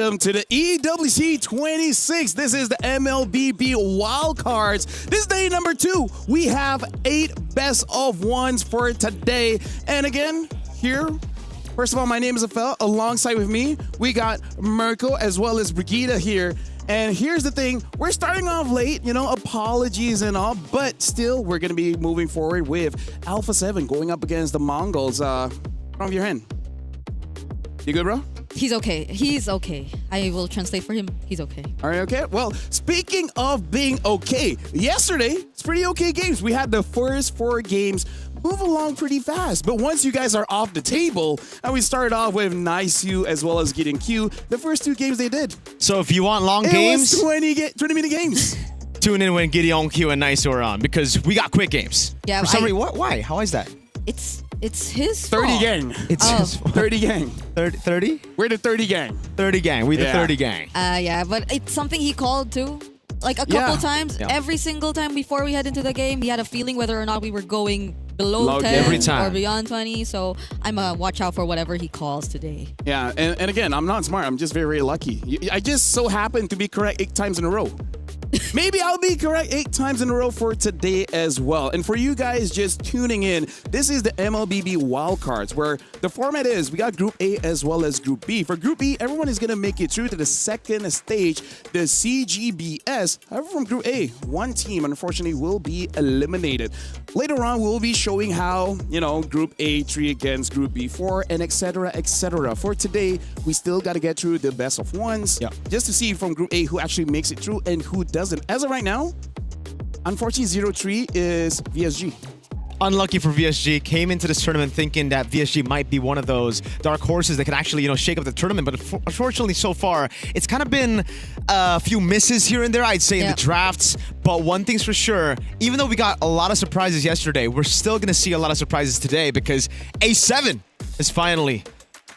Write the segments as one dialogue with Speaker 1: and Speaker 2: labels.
Speaker 1: welcome to the EWC 26. This is the MLBB wildcards. This is day number 2. We have 8 best of ones for today. And again, here, first of all, my name is Afel. Alongside with me, we got Mirko as well as Brigitte here. And here's the thing, we're starting off late, apologies and all, but still, we're going to be moving forward with Alpha 7 going up against the Mongols. From your hand. You good, bro?
Speaker 2: He's okay. He's okay. I will translate for him. He's okay.
Speaker 1: All right, okay. Well, speaking of being okay, yesterday, it's pretty okay games. We had the first 4 games move along pretty fast. But once you guys are off the table, and we started off with Nice-U as well as Gideon Q, the first 2 games they did.
Speaker 3: So if you want long games,
Speaker 1: it was 20-minute games.
Speaker 3: Tune in when Gideon Q and Nice-U are on because we got quick games.
Speaker 2: Yeah,
Speaker 3: For some reason, why? How is that?
Speaker 2: It's his
Speaker 1: 30
Speaker 2: fault.
Speaker 1: gang.
Speaker 3: It's his fault.
Speaker 1: 30 gang.
Speaker 3: 30?
Speaker 1: We're the 30 gang.
Speaker 3: 30 gang. We the 30 gang.
Speaker 2: Yeah, but it's something he called too. Like a couple times, every single time before we head into the game, he had a feeling whether or not we were going below 10
Speaker 3: every time.
Speaker 2: or beyond 20. So I'm a watch out for whatever he calls today.
Speaker 1: Yeah, and again, I'm not smart. I'm just very, very lucky. I just so happen to be correct 8 times in a row. Maybe I'll be correct 8 times in a row for today as well. And for you guys just tuning in, this is the MLBB wildcards, where the format is we got Group A as well as Group B. For Group B, everyone is going to make it through to the second stage, the CGBS. However, from Group A, 1 team, unfortunately, will be eliminated. Later on, we'll be showing how, Group A 3 against Group B 4, and etc., etc. For today, we still got to get through the best of ones, just to see from Group A who actually makes it through and who doesn't. As of right now, unfortunately, 0-3 is VSG.
Speaker 3: Unlucky for VSG. Came into this tournament thinking that VSG might be one of those dark horses that could actually, shake up the tournament. But unfortunately, so far, it's kind of been a few misses here and there, I'd say, in the drafts. But one thing's for sure, even though we got a lot of surprises yesterday, we're still going to see a lot of surprises today because A7 has finally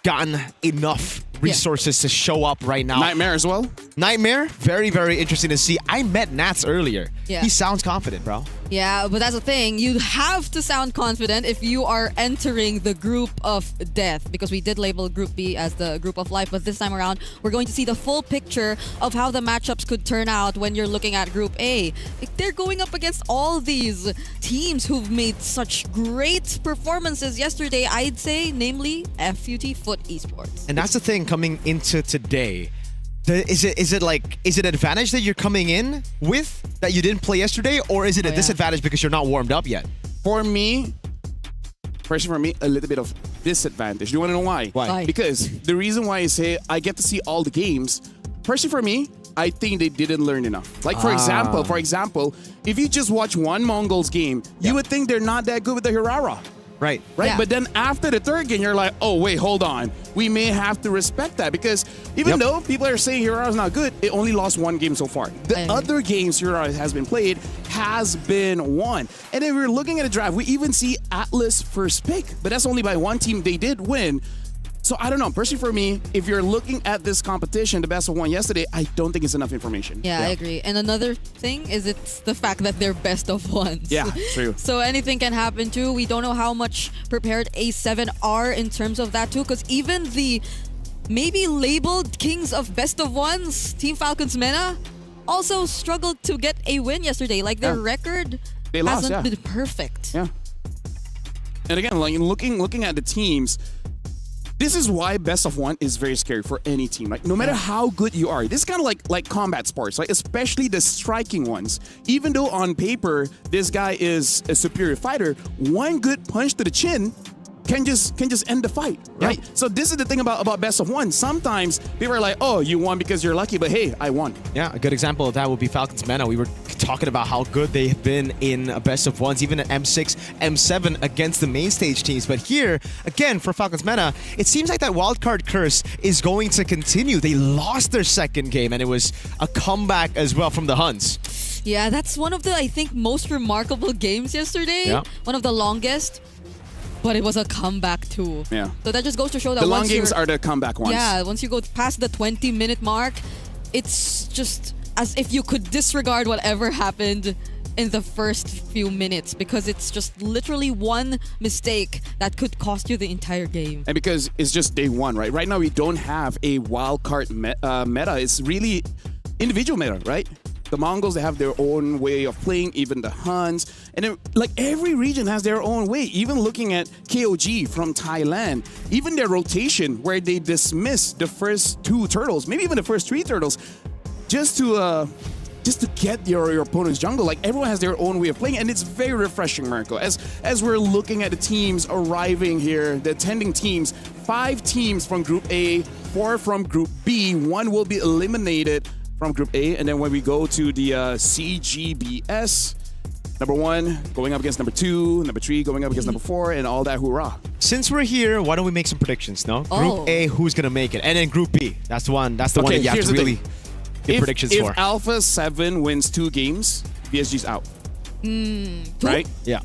Speaker 3: gotten enough resources to show up right now.
Speaker 1: Nightmare as well?
Speaker 3: Nightmare, very, very interesting to see. I met Nats earlier.
Speaker 2: Yeah.
Speaker 3: He sounds confident, bro.
Speaker 2: Yeah, but that's the thing. You have to sound confident if you are entering the group of death, because we did label Group B as the group of life, but this time around, we're going to see the full picture of how the matchups could turn out when you're looking at Group A. They're going up against all these teams who've made such great performances yesterday, I'd say, namely FUT Foot Esports.
Speaker 3: And that's the thing coming into today. Is it advantage that you're coming in with that you didn't play yesterday, or is it a disadvantage because you're not warmed up yet?
Speaker 1: For me, a little bit of disadvantage. Do you want to know why?
Speaker 3: Why?
Speaker 1: Because the reason why I say I get to see all the games, personally for me, I think they didn't learn enough. Like, for example, if you just watch one Mongols game, you would think they're not that good with the Hirara.
Speaker 3: Right.
Speaker 2: Yeah.
Speaker 1: But then after the 3rd game, you're like, oh, wait, hold on. We may have to respect that because even though people are saying Hirara's not good, it only lost 1 game so far. The other games Hirara has been played has been won. And if we're looking at the draft, we even see Atlas first pick, but that's only by 1 team. They did win. So I don't know. Personally, for me, if you're looking at this competition, the best of 1 yesterday, I don't think it's enough information.
Speaker 2: Yeah, I agree. And another thing is it's the fact that they're best of ones.
Speaker 1: Yeah, true.
Speaker 2: So anything can happen too. We don't know how much prepared A7 are in terms of that too, because even the maybe labeled kings of best of ones, Team Falcons Mena, also struggled to get a win yesterday. Like their record hasn't been perfect.
Speaker 1: Yeah. And again, like looking at the teams, this is why best of 1 is very scary for any team. Like, no matter how good you are, this is kind of like combat sports, right? Especially the striking ones. Even though on paper this guy is a superior fighter, 1 good punch to the chin can just end the fight, right? So this is the thing about best of 1. Sometimes people are like, oh, you won because you're lucky, but hey, I won.
Speaker 3: Yeah, a good example of that would be Falcons Mena. We were talking about how good they've been in best of 1s, even at M6, M7 against the main stage teams. But here, again, for Falcons Mena, it seems like that wildcard curse is going to continue. They lost their 2nd game, and it was a comeback as well from the Huns.
Speaker 2: Yeah, that's one of the, I think, most remarkable games yesterday.
Speaker 3: Yeah.
Speaker 2: One of the longest. But it was a comeback too.
Speaker 1: Yeah.
Speaker 2: So that just goes to show that
Speaker 1: the long games are the comeback ones.
Speaker 2: Yeah, once you go past the 20-minute mark, it's just as if you could disregard whatever happened in the first few minutes because it's just literally one mistake that could cost you the entire game.
Speaker 1: And because it's just day one, right? Right now, we don't have a wild card meta. It's really individual meta, right? The Mongols, they have their own way of playing, even the Huns. And then, like, every region has their own way. Even looking at KOG from Thailand, even their rotation where they dismiss the first 2 turtles, maybe even the first 3 turtles, just to get your opponent's jungle. Like, everyone has their own way of playing, and it's very refreshing, Marco. As we're looking at the teams arriving here, the attending teams, 5 teams from Group A, 4 from Group B, 1 will be eliminated from Group A, and then when we go to the CGBS, number 1 going up against number 2, number 3 going up against number 4, and all that hoorah.
Speaker 3: Since we're here, why don't we make some predictions, no?
Speaker 2: Oh.
Speaker 3: Group A, who's going to make it? And then Group B, that's the one that you have to really give predictions for.
Speaker 1: If Alpha 7 wins 2 games, VSG's out. Right?
Speaker 3: Yeah.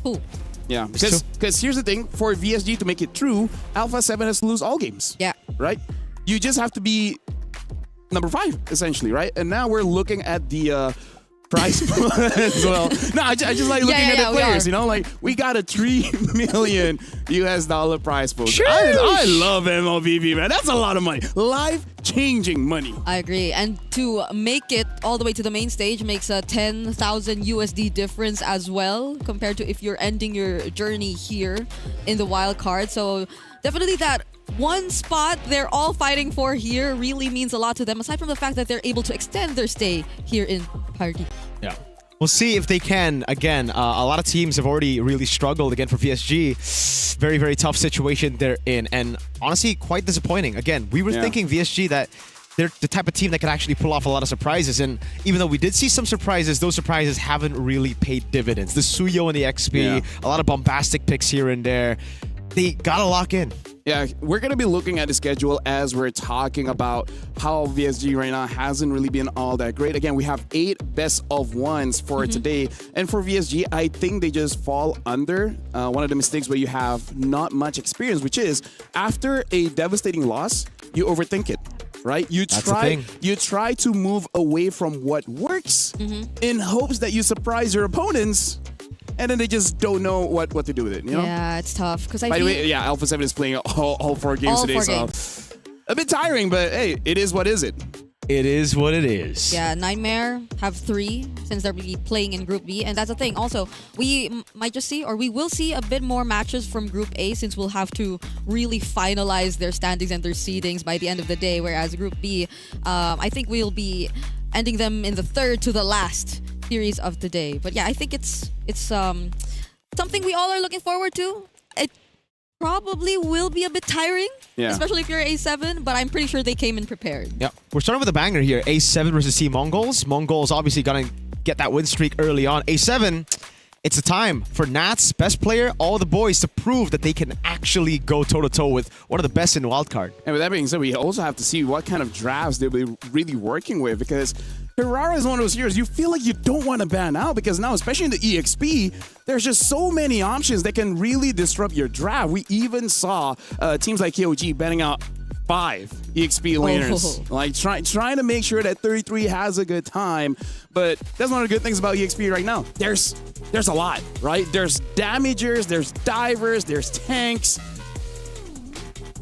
Speaker 2: Cool.
Speaker 1: Yeah, because here's the thing, for VSG to make it through, Alpha 7 has to lose all games.
Speaker 2: Yeah.
Speaker 1: Right? You just have to be number 5, essentially, right? And now we're looking at the prize pool as well. No, I just like looking at the players, you know? Like, we got a $3 million US prize pool. I love MLBB, man. That's a lot of money. Life-changing money.
Speaker 2: I agree. And to make it all the way to the main stage makes a 10,000 USD difference as well compared to if you're ending your journey here in the wild card. So definitely that one spot they're all fighting for here really means a lot to them, aside from the fact that they're able to extend their stay here in Party.
Speaker 3: Yeah. We'll see if they can. Again, a lot of teams have already really struggled again for VSG. Very, very tough situation they're in. And honestly, quite disappointing. Again, we were thinking VSG that they're the type of team that could actually pull off a lot of surprises. And even though we did see some surprises, those surprises haven't really paid dividends. The Suyo and the XP, a lot of bombastic picks here and there. They gotta lock in.
Speaker 1: Yeah, we're going to be looking at the schedule as we're talking about how VSG right now hasn't really been all that great. Again, we have 8 best of ones for today. And for VSG, I think they just fall under one of the mistakes where you have not much experience, which is after a devastating loss, you overthink it. Right? You try to move away from what works in hopes that you surprise your opponents. And then they just don't know what to do with it, you know?
Speaker 2: Yeah, it's tough.
Speaker 1: By the way, Alpha 7 is playing all 4 games today, so a bit tiring, but hey, it is what is it.
Speaker 3: It is what it is.
Speaker 2: Yeah, Nightmare have 3 since they're really playing in Group B. And that's the thing. Also, we might just see, or we will see a bit more matches from Group A since we'll have to really finalize their standings and their seedings by the end of the day. Whereas Group B, I think we'll be ending them in the 3rd to the last series of the day. But yeah, I think it's something we all are looking forward to. It probably will be a bit tiring, especially if you're A7, but I'm pretty sure they came in prepared.
Speaker 3: Yeah, we're starting with a banger here. A7 versus Team Mongols. Mongols obviously gonna get that win streak early on. A7, it's a time for Nats, best player, all the boys to prove that they can actually go toe-to-toe with one of the best in wildcard.
Speaker 1: And with that being said, we also have to see what kind of drafts they'll be really working with, because Ferrara is one of those heroes you feel like you don't want to ban out, because now, especially in the EXP, there's just so many options that can really disrupt your draft. We even saw teams like KOG banning out 5 EXP laners, like trying to make sure that 33 has a good time. But that's one of the good things about EXP right now. There's a lot, right? There's damagers, there's divers, there's tanks.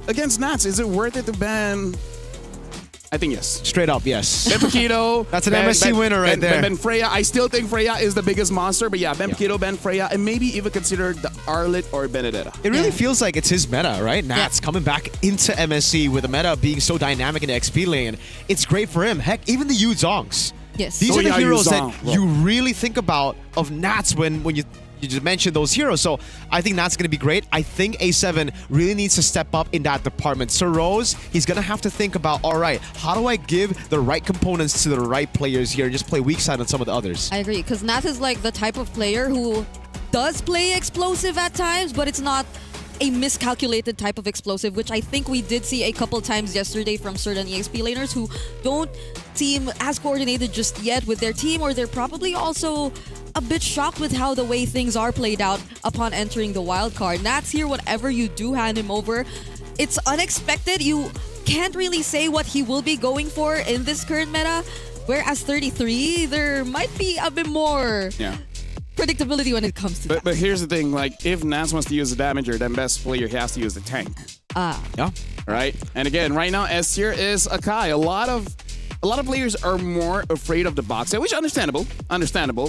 Speaker 1: Against Nats, is it worth it to ban? I think yes.
Speaker 3: Straight up, yes.
Speaker 1: Ben Paquito.
Speaker 3: That's an MSC winner right there.
Speaker 1: Ben Freya. I still think Freya is the biggest monster, but yeah, Ben Paquito, Ben Freya, and maybe even consider the Arlet or Benedetta.
Speaker 3: It really feels like it's his meta, right? Nats coming back into MSC with the meta being so dynamic in the XP lane. It's great for him. Heck, even the Yu Zongs.
Speaker 2: Yes.
Speaker 3: These are the heroes that you really think about of Nats when you just mentioned those heroes. So I think that's going to be great. I think A7 really needs to step up in that department. Sir Rose, he's going to have to think about, all right, how do I give the right components to the right players here and just play weak side on some of the others?
Speaker 2: I agree, because Nats is like the type of player who does play explosive at times, but it's not a miscalculated type of explosive, which I think we did see a couple times yesterday from certain EXP laners who don't seem as coordinated just yet with their team, or they're probably also a bit shocked with how the way things are played out upon entering the wild card. Nats here, whatever you do hand him over, it's unexpected. You can't really say what he will be going for in this current meta, Whereas 33, there might be a bit more predictability when it comes to that.
Speaker 1: But here's the thing, like if Nance wants to use the damager, then best player he has to use the tank.
Speaker 3: Yeah.
Speaker 1: Right? And again, right now S tier is Akai. A lot of players are more afraid of the box, which understandable,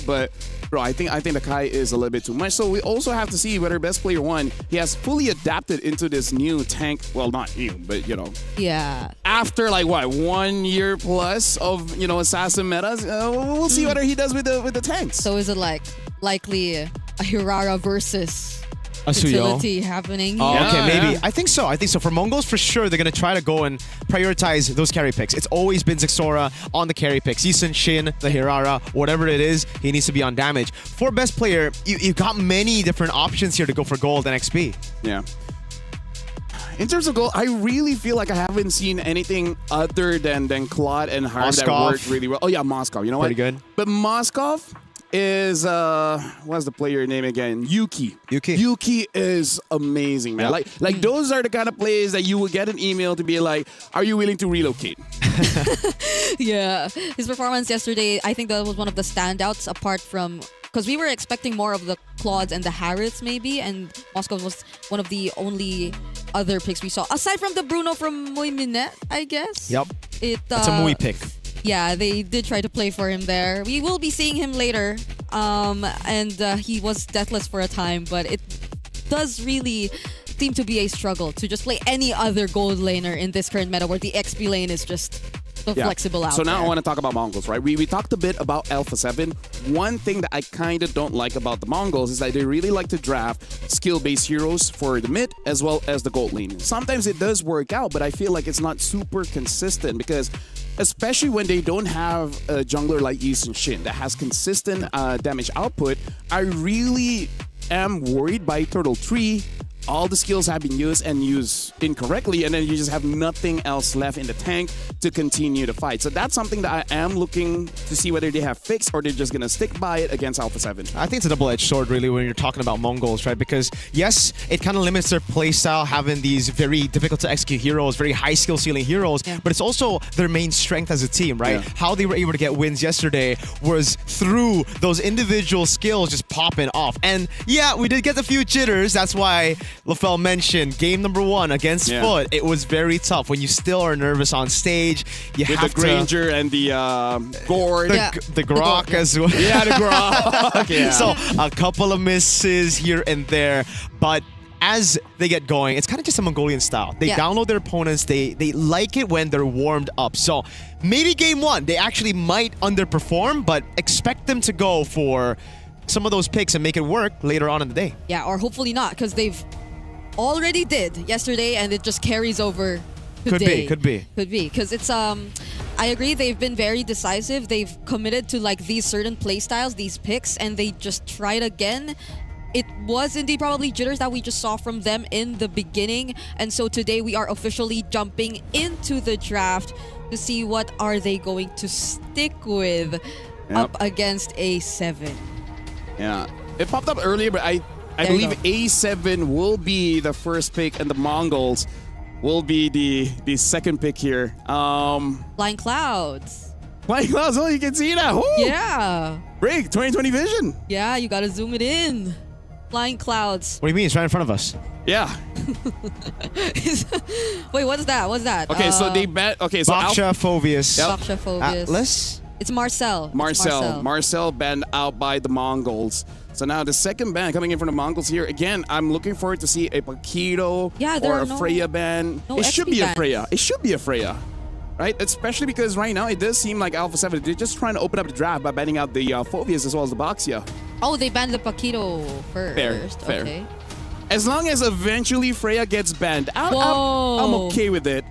Speaker 1: but bro, I think Akai is a little bit too much. So we also have to see whether best player 1, he has fully adapted into this new tank. Well, not new, but you know.
Speaker 2: Yeah.
Speaker 1: After like what, 1 year plus of, you know, assassin metas, we'll see whether he does with the tanks.
Speaker 2: So is it like likely a Hirara versus
Speaker 3: Asuyo
Speaker 2: utility happening here?
Speaker 3: Oh, okay, maybe.
Speaker 1: Yeah.
Speaker 3: I think so. For Mongols, for sure, they're going to try to go and prioritize those carry picks. It's always been Zixora on the carry picks. Yisun Shin, the Hirara, whatever it is, he needs to be on damage. For best player, you've got many different options here to go for gold and XP.
Speaker 1: Yeah. In terms of gold, I really feel like I haven't seen anything other than Claude and Harv that
Speaker 3: Moskov.
Speaker 1: worked really well. Oh yeah, Moskov. You know what?
Speaker 3: Pretty good.
Speaker 1: But Moskov is what's the player name again? Yuki. Yuki is amazing, man.
Speaker 3: Yep.
Speaker 1: Like those are the kind of players that you will get an email to be like, are you willing to relocate?
Speaker 2: Yeah. His performance yesterday, I think that was one of the standouts apart from... Because we were expecting more of the Claudes and the Harrods maybe, and Moscow was one of the only other picks we saw. Aside from the Bruno from Muy Minette, I guess.
Speaker 3: Yep. That's a Muy pick.
Speaker 2: Yeah, they did try to play for him there. We will be seeing him later. And he was deathless for a time, but it does really seem to be a struggle to just play any other gold laner in this current meta where the XP lane is just so flexible out
Speaker 1: So now
Speaker 2: there.
Speaker 1: I want to talk about Mongols, right? We talked a bit about Alpha 7. One thing that I kind of don't like about the Mongols is that they really like to draft skill-based heroes for the mid as well as the gold lane. Sometimes it does work out, but I feel like it's not super consistent because especially when they don't have a jungler like Yisun Shin that has consistent damage output, I really am worried by Turtle 3. All the skills have been used and used incorrectly, and then you just have nothing else left in the tank to continue the fight. So that's something that I am looking to see whether they have fixed or they're just going to stick by it against Alpha 7.
Speaker 3: I think it's a double-edged sword, really, when you're talking about Mongols, right? Because, yes, it kind of limits their playstyle, having these very difficult-to-execute heroes, very high skill ceiling heroes, but it's also their main strength as a team, right?
Speaker 1: Yeah.
Speaker 3: How they were able to get wins yesterday was through those individual skills just popping off. And, yeah, we did get a few jitters. That's why LaFell mentioned game number 1 against Foot. It was very tough when you still are nervous on stage. You
Speaker 1: With
Speaker 3: have
Speaker 1: the Granger and the Gord.
Speaker 3: the Grok as well.
Speaker 1: Yeah, the Grok. Yeah.
Speaker 3: So a couple of misses here and there, but as they get going, it's kind of just a Mongolian style. They download their opponents. They like it when they're warmed up. So maybe game 1, they actually might underperform, but expect them to go for some of those picks and make it work later on in the day.
Speaker 2: Yeah, or hopefully not, because they've already did yesterday and it just carries over today.
Speaker 3: Could be.
Speaker 2: Because it's I agree, they've been very decisive. They've committed to like these certain play styles, these picks, and they just tried again. It was indeed probably jitters that we just saw from them in the beginning, and so today we are officially jumping into the draft to see what are they going to stick with up against A7.
Speaker 1: Yeah, it popped up earlier, but I believe A7 will be the first pick and the Mongols will be the second pick here.
Speaker 2: Flying Clouds.
Speaker 1: Flying Clouds, oh, you can see that. Woo!
Speaker 2: Yeah.
Speaker 1: Break, 2020 vision.
Speaker 2: Yeah, you gotta zoom it in. Flying Clouds.
Speaker 3: What do you mean? It's right in front of us.
Speaker 1: Yeah.
Speaker 2: Wait, what's that? What's that?
Speaker 1: Okay, so they bet. Okay, so
Speaker 3: Baksha, Phoveus,
Speaker 2: Baksha, Phoveus.
Speaker 3: Atlas.
Speaker 2: It's Marcel.
Speaker 1: Marcel banned out by the Mongols. So now the second ban coming in from the Mongols here. Again, I'm looking forward to see a Paquito or a Freya ban.
Speaker 2: No
Speaker 1: it should be
Speaker 2: bans.
Speaker 1: a Freya. It should be a Freya. Right? Especially because right now it does seem like Alpha 7, they're just trying to open up the draft by banning out the Phoveus as well as the Baxia.
Speaker 2: Oh, they banned the Paquito first.
Speaker 1: Fair.
Speaker 2: Okay.
Speaker 1: As long as eventually Freya gets banned out, I'm okay with it.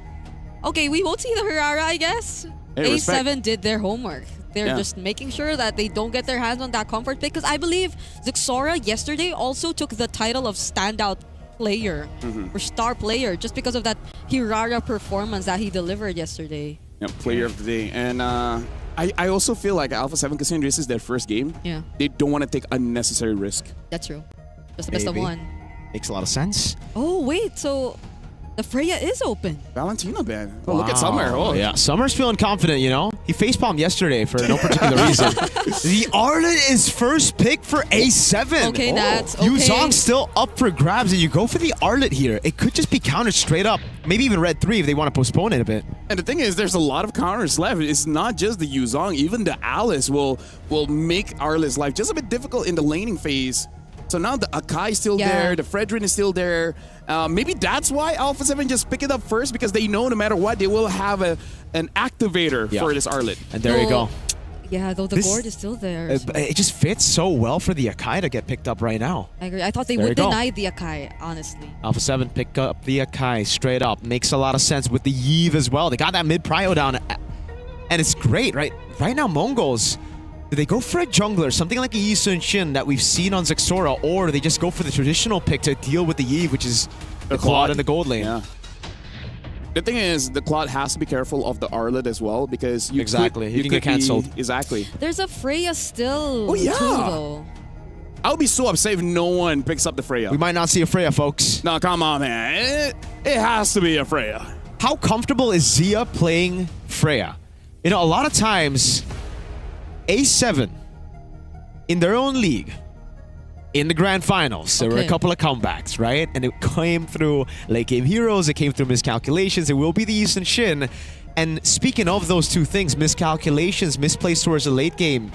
Speaker 2: Okay, we won't see the Hirara, I guess.
Speaker 1: Hey,
Speaker 2: A7 did their homework. They're just making sure that they don't get their hands on that comfort pick. Because I believe Zixora yesterday also took the title of standout player or star player just because of that Hirara performance that he delivered yesterday.
Speaker 1: Yeah, player of the day. And I also feel like Alpha 7, considering this is their first game, they don't want to take unnecessary risk.
Speaker 2: That's true. Just the best of one.
Speaker 3: Makes a lot of sense.
Speaker 2: Oh, wait. So The Freya is open.
Speaker 1: Valentina ban. Oh, look at Summer. Oh,
Speaker 3: yeah. Summer's feeling confident, you know? He facepalmed yesterday for no particular reason. The Arlet is first pick for A7.
Speaker 2: Okay, that's okay.
Speaker 3: Yuzong's still up for grabs, and you go for the Arlet here. It could just be countered straight up. Maybe even red 3 if they want to postpone it a bit.
Speaker 1: And the thing is, there's a lot of counters left. It's not just the Yuzong. Even the Alice will make Arlet's life just a bit difficult in the laning phase. So now the Akai is still there, the Fredrin is still there. Maybe that's why Alpha 7 just pick it up first, because they know no matter what, they will have an activator for this Arlet.
Speaker 3: And there you go.
Speaker 2: Yeah, though the Gord is still there. So.
Speaker 3: It just fits so well for the Akai to get picked up right now.
Speaker 2: I agree. I thought they would deny the Akai, honestly.
Speaker 3: Alpha 7 pick up the Akai straight up. Makes a lot of sense with the Yve as well. They got that mid prio down, and it's great, right? Right now, Mongols, do they go for a jungler, something like a Yi Sun Shin that we've seen on Zexora, or do they just go for the traditional pick to deal with the Yve, which is the Claude in the gold lane?
Speaker 1: Yeah. The thing is, the Claude has to be careful of the Arlet as well, because you
Speaker 3: can get cancelled.
Speaker 1: Exactly.
Speaker 2: There's a Freya still.
Speaker 1: Oh, yeah.
Speaker 2: Too, though.
Speaker 1: I would be so upset if no one picks up the Freya.
Speaker 3: We might not see a Freya, folks.
Speaker 1: No, come on, man. It has to be a Freya.
Speaker 3: How comfortable is Zia playing Freya? You know, a lot of times, A7, in their own league, in the grand finals, there were a couple of comebacks, right? And it came through late game heroes, it came through miscalculations, it will be the Eastern Shin. And speaking of those two things, miscalculations, misplays towards the late game,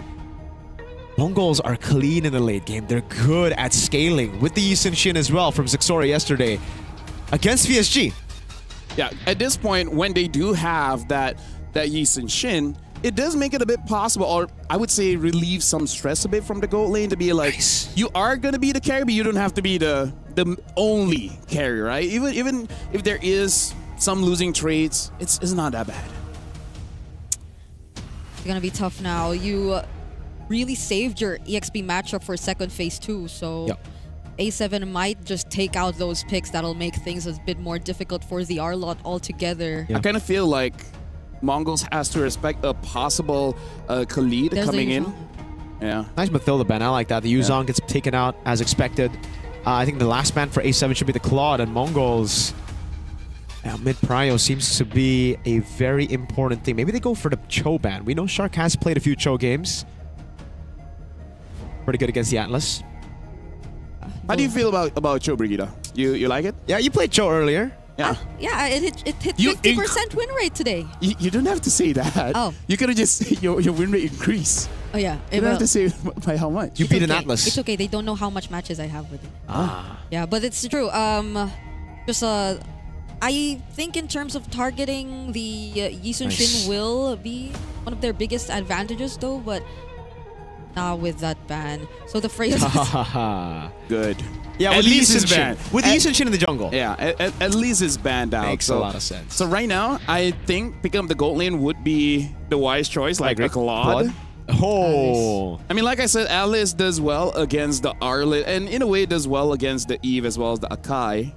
Speaker 3: Mongols are clean in the late game. They're good at scaling with the Eastern Shin as well from Zexora yesterday against VSG.
Speaker 1: Yeah, at this point, when they do have that Eastern Shin, it does make it a bit possible, or I would say relieve some stress a bit from the gold lane to be like, you are going to be the carry, but you don't have to be the only carry, right? Even if there is some losing traits, it's not that bad.
Speaker 2: It's going to be tough now. You really saved your EXP matchup for second phase 2, so A7 might just take out those picks that'll make things a bit more difficult for the Arlot altogether.
Speaker 1: I kind of feel like Mongols has to respect a possible Khalid coming in. Yeah.
Speaker 3: Nice Mathilda ban. I like that. The Yuzong gets taken out as expected. I think the last ban for A7 should be the Claude, and Mongols mid prio seems to be a very important thing. Maybe they go for the Cho ban. We know Shark has played a few Cho games. Pretty good against the Atlas.
Speaker 1: How do you feel about Cho, Brigida? You like it?
Speaker 3: Yeah, you played Cho earlier.
Speaker 1: Yeah.
Speaker 2: Yeah, it hit 50% win rate today.
Speaker 1: You don't have to say that.
Speaker 2: Oh.
Speaker 1: You could have just say your win rate increased.
Speaker 2: Oh, yeah.
Speaker 1: You don't have to say by how much.
Speaker 3: You beat an Atlas.
Speaker 2: It's okay. They don't know how much matches I have with it.
Speaker 3: Ah.
Speaker 2: Yeah, but it's true. I think in terms of targeting, the Yi Sun Shin will be one of their biggest advantages, though, but not with that ban. So the phrase
Speaker 1: Good.
Speaker 3: Yeah,
Speaker 1: at
Speaker 3: with
Speaker 1: least
Speaker 3: Yi
Speaker 1: it's
Speaker 3: Sun
Speaker 1: banned.
Speaker 3: With Yi Sun Shin in the jungle.
Speaker 1: Yeah, at least it's banned out.
Speaker 3: Makes a lot of sense.
Speaker 1: So right now, I think picking up the gold lane would be the wise choice, like a Claude.
Speaker 3: Oh.
Speaker 1: I mean, like I said, Alice does well against the Arlet, and in a way does well against the Eve as well as the Akai.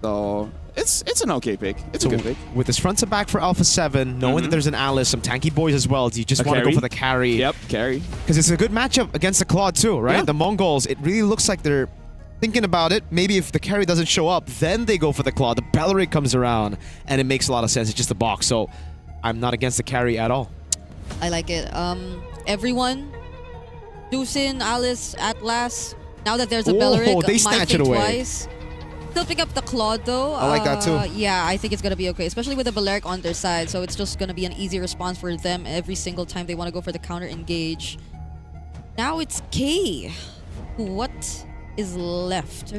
Speaker 1: So it's an okay pick. It's a good pick.
Speaker 3: With this front to back for Alpha 7, knowing that there's an Alice, some tanky boys as well, do you just want to go for the carry?
Speaker 1: Yep, carry.
Speaker 3: Because it's a good matchup against the Claude too, right?
Speaker 1: Yeah.
Speaker 3: The Mongols, it really looks like they're thinking about it. Maybe if the carry doesn't show up, then they go for the Claude. The Bellery comes around, and it makes a lot of sense. It's just a box, so I'm not against the carry at all.
Speaker 2: I like it. Everyone, Dusin, Alice, Atlas. Now that there's a Beleric,
Speaker 3: they snatch it away.
Speaker 2: Twice. Still pick up the Claude though.
Speaker 3: I like that too.
Speaker 2: Yeah, I think it's gonna be okay, especially with the Beleric on their side. So it's just gonna be an easy response for them every single time they want to go for the counter engage. Now it's K. What is left?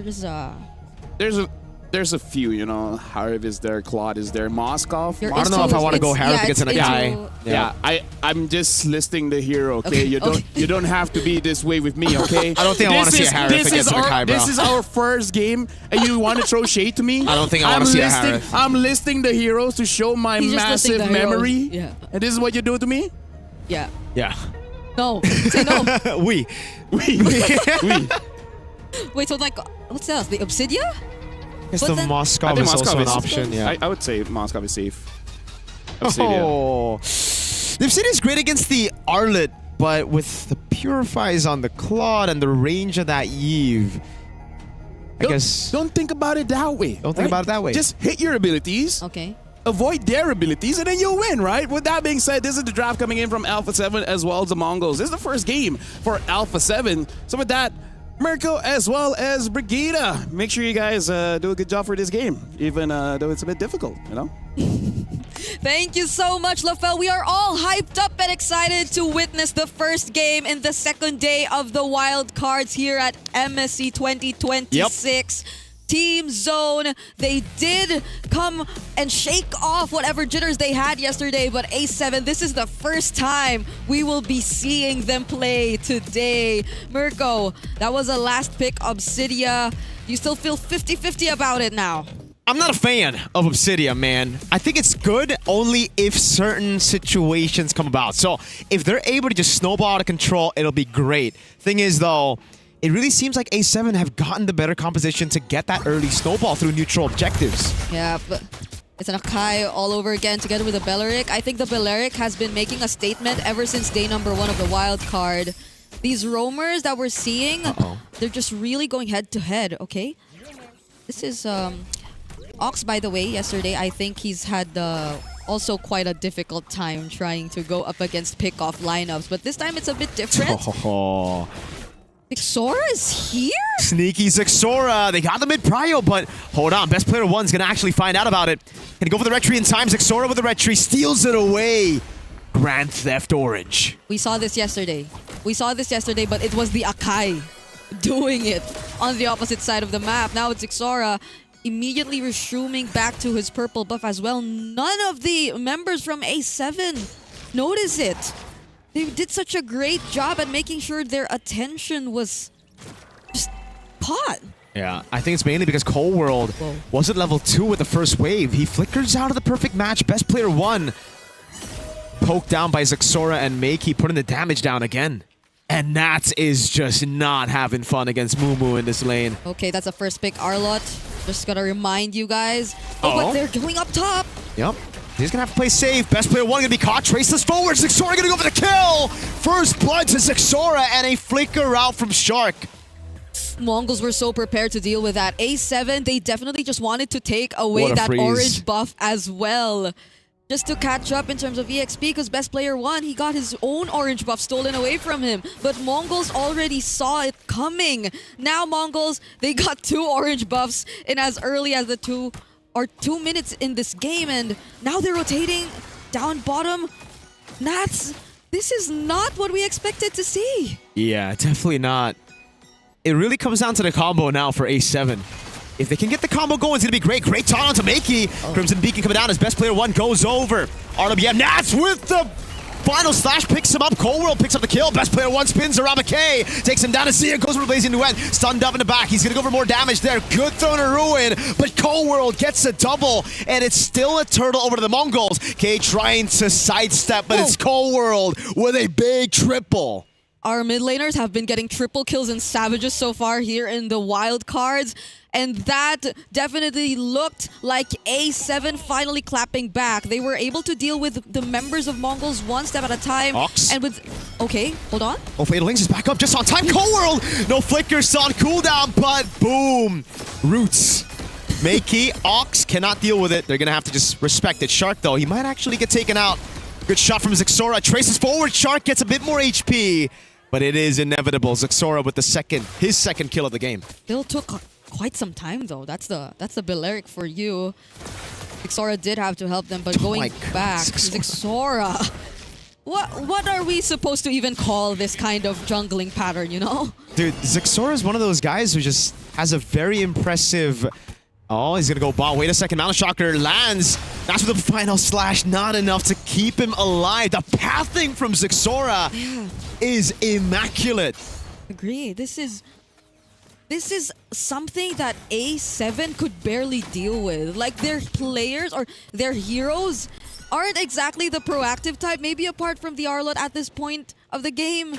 Speaker 1: There's a few, you know. Harv is there, Claude is there, Moskov.
Speaker 3: I don't know if I want to go Harv against an Akai.
Speaker 1: Yeah, I'm just listing the hero, okay? You don't have to be this way with me, okay?
Speaker 3: I don't think I want to see a Harv against an Akai, bro.
Speaker 1: This is our first game, and you want to throw shade to me?
Speaker 3: I don't think I want to see a Harv.
Speaker 1: I'm listing the heroes to show my massive memory.
Speaker 2: Yeah.
Speaker 1: And this is what you do to me?
Speaker 2: Yeah.
Speaker 3: Yeah.
Speaker 2: No. Say no.
Speaker 3: We.
Speaker 2: Wait, so like, what's else? The Obsidia?
Speaker 3: Guess the Moskov is also an option. Yeah.
Speaker 1: I would say Moskov is safe.
Speaker 3: Oh. The Obsidia is great against the Arlet, but with the Purifies on the Claude and the range of that Eve,
Speaker 1: Don't think about it that way.
Speaker 3: Don't think about it that way.
Speaker 1: Just hit your abilities.
Speaker 2: Okay.
Speaker 1: Avoid their abilities, and then you'll win, right? With that being said, this is the draft coming in from Alpha 7 as well as the Mongols. This is the first game for Alpha 7. So with that, Mirko as well as Brigida, make sure you guys do a good job for this game, even though it's a bit difficult, you know?
Speaker 2: Thank you so much, Lafel. We are all hyped up and excited to witness the first game in the second day of the wild cards here at MSC 2026. Yep. Team Zone, they did come and shake off whatever jitters they had yesterday, but A7, this is the first time we will be seeing them play today. Mirko, that was a last pick, Obsidia. You still feel 50-50 about it now?
Speaker 3: I'm not a fan of Obsidia, man. I think it's good only if certain situations come about. So if they're able to just snowball out of control, it'll be great. Thing is, though, it really seems like A7 have gotten the better composition to get that early snowball through neutral objectives.
Speaker 2: Yeah, but it's an Akai all over again together with the Belleric. I think the Belleric has been making a statement ever since day number 1 of the wild card. These roamers that we're seeing, they're just really going head to head, okay? This is Ox, by the way, yesterday. I think he's had also quite a difficult time trying to go up against pick-off lineups, but this time it's a bit different. Zixora is here?
Speaker 3: Sneaky Zixora. They got the mid-prio, but hold on. Best player 1's going to actually find out about it. Gonna go for the red tree in time. Zixora with the red tree steals it away. Grand Theft Orange.
Speaker 2: We saw this yesterday. But it was the Akai doing it on the opposite side of the map. Now it's Zixora immediately resuming back to his purple buff as well. None of the members from A7 notice it. They did such a great job at making sure their attention was just caught.
Speaker 3: Yeah, I think it's mainly because Cold World was at level 2 with the first wave. He flickers out of the perfect match. Best player 1 poked down by Zixora and Makey, putting the damage down again. And Nats is just not having fun against Mumu in this lane.
Speaker 2: Okay, that's a first pick, Arlott. Just gotta remind you guys. But they're going up top.
Speaker 3: Yep. He's gonna have to play safe. Best player 1 gonna be caught. Traceless forward. Zixora gonna go for the kill. First blood to Zixora and a flicker out from Shark.
Speaker 2: Mongols were so prepared to deal with that. A7, they definitely just wanted to take away that orange buff as well. Just to catch up in terms of EXP, because best player 1, he got his own orange buff stolen away from him. But Mongols already saw it coming. Now Mongols, they got 2 orange buffs in as early as the 2 minutes in this game, and now they're rotating down bottom. Nats, this is not what we expected to see.
Speaker 3: Yeah, definitely not. It really comes down to the combo now for A7. If they can get the combo going, it's going to be great. Great taunt onto Makey. Crimson Beacon coming down as best player 1 goes over. RWM Nats with the final slash picks him up. Cold World picks up the kill. Best player 1 spins around McKay. Takes him down to Sia. Goes for Blazing Duet. Stunned up in the back. He's going to go for more damage there. Good throw to Ruin. But Cold World gets a double. And it's still a turtle over to the Mongols. K trying to sidestep, but it's Cold World with a big triple.
Speaker 2: Our mid laners have been getting triple kills and savages so far here in the wild cards. And that definitely looked like A7 finally clapping back. They were able to deal with the members of Mongols one step at a time.
Speaker 3: Ox.
Speaker 2: And with... Okay, hold on.
Speaker 3: Oh, Fatal Links is back up just on time. Cold World! No flickers on cooldown, but boom! Roots. Makey, Ox cannot deal with it. They're going to have to just respect it. Shark, though, he might actually get taken out. Good shot from Zixora. Traces forward. Shark gets a bit more HP. But it is inevitable. Zixora with his second kill of the game.
Speaker 2: Still took quite some time though. That's the Belleric for you. Zixora did have to help them, but going back, Zixora. What are we supposed to even call this kind of jungling pattern, you know?
Speaker 3: Dude, Zixora is one of those guys who just has a very impressive... Oh, he's gonna go bot. Wait a second. Mountain Shocker lands. That's with the final slash. Not enough to keep him alive. The pathing from Zixora is immaculate.
Speaker 2: Agree. This is something that A7 could barely deal with. Like, their players or their heroes aren't exactly the proactive type. Maybe apart from the Arlott at this point of the game.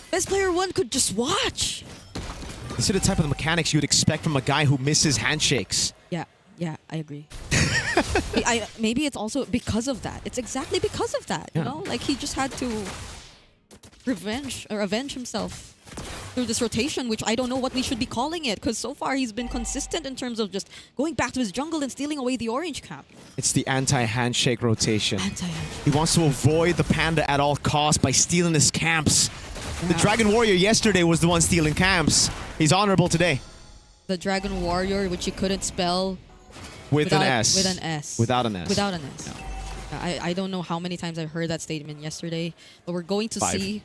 Speaker 2: Best player 1 could just watch.
Speaker 3: These are the type of mechanics you would expect from a guy who misses handshakes.
Speaker 2: Yeah, I agree. Maybe it's also because of that. It's exactly because of that, you know? Like, he just had to avenge himself. through this rotation, which I don't know what we should be calling it, because so far he's been consistent in terms of just going back to his jungle and stealing away the orange cap.
Speaker 3: It's the anti-handshake rotation.
Speaker 2: Anti-handshake.
Speaker 3: He wants to avoid the Panda at all costs by stealing his camps. The Dragon Warrior yesterday was the one stealing camps. He's honorable today.
Speaker 2: The Dragon Warrior, which you couldn't spell
Speaker 3: Without
Speaker 2: an
Speaker 3: S.
Speaker 2: S.
Speaker 3: Without an S.
Speaker 2: Without an S. I don't know how many times I heard that statement yesterday, but we're going to
Speaker 3: 5.
Speaker 2: see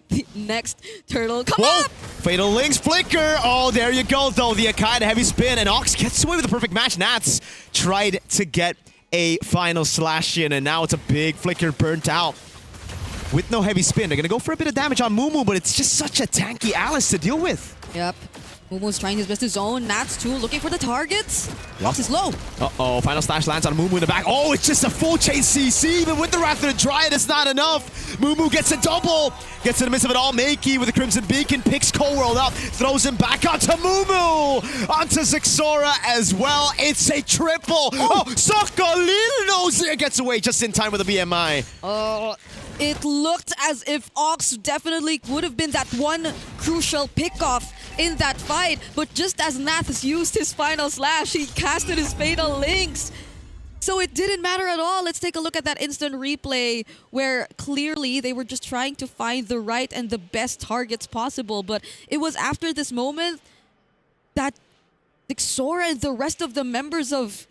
Speaker 2: the next turtle come
Speaker 3: Whoa!
Speaker 2: up.
Speaker 3: Fatal Links flicker. Oh, there you go, though. The Akai, the heavy spin, and Ox gets away with the perfect match. Nats tried to get a final slash in, and now it's a big flicker burnt out. With no heavy spin, they're going to go for a bit of damage on Mumu, but it's just such a tanky Alice to deal with.
Speaker 2: Yep. Mumu's trying his best to zone. Nats too, looking for the targets.
Speaker 3: Yep.
Speaker 2: Ox is low.
Speaker 3: Uh-oh, final slash lands on Mumu in the back. Oh, it's just a full chain CC, even with the Wrath of the Dryad, it's not enough. Mumu gets a double. Gets in the midst of it all. Makey with the Crimson Beacon picks Cold up, throws him back onto Mumu. Onto Zixora as well. It's a triple. Oh, Sokolino gets away just in time with the BMI.
Speaker 2: It looked as if Ox definitely would have been that one crucial pickoff in that fight, but just as Nath used his final slash, he casted his Fatal Links. So it didn't matter at all. Let's take a look at that instant replay where clearly they were just trying to find the right and the best targets possible. But it was after this moment that Zixora and the rest of the members of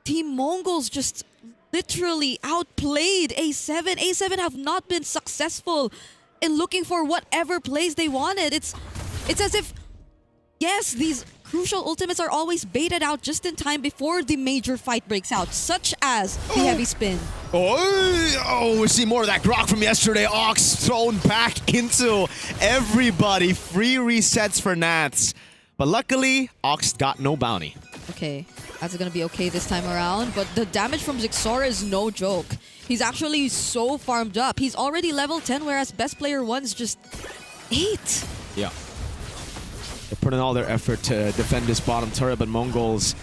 Speaker 2: Team Mongols just literally outplayed A7. A7 have not been successful in looking for whatever plays they wanted. It's as if, yes, these crucial ultimates are always baited out just in time before the major fight breaks out, such as the heavy spin.
Speaker 3: Oh, we see more of that grok from yesterday. Ox thrown back into everybody. Free resets for Nats. But luckily, Ox got no bounty.
Speaker 2: Okay, that's gonna be okay this time around, but the damage from Zixora is no joke. He's actually so farmed up. He's already level 10, whereas best player 1's just 8.
Speaker 3: Yeah. They're putting all their effort to defend this bottom turret, but Mongols,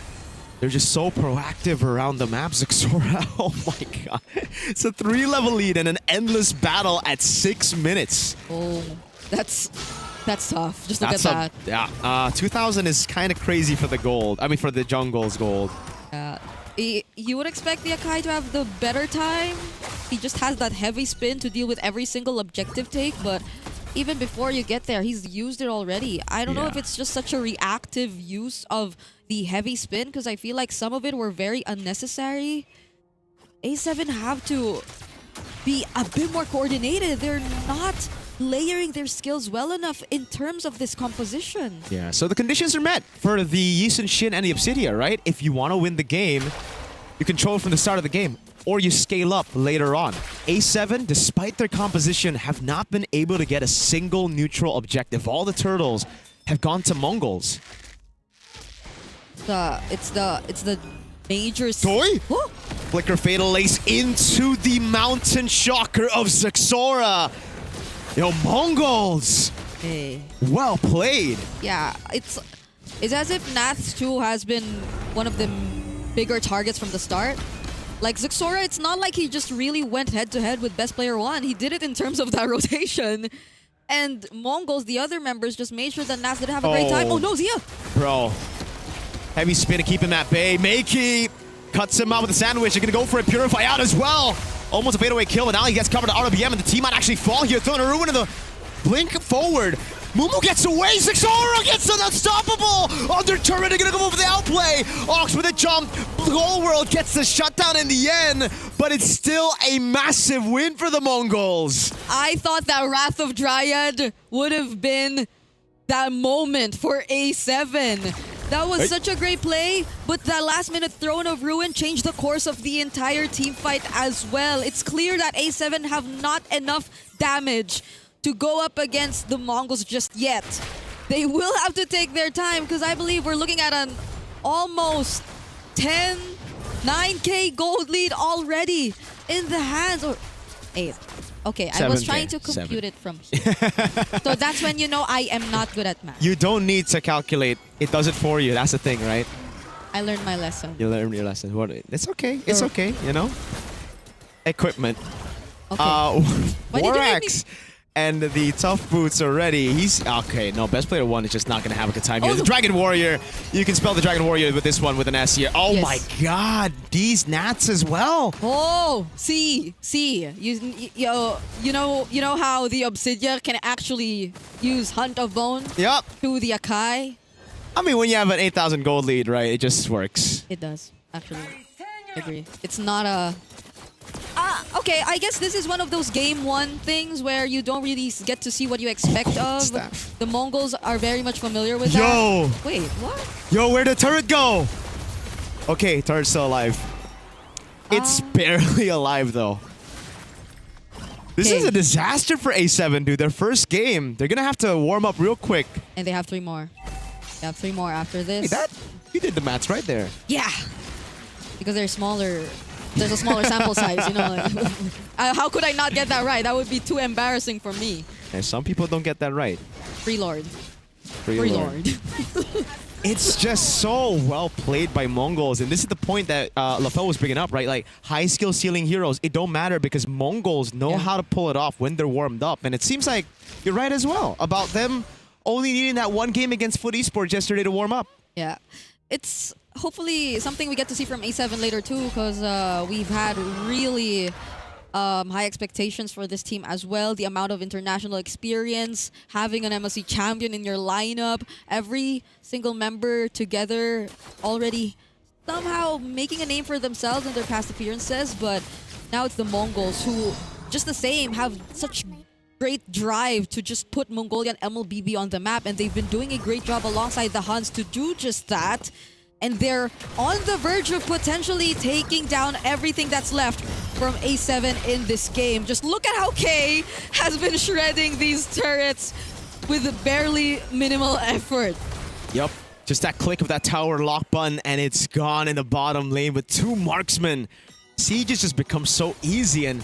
Speaker 3: they're just so proactive around the map. Zixora, oh my god. It's a 3-level lead and an endless battle at 6 minutes.
Speaker 2: Oh, that's tough. Just look at that.
Speaker 3: Yeah, 2,000 is kind of crazy for the gold. I mean, for the jungle's gold.
Speaker 2: You would expect the Akai to have the better time. He just has that heavy spin to deal with every single objective take, but even before you get there, he's used it already. I don't know if it's just such a reactive use of the heavy spin, because I feel like some of it were very unnecessary. A7 have to be a bit more coordinated. They're not layering their skills well enough in terms of this composition.
Speaker 3: Yeah, so the conditions are met for the Yisun Shin and the Obsidia, right? If you want to win the game, you control it from the start of the game, or you scale up later on. A7, despite their composition, have not been able to get a single neutral objective. All the turtles have gone to Mongols.
Speaker 2: It's the major...
Speaker 3: Toy? Flicker Fatal Ace into the Mountain Shocker of Zixora. Yo, Mongols!
Speaker 2: Hey.
Speaker 3: Well played.
Speaker 2: Yeah, it's as if Nath too has been one of the bigger targets from the start. Like Zixora, it's not like he just really went head-to-head with best player 1. He did it in terms of that rotation. And Mongols, the other members, just made sure that Nath didn't have a great time. Oh no, Zia!
Speaker 3: Bro. Heavy spin to keep him at bay. Makey cuts him out with a sandwich. They're going to go for a Purify out as well. Almost a fadeaway kill, but now he gets covered at RBM, and the team might actually fall here. Throwing a ruin in the blink forward. Mumu gets away. Zixora gets an unstoppable. Under turret, they're going to go for the outplay. Ox with a jump. Whole world gets the shutdown in the end, but it's still a massive win for the Mongols.
Speaker 2: I thought that Wrath of Dryad would have been that moment for A7. That was such a great play, but that last-minute Throne of Ruin changed the course of the entire team fight as well. It's clear that A7 have not enough damage to go up against the Mongols just yet. They will have to take their time, because I believe we're looking at an almost 9K gold lead already in the hands. Or 8. Okay, I was trying to compute it from here. So that's when you know I am not good at math.
Speaker 3: You don't need to calculate. It does it for you. That's the thing, right?
Speaker 2: I learned my lesson.
Speaker 3: You learned your lesson. What? It's okay. It's okay, you know? Equipment.
Speaker 2: Okay.
Speaker 3: Borax and the tough boots already. He's okay. No, best player 1 is just not gonna have a good time here.
Speaker 2: Oh,
Speaker 3: The Dragon Warrior. You can spell the Dragon Warrior with this one with an S here. Oh
Speaker 2: Yes.
Speaker 3: my God, these Nats as well.
Speaker 2: Oh, see, you know how the Obsidian can actually use Hunt of Bone
Speaker 3: Yep.
Speaker 2: to the Akai?
Speaker 3: I mean, when you have an 8,000 gold lead, right? It just works.
Speaker 2: It does, actually. I agree. It's not a... okay, I guess this is one of those game 1 things where you don't really get to see what you expect of.
Speaker 3: Staff.
Speaker 2: The Mongols are very much familiar with
Speaker 3: Yo!
Speaker 2: that. Wait, what?
Speaker 3: Yo, where'd the turret go? Okay, turret's still alive. It's barely alive, though. This is
Speaker 2: Okay.
Speaker 3: a disaster for A7, dude. Their first game. They're gonna have to warm up real quick.
Speaker 2: And they have 3 more. They have 3 more after this.
Speaker 3: Hey, you did the maths right there.
Speaker 2: Yeah! Because they're smaller. There's a smaller sample size, you know. Like, how could I not get that right? That would be too embarrassing for me.
Speaker 3: And some people don't get that right.
Speaker 2: Free Lord.
Speaker 3: Free Lord. It's just so well played by Mongols, and this is the point that LaFell was bringing up, right? Like, high skill ceiling heroes, it don't matter because Mongols know how to pull it off when they're warmed up, and it seems like you're right as well about them only needing that one game against Foot Esports yesterday to warm up.
Speaker 2: Yeah. It's hopefully something we get to see from A7 later too, because we've had really high expectations for this team as well. The amount of international experience, having an MSC champion in your lineup, every single member together already somehow making a name for themselves in their past appearances. But now it's the Mongols who, just the same, have such great drive to just put Mongolian MLBB on the map, and they've been doing a great job alongside the Huns to do just that. And they're on the verge of potentially taking down everything that's left from A7 in this game. Just look at how K has been shredding these turrets with barely minimal effort.
Speaker 3: Yep. Just that click of that tower lock button, and it's gone in the bottom lane with 2 marksmen. Siege has just become so easy, and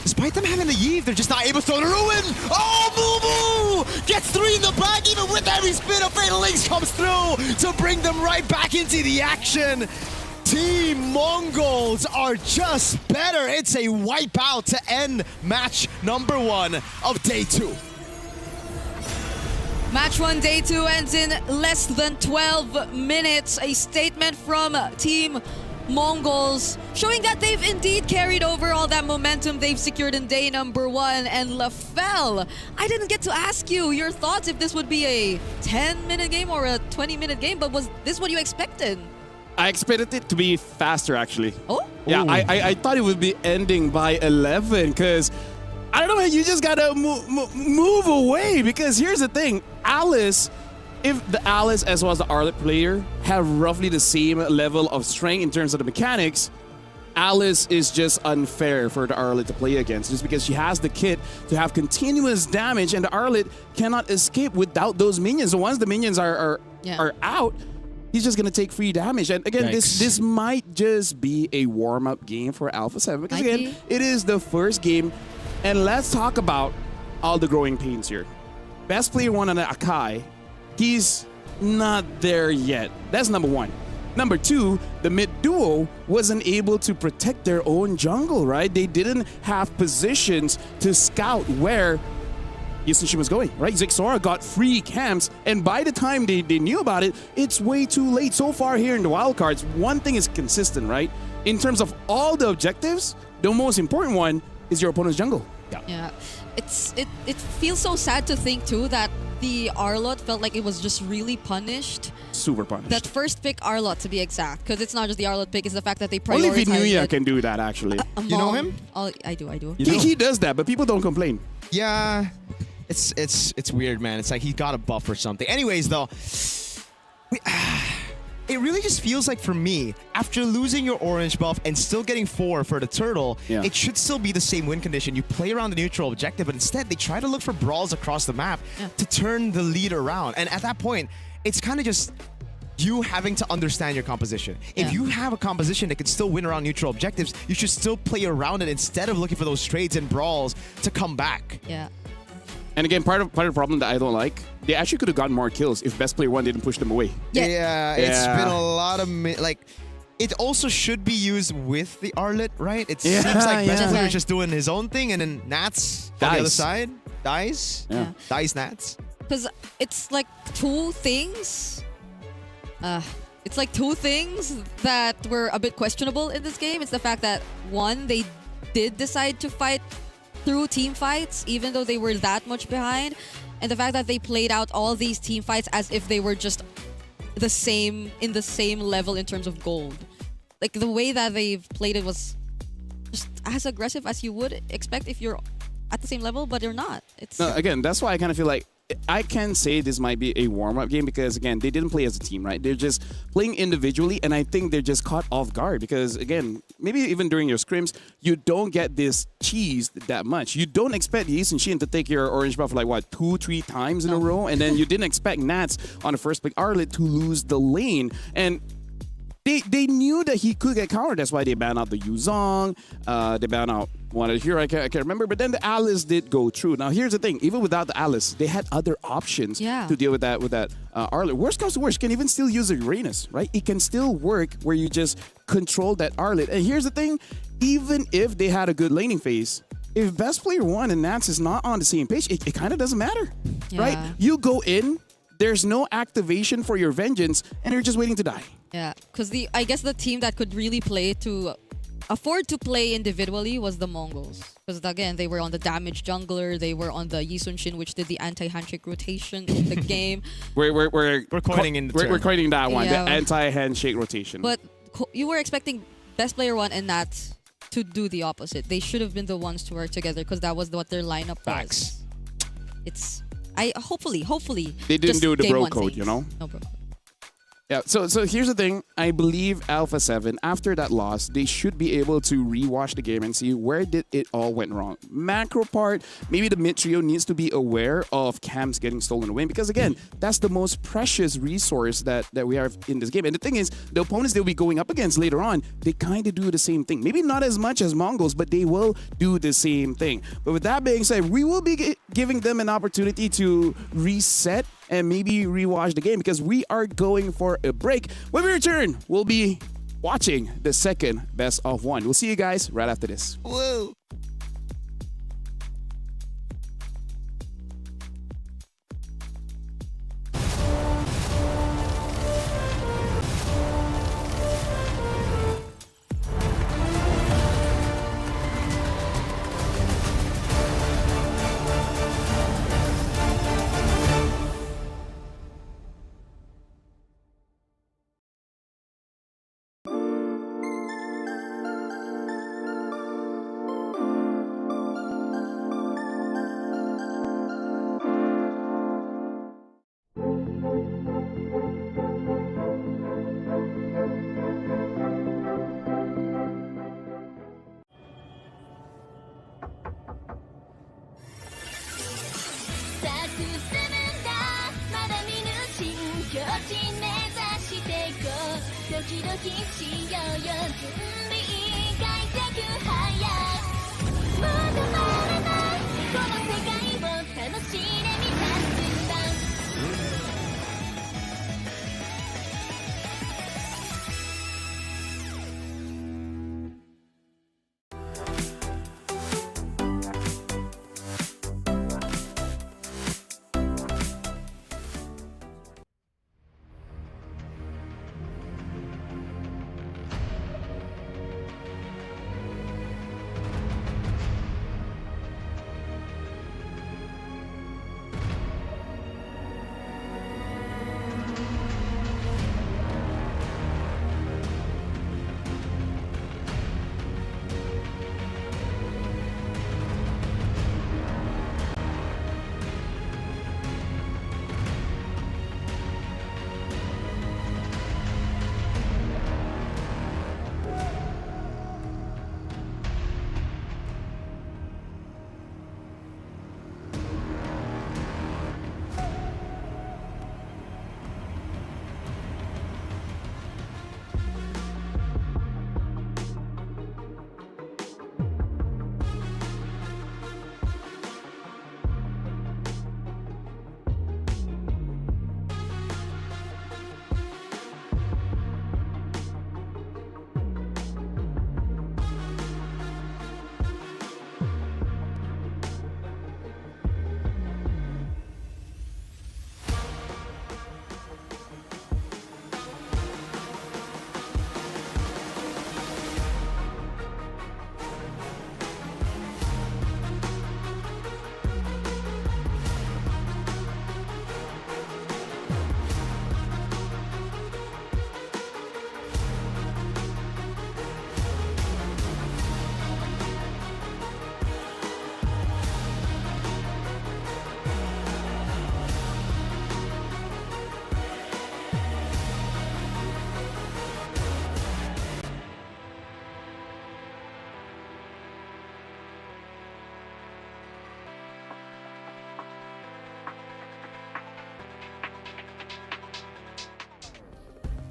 Speaker 3: despite them having the Yeve, they're just not able to throw the ruin. Oh, Moo gets 3 in the bag, even with every spin of Fatal Links comes through to bring them right back into the action. Team Mongols are just better. It's a wipeout to end match number 1 of day 2.
Speaker 2: Match 1, day 2 ends in less than 12 minutes. A statement from Team Mongols showing that they've indeed carried over all that momentum they've secured in day number 1. And LaFell, I didn't get to ask you your thoughts if this would be a 10-minute game or a 20-minute game, but was this what you expected?
Speaker 1: I expected it to be faster, actually.
Speaker 2: Oh?
Speaker 1: Yeah, I thought it would be ending by 11 because, I don't know, you just gotta move away because here's the thing. Alice, if the Alice as well as the Arlet player have roughly the same level of strength in terms of the mechanics, Alice is just unfair for the Arlet to play against just because she has the kit to have continuous damage and the Arlet cannot escape without those minions. So once the minions are out, he's just gonna take free damage. And again, this might just be a warm-up game for Alpha 7 because again, it is the first game. And let's talk about all the growing pains here. Best player 1 on the Akai, he's not there yet. That's number 1. Number 2, the mid duo wasn't able to protect their own jungle, right? They didn't have positions to scout where Yusushi was going, right? Zixora got free camps, and by the time they knew about it, it's way too late. So far here in the wildcards, one thing is consistent, right? In terms of all the objectives, the most important one is your opponent's jungle.
Speaker 2: Yeah. It feels so sad to think too that the Arlot felt like it was just really punished.
Speaker 1: Super punished.
Speaker 2: That first pick Arlot, to be exact, because it's not just the Arlot pick; it's the fact that they prioritize.
Speaker 1: Only Vinuya can do that, actually.
Speaker 3: You know him?
Speaker 2: I do.
Speaker 1: He does that, but people don't complain.
Speaker 3: Yeah, it's weird, man. It's like he got a buff or something. Anyways, though, it really just feels like for me, after losing your orange buff and still getting 4 for the turtle, it should still be the same win condition. You play around the neutral objective, but instead they try to look for brawls across the map to turn the lead around. And at that point, it's kind of just you having to understand your composition. If you have a composition that can still win around neutral objectives, you should still play around it instead of looking for those trades and brawls to come back.
Speaker 2: Yeah.
Speaker 1: And again, part of the problem that I don't like, they actually could have gotten more kills if best player 1 didn't push them away.
Speaker 3: Yeah, it's been a lot of like. It also should be used with the Arlet, right? It seems like best player is just doing his own thing, and then Nats on the other side. dies.
Speaker 1: Yeah.
Speaker 3: Dies Nats.
Speaker 2: Because it's like two things. It's like two things that were a bit questionable in this game. It's the fact that one, they did decide to fight through team fights, even though they were that much behind, and the fact that they played out all these team fights as if they were just the same level in terms of gold. Like the way that they've played it was just as aggressive as you would expect if you're at the same level, but you're not. It's
Speaker 1: No, again, that's why I kind of feel like I can say this might be a warm-up game because, again, they didn't play as a team, right? They're just playing individually, and I think they're just caught off guard because, again, maybe even during your scrims, you don't get this cheese that much. You don't expect Yi Shin to take your orange buff like, what, 2-3 times in a row? And then you didn't expect Nats on the first pick Arlet to lose the lane. And they knew that he could get countered. That's why they banned out the Yuzong. They banned out one of the hero I can't remember. But then the Alice did go through. Now here's the thing: even without the Alice, they had other options to deal with that Arlet. Worst comes to worst, you can even still use a Uranus, right? It can still work where you just control that Arlet. And here's the thing: even if they had a good laning phase, if best player 1 and Nats is not on the same page, it kind of doesn't matter, right? You go in, there's no activation for your vengeance, and you're just waiting to die.
Speaker 2: Yeah, because I guess the team that could really afford to play individually was the Mongols. Because again, they were on the damage jungler, they were on the Yi Shin, which did the anti-handshake rotation in the game.
Speaker 1: We're
Speaker 3: coining
Speaker 1: we're coining that one,
Speaker 2: Yeah.
Speaker 1: the anti-handshake rotation.
Speaker 2: But you were expecting best player 1 and Nats to do the opposite. They should have been the ones to work together because that was what their lineup was. It's hopefully
Speaker 1: they didn't
Speaker 2: just
Speaker 1: do the
Speaker 2: game
Speaker 1: bro
Speaker 2: one
Speaker 1: code,
Speaker 2: saves.
Speaker 1: you know?
Speaker 2: No bro.
Speaker 1: Yeah, so here's the thing. I believe Alpha 7, after that loss, they should be able to rewatch the game and see where did it all went wrong. Macro part, maybe the mid trio needs to be aware of camps getting stolen away because, again, that's the most precious resource that we have in this game. And the thing is, the opponents they'll be going up against later on, they kind of do the same thing. Maybe not as much as Mongols, but they will do the same thing. But with that being said, we will be giving them an opportunity to reset and maybe rewatch the game because we are going for a break. When we return, we'll be watching the second best of 1. We'll see you guys right after this.
Speaker 3: Whoa.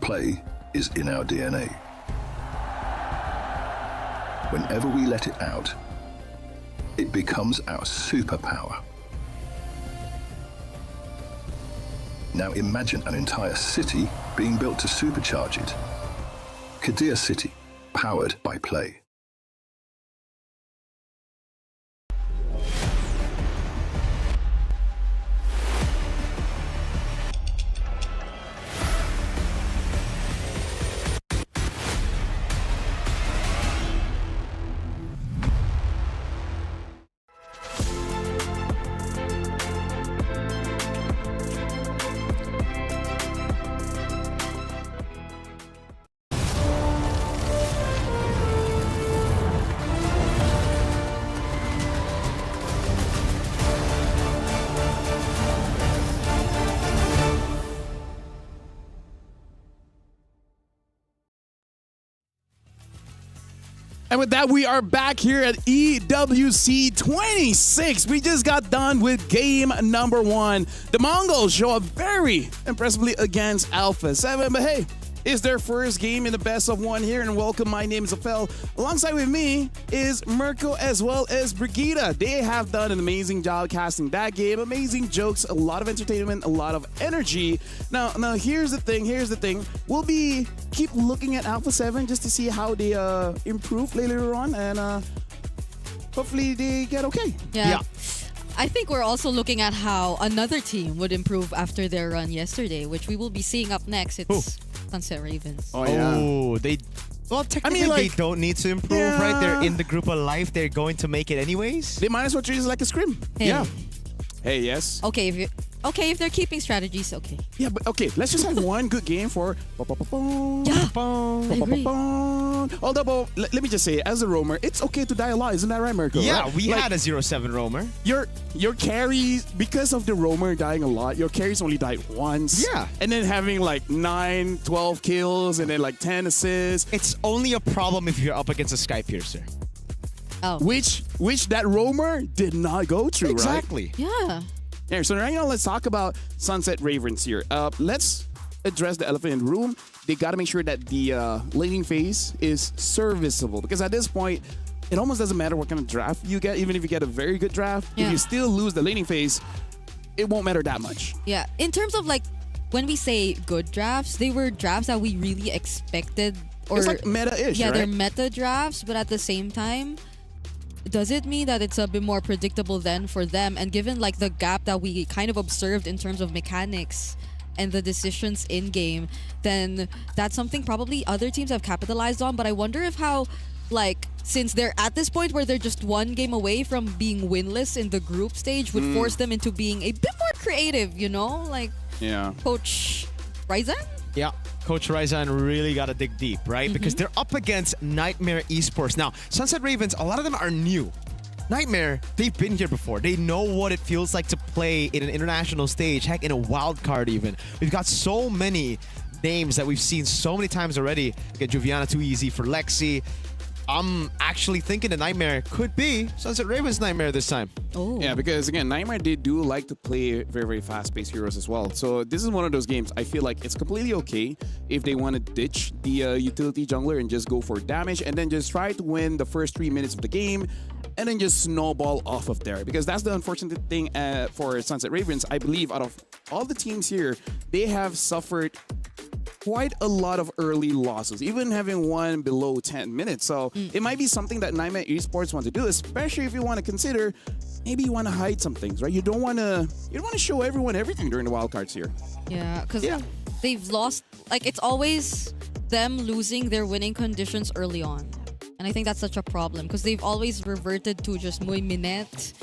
Speaker 4: Play is in our DNA. Whenever we let it out, it becomes our superpower. Now imagine an entire city being built to supercharge it. Kadir City, powered by Play.
Speaker 1: And with that, we are back here at EWC 26. We just got done with game number 1. The Mongols show up very impressively against Alpha 7. But hey, it's their first game in the best of 1 here. And welcome, my name is Afel. Alongside with me is Mirko as well as Brigitte. They have done an amazing job casting that game. Amazing jokes, a lot of entertainment, a lot of energy. Now here's the thing. We'll be keep looking at Alpha 7 just to see how they improve later on, and hopefully they get okay.
Speaker 2: Yeah. I think we're also looking at how another team would improve after their run yesterday, which we will be seeing up next. It's Sunset Ravens.
Speaker 1: Oh, yeah.
Speaker 3: Oh, technically they don't need to improve, right? They're in the group of life. They're going to make it anyways.
Speaker 1: They might as well treat it like a scrim.
Speaker 2: Hey.
Speaker 1: Yeah. Hey, yes.
Speaker 2: Okay, if they're keeping strategies, okay.
Speaker 1: Yeah, but okay, let's just have one good game for...
Speaker 2: Yeah, I agree.
Speaker 1: Although, let me just say, as a roamer, it's okay to die a lot. Isn't that right, Mirko?
Speaker 3: Yeah,
Speaker 1: right?
Speaker 3: we had a 0-7 roamer.
Speaker 1: Your carries, because of the roamer dying a lot, your carries only died once.
Speaker 3: Yeah.
Speaker 1: And then having like 9, 12 kills and then like 10 assists.
Speaker 3: It's only a problem if you're up against a Sky Piercer.
Speaker 2: Oh.
Speaker 1: Which that roamer did not go through,
Speaker 3: Exactly.
Speaker 2: Yeah.
Speaker 1: right? Yeah, so right now let's talk about Sunset Ravens here. Let's address the elephant in the room. They got to make sure that the laning phase is serviceable, because at this point, it almost doesn't matter what kind of draft you get. Even if you get a very good draft, if you still lose the laning phase, it won't matter that much.
Speaker 2: Yeah. In terms of like, when we say good drafts, they were drafts that we really expected. Or,
Speaker 1: it's like meta-ish,
Speaker 2: yeah,
Speaker 1: right?
Speaker 2: they're meta drafts, but at the same time, does it mean that it's a bit more predictable then for them? And given like the gap that we kind of observed in terms of mechanics and the decisions in game, then that's something probably other teams have capitalized on. But I wonder if how, like, since they're at this point where they're just one game away from being winless in the group stage, would force them into being a bit more creative, you know? Like, Coach Ryzen?
Speaker 3: Yeah, Coach Ryzen really got to dig deep, right? Because they're up against Nightmare Esports. Now, Sunset Ravens, a lot of them are new. Nightmare, they've been here before. They know what it feels like to play in an international stage, heck, in a wild card even. We've got so many names that we've seen so many times already. Get Juviana Too Easy for Lexi. I'm actually thinking the Nightmare could be Sunset Ravens' Nightmare this time.
Speaker 2: Oh.
Speaker 1: Yeah, because again, Nightmare, they do like to play very, very fast-paced heroes as well. So this is one of those games I feel like it's completely okay if they want to ditch the utility jungler and just go for damage and then just try to win the first 3 minutes of the game and then just snowball off of there. Because that's the unfortunate thing for Sunset Ravens. I believe out of all the teams here, they have suffered quite a lot of early losses, even having won below 10 minutes. So it might be something that Nightmare Esports want to do, especially if you want to consider maybe you want to hide some things, right? You don't want to show everyone everything during the wildcards here.
Speaker 2: Yeah, because they've lost, like, it's always them losing their winning conditions early on. And I think that's such a problem because they've always reverted to just muy minute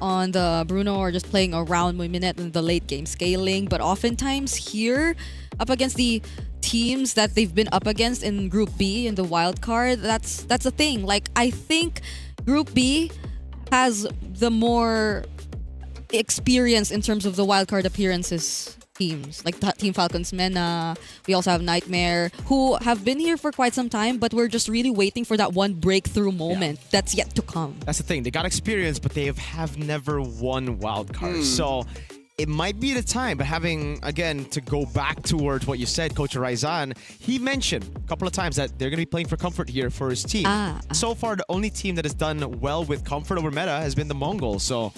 Speaker 2: on the Bruno, or just playing around muy minute in the late game scaling. But oftentimes here, up against the teams that they've been up against in Group B in the wild card, that's a thing. Like, I think Group B has the more experience in terms of the wild card appearances teams, like Team Falcons Mena. We also have Nightmare, who have been here for quite some time, but we're just really waiting for that one breakthrough moment that's yet to come.
Speaker 3: That's the thing. They got experience, but they have never won wild cards. So it might be the time, but having, again, to go back towards what you said, Coach Raizan, he mentioned a couple of times that they're going to be playing for comfort here for his team. So far, the only team that has done well with comfort over meta has been the Mongols. So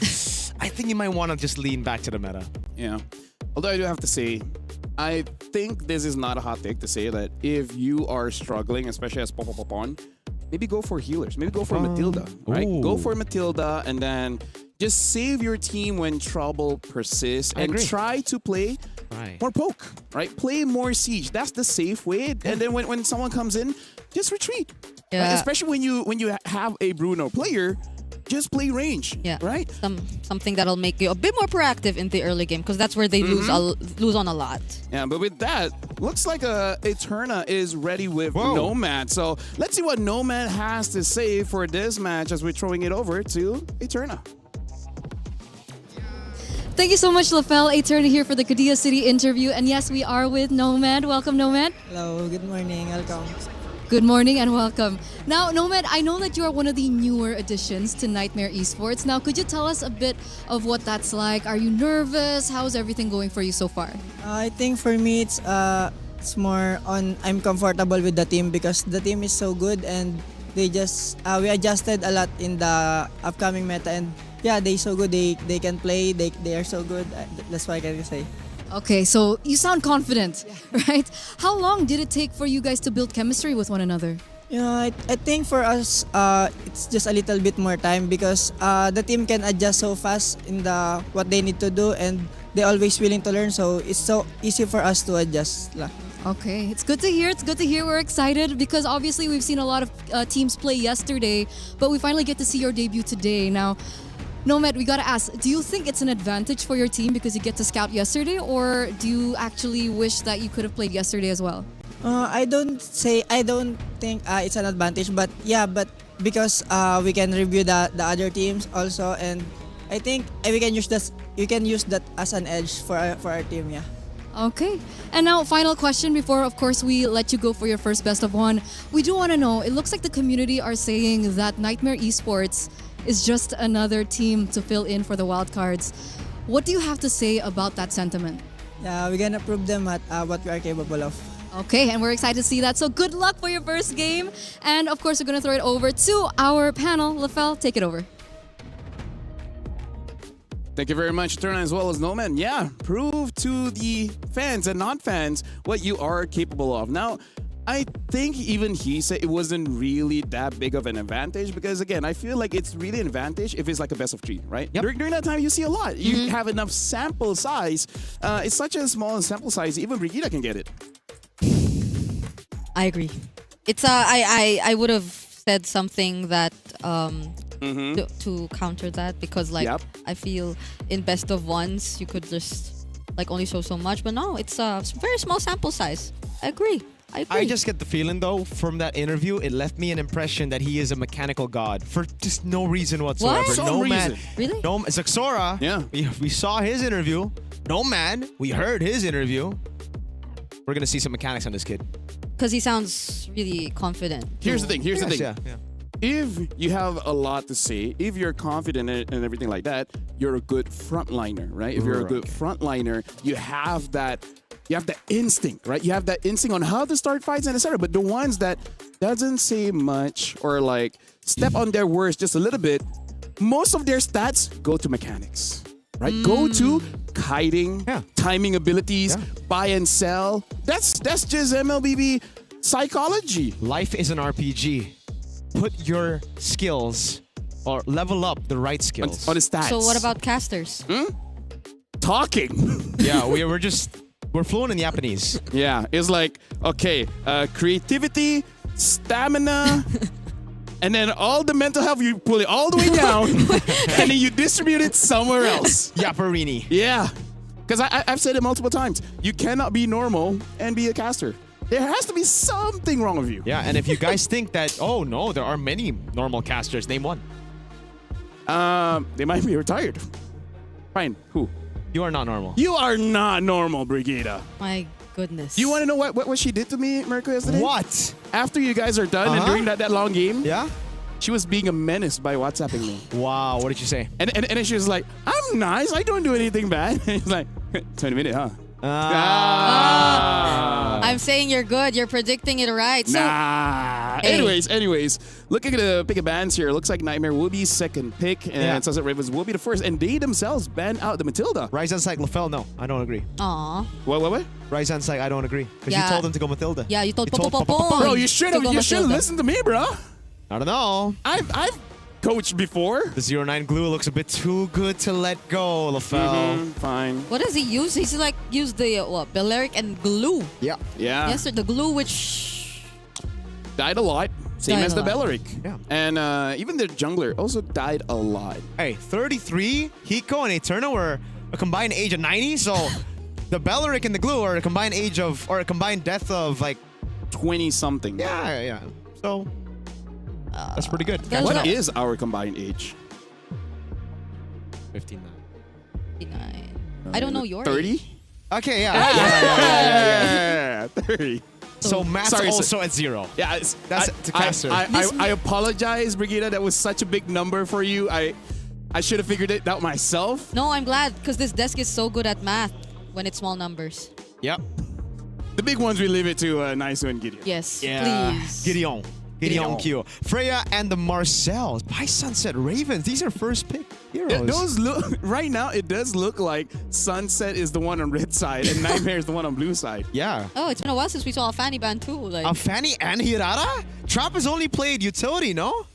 Speaker 3: I think you might want to just lean back to the meta.
Speaker 1: Yeah. Although I do have to say, I think this is not a hot take to say that if you are struggling, especially as Popopopon, maybe go for healers. Maybe go for Matilda, right?
Speaker 3: Ooh.
Speaker 1: Go for Matilda and then just save your team when trouble persists and try to play more poke, right? Play more siege. That's the safe way. And then when someone comes in, just retreat.
Speaker 2: Yeah.
Speaker 1: Right? Especially when you have a Bruno player, just play range. Yeah. Right?
Speaker 2: Something that'll make you a bit more proactive in the early game because that's where they lose on a lot.
Speaker 1: Yeah, but with that, looks like Eterna is ready with Nomad. So let's see what Nomad has to say for this match as we're throwing it over to Eterna.
Speaker 5: Thank you so much, Lafel. Eterna here for the Kadia City interview. And yes, we are with Nomad. Welcome, Nomad.
Speaker 6: Hello, good morning. Welcome.
Speaker 5: Good morning and welcome. Now, Nomad, I know that you are one of the newer additions to Nightmare Esports. Now, could you tell us a bit of what that's like? Are you nervous? How's everything going for you so far?
Speaker 6: I think for me, it's more on I'm comfortable with the team because the team is so good and they just we adjusted a lot in the upcoming meta and yeah, they so good. They can play. They are so good. That's what I can say.
Speaker 5: Okay, so you sound confident, right? How long did it take for you guys to build chemistry with one another?
Speaker 6: I think for us, it's just a little bit more time because the team can adjust so fast in the what they need to do and they're always willing to learn. So it's so easy for us to adjust.
Speaker 5: Okay, it's good to hear. It's good to hear. We're excited because obviously we've seen a lot of teams play yesterday, but we finally get to see your debut today. Now, Nomad, we gotta ask, do you think it's an advantage for your team because you get to scout yesterday, or do you actually wish that you could have played yesterday as well?
Speaker 6: I don't think it's an advantage, but yeah, but because we can review the other teams also, and I think we can use this. You can use that as an edge for our team, yeah.
Speaker 5: Okay. And now, final question before, of course, we let you go for your first best of one. We do want to know, it looks like the community are saying that Nightmare Esports is just another team to fill in for the wildcards. What do you have to say about that sentiment?
Speaker 6: Yeah, we're gonna prove them at what we are capable of.
Speaker 5: Okay, and we're excited to see that. So good luck for your first game. And of course, we're going to throw it over to our panel. Lafel, take it over.
Speaker 1: Thank you very much, Eterna, as well as Nomad. Yeah, prove to the fans and non-fans what you are capable of. Now, I think even he said it wasn't really that big of an advantage because, again, I feel like it's really an advantage if it's like a best of 3, right?
Speaker 3: Yep.
Speaker 1: During that time, you see a lot. You have enough sample size. It's such a small sample size, even Brigida can get it.
Speaker 2: I agree. It's I would have said something that to counter that because I feel in best of ones you could just only show so much, but no, it's a very small sample size. I agree.
Speaker 3: I just get the feeling though from that interview, it left me an impression that he is a mechanical god for just no reason whatsoever.
Speaker 2: What?
Speaker 3: No man,
Speaker 2: reason. Really?
Speaker 3: No, Zaxora.
Speaker 1: Yeah.
Speaker 3: We saw his interview. No man, we heard his interview. We're gonna see some mechanics on this kid.
Speaker 2: Because he sounds really confident.
Speaker 1: Here's the thing. Here's the thing.
Speaker 3: Yeah.
Speaker 1: If you have a lot to say, if you're confident and everything like that, you're a good frontliner, right? If you're a good frontliner, you have that instinct, right? You have that instinct on how to start fights and etc. But the ones that doesn't say much or step on their words just a little bit, most of their stats go to mechanics, right? Go to kiting, timing abilities, buy and sell. That's just MLBB psychology.
Speaker 3: Life is an RPG. Put your skills or level up the right skills
Speaker 1: on the stats.
Speaker 2: So what about casters?
Speaker 1: Talking.
Speaker 3: Yeah, we're fluent in Japanese.
Speaker 1: Yeah, it's creativity, stamina, and then all the mental health, you pull it all the way down, and then you distribute it somewhere else.
Speaker 3: Yaparini.
Speaker 1: Yeah, because I've said it multiple times. You cannot be normal and be a caster. There has to be something wrong with you.
Speaker 3: Yeah, and if you guys think that, oh no, there are many normal casters, name one.
Speaker 1: They might be retired. Fine, who?
Speaker 3: You are not normal.
Speaker 1: You are not normal, Brigida.
Speaker 2: My goodness.
Speaker 1: You want to know what she did to me, Mirko, yesterday?
Speaker 3: What?
Speaker 1: After you guys are done and during that long game,
Speaker 3: Yeah?
Speaker 1: She was being a menace by WhatsApping me.
Speaker 3: Wow, what did you say?
Speaker 1: And then she was like, I'm nice. I don't do anything bad. And he's like, 20 minutes, huh?
Speaker 2: I'm saying you're good. You're predicting it right. So,
Speaker 1: Nah.
Speaker 2: Hey.
Speaker 1: Anyways, looking at the pick of bands here, looks like Nightmare will be second pick, and Sunset Ravens will be the first, and they themselves ban out the Matilda.
Speaker 3: Ryzen's like, LaFell, no, I don't agree.
Speaker 2: aw.
Speaker 1: What?
Speaker 3: Ryzen's like, I don't agree. Because
Speaker 2: Yeah.
Speaker 3: you told him to go Matilda.
Speaker 2: Yeah, you told
Speaker 3: You told
Speaker 2: Popopopon.
Speaker 1: Bro, you should have
Speaker 2: to go Matilda.
Speaker 1: listened to me, bro.
Speaker 3: I don't know.
Speaker 1: I've coached before.
Speaker 3: The 09 glue looks a bit too good to let go, LaFell.
Speaker 1: Fine.
Speaker 2: What does he use? He's like used the Balearic and glue.
Speaker 3: Yeah.
Speaker 1: Yeah.
Speaker 2: Yes, sir. The glue which
Speaker 1: Died a lot. Same
Speaker 2: Died
Speaker 1: as
Speaker 2: a
Speaker 1: the
Speaker 2: lot.
Speaker 1: Belleric.
Speaker 3: Yeah.
Speaker 1: And even the jungler also died a lot.
Speaker 3: Hey, 33, Hiko and Eterna were a combined age of 90, so the Belleric and the glue are a combined age of, or a combined death of like,
Speaker 1: 20 something.
Speaker 3: yeah. So, that's pretty good.
Speaker 2: That's
Speaker 1: What
Speaker 2: not-
Speaker 1: is our combined age?
Speaker 3: 59.
Speaker 2: 59. I don't know yours.
Speaker 1: 30?
Speaker 3: Okay,
Speaker 1: Yeah, 30.
Speaker 3: So Matt's
Speaker 1: Sorry,
Speaker 3: also at 0.
Speaker 1: Yeah,
Speaker 3: That's to Caster.
Speaker 1: I apologize, Brigida. That was such a big number for you. I should have figured it out myself.
Speaker 2: No, I'm glad because this desk is so good at math when it's small numbers.
Speaker 3: Yep.
Speaker 1: The big ones we leave it to Naisu and Gideon.
Speaker 2: Yes, please.
Speaker 3: Gideon Q. Freya and the Marcells by Sunset Ravens. These are first pick heroes.
Speaker 1: Those look right now. It does look like Sunset is the one on red side and Nightmare is the one on blue side.
Speaker 3: Yeah.
Speaker 2: Oh, it's been a while since we saw a Fanny band too. Like
Speaker 3: Fanny and Hirara? Trap has only played utility, no?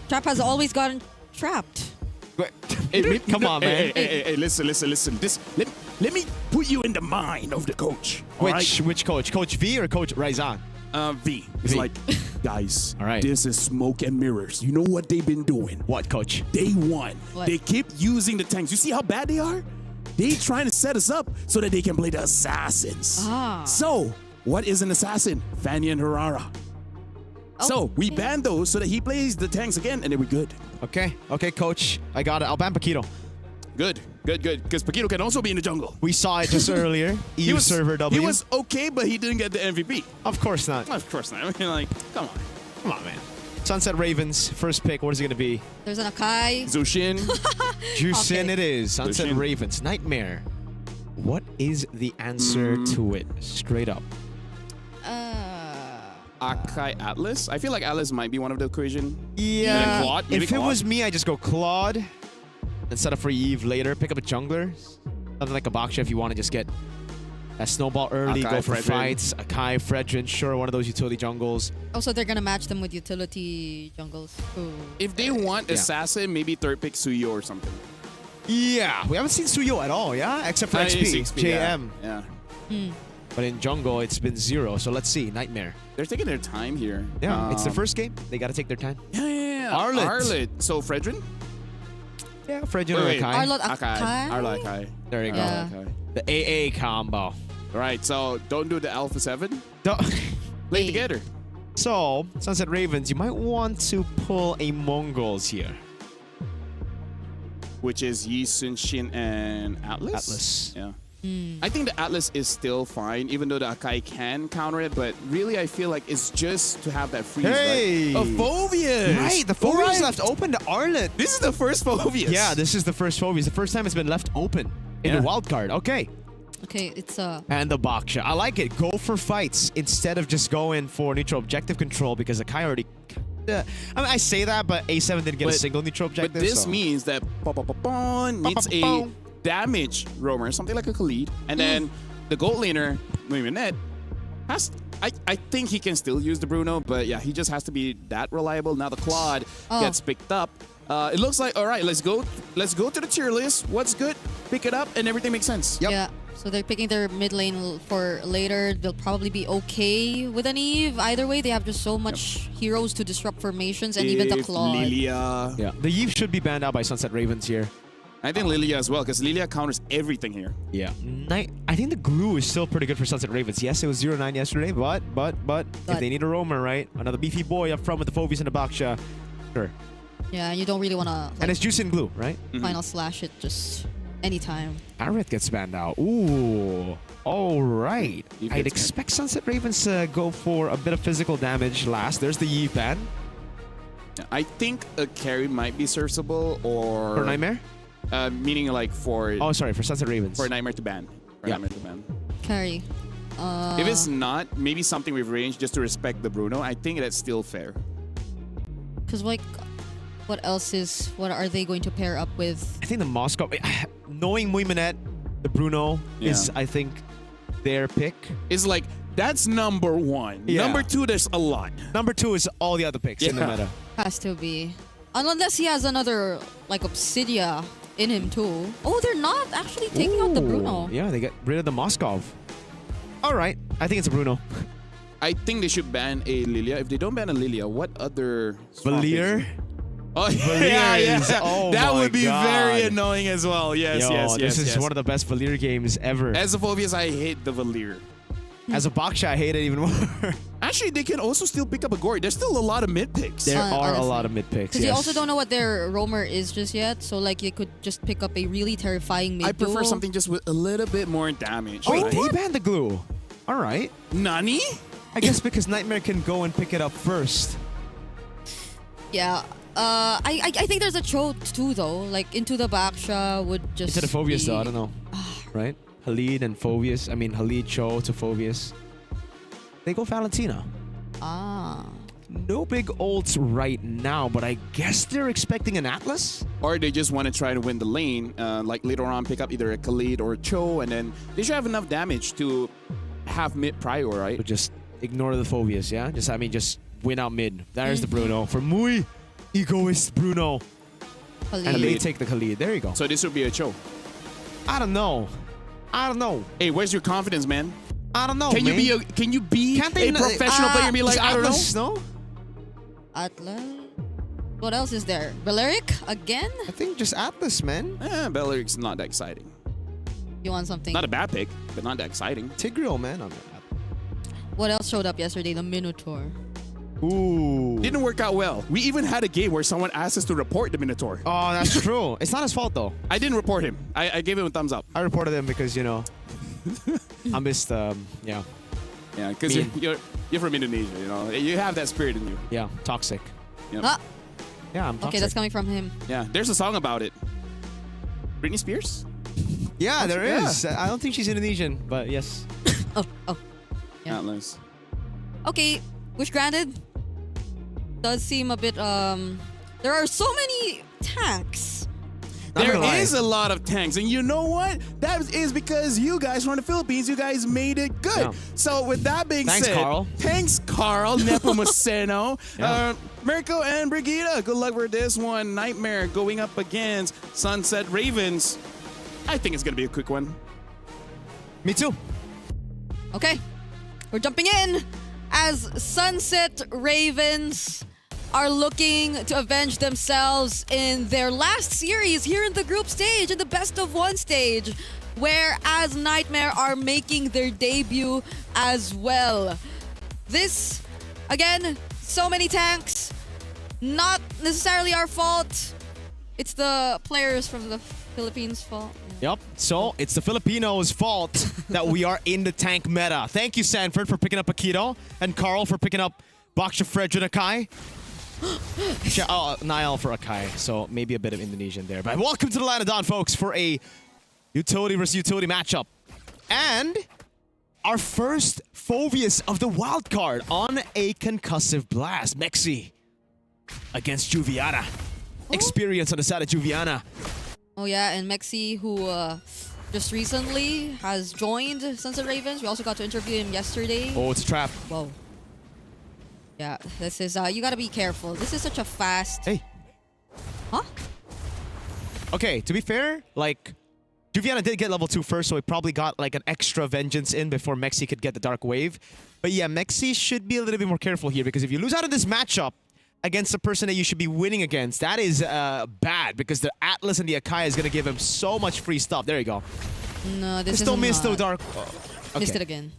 Speaker 2: Trap has always gotten trapped.
Speaker 3: Come on, man.
Speaker 1: Hey, listen. Let me put you in the mind of the coach. all right?
Speaker 3: Which coach? Coach V or Coach Raizan?
Speaker 1: V. It's
Speaker 3: V.
Speaker 1: like, guys,
Speaker 3: All right.
Speaker 1: this is smoke and mirrors. You know what they've been doing?
Speaker 3: What coach?
Speaker 1: Day one.
Speaker 2: What?
Speaker 1: They keep using the tanks. You see how bad they are? They trying to set us up so that they can play the assassins.
Speaker 2: Ah.
Speaker 1: So, what is an assassin? Fanny and Harara. So, we
Speaker 2: Okay.
Speaker 1: ban those so that he plays the tanks again and then we're good.
Speaker 3: Okay, coach. I got it. I'll ban Paquito.
Speaker 1: Good. Because Paquito can also be in the jungle.
Speaker 3: We saw it just earlier. EU server W.
Speaker 1: He was okay, but he didn't get the MVP.
Speaker 3: Of course not.
Speaker 1: Of course not. I mean, like, come on.
Speaker 3: Come on, man. Sunset Ravens, first pick. What is it going to be?
Speaker 2: There's an Akai.
Speaker 1: Zushin.
Speaker 3: Juicin
Speaker 2: Okay.
Speaker 3: it is. Sunset
Speaker 1: Jushin.
Speaker 3: Ravens. Nightmare. What is the answer to it? Straight up.
Speaker 1: Akai Atlas. I feel like Atlas might be one of the equation.
Speaker 3: Yeah.
Speaker 1: Claude? Maybe
Speaker 3: If it
Speaker 1: Claude?
Speaker 3: was me, I just go Claude and set up for Eve later. Pick up a jungler. Something like a Baksha if you want to just get a snowball early,
Speaker 1: Akai,
Speaker 3: go for
Speaker 1: Fredrin.
Speaker 3: fights. Akai, Fredrin, sure, one of those utility jungles.
Speaker 2: Also, they're gonna match them with utility jungles. Ooh.
Speaker 1: If they want
Speaker 3: Yeah.
Speaker 1: assassin, maybe third pick Suyo or something.
Speaker 3: Yeah. We haven't seen Suyo at all, yeah? Except for XP, JM.
Speaker 1: Yeah.
Speaker 3: But in jungle, it's been 0. So let's see. Nightmare.
Speaker 1: They're taking their time here.
Speaker 3: Yeah, it's their
Speaker 1: Um,
Speaker 3: first game. They got to take their time.
Speaker 1: Yeah.
Speaker 3: Arlet.
Speaker 1: So Fredrin?
Speaker 3: Yeah, Fredrin or
Speaker 1: Wait.
Speaker 3: Akai.
Speaker 2: Arlot Akai.
Speaker 1: Arla Akai.
Speaker 3: There you go.
Speaker 2: Yeah.
Speaker 1: Okay.
Speaker 3: The AA combo.
Speaker 1: Right, so don't do the Alpha 7.
Speaker 3: Don't-
Speaker 1: Play
Speaker 2: Hey.
Speaker 1: together.
Speaker 3: So, Sunset Ravens, you might want to pull a Mongols here.
Speaker 1: Which is Yi Sun Shin and Atlas.
Speaker 3: Atlas.
Speaker 1: Yeah. I think the Atlas is still fine, even though the Akai can counter it. But really, I feel like it's just to have that freeze.
Speaker 3: Hey!
Speaker 1: Right? A Phobius!
Speaker 3: Right, the Phobius left open to Arlet.
Speaker 1: This is the first Phobius.
Speaker 3: Yeah, this is the first Phobius. The first time it's been left open in
Speaker 1: Yeah.
Speaker 3: the wild card. Okay.
Speaker 2: Okay, it's
Speaker 3: And the Baksha. I like it. Go for fights instead of just going for neutral objective control because Akai already... I mean, I say that, but A7 didn't get a
Speaker 1: But-
Speaker 3: single neutral objective.
Speaker 1: But this
Speaker 3: so.
Speaker 1: means that needs a damage roamer, something like a Khalid, and then the gold laner, Luminet, has. I think he can still use the Bruno, but yeah, he just has to be that reliable. Now the Claude gets picked up. It looks like all right. Let's go to the tier list. What's good? Pick it up, and everything makes sense.
Speaker 3: Yep.
Speaker 2: yeah. So they're picking their mid lane for later. They'll probably be okay with an Eve. Either way, they have just so much heroes to disrupt formations and even the
Speaker 1: If
Speaker 2: Claude.
Speaker 1: Lilia.
Speaker 3: Yeah. The Eve should be banned out by Sunset Ravens here.
Speaker 1: I think Lilia as well, because Lilia counters everything here.
Speaker 3: Yeah. I think the glue is still pretty good for Sunset Ravens. Yes, it was 0-9 yesterday, but if they need a roamer, right? Another beefy boy up front with the Phobius and the Baksha. Sure.
Speaker 2: Yeah, and you don't really want to
Speaker 3: And it's Juice in glue, right?
Speaker 2: final slash it just anytime.
Speaker 3: Aerith gets banned out. Ooh. All right.
Speaker 1: Eve
Speaker 3: I'd
Speaker 1: gets
Speaker 3: expect Sunset Ravens to go for a bit of physical damage last. There's the Eve ban.
Speaker 1: I think a carry might be serviceable or
Speaker 3: For Nightmare?
Speaker 1: meaning like for
Speaker 3: Oh, sorry, for Sunset Ravens.
Speaker 1: for Nightmare to ban. For
Speaker 3: Yeah.
Speaker 1: Nightmare to ban.
Speaker 2: Carry.
Speaker 1: If it's not, maybe something with range just to respect the Bruno. I think that's still fair.
Speaker 2: Because like, what are they going to pair up with?
Speaker 3: I think the Moscow, knowing Muimanet, the Bruno is, I think, their pick.
Speaker 1: It's like that's number one.
Speaker 3: Yeah.
Speaker 1: Number two, there's a lot.
Speaker 3: Number 2 is all the other picks in the
Speaker 1: Yeah.
Speaker 3: meta.
Speaker 2: Has to be. Unless he has another like Obsidia in him too. Oh, they're not actually taking out the
Speaker 3: Ooh,
Speaker 2: Bruno.
Speaker 3: Yeah, they get rid of the Moskov. All right, I think it's a Bruno.
Speaker 1: I think they should ban a Lilia. If they don't ban a Lilia, what other swap
Speaker 3: Valier?
Speaker 1: is- Oh yeah,
Speaker 3: is-
Speaker 1: yeah.
Speaker 3: oh
Speaker 1: that
Speaker 3: my
Speaker 1: would be very
Speaker 3: God.
Speaker 1: annoying as well. Yes,
Speaker 3: Yo,
Speaker 1: yes, yes.
Speaker 3: this is
Speaker 1: yes.
Speaker 3: one of the best Valier games ever.
Speaker 1: As a Phobius, I hate the Valir.
Speaker 3: As a Baksha, I hate it even more.
Speaker 1: Actually, they can also still pick up a Gory. There's still a lot of mid picks.
Speaker 3: There are a
Speaker 2: Honestly.
Speaker 3: lot of mid picks.
Speaker 2: Because
Speaker 3: Yes.
Speaker 2: you also don't know what their roamer is just yet. So like you could just pick up a really terrifying mid
Speaker 1: I prefer
Speaker 2: duo.
Speaker 1: something just with a little bit more damage.
Speaker 3: Wait,
Speaker 1: right?
Speaker 3: they banned the glue. All right.
Speaker 1: Nani?
Speaker 3: I guess because Nightmare can go and pick it up first.
Speaker 2: Yeah. I think there's a Cho too though. Like Into the Baksha would just
Speaker 3: Into the Phobius
Speaker 2: be-
Speaker 3: though, I don't know. Right? Halid and Phobius. I mean, Halid, Cho to Phobius. They go Valentina.
Speaker 2: Ah.
Speaker 3: No big ults right now, but I guess they're expecting an Atlas?
Speaker 1: Or they just want to try to win the lane. Like later on, pick up either a Khalid or a Cho, and then they should have enough damage to have mid prior, right?
Speaker 3: So just ignore the Phobius, yeah? Just win out mid. There's the Bruno. For Mui, egoist Bruno.
Speaker 2: Khalid.
Speaker 3: And they
Speaker 1: Khalid.
Speaker 3: take the Khalid. There you go.
Speaker 1: So this would be a Cho.
Speaker 3: I don't know.
Speaker 1: Hey, where's your confidence, man?
Speaker 3: I don't know,
Speaker 1: Can
Speaker 3: man.
Speaker 1: you be
Speaker 3: Can't they
Speaker 1: a professional player and be like,
Speaker 3: is
Speaker 1: I don't know?
Speaker 3: Atlas, no?
Speaker 2: Atlas. What else is there? Valeric again?
Speaker 3: I think just Atlas, man.
Speaker 1: Belleric's not that exciting.
Speaker 2: You want something?
Speaker 1: Not a bad pick, but not that exciting.
Speaker 3: Tigreal, man. I mean,
Speaker 2: What else showed up yesterday? The Minotaur.
Speaker 3: ooh.
Speaker 1: Didn't work out well. We even had a game where someone asked us to report the Minotaur.
Speaker 3: Oh, that's true. It's not his fault, though.
Speaker 1: I didn't report him. I gave him a thumbs up.
Speaker 3: I reported him because, you know, I missed, yeah,
Speaker 1: Yeah, because
Speaker 3: Mean.
Speaker 1: you're from Indonesia, you know. You have that spirit in you.
Speaker 3: yeah, toxic.
Speaker 1: Yep.
Speaker 2: Ah,
Speaker 3: Yeah, I'm toxic.
Speaker 2: okay, that's coming from him.
Speaker 1: Yeah, there's a song about it. Britney Spears?
Speaker 3: Yeah, there
Speaker 1: Yeah.
Speaker 3: is. I don't think she's Indonesian, but yes.
Speaker 2: Oh. Yeah.
Speaker 1: Atlas.
Speaker 2: Okay, wish granted. Does seem a bit there are so many tanks.
Speaker 3: Not
Speaker 1: There
Speaker 3: gonna lie.
Speaker 1: is a lot of tanks, and you know what? That is because you guys from the Philippines, you guys made it good.
Speaker 3: Yeah.
Speaker 1: So with that being
Speaker 3: Thanks,
Speaker 1: said,
Speaker 3: Carl.
Speaker 1: Thanks, Carl Nepomuceno.
Speaker 3: Yeah.
Speaker 1: Mirko and Brigida, good luck for this one. Nightmare going up against Sunset Ravens. I think it's gonna be a quick one.
Speaker 3: Me too.
Speaker 2: Okay, we're jumping in as Sunset Ravens are looking to avenge themselves in their last series here in the group stage, in the best of one stage, whereas Nightmare are making their debut as well. This, again, so many tanks, not necessarily our fault. It's the players from the Philippines' fault.
Speaker 3: Yep. So it's the Filipinos' fault that we are in the tank meta. Thank you, Sanford, for picking up Akito, and Carl for picking up Baksha Fredrin Akai. Niall for Akai, so maybe a bit of Indonesian there. But welcome to the Land of Dawn, folks, for a utility versus utility matchup. And our first Phobius of the wild card on a concussive blast. Mexi against Juviana. Experience on the side of Juviana.
Speaker 2: Oh yeah, and Mexi, who just recently has joined Sunset Ravens. We also got to interview him yesterday.
Speaker 3: Oh, it's a trap.
Speaker 2: Whoa. Yeah, this is, you gotta be careful. This is such a fast...
Speaker 3: Hey.
Speaker 2: Huh?
Speaker 3: Okay, to be fair, like, Juviana did get level 2 first, so he probably got like an extra vengeance in before Mexi could get the Dark Wave. But yeah, Mexi should be a little bit more careful here, because if you lose out of this matchup against the person that you should be winning against, that is bad, because the Atlas and the Akai is going to give him so much free stuff. There you go.
Speaker 2: No, this is
Speaker 3: Still missed the
Speaker 2: not.
Speaker 3: Dark...
Speaker 2: Missed
Speaker 3: okay.
Speaker 2: it again.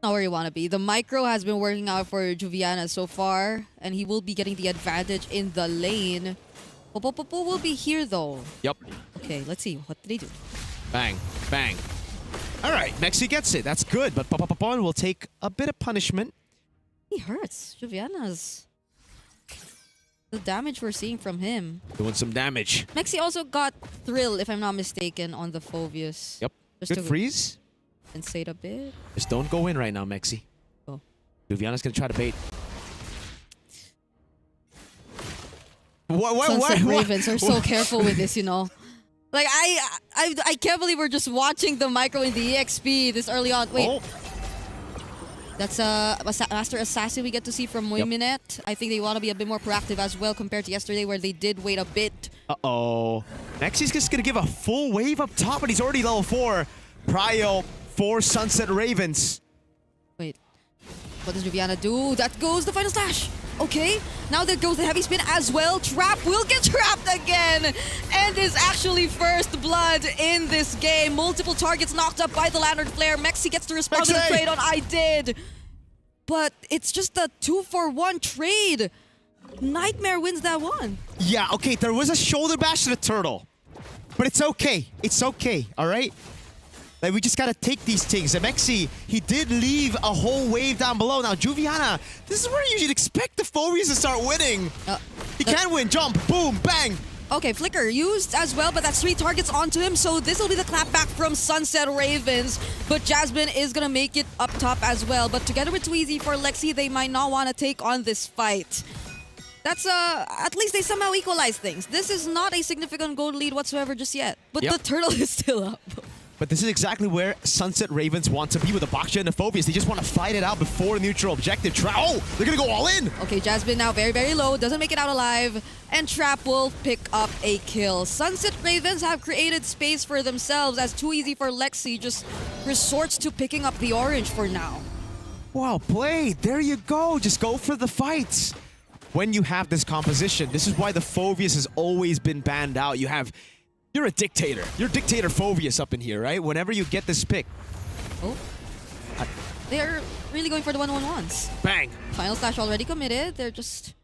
Speaker 2: Not where you want to be. The micro has been working out for Juviana so far, and he will be getting the advantage in the lane. Popo will be here though.
Speaker 3: Yep.
Speaker 2: Okay, let's see. What did he do?
Speaker 3: Bang. Bang. All right, Mexi gets it. That's good, but Papapapon will take a bit of punishment.
Speaker 2: He hurts. Juviana's... the damage we're seeing from him.
Speaker 3: Doing some damage.
Speaker 2: Mexi also got Thrill, if I'm not mistaken, on the Phoveus.
Speaker 3: Yep.
Speaker 2: Just
Speaker 3: Good
Speaker 2: to
Speaker 3: freeze.
Speaker 2: compensate a bit.
Speaker 3: Just don't go in right now, Mexi.
Speaker 2: Oh.
Speaker 3: Juviana's gonna try to bait. What?
Speaker 2: Sunset Ravens are so careful with this, you know. Like I can't believe we're just watching the micro in the EXP this early on. Wait.
Speaker 3: Oh.
Speaker 2: That's Master Assassin we get to see from Moiminet. I think they want to be a bit more proactive as well compared to yesterday where they did wait a bit.
Speaker 3: Uh-oh. Mexi's just going to give a full wave up top, but he's already level 4. Prio for Sunset Ravens.
Speaker 2: Wait. What does Juviana do? That goes the final slash. Okay. Now there goes the heavy spin as well. Trap will get trapped again. And is actually first blood in this game. Multiple targets knocked up by the Lantern Flare. Mexi gets to respond to the trade on I did. But it's just a 2-for-1 trade. Nightmare wins that one.
Speaker 3: Yeah, okay, there was a shoulder bash to the turtle. But it's okay. It's okay, all right? Like, we just gotta take these things. And Mexi, he did leave a whole wave down below. Now, Juviana, this is where you should expect the Phoveus to start winning. He can win. Jump, boom, bang.
Speaker 2: Okay, Flicker used as well, but that's 3 targets onto him, so this will be the clapback from Sunset Ravens. But Jasmine is gonna make it up top as well. But together with Tweezy for Lexi, they might not want to take on this fight. That's at least they somehow equalize things. This is not a significant gold lead whatsoever just yet. But the turtle is still up.
Speaker 3: But this is exactly where Sunset Ravens want to be with the Baksha and the Phoveus. They just want to fight it out before neutral objective. Oh, they're going to go all in.
Speaker 2: Okay, Jasmine now very, very low. Doesn't make it out alive. And Trap will pick up a kill. Sunset Ravens have created space for themselves as Too Easy for Lexi just resorts to picking up the orange for now.
Speaker 3: Wow, played. There you go. Just go for the fights. When you have this composition, this is why the Phoveus has always been banned out. You're a dictator. You're Dictator Phoveus up in here, right? Whenever you get this pick.
Speaker 2: Oh. They're really going for the 1-1-1s.
Speaker 3: Bang.
Speaker 2: Final slash already committed. They're just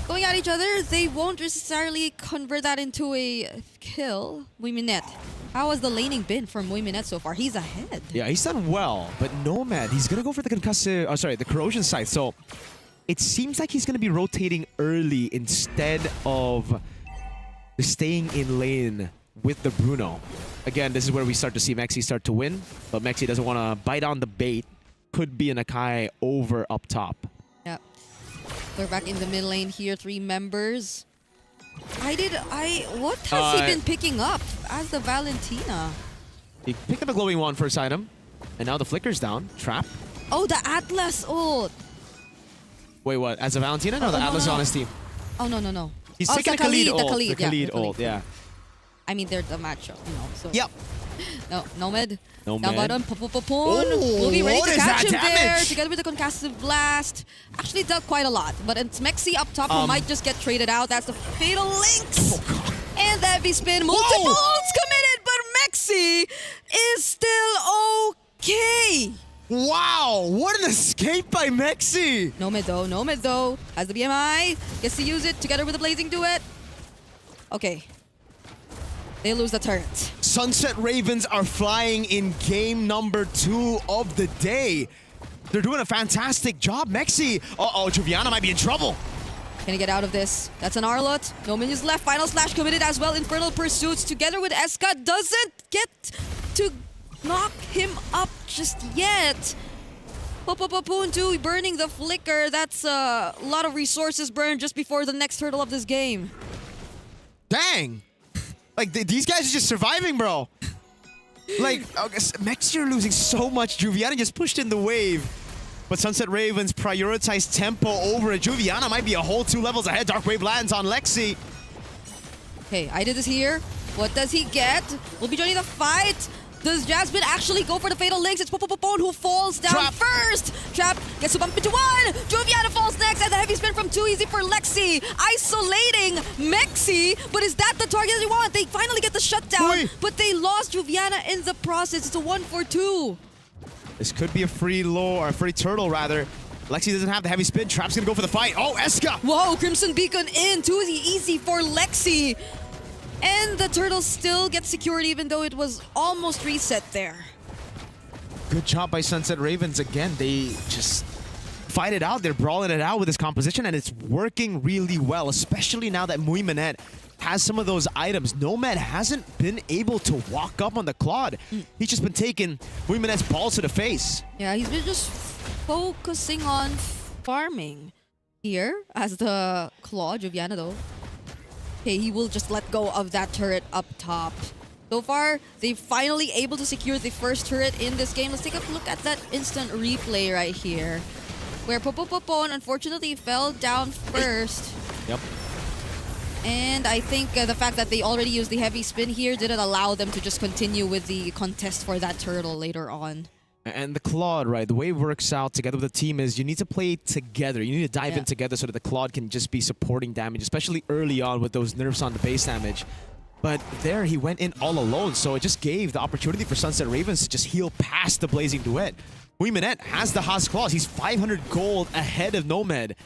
Speaker 2: going at each other. They won't necessarily convert that into a kill. Moiminet. How has the laning been for Moiminet so far? He's ahead.
Speaker 3: Yeah, he's done well. But Nomad, he's going to go for the the corrosion side. So it seems like he's going to be rotating early instead of staying in lane with the Bruno. Again, this is where we start to see Mexi start to win, but Mexi doesn't want to bite on the bait. Could be an Akai over up top.
Speaker 2: Yeah. They're back in the mid lane here, 3 members. What has he been picking up as the Valentina?
Speaker 3: He picked up a glowing wand first item, and now the Flicker's down. Trap.
Speaker 2: Oh, the Atlas ult.
Speaker 3: Wait, what? As a Valentina? No, the Atlas is on his team.
Speaker 2: Oh, no.
Speaker 3: He's taking the Khalid ult. The Khalid
Speaker 2: Khalid.
Speaker 3: ult, yeah.
Speaker 2: I mean, they're the matchup, you know. So.
Speaker 3: Yep.
Speaker 2: No, Nomad.
Speaker 3: Nomad.
Speaker 2: Down bottom, will be ready
Speaker 3: what
Speaker 2: to
Speaker 3: is
Speaker 2: catch him
Speaker 3: that
Speaker 2: there.
Speaker 3: damage?
Speaker 2: Together with the concussive blast. Actually dealt quite a lot, but it's Mexi up top who might just get traded out. That's the Fatal Links. And the heavy spin. Multiple ults committed, but Mexi is still okay.
Speaker 3: Wow, what an escape by Mexi!
Speaker 2: Nomad though. Has the BMI. Gets to use it together with the Blazing Duet. Okay. They lose the turret.
Speaker 3: Sunset Ravens are flying in game number 2 of the day. They're doing a fantastic job. Mexi. Uh-oh, Juviana might be in trouble.
Speaker 2: Can he get out of this? That's an Arlot. No minions left. Final slash committed as well. Infernal Pursuits together with Eska doesn't get to knock him up just yet. Poon burning the Flicker. That's a lot of resources burned just before the next hurdle of this game.
Speaker 3: Dang. Like, these guys are just surviving, bro. Like, Mexi are losing so much. Juviana just pushed in the wave. But Sunset Ravens prioritize tempo over it. Juviana might be a whole 2 levels ahead. Dark Wave lands on Lexi.
Speaker 2: Okay, I did this here. What does he get? We'll be joining the fight. Does Jasmine actually go for the Fatal Links? It's Popopopon who falls down first. Trap gets to bump into 1. Juviana falls next, and the heavy spin from Too Easy for Lexi. Isolating Mexi, but is that the target that they want? They finally get the shutdown, but they lost Juviana in the process. It's a 1-for-2.
Speaker 3: This could be a free lore, or a free turtle rather. Lexi doesn't have the heavy spin. Trap's gonna go for the fight. Oh, Eska!
Speaker 2: Whoa, Crimson Beacon in. Too easy for Lexi. And the turtle still gets secured even though it was almost reset there.
Speaker 3: Good job by Sunset Ravens again. They just fight it out. They're brawling it out with this composition, and it's working really well, especially now that MLBB has some of those items. Nomad hasn't been able to walk up on the Claude. He's just been taking MLBB's balls to the face.
Speaker 2: Yeah, he's been just focusing on farming here as the Claude. Joviana, though. Okay, he will just let go of that turret up top. So far, they're finally able to secure the first turret in this game. Let's take a look at that instant replay right here, where Popopopon unfortunately fell down first.
Speaker 3: Yep.
Speaker 2: And I think the fact that they already used the heavy spin here didn't allow them to just continue with the contest for that turtle later on.
Speaker 3: And the Claude, right, the way it works out together with the team is you need to play together. You need to dive in together so that the Claude can just be supporting damage, especially early on with those nerfs on the base damage. But there, he went in all alone, so it just gave the opportunity for Sunset Ravens to just heal past the Blazing Duet. MLBB has the Haas Claws. He's 500 gold ahead of Nomad.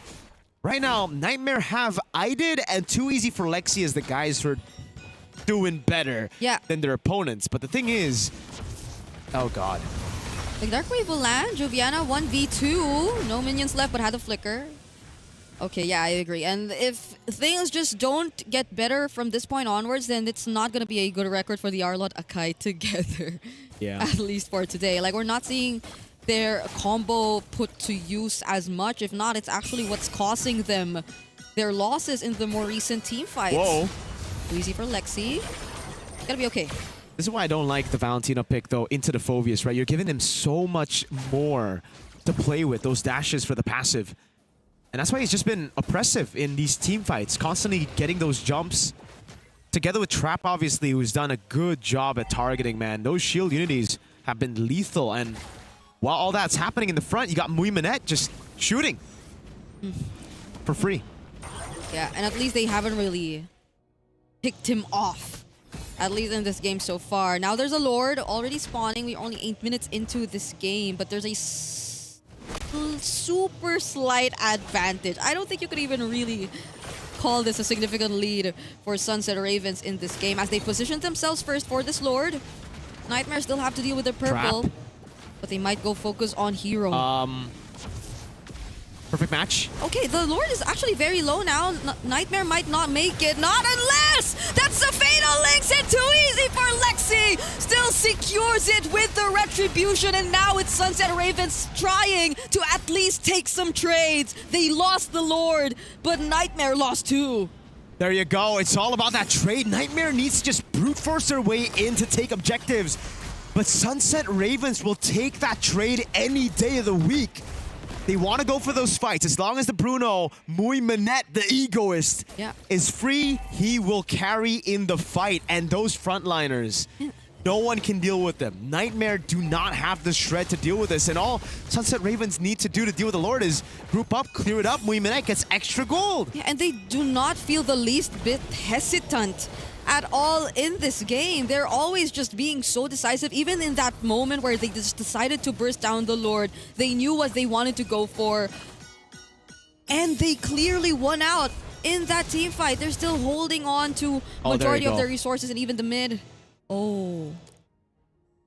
Speaker 3: Right now, Nightmare have IDed and Too Easy for Lexi as the guys who are doing better than their opponents. But the thing is, oh god.
Speaker 2: Like Dark Wave will land. Joviana 1v2. No minions left, but had a flicker. Okay, yeah, I agree. And if things just don't get better from this point onwards, then it's not going to be a good record for the Arlott Akai together.
Speaker 3: Yeah.
Speaker 2: At least for today. Like, we're not seeing their combo put to use as much. If not, it's actually what's causing them their losses in the more recent team fights.
Speaker 3: Whoa.
Speaker 2: Too easy for Lexi. Gotta be okay.
Speaker 3: This is why I don't like the Valentino pick, though, into the Phoveus, right? You're giving him so much more to play with, those dashes for the passive. And that's why he's just been oppressive in these team fights, constantly getting those jumps. Together with Trap, obviously, who's done a good job at targeting, man. Those shield unities have been lethal. And while all that's happening in the front, you got MLBB just shooting for free.
Speaker 2: Yeah, and at least they haven't really picked him off, at least in this game so far. Now there's a Lord already spawning. We're only 8 minutes into this game, but there's a super slight advantage. I don't think you could even really call this a significant lead for Sunset Ravens in this game as they position themselves first for this Lord. Nightmare still have to deal with the purple, but they might go focus on Hero.
Speaker 3: Perfect match.
Speaker 2: Okay, the Lord is actually very low now. Nightmare might not make it. Not unless! That's the Fatal Links and Too Easy for Lexi! Still secures it with the Retribution, and now it's Sunset Ravens trying to at least take some trades. They lost the Lord, but Nightmare lost too.
Speaker 3: There you go. It's all about that trade. Nightmare needs to just brute force their way in to take objectives. But Sunset Ravens will take that trade any day of the week. They want to go for those fights. As long as the Bruno, MLBB, the egoist, is free, he will carry in the fight. And those frontliners, no one can deal with them. Nightmare do not have the shred to deal with this. And all Sunset Ravens need to do to deal with the Lord is group up, clear it up. MLBB gets extra gold.
Speaker 2: Yeah, and they do not feel the least bit hesitant at all in this game. They're always just being so decisive. Even in that moment where they just decided to burst down the Lord, they knew what they wanted to go for. And they clearly won out in that team fight. They're still holding on to majority of their resources and even the mid. Oh.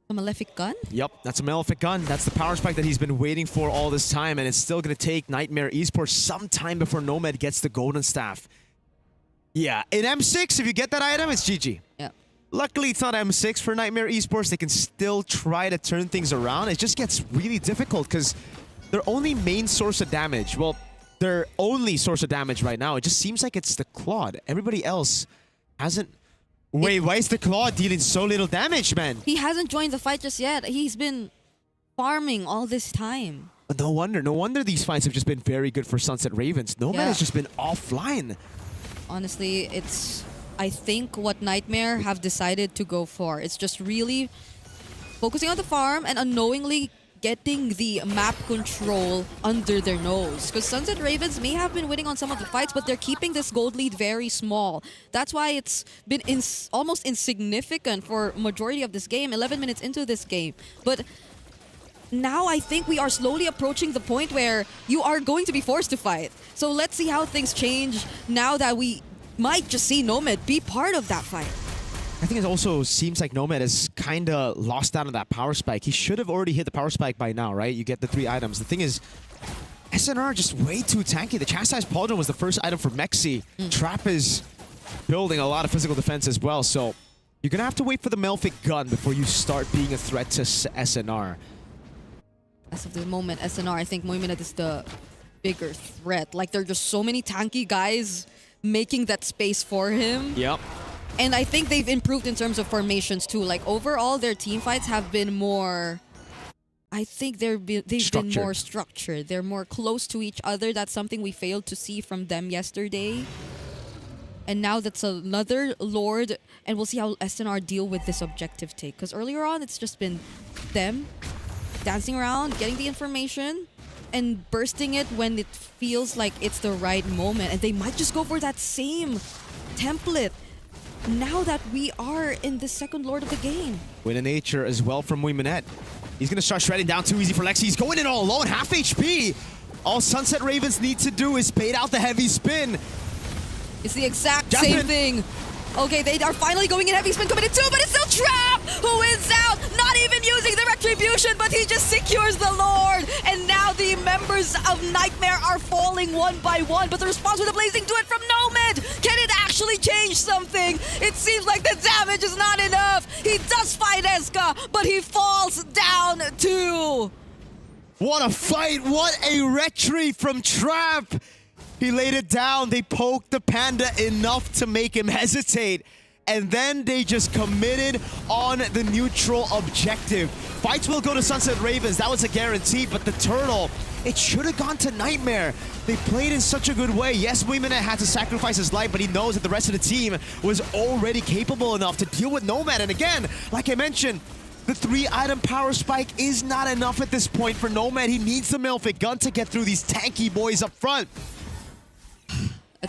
Speaker 2: A Malefic Gun?
Speaker 3: Yep, that's a Malefic Gun. That's the power spike that he's been waiting for all this time, and it's still going to take Nightmare Esports some time before Nomad gets the Golden Staff. Yeah, in M6, if you get that item, it's GG.
Speaker 2: Yeah.
Speaker 3: Luckily, it's not M6 for Nightmare Esports. They can still try to turn things around. It just gets really difficult because their only main source of damage, well, their only source of damage right now, it just seems like it's the Claude. Everybody else hasn't... Wait, why is the Claude dealing so little damage, man?
Speaker 2: He hasn't joined the fight just yet. He's been farming all this time.
Speaker 3: No wonder these fights have just been very good for Sunset Ravens. Nomad has just been offline.
Speaker 2: Honestly, it's, I think, what Nightmare have decided to go for. It's just really focusing on the farm and unknowingly getting the map control under their nose. Because Sunset Ravens may have been winning on some of the fights, but they're keeping this gold lead very small. That's why it's been almost insignificant for majority of this game, 11 minutes into this game. But now I think we are slowly approaching the point where you are going to be forced to fight. So let's see how things change now that we might just see Nomad be part of that fight.
Speaker 3: I think it also seems like Nomad has kind of lost out on that power spike. He should have already hit the power spike by now, right? You get the 3 items. The thing is, SNR just way too tanky. The Chastised Pauldron was the first item for MSC. Trap is building a lot of physical defense as well, so you're gonna have to wait for the Melphic gun before you start being a threat to SNR.
Speaker 2: As of the moment, SNR, I think Moiminat is the bigger threat. Like, there are just so many tanky guys making that space for him.
Speaker 3: Yep.
Speaker 2: And I think they've improved in terms of formations too. Like, overall, their team fights have been more... I think they've been more structured. They're more close to each other. That's something we failed to see from them yesterday. And now that's another Lord. And we'll see how SNR deal with this objective take. Because earlier on, it's just been them dancing around, getting the information, and bursting it when it feels like it's the right moment. And they might just go for that same template now that we are in the second Lord of the game.
Speaker 3: Win in nature as well from Moiminat. He's going to start shredding down too easy for Lexi. He's going in all alone, half HP. All Sunset Ravens need to do is bait out the heavy spin.
Speaker 2: It's the exact same thing. Okay, they are finally going in heavy spin committed too, but it's still Trap who wins out, not even using the Retribution, but he just secures the Lord. And now the members of Nightmare are falling one by one, but the response with a Blazing Duet from Nomad, can it actually change something? It seems like the damage is not enough. He does fight Eska, but he falls down too.
Speaker 3: What a fight, what a retry from Trap. He laid it down. They poked the Panda enough to make him hesitate. And then they just committed on the neutral objective. Fights will go to Sunset Ravens. That was a guarantee. But the Turtle, it should have gone to Nightmare. They played in such a good way. Yes, Moiminat had to sacrifice his life, but he knows that the rest of the team was already capable enough to deal with Nomad. And again, like I mentioned, the 3-item power spike is not enough at this point for Nomad. He needs the Melphic gun to get through these tanky boys up front.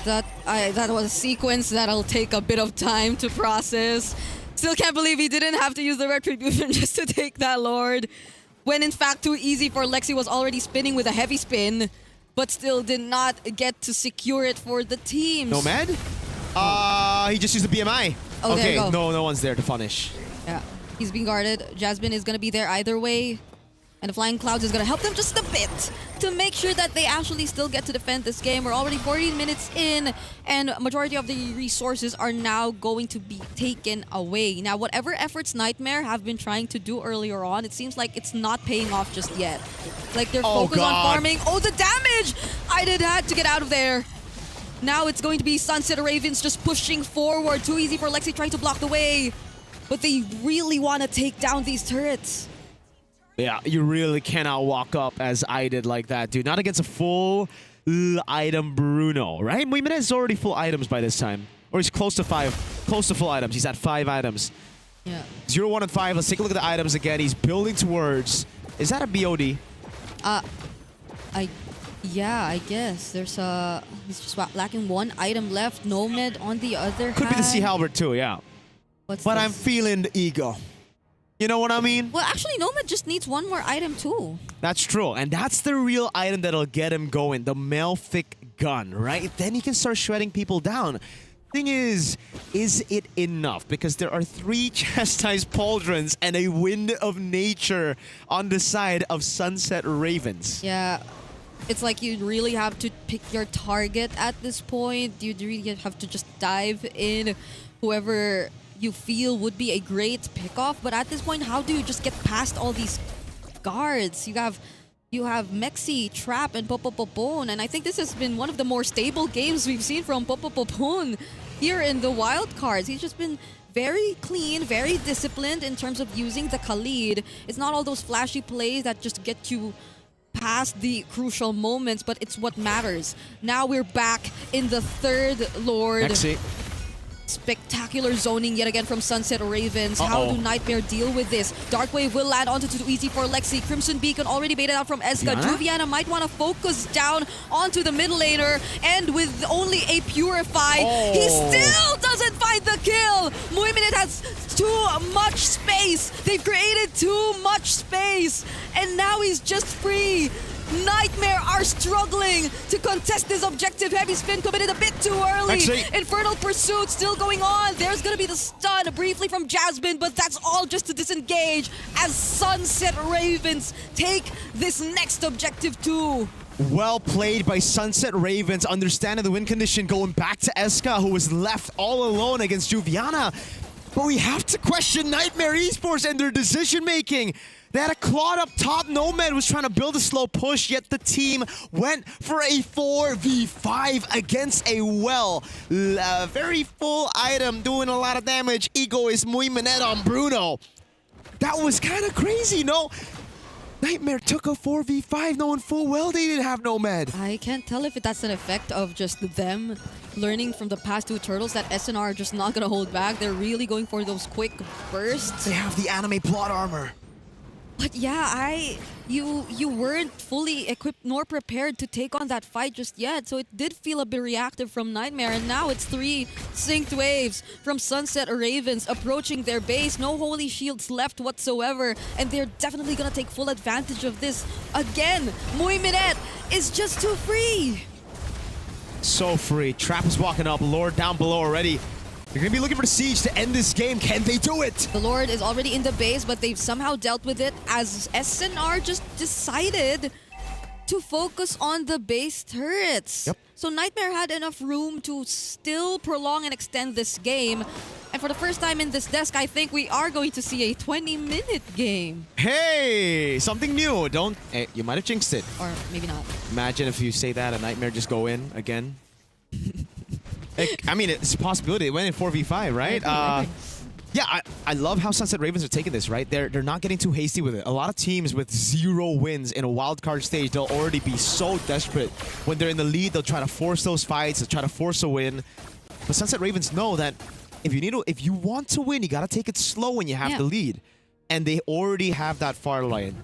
Speaker 2: That was a sequence that'll take a bit of time to process. Still can't believe he didn't have to use the Retribution just to take that Lord. When in fact too easy for Lexi was already spinning with a heavy spin, but still did not get to secure it for the teams.
Speaker 3: Nomad? He just used the BMI.
Speaker 2: Oh,
Speaker 3: okay,
Speaker 2: there you go.
Speaker 3: no one's there to punish.
Speaker 2: Yeah, he's being guarded. Jasmine is gonna be there either way. And the Flying Clouds is going to help them just a bit to make sure that they actually still get to defend this game. We're already 14 minutes in, and majority of the resources are now going to be taken away. Now, whatever efforts Nightmare have been trying to do earlier on, it seems like it's not paying off just yet. Like, they're focused on farming. Oh, the damage! I had to get out of there. Now it's going to be Sunset Ravens just pushing forward. Too easy for Lexi trying to block the way. But they really want to take down these turrets.
Speaker 3: Yeah, you really cannot walk up as I did like that, dude. Not against a full item Bruno, right? Moiminat is already full items by this time. Or he's close to full items. He's at 5 items.
Speaker 2: Yeah.
Speaker 3: 0, 1, and 5. Let's take a look at the items again. He's building towards... Is that a BOD?
Speaker 2: Yeah, I guess. There's he's just lacking 1 item left. Nomad on the other
Speaker 3: Could be the Sea
Speaker 2: hand.
Speaker 3: Halberd too, yeah.
Speaker 2: But
Speaker 3: this? I'm feeling the ego. You know what I mean?
Speaker 2: Well, actually, Nomad just needs 1 more item too.
Speaker 3: That's true. And that's the real item that'll get him going. The Melphic gun, right? Then he can start shredding people down. Thing is it enough? Because there are 3 Chastised Pauldrons and a Wind of Nature on the side of Sunset Ravens.
Speaker 2: Yeah. It's like you really have to pick your target at this point. You really have to just dive in whoever you feel would be a great pickoff, but at this point, how do you just get past all these guards? You have Mexi, Trap, and Popopopon, and I think this has been one of the more stable games we've seen from Popopopon here in the wild cards. He's just been very clean, very disciplined in terms of using the Khalid. It's not all those flashy plays that just get you past the crucial moments, but it's what matters. Now we're back in the 3rd Lord.
Speaker 3: Mexi.
Speaker 2: Spectacular zoning yet again from Sunset Ravens. How do Nightmare deal with this? Darkwave will land onto too easy for Lexi. Crimson Beacon already baited out from Eska. Juviana might want to focus down onto the mid laner, and with only a Purify, he still doesn't find the kill. Moiminat has too much space. They've created too much space, and now he's just free. Nightmare are struggling to contest this objective. Heavy spin committed a bit too early. Infernal Pursuit still going on. There's going to be the stun briefly from Jasmine, but that's all just to disengage as Sunset Ravens take this next objective too.
Speaker 3: Well played by Sunset Ravens, understanding the win condition, going back to Eska, who was left all alone against Juviana. But we have to question Nightmare Esports and their decision-making. They had a Claude up top. Nomad was trying to build a slow push, yet the team went for a 4v5 against a very full item, doing a lot of damage. Ego is muy minute on Bruno. That was kind of crazy, no? Nightmare took a 4v5 knowing full well they didn't have Nomad.
Speaker 2: I can't tell if that's an effect of just them learning from the past two turtles that SNR are just not going to hold back. They're really going for those quick bursts.
Speaker 3: They have the anime plot armor.
Speaker 2: But yeah, you weren't fully equipped nor prepared to take on that fight just yet. So it did feel a bit reactive from Nightmare. And now it's 3 synced waves from Sunset Ravens approaching their base. No holy shields left whatsoever. And they're definitely going to take full advantage of this. Again, Muy Minette is just too free.
Speaker 3: So free. Trap is walking up. Lord down below already. They're going to be looking for the siege to end this game. Can they do it?
Speaker 2: The Lord is already in the base, but they've somehow dealt with it as SNR just decided to focus on the base turrets.
Speaker 3: Yep.
Speaker 2: So Nightmare had enough room to still prolong and extend this game. And for the first time in this desk, I think we are going to see a 20-minute game.
Speaker 3: Hey, something new. Hey, you might have jinxed it.
Speaker 2: Or maybe not.
Speaker 3: Imagine if you say that, a Nightmare just go in again. I mean, it's a possibility. It went in 4v5, right? Yeah, I love how Sunset Ravens are taking this, right? They're not getting too hasty with it. A lot of teams with 0 wins in a wildcard stage, they'll already be so desperate. When they're in the lead, they'll try to force those fights, they'll try to force a win. But Sunset Ravens know that if you want to win, you gotta take it slow when you have the lead. And they already have that far lane.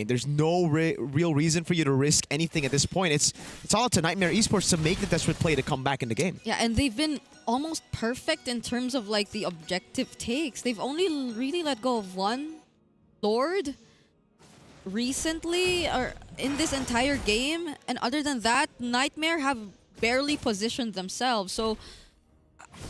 Speaker 3: There's no real reason for you to risk anything at this point. It's all up to Nightmare Esports to make the desperate play to come back in the game.
Speaker 2: Yeah, and they've been almost perfect in terms of like the objective takes. They've only really let go of 1 Lord recently or in this entire game. And other than that, Nightmare have barely positioned themselves. So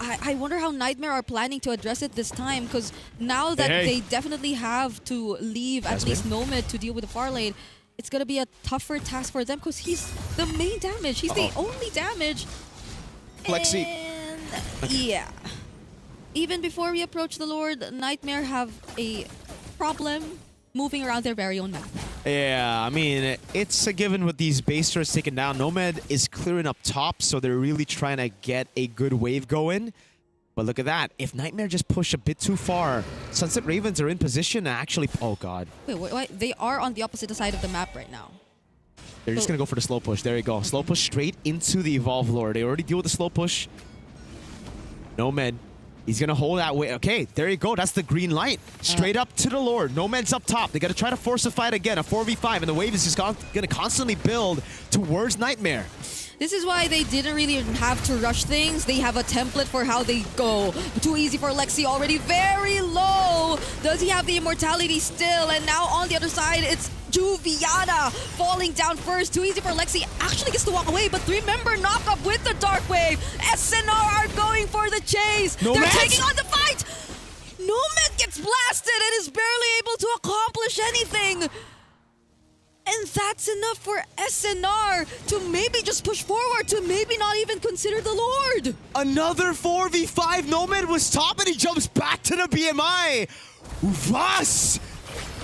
Speaker 2: I wonder how Nightmare are planning to address it this time, because now that they definitely have to leave at least Nomad to deal with the far lane, it's going to be a tougher task for them because he's the main damage. He's the only damage.
Speaker 3: Lexi.
Speaker 2: And yeah. Even before we approach the Lord, Nightmare have a problem moving around their very own map.
Speaker 3: Yeah, I mean, it's a given with these base turrets taken down. Nomad is clearing up top, so they're really trying to get a good wave going. But look at that. If Nightmare just push a bit too far, Sunset Ravens are in position to actually... Oh, God.
Speaker 2: Wait. They are on the opposite side of the map right now.
Speaker 3: They're just going to go for the slow push. There you go. Slow push straight into the Evolve Lord. They already deal with the slow push. Nomad. He's going to hold that way. Okay, there you go. That's the green light. Straight up to the Lord. Nomad's up top. They got to try to force a fight again. A 4v5. And the wave is just going to constantly build towards Nightmare.
Speaker 2: This is why they didn't really have to rush things. They have a template for how they go. Too easy for Lexi, already very low. Does he have the immortality still? And now on the other side, it's Juviana falling down first. Too easy for Lexi. Actually gets to walk away, but remember, knock up with the Dark Wave. SNR are going for the chase. They're taking on the fight. Nomad gets blasted and is barely able to accomplish anything. And that's enough for SNR to maybe just push forward, to maybe not even consider the Lord.
Speaker 3: Another 4v5. Nomad was top and he jumps back to the BMI. Uvas!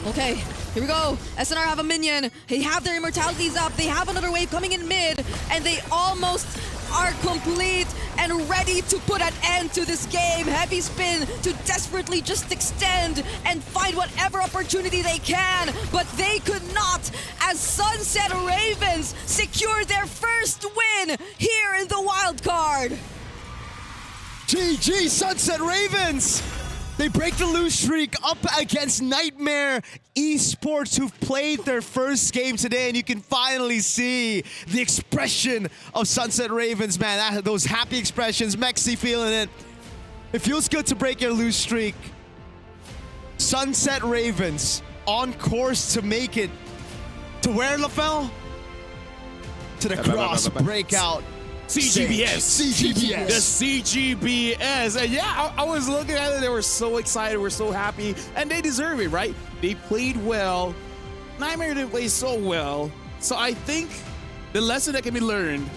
Speaker 2: Okay, here we go. SNR have a minion. They have their immortalities up. They have another wave coming in mid. And they almost are complete and ready to put an end to this game. Heavy spin to desperately just extend and find whatever opportunity they can. But they could not, as Sunset Ravens secure their first win here in the wild card.
Speaker 3: GG Sunset Ravens! They break the lose streak up against Nightmare Esports, who've played their first game today, and you can finally see the expression of Sunset Ravens, man. Those happy expressions, Mexi feeling it. It feels good to break your lose streak. Sunset Ravens on course to make it to where, LaFell? To the cross breakout.
Speaker 1: CGBS.
Speaker 3: CGBS.
Speaker 1: The CGBS. And yeah, I was looking at it. They were so excited. We're so happy. And they deserve it, right? They played well. Nightmare didn't play so well. So I think the lesson that can be learned,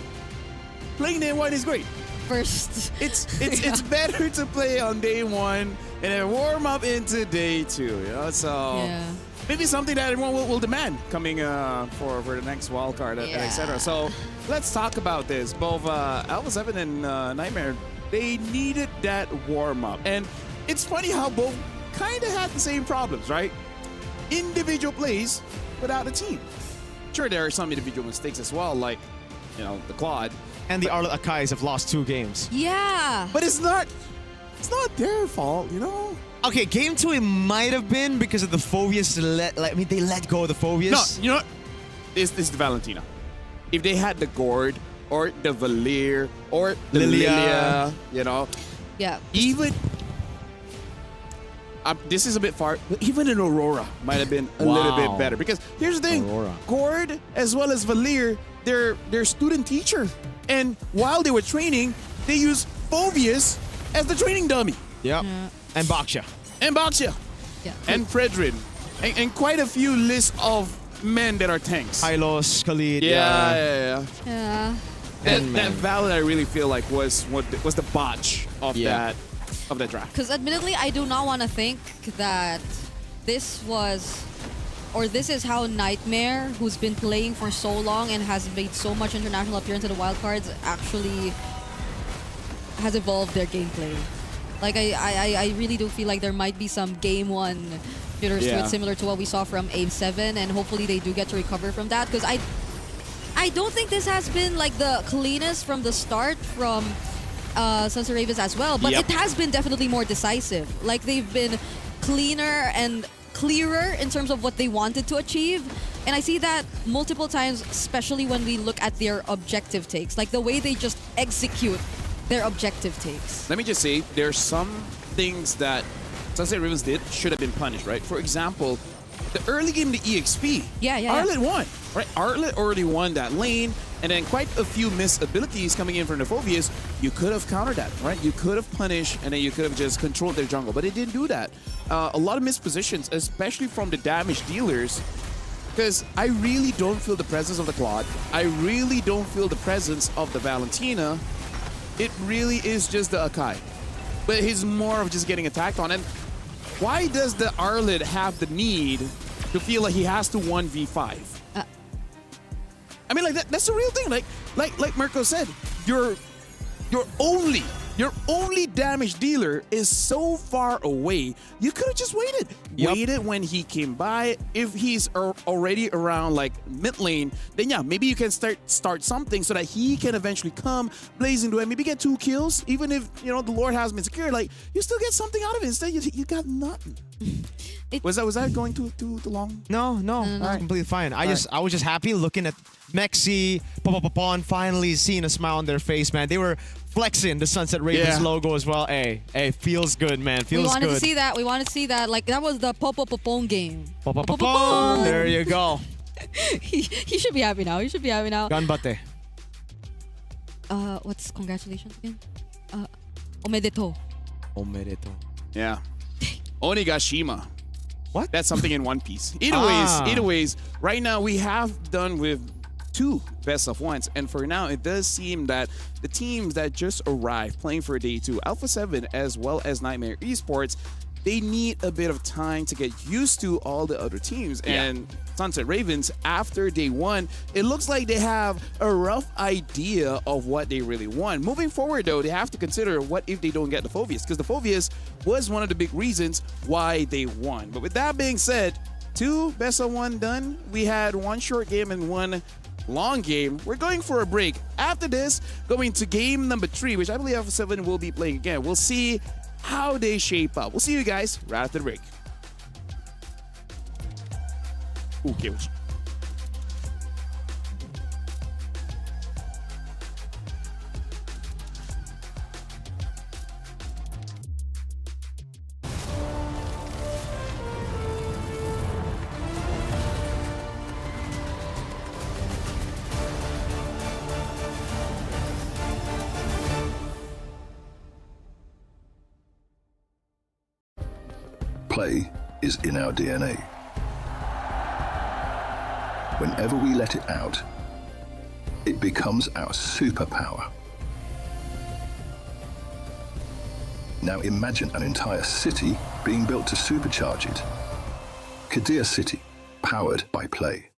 Speaker 1: playing day one is great.
Speaker 2: First.
Speaker 1: It's better to play on day one and then warm up into day two. So
Speaker 2: Yeah.
Speaker 1: maybe something that everyone will demand coming for the next wild card, and etc. So let's talk about this. Both Alpha 7 and Nightmare, they needed that warm up, and it's funny how both kind of had the same problems, right? Individual plays without a team. Sure, there are some individual mistakes as well, like the Claude.
Speaker 3: And the Arlet Akais have lost 2 games.
Speaker 2: Yeah.
Speaker 1: But it's not their fault,
Speaker 3: Okay, game 2 it might have been because of the Phobius. They let go of the Phobius.
Speaker 1: No, you know what? It's the Valentina. If they had the Gord or the Valir or the
Speaker 3: Lilia.
Speaker 1: Lilia,
Speaker 2: Yeah.
Speaker 1: even this is a bit far, but even an Aurora might have been a little bit better. Because here's the thing,
Speaker 3: Aurora.
Speaker 1: Gord as well as Valir, they're student teacher. And while they were training, they used Phobius as the training dummy.
Speaker 3: Yep. And Baksha.
Speaker 1: And Baxia.
Speaker 2: Yeah.
Speaker 1: And Fredrin. And quite a few lists of men that are tanks.
Speaker 3: Hylos, Khalid.
Speaker 2: Yeah.
Speaker 1: That
Speaker 3: man.
Speaker 1: Valid, I really feel like was the botch of that draft.
Speaker 2: Because admittedly, I do not want to think that this is how Nightmare, who's been playing for so long and has made so much international appearance in the wildcards, actually has evolved their gameplay. Like I really do feel like there might be some game 1 jitters to it, similar to what we saw from A7, and hopefully they do get to recover from that. Because I don't think this has been like the cleanest from the start from Sunset Ravens as well, but it has been definitely more decisive. Like they've been cleaner and clearer in terms of what they wanted to achieve, and I see that multiple times, especially when we look at their objective takes, like the way they just execute their objective takes.
Speaker 1: Let me just say, there's some things that Sunset Ravens did should have been punished, right? For example, the early game, the EXP. Arlet won, right? Arlet already won that lane, and then quite a few missed abilities coming in from the Phobius. You could have countered that, right? You could have punished, and then you could have just controlled their jungle, but it didn't do that. A lot of missed positions, especially from the damage dealers, because I really don't feel the presence of the Claude. I really don't feel the presence of the Valentina. It really is just the Akai. But he's more of just getting attacked on. And why does the Arlet have the need to feel like he has to 1v5? I mean, like that's the real thing. Like Mirko said, your only damage dealer is so far away. You could have just waited. Waited when he came by. If he's already around like mid lane, then yeah, maybe you can start something so that he can eventually come, blaze into it, maybe get 2 kills. Even if the Lord has been secured, like you still get something out of it. Instead, you got nothing. Was that going too long?
Speaker 3: No, it's completely fine. I was just happy looking at Mexi, Pon finally seeing a smile on their face, man. They were flexing the Sunset Ravens logo as well. Hey, feels good, man. Feels good.
Speaker 2: We wanted to see that. Like that was the Popopopon game.
Speaker 3: Popopopon. There you go.
Speaker 2: he should be happy now.
Speaker 3: Ganbate.
Speaker 2: What's congratulations again? Omedeto.
Speaker 1: Yeah. Onigashima.
Speaker 3: What?
Speaker 1: That's something in One Piece. Either ways, right now we have done with 2 best of ones, and for now it does seem that the teams that just arrived playing for day 2, Alpha 7 as well as Nightmare Esports, they need a bit of time to get used to all the other teams. And Sunset Ravens, after day 1, it looks like they have a rough idea of what they really want. Moving forward, though, they have to consider what if they don't get the Phobius, because the Phobius was one of the big reasons why they won. But with that being said, 2 best of 1 done. We had 1 short game and 1 long game. We're going for a break. After this, going to game number 3, which I believe Alpha 7 will be playing again. We'll see how they shape up. We'll see you guys right after the break. Ooh, kills.
Speaker 4: Play is in our DNA. Whenever we let it out, it becomes our superpower. Now imagine an entire city being built to supercharge it. Kadir City, powered by play.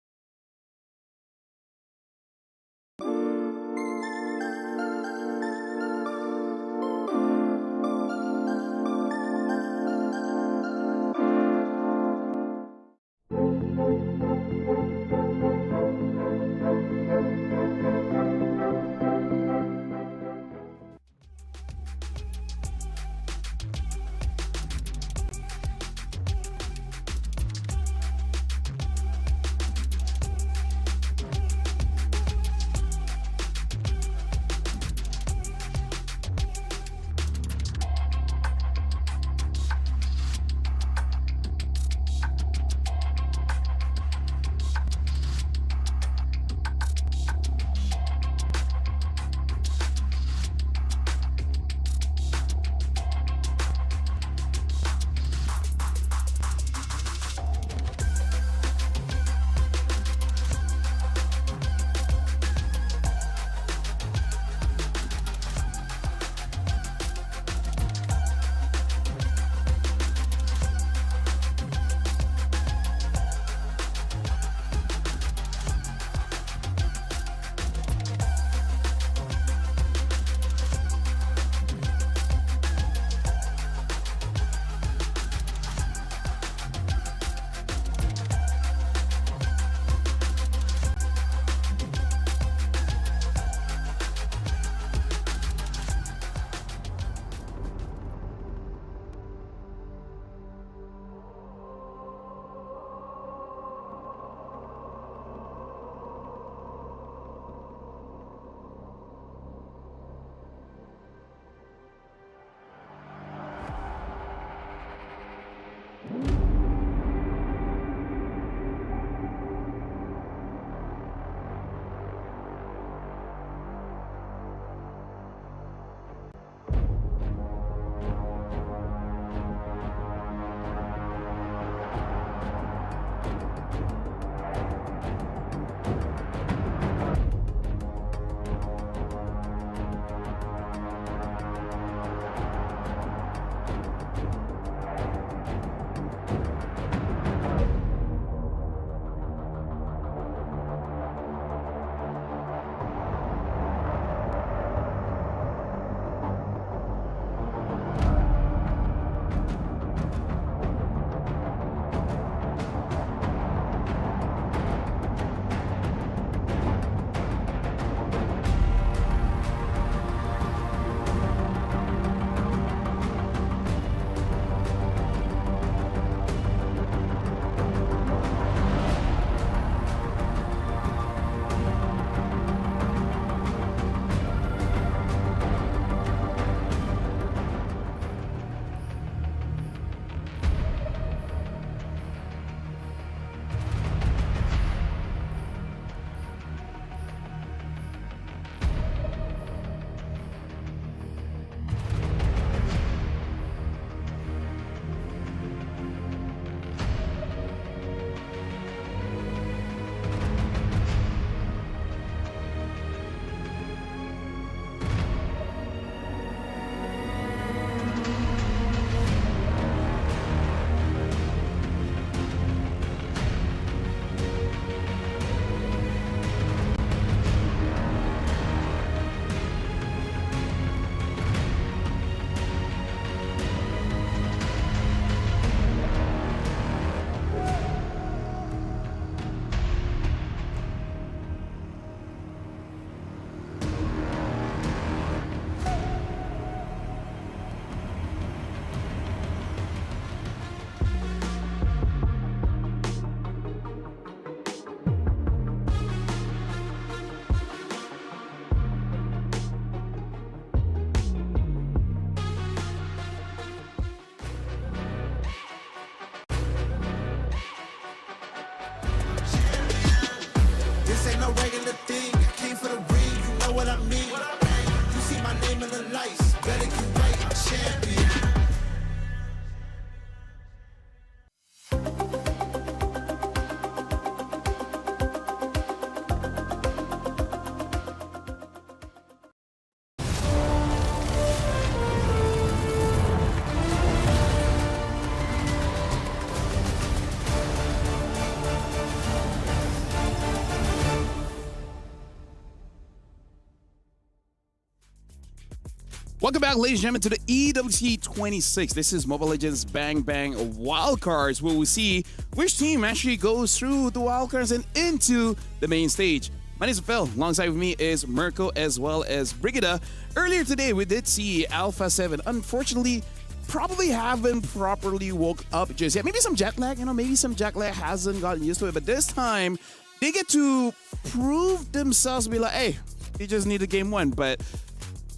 Speaker 1: Welcome back, ladies and gentlemen, to the EWC 26. This is Mobile Legends Bang Bang Wildcards, where we see which team actually goes through the wildcards and into the main stage. My name is Phil. Alongside with me is Mirko as well as Brigida. Earlier today, we did see Alpha 7. Unfortunately, probably haven't properly woke up just yet. Maybe some jet lag, maybe some jet lag hasn't gotten used to it. But this time, they get to prove themselves to be like, hey, you just need a game one. But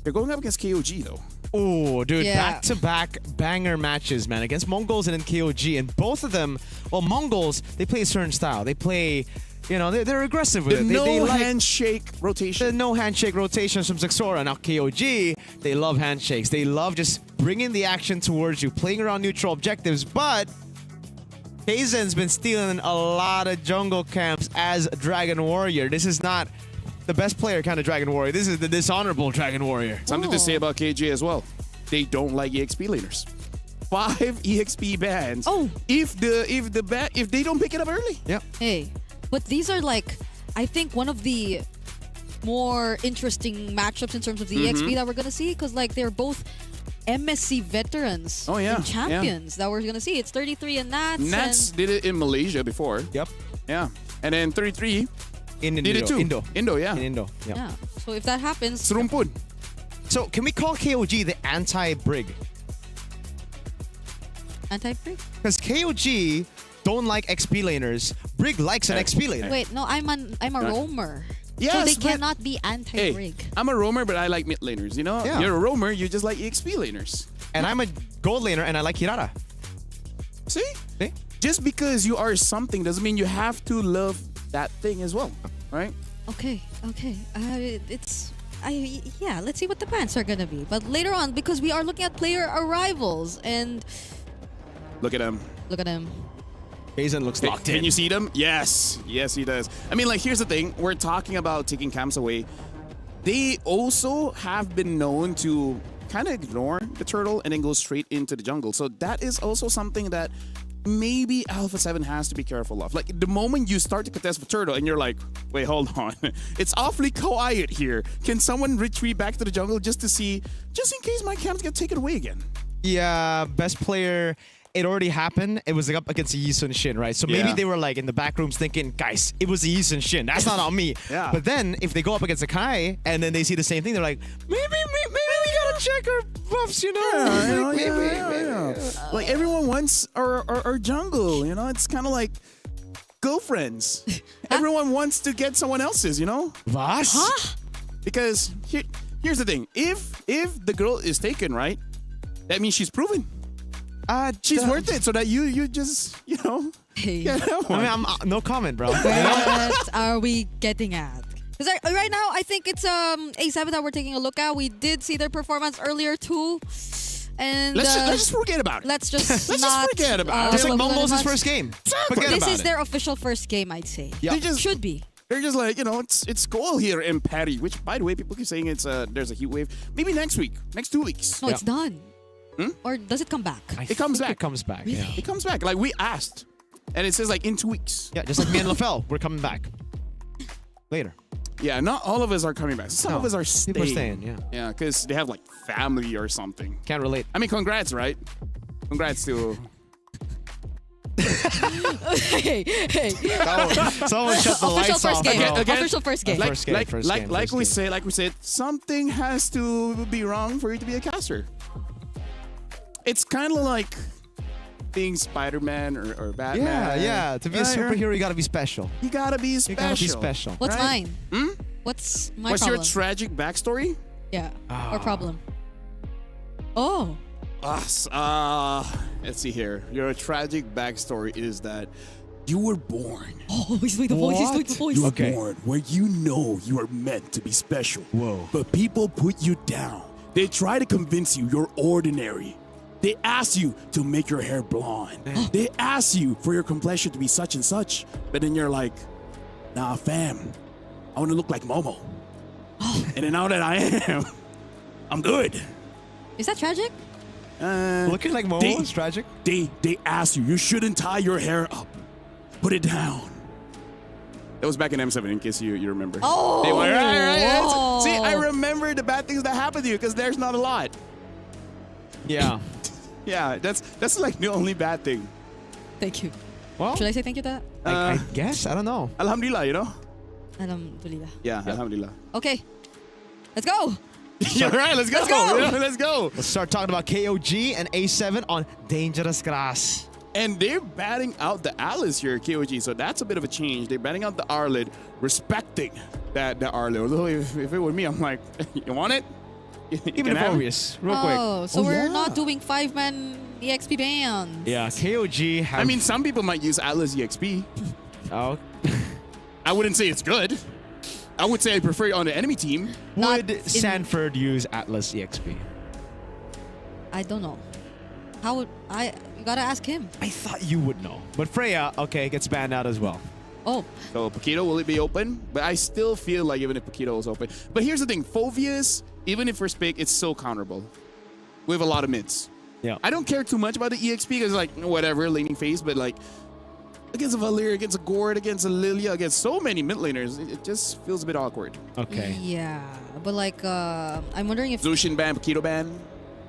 Speaker 1: they're going up against KOG, though.
Speaker 3: Oh, dude,
Speaker 2: Yeah.
Speaker 3: back-to-back banger matches, man, against Mongols and then KOG. And both of them, well, Mongols, they play a certain style. They play, they're aggressive with
Speaker 1: The
Speaker 3: it. They like
Speaker 1: handshake rotation.
Speaker 3: the no handshake rotations from Zexora. Now, KOG, they love handshakes. They love just bringing the action towards you, playing around neutral objectives. But Kaizen's been stealing a lot of jungle camps as Dragon Warrior. This is not the best player kind of Dragon Warrior. This is the dishonorable Dragon Warrior.
Speaker 1: Something to say about KG as well. They don't like EXP laners. 5 EXP bans.
Speaker 2: Oh.
Speaker 1: If they don't pick it up early.
Speaker 3: Yep.
Speaker 2: Hey, but these are like, I think one of the more interesting matchups in terms of the EXP that we're gonna see, because like they're both MSC veterans
Speaker 1: Oh, yeah,
Speaker 2: and champions that we're gonna see. It's 33 and Nats.
Speaker 1: Nats
Speaker 2: and
Speaker 1: did it in Malaysia before.
Speaker 3: Yep.
Speaker 1: Yeah. And then 33
Speaker 3: In
Speaker 1: did it too. Indo, yeah.
Speaker 3: In Indo. Yep.
Speaker 2: yeah. So if that happens,
Speaker 1: Serumpun.
Speaker 3: So can we call KOG the anti-Brig?
Speaker 2: anti-Brig?
Speaker 3: Because KOG don't like XP laners. Brig likes an XP laner.
Speaker 2: Wait, no, I'm a roamer. So
Speaker 1: Yes,
Speaker 2: they
Speaker 1: but-
Speaker 2: cannot be anti-Brig.
Speaker 1: Hey, I'm a roamer, but I like mid laners.
Speaker 3: Yeah.
Speaker 1: You're a roamer, you just like EXP laners.
Speaker 3: And I'm a gold laner and I like Hirara.
Speaker 1: See?
Speaker 3: See?
Speaker 1: Just because you are something doesn't mean you have to love that thing as well, right?
Speaker 2: Okay. Yeah, let's see what the plans are gonna be. But later on, because we are looking at player arrivals, and
Speaker 1: Look at him.
Speaker 2: look at him.
Speaker 3: Kaizen looks locked in.
Speaker 1: Can you see them? Yes. Yes, he does. I mean, like, here's the thing. We're talking about taking camps away. They also have been known to kind of ignore the turtle and then go straight into the jungle. So that is also something that maybe Alpha 7 has to be careful of. Like, the moment you start to contest with turtle and you're like, wait, hold on. It's awfully quiet here. Can someone retreat back to the jungle just in case my camps get taken away again?
Speaker 3: Yeah, best player. It already happened. It was like up against Yi Sun Shin, right? So maybe
Speaker 1: Yeah.
Speaker 3: they were like in the back rooms thinking, guys, it was Yi Sun Shin. That's not on me.
Speaker 1: Yeah.
Speaker 3: But then if they go up against a Kai and then they see the same thing, they're like, maybe we gotta check our buffs,
Speaker 1: Like, everyone wants our jungle, It's kind of like girlfriends. Everyone wants to get someone else's,
Speaker 3: Was?
Speaker 1: Because here's the thing. If the girl is taken, right, that means she's proven. She's worth it, so that you just,
Speaker 2: Hey,
Speaker 1: get that one.
Speaker 3: I mean, I'm no comment, bro.
Speaker 2: what are we getting at? Because right now, I think it's A7 that we're taking a look at. We did see their performance earlier too, and
Speaker 1: Let's just forget about it.
Speaker 2: let's just
Speaker 1: Let's
Speaker 2: not
Speaker 1: just forget about it.
Speaker 3: Just like
Speaker 2: look at
Speaker 3: Mongols'
Speaker 2: much.
Speaker 3: first game.
Speaker 1: Exactly.
Speaker 3: Forget
Speaker 2: This
Speaker 3: about
Speaker 2: is
Speaker 3: it.
Speaker 2: their official first game, I'd say.
Speaker 3: Yeah.
Speaker 1: They just
Speaker 2: Should be.
Speaker 1: They're just like, it's cold here in Patty, which, by the way, people keep saying there's a heat wave. Maybe next week, next 2 weeks.
Speaker 2: No, it's done. Or does it come back?
Speaker 1: It comes
Speaker 3: think
Speaker 1: back.
Speaker 3: It comes back. Yeah.
Speaker 1: It comes back. Like, we asked, and it says like in 2 weeks.
Speaker 3: Yeah, just like me and LaFell, we're coming back later.
Speaker 1: Yeah, not all of us are coming back. Some
Speaker 3: No,
Speaker 1: of us are staying.
Speaker 3: people are staying, yeah.
Speaker 1: Yeah, because they have like family or something.
Speaker 3: Can't relate.
Speaker 1: I mean, congrats, right? Congrats to.
Speaker 2: hey.
Speaker 3: Someone shut the
Speaker 2: Official
Speaker 3: lights
Speaker 2: first
Speaker 3: off.
Speaker 2: game.
Speaker 3: bro.
Speaker 1: Again.
Speaker 2: Official first game.
Speaker 3: First game, first game,
Speaker 1: like
Speaker 3: first
Speaker 1: we
Speaker 3: game.
Speaker 1: said, something has to be wrong for you to be a caster. It's kind of like being Spider-Man or Batman.
Speaker 3: Yeah. To be a
Speaker 1: Right, right.
Speaker 3: superhero, you gotta be special.
Speaker 1: You gotta be special.
Speaker 3: You gotta be special.
Speaker 2: What's
Speaker 1: Right?
Speaker 2: mine? What's my
Speaker 1: What's
Speaker 2: problem?
Speaker 1: your tragic backstory?
Speaker 2: Yeah. Or problem? Oh.
Speaker 1: Let's see here. Your tragic backstory is that you were born.
Speaker 2: Oh, he's doing the voice. He's doing the voice.
Speaker 1: You were
Speaker 3: Okay.
Speaker 1: born where you know you are meant to be special.
Speaker 3: Whoa.
Speaker 1: But people put you down. They try to convince you you're ordinary. They ask you to make your hair blonde. They ask you for your complexion to be such and such. But then you're like, nah, fam. I want to look like Momo. And then now that I am, I'm good.
Speaker 2: Is that tragic?
Speaker 3: Looking like Momo
Speaker 1: They-
Speaker 3: is tragic.
Speaker 1: They ask you shouldn't tie your hair up. Put it down. That was back in M7, in case you remember.
Speaker 2: Oh!
Speaker 1: They went, right.
Speaker 2: Whoa.
Speaker 1: See, I remember the bad things that happened to you because there's not a lot.
Speaker 3: Yeah.
Speaker 1: Yeah, that's like the only bad thing.
Speaker 2: Thank you.
Speaker 3: Well,
Speaker 2: Should I say thank you to that?
Speaker 3: I guess. I don't know.
Speaker 1: Alhamdulillah, you know?
Speaker 2: Alhamdulillah.
Speaker 1: Yeah, Alhamdulillah.
Speaker 2: Okay. Let's go.
Speaker 1: You're right, let's go.
Speaker 2: Let's go.
Speaker 1: Yeah, let's go.
Speaker 3: Let's start talking about KOG and A7 on dangerous grass.
Speaker 1: And they're batting out the Alice here, KOG, so that's a bit of a change. They're batting out the Arlid, respecting the Arlid. Although if it were me, I'm like, you want it? You
Speaker 3: Even
Speaker 1: can
Speaker 3: if
Speaker 1: have it.
Speaker 3: obvious, real
Speaker 2: Oh,
Speaker 3: quick.
Speaker 2: so we're
Speaker 1: yeah.
Speaker 2: not doing 5-man EXP bands.
Speaker 3: Yeah, KOG have...
Speaker 1: I mean, some people might use Atlas EXP.
Speaker 3: oh,
Speaker 1: I wouldn't say it's good. I would say I prefer it on the enemy team.
Speaker 2: Not
Speaker 3: would
Speaker 2: in-
Speaker 3: Sanford use Atlas EXP?
Speaker 2: I don't know. How would I? You gotta ask him.
Speaker 3: I thought you would know. But Freya, okay, gets banned out as well.
Speaker 2: Oh,
Speaker 1: So Paquito, will it be open? But I still feel like even if Paquito is open. But here's the thing, Phovius, even if we're spick, it's so counterable. We have a lot of mids.
Speaker 3: Yeah.
Speaker 1: I don't care too much about the EXP because like whatever, laning phase, but like against a Valir, against a Gord, against a Lilia, against so many mid laners, it just feels a bit awkward.
Speaker 3: Okay.
Speaker 2: yeah. But like, I'm wondering if
Speaker 1: Zushin ban, Paquito ban,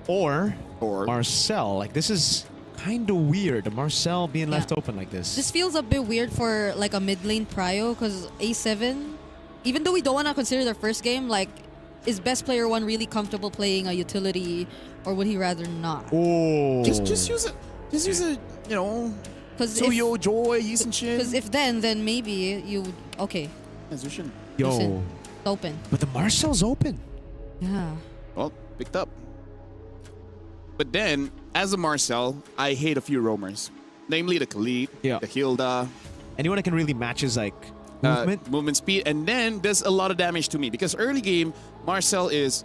Speaker 3: Or
Speaker 1: or
Speaker 3: Marcel. Like, this is kind of weird. Marcel being
Speaker 2: Yeah.
Speaker 3: left open like this.
Speaker 2: this feels a bit weird for like a mid lane prio because A7, even though we don't want to consider their first game, like, is best player one really comfortable playing a utility, or would he rather not?
Speaker 3: Oh.
Speaker 1: just use it. Just use it, you know,
Speaker 2: Because
Speaker 1: Soyo, Joy, Yeast and shit.
Speaker 2: if then maybe you would. Okay,
Speaker 1: Yeah, Zushin.
Speaker 3: Yo.
Speaker 2: listen. It's open.
Speaker 3: But the Marcel's open.
Speaker 2: Yeah.
Speaker 1: Well, picked up. But then, as a Marcel, I hate a few roamers. Namely the Khalid,
Speaker 3: Yeah.
Speaker 1: the Hilda,
Speaker 3: Anyone that can really match his, like, movement.
Speaker 1: movement speed, and then does a lot of damage to me. Because early game, Marcel is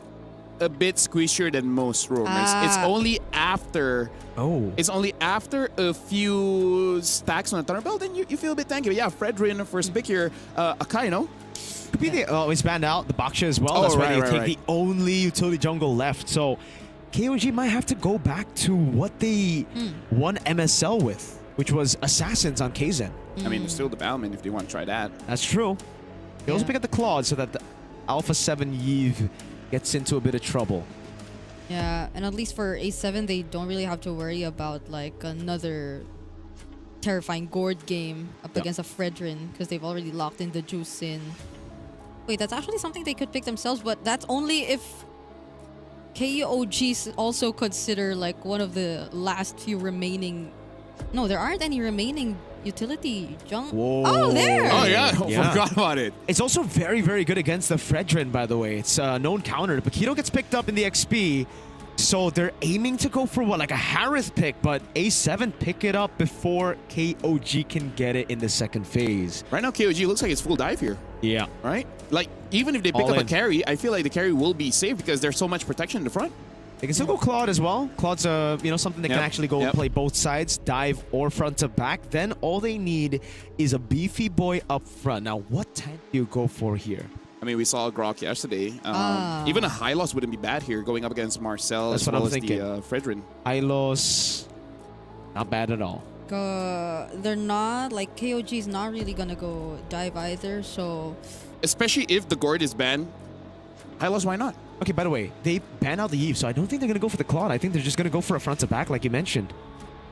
Speaker 1: a bit squishier than most roamers. It's only after...
Speaker 3: Oh.
Speaker 1: It's only after a few stacks on the Thunder Belt, then you feel a bit tanky. But yeah, Fredrin first pick here, Akaino.
Speaker 3: Could be the... Oh, he's banned out. The Baksha as well.
Speaker 1: Oh,
Speaker 3: That's why
Speaker 1: right,
Speaker 3: they take
Speaker 1: right.
Speaker 3: the only utility jungle left. So, KOG might have to go back to what they won MSL with, which was Assassins on KZen.
Speaker 1: I mean, there's still the Balman if they want to try that.
Speaker 3: That's true. They also
Speaker 2: Yeah.
Speaker 3: pick up the Claude so that the Alpha 7 Yves gets into a bit of trouble.
Speaker 2: Yeah, and at least for A7, they don't really have to worry about like another terrifying Gord game up
Speaker 3: Yep.
Speaker 2: against a Fredrin because they've already locked in the juice in. Wait, that's actually something they could pick themselves, but that's only if KOGs also consider like one of the last few remaining. No, there aren't any remaining utility junk.
Speaker 3: Whoa.
Speaker 2: Oh, there!
Speaker 1: Oh, yeah.
Speaker 3: Yeah.
Speaker 1: Forgot about it.
Speaker 3: It's also very, very good against the Fredrin, by the way. It's a known counter. Paquito gets picked up in the XP, so they're aiming to go for what, like a Harith pick, but A7 pick it up before KOG can get it in the second phase.
Speaker 1: Right now, KOG looks like it's full dive here,
Speaker 3: Yeah.
Speaker 1: right? Like, even if they pick
Speaker 3: All
Speaker 1: up a
Speaker 3: in.
Speaker 1: carry, I feel like the carry will be safe because there's so much protection in the front.
Speaker 3: They can still go Claude as well. Claude's something that can
Speaker 1: Yep,
Speaker 3: actually go
Speaker 1: yep.
Speaker 3: play both sides, dive or front to back. Then all they need is a beefy boy up front. Now, what tank do you go for here?
Speaker 1: I mean, we saw Grok yesterday.
Speaker 2: Ah.
Speaker 1: Even a high loss wouldn't be bad here, going up against Marcel
Speaker 3: That's
Speaker 1: as
Speaker 3: what
Speaker 1: well
Speaker 3: I'm
Speaker 1: as
Speaker 3: thinking.
Speaker 1: the Fredrin.
Speaker 3: Hylos, not bad at all.
Speaker 2: They're not like KOG's not really gonna go dive either, so
Speaker 1: Especially if the Gord is banned. High loss, why not?
Speaker 3: Okay, by the way, they ban out the Eve, so I don't think they're going to go for the Claude. I think they're just going to go for a front to back, like you mentioned.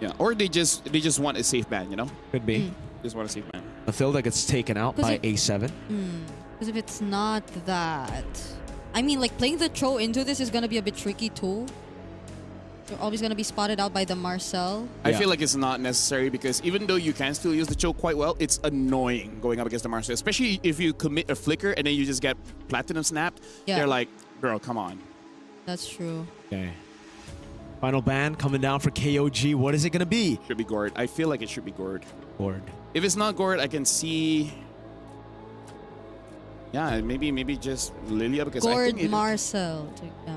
Speaker 1: Yeah, or they just want a safe ban, you know?
Speaker 3: Could be.
Speaker 1: Just want a safe ban.
Speaker 3: Mathilda gets taken out
Speaker 2: 'Cause
Speaker 3: by
Speaker 2: it-
Speaker 3: A7.
Speaker 2: because if it's not that, I mean, like playing the Cho into this is gonna be a bit tricky too. You're always gonna be spotted out by the Marcel.
Speaker 1: I
Speaker 3: Yeah.
Speaker 1: feel like it's not necessary because even though you can still use the choke quite well, it's annoying going up against the Marcel, especially if you commit a flicker and then you just get platinum snapped.
Speaker 2: Yeah.
Speaker 1: They're like, girl, come on.
Speaker 2: That's true.
Speaker 3: Okay. Final ban coming down for KOG. What is it going to be?
Speaker 1: Should be Gord. I feel like it should be Gord.
Speaker 3: Gord.
Speaker 1: If it's not Gord, I can see... Yeah, maybe just Lilia because I
Speaker 2: Gord
Speaker 1: think
Speaker 2: Marcel. Yeah.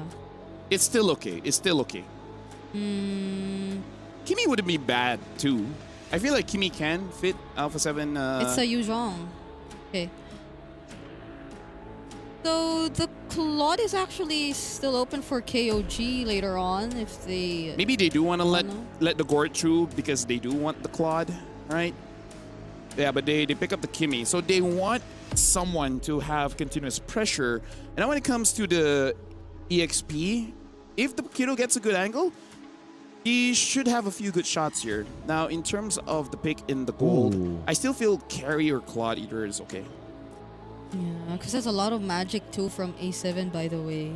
Speaker 1: it's still okay. It's still okay.
Speaker 2: Mm,
Speaker 1: Kimi wouldn't be bad too. I feel like Kimi can fit Alpha 7.
Speaker 2: it's a Yuzhong. Okay. So the Claude is actually still open for KOG later on if they.
Speaker 1: Maybe they do want to
Speaker 2: know.
Speaker 1: let the Gord through because they do want the Claude, right? Yeah, but they pick up the Kimmy. So they want someone to have continuous pressure. And now when it comes to the EXP, if the Paquito gets a good angle, he should have a few good shots here. Now, in terms of the pick in the gold, I still feel Carry or Claude either is okay.
Speaker 2: Yeah, because there's a lot of magic too from A7, by the way.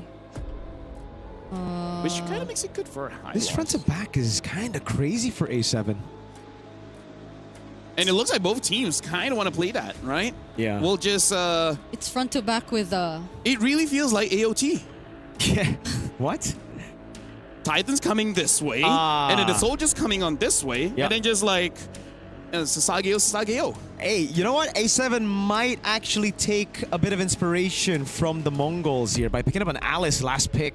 Speaker 1: Which kind of makes it good for a high
Speaker 3: This
Speaker 1: loss.
Speaker 3: front to back is kind of crazy for A7.
Speaker 1: And it looks like both teams kind of want to play that, right?
Speaker 3: Yeah.
Speaker 1: We'll just...
Speaker 2: It's front to back with
Speaker 1: it really feels like AOT.
Speaker 3: Yeah. What?
Speaker 1: Titan's coming this way,
Speaker 3: Ah.
Speaker 1: and then the Soldier's coming on this way,
Speaker 3: Yep.
Speaker 1: and then just like... Sasageo.
Speaker 3: Hey, you know what? A7 might actually take a bit of inspiration from the Mongols here by picking up an Alice last pick.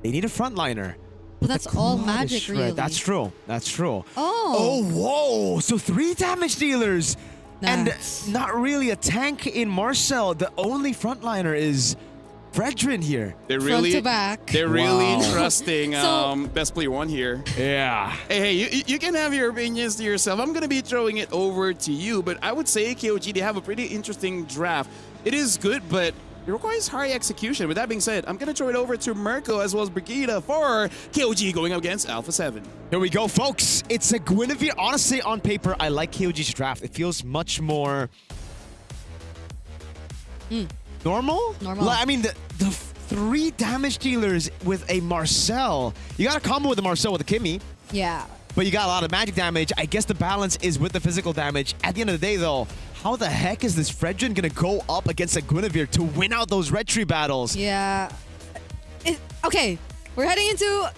Speaker 3: They need a frontliner.
Speaker 2: But that's all
Speaker 3: Claude is
Speaker 2: magic,
Speaker 3: shred.
Speaker 2: really.
Speaker 3: That's true. That's true.
Speaker 2: Oh.
Speaker 3: Whoa. So 3 damage dealers.
Speaker 2: Nice.
Speaker 3: And not really a tank in Marcel. The only frontliner is Fredrin here.
Speaker 1: They're
Speaker 2: Front
Speaker 1: really...
Speaker 2: to back.
Speaker 1: They're really
Speaker 3: Wow.
Speaker 1: trusting
Speaker 2: So-
Speaker 1: best player one here.
Speaker 3: Yeah.
Speaker 1: Hey, you can have your opinions to yourself. I'm going to be throwing it over to you, but I would say KOG, they have a pretty interesting draft. It is good, but it requires high execution. With that being said, I'm going to throw it over to Mirko as well as Brigida for KOG going up against Alpha 7.
Speaker 3: Here we go, folks. It's a Guinevere. Honestly, on paper, I like KOG's draft. It feels much more... Normal?
Speaker 2: Normal.
Speaker 3: I mean, the 3 damage dealers with a Marcel. You got a combo with the Marcel with the Kimmy,
Speaker 2: Yeah.
Speaker 3: but you got a lot of magic damage. I guess the balance is with the physical damage. At the end of the day, though, how the heck is this Fredrin going to go up against a Guinevere to win out those red tree battles?
Speaker 2: Yeah. Okay, we're heading into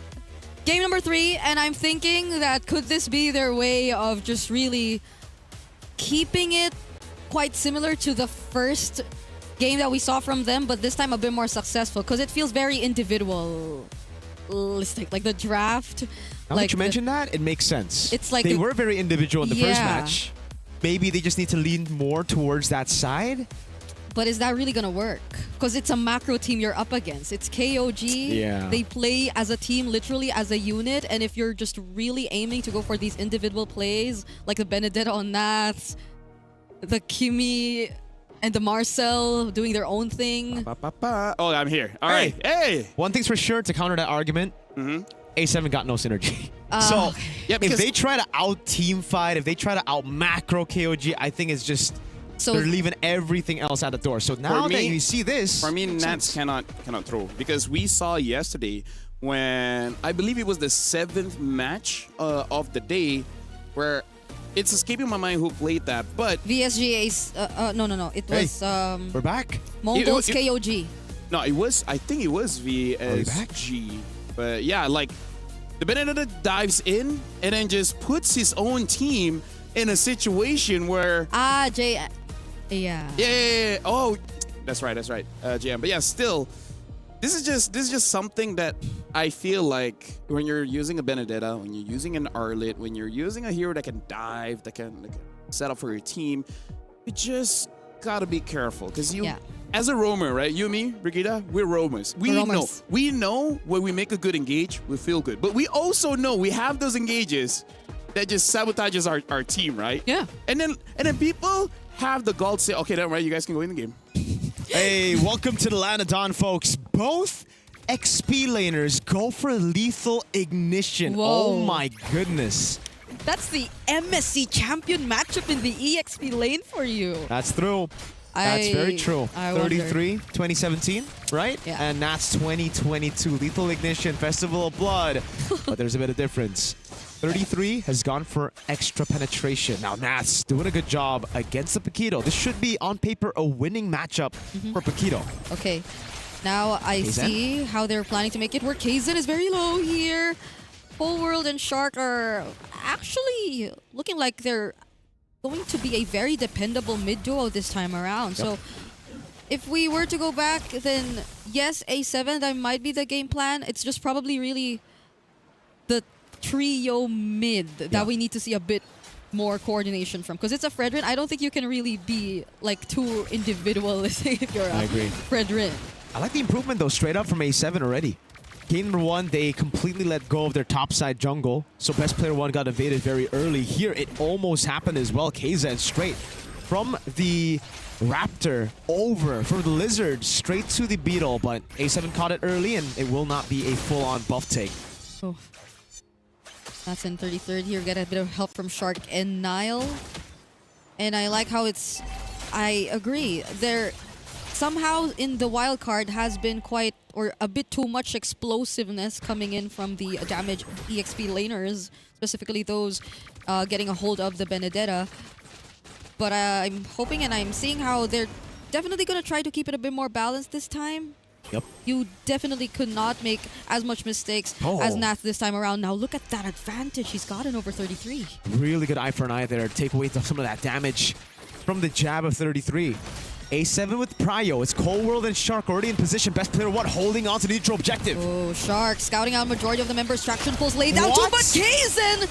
Speaker 2: game number 3, and I'm thinking that could this be their way of just really keeping it quite similar to the first game that we saw from them, but this time a bit more successful because it feels very individualistic. Like the draft.
Speaker 3: Now
Speaker 2: like
Speaker 3: that you mentioned that, it makes sense.
Speaker 2: It's like
Speaker 3: they
Speaker 2: the-
Speaker 3: were very individual in the first
Speaker 2: Yeah.
Speaker 3: match. Maybe they just need to lean more towards that side.
Speaker 2: But is that really gonna work? Because it's a macro team you're up against. It's KOG.
Speaker 3: Yeah.
Speaker 2: They play as a team, literally as a unit. And if you're just really aiming to go for these individual plays, like the Benedetta on Naths, the Kimmy, and the Marcel doing their own thing.
Speaker 1: Oh, I'm here. All right. Hey!
Speaker 3: One thing's for sure, to counter that argument, A7 got no synergy. So
Speaker 1: Yeah,
Speaker 3: if
Speaker 1: because-
Speaker 3: they try to out team fight, if they try to out macro KOG, I think it's just
Speaker 2: So
Speaker 3: they're leaving everything else at the door. So now that
Speaker 1: me-
Speaker 3: you see this,
Speaker 1: For me,
Speaker 3: makes
Speaker 1: Nats
Speaker 3: sense.
Speaker 1: cannot throw because we saw yesterday when I believe it was the 7th match of the day where it's escaping my mind who played that, but
Speaker 2: VSGA's, no. It
Speaker 3: Hey.
Speaker 2: was
Speaker 3: We're back.
Speaker 2: Mongols
Speaker 1: it-
Speaker 2: KOG.
Speaker 1: no, I think it was
Speaker 3: back?
Speaker 1: VSG. But yeah, like the Benedetta dives in and then just puts his own team in a situation where
Speaker 2: Yeah.
Speaker 1: yeah. Oh, that's right, GM. But yeah, still, this is just something that I feel like when you're using a Benedetta, when you're using an Arlet, when you're using a hero that can dive, that can set up for your team, you just gotta be careful because you.
Speaker 2: Yeah.
Speaker 1: As a roamer, right? You and me, Brigida, we're roamers.
Speaker 2: We're roamers.
Speaker 1: We know when we make a good engage, we feel good. But we also know we have those engages that just sabotages our team, right?
Speaker 2: Yeah.
Speaker 1: And then people have the gall to say, okay, then right, you guys can go in the game.
Speaker 3: Hey, welcome to the Land of Dawn, folks. Both XP laners go for lethal ignition.
Speaker 2: Whoa.
Speaker 3: Oh my goodness.
Speaker 2: That's the MSC champion matchup in the EXP lane for you.
Speaker 3: That's true. That's very true.
Speaker 2: I
Speaker 3: 33, 2017, right?
Speaker 2: Yeah.
Speaker 3: And that's 2022. Lethal Ignition, Festival of Blood. But there's a bit of difference. 33 has gone for extra penetration. Now, Nats doing a good job against the Paquito. This should be, on paper, a winning matchup for Paquito.
Speaker 2: Okay. Now I
Speaker 3: Kaizen?
Speaker 2: see how they're planning to make it work. Kaizen is very low here. Full World and Shark are actually looking like they're going to be a very dependable mid duo this time around. So if we were to go back, then yes, A7, that might be the game plan. It's just probably really the trio mid that we need to see a bit more coordination from. Because it's a Fredrin, I don't think you can really be like too individualistic if you're a
Speaker 3: I agree.
Speaker 2: Fredrin.
Speaker 3: I like the improvement, though, straight up from A7 already. game number 1, they completely let go of their topside jungle. So best player 1 got evaded very early. Here, it almost happened as well. KZ straight from the Raptor over, from the Lizard straight to the Beetle. But A7 caught it early, and it will not be a full-on buff take.
Speaker 2: Oh. That's in 33rd here. Get a bit of help from Shark and Nile. And I like how it's... I agree. There somehow in the wild card has been quite, or a bit too much explosiveness coming in from the damage EXP laners, specifically those getting a hold of the Benedetta. But I'm hoping and I'm seeing how they're definitely going to try to keep it a bit more balanced this time.
Speaker 3: Yep.
Speaker 2: You definitely could not make as much mistakes as Nats this time around. Now look at that advantage he's gotten over 33.
Speaker 3: Really good eye for an eye there. Take away some of that damage from the jab of 33. A7 with Prio. It's Cold World and Shark already in position. Best player 1 holding on to the neutral objective.
Speaker 2: Oh, Shark scouting out majority of the members. Traction pulls laid down too,
Speaker 3: What?
Speaker 2: but Kaizen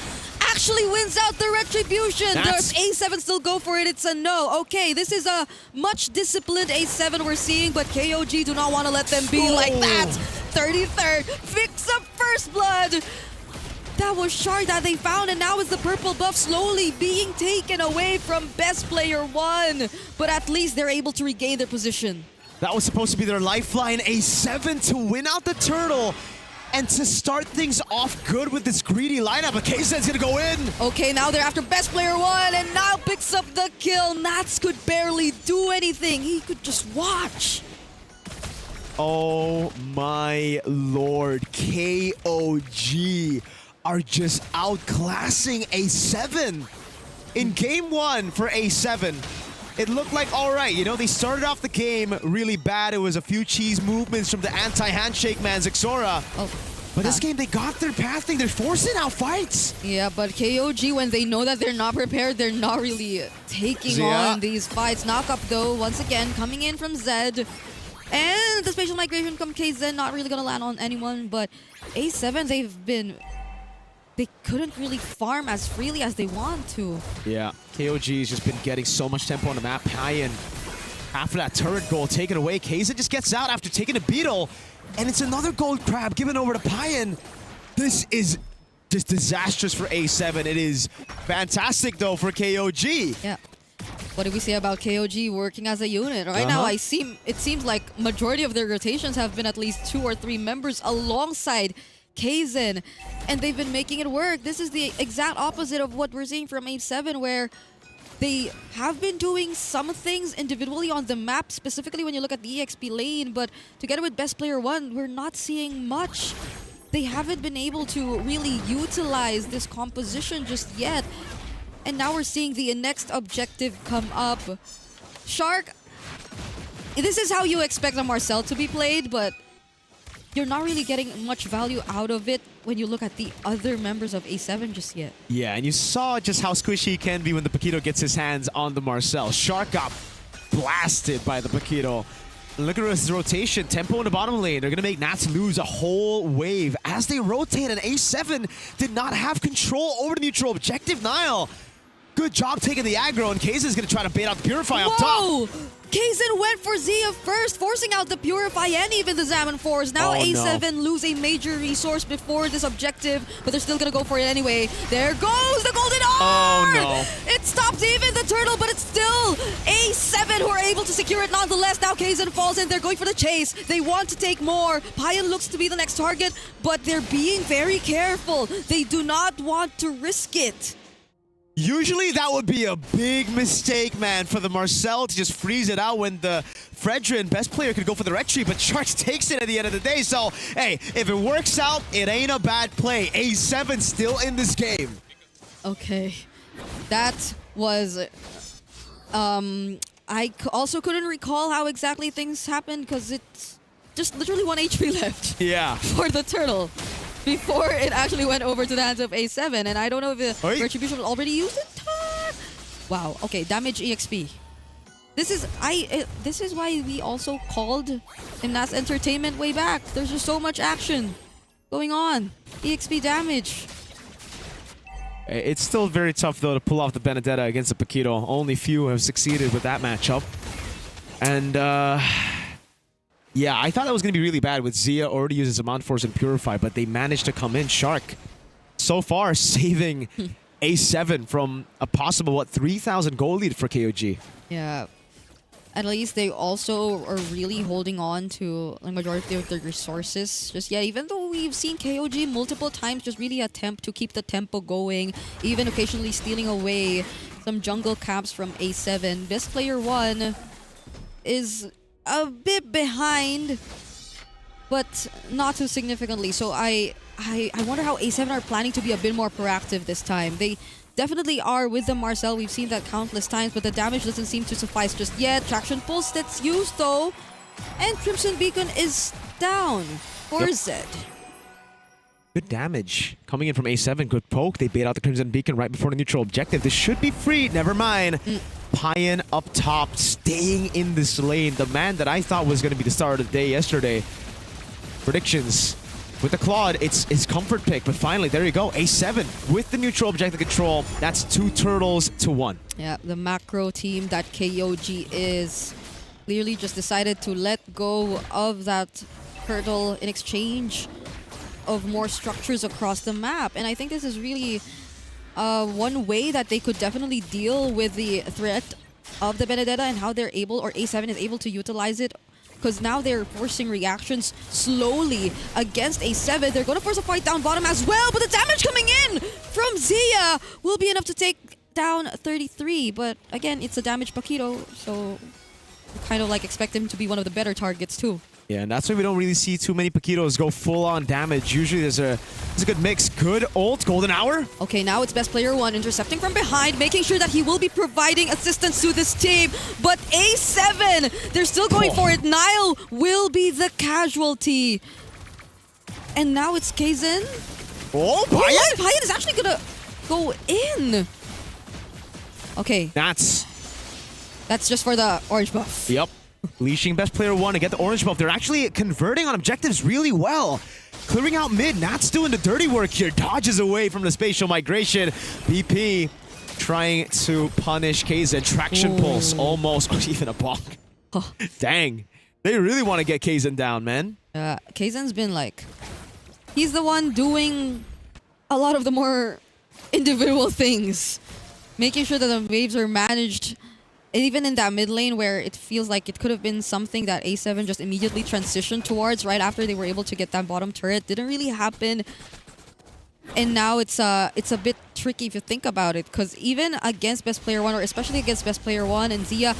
Speaker 2: actually wins out the retribution. Does A7 still go for it? It's a no. Okay, this is a much disciplined A7 we're seeing, but KOG do not want to let them be like that. 33rd picks up first blood. That was Shark that they found, and now it's the purple buff slowly being taken away from best player 1. But at least they're able to regain their position.
Speaker 3: That was supposed to be their lifeline. A7 to win out the turtle and to start things off good with this greedy lineup. But KZ's gonna go in.
Speaker 2: Okay, now they're after best player 1, and now picks up the kill. Nats could barely do anything. He could just watch.
Speaker 3: Oh my lord. KOG are just outclassing A7. In game 1 for A7, it looked like all right. You know, they started off the game really bad. It was a few cheese movements from the anti-handshake man, Zixora. But this game, they got their pathing. They're forcing out fights.
Speaker 2: Yeah, but KOG, when they know that they're not prepared, they're not really taking on these fights. Knock up, though, once again, coming in from Zed. And the spatial migration from KZ, not really going to land on anyone. But A7, they couldn't really farm as freely as they want to.
Speaker 3: Yeah, KOG has just been getting so much tempo on the map. Payan, after that turret goal taken away, KZ just gets out after taking a Beetle. And it's another gold crab given over to Payan. This is just disastrous for A7. It is fantastic, though, for KOG.
Speaker 2: Yeah. What did we say about KOG working as a unit? Right now, it seems like majority of their rotations have been at least 2 or 3 members alongside Kaizen, and they've been making it work. This is the exact opposite of what we're seeing from A7, where they have been doing some things individually on the map, specifically when you look at the EXP lane, but together with best player 1, we're not seeing much. They haven't been able to really utilize this composition just yet. And now we're seeing the next objective come up. Shark, this is how you expect a Marcel to be played, but you're not really getting much value out of it when you look at the other members of A7 just yet.
Speaker 3: Yeah, and you saw just how squishy he can be when the Paquito gets his hands on the Marcel. Shark got blasted by the Paquito. Look at his rotation. Tempo in the bottom lane. They're going to make Nats lose a whole wave as they rotate, and A7 did not have control over the neutral objective. Nile, good job taking the aggro, and Kaizen's going to try to bait out the Purify up top.
Speaker 2: Kaizen went for Zia first, forcing out the Purify and even the Zaman Force. Now A7 lose a major resource before this objective, but they're still going to go for it anyway. There goes the Golden Orb!
Speaker 3: Oh no.
Speaker 2: It stops even the turtle, but it's still A7 who are able to secure it nonetheless. Now Kaizen falls in. They're going for the chase. They want to take more. Payan looks to be the next target, but they're being very careful. They do not want to risk it.
Speaker 3: Usually that would be a big mistake, man, for the Marcel to just freeze it out when the Fredrin, best player, could go for the retreat, but Sharks takes it at the end of the day. So, hey, if it works out, it ain't a bad play. A7 still in this game.
Speaker 2: Okay. That was... I also couldn't recall how exactly things happened because it's just literally 1 HP left.
Speaker 3: Yeah.
Speaker 2: For the turtle. Before it actually went over to the hands of A7, and I don't know if the Retribution was already used in time. Wow. Okay, damage EXP. This is why we also called in Nats Entertainment way back. There's just so much action going on. EXP damage.
Speaker 3: It's still very tough, though, to pull off the Benedetta against the Paquito. Only few have succeeded with that matchup. And Yeah, I thought that was going to be really bad with Zia already uses a Mount Force and Purify, but they managed to come in. Shark, so far, saving A7 from a possible, 3,000 gold lead for KOG.
Speaker 2: Yeah. At least they also are really holding on to the majority of their resources. Just even though we've seen KOG multiple times just really attempt to keep the tempo going, even occasionally stealing away some jungle camps from A7. Best Player 1 is a bit behind, but not too significantly. So I wonder how A7 are planning to be a bit more proactive this time. They definitely are with the Marcel. We've seen that countless times, but the damage doesn't seem to suffice just yet. Traction Pulse that's used though, and Crimson Beacon is down for Zed.
Speaker 3: Good damage coming in from A7. Good poke. They bait out the Crimson Beacon right before the neutral objective. This should be free. Never mind. Payan up top, staying in this lane. The man that I thought was going to be the star of the day yesterday. Predictions. With the Claude, it's his comfort pick, but finally, there you go. A7 with the neutral objective control. That's 2 turtles to 1.
Speaker 2: Yeah, the macro team that KOG is clearly just decided to let go of that turtle in exchange of more structures across the map. And I think this is really one way that they could definitely deal with the threat of the Benedetta and how they're able, or A7 is able to utilize it. Because now they're forcing reactions slowly against A7. They're going to force a fight down bottom as well, but the damage coming in from Zia will be enough to take down 33. But again, it's a damaged Paquito, so kind of like expect him to be one of the better targets too.
Speaker 3: Yeah, and that's why we don't really see too many Paquitos go full-on damage. Usually there's a good mix. Good ult, golden hour.
Speaker 2: Okay, now it's Best Player 1 intercepting from behind, making sure that he will be providing assistance to this team. But A7, they're still going for it. Nile will be the casualty. And now it's Kaizen.
Speaker 3: Oh, Payan!
Speaker 2: Payan is actually gonna go in. Okay.
Speaker 3: That's
Speaker 2: just for the orange buff.
Speaker 3: Yep. Leashing Best Player 1 to get the orange buff. They're actually converting on objectives really well. Clearing out mid. Nat's doing the dirty work here. Dodges away from the spatial migration. BP trying to punish Kaizen. Traction pulse almost. Oh, even a bonk.
Speaker 2: Oh.
Speaker 3: Dang. They really want to get Kaizen down, man.
Speaker 2: Kaizen's been like... He's the one doing a lot of the more individual things. Making sure that the waves are managed. Even in that mid lane where it feels like it could have been something that A7 just immediately transitioned towards right after they were able to get that bottom turret. Didn't really happen. And now it's a bit tricky if you think about it, because even against Best Player 1, or especially against Best Player 1 and Zia,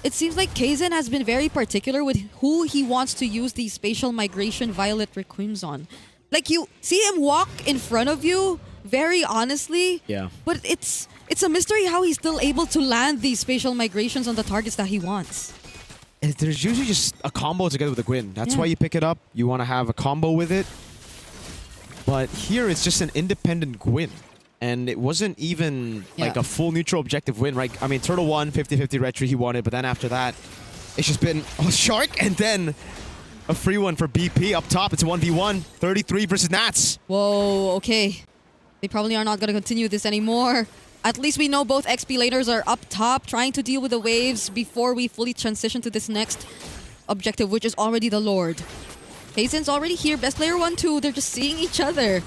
Speaker 2: it seems like Kaizen has been very particular with who he wants to use the spatial migration Violet Requims on. Like, you see him walk in front of you very honestly, but it's a mystery how he's still able to land these spatial migrations on the targets that he wants.
Speaker 3: And there's usually just a combo together with a Gwyn. That's why you pick it up. You want to have a combo with it. But here it's just an independent Gwyn. And it wasn't even like a full neutral objective win, right? I mean, Turtle won, 50-50 retry, he won it. But then after that, it's just been a Shark and then a free one for BP up top. It's a 1v1, 33 versus Nats.
Speaker 2: Whoa, okay. They probably are not going to continue this anymore. At least we know both XP laners are up top, trying to deal with the waves before we fully transition to this next objective, which is already the Lord. Kaizen's already here. Best Player 1, 2. They're just seeing each other.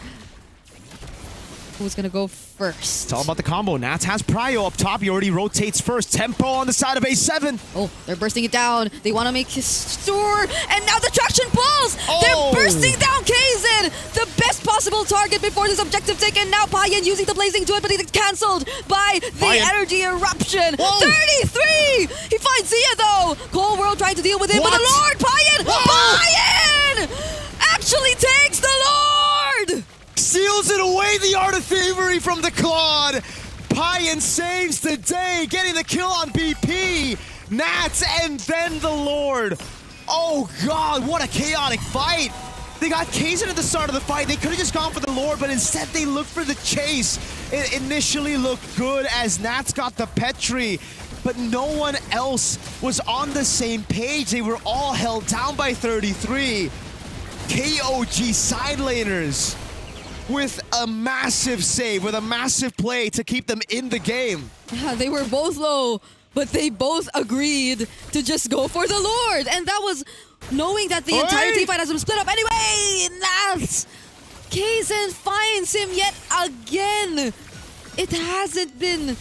Speaker 2: Who's going to go first?
Speaker 3: It's all about the combo. Nats has Prio up top. He already rotates first. Tempo on the side of A7.
Speaker 2: Oh, they're bursting it down. They want to make his store. And now the traction pulls.
Speaker 3: Oh.
Speaker 2: They're bursting down Kaizen. The best possible target before this objective taken. Now Payan using the blazing to it, but it's cancelled by the energy eruption.
Speaker 3: Whoa.
Speaker 2: 33. He finds Zia though. Cold World trying to deal with him.
Speaker 3: What?
Speaker 2: But the Lord, Payan.
Speaker 3: Whoa.
Speaker 2: Payan actually takes the Lord.
Speaker 3: Seals it away, the Art of Thievery from the Claude. Payan saves the day, getting the kill on BP. Nats and then the Lord. Oh God, what a chaotic fight. They got Kaizen at the start of the fight. They could have just gone for the Lord, but instead they looked for the chase. It initially looked good as Nats got the Petri, but no one else was on the same page. They were all held down by 33. KOG side laners with a massive save, with a massive play to keep them in the game.
Speaker 2: Yeah, they were both low but they both agreed to just go for the Lord. And that was knowing that the entire team fight has been split up. Anyway, Nats, Kaizen finds him yet again. It hasn't been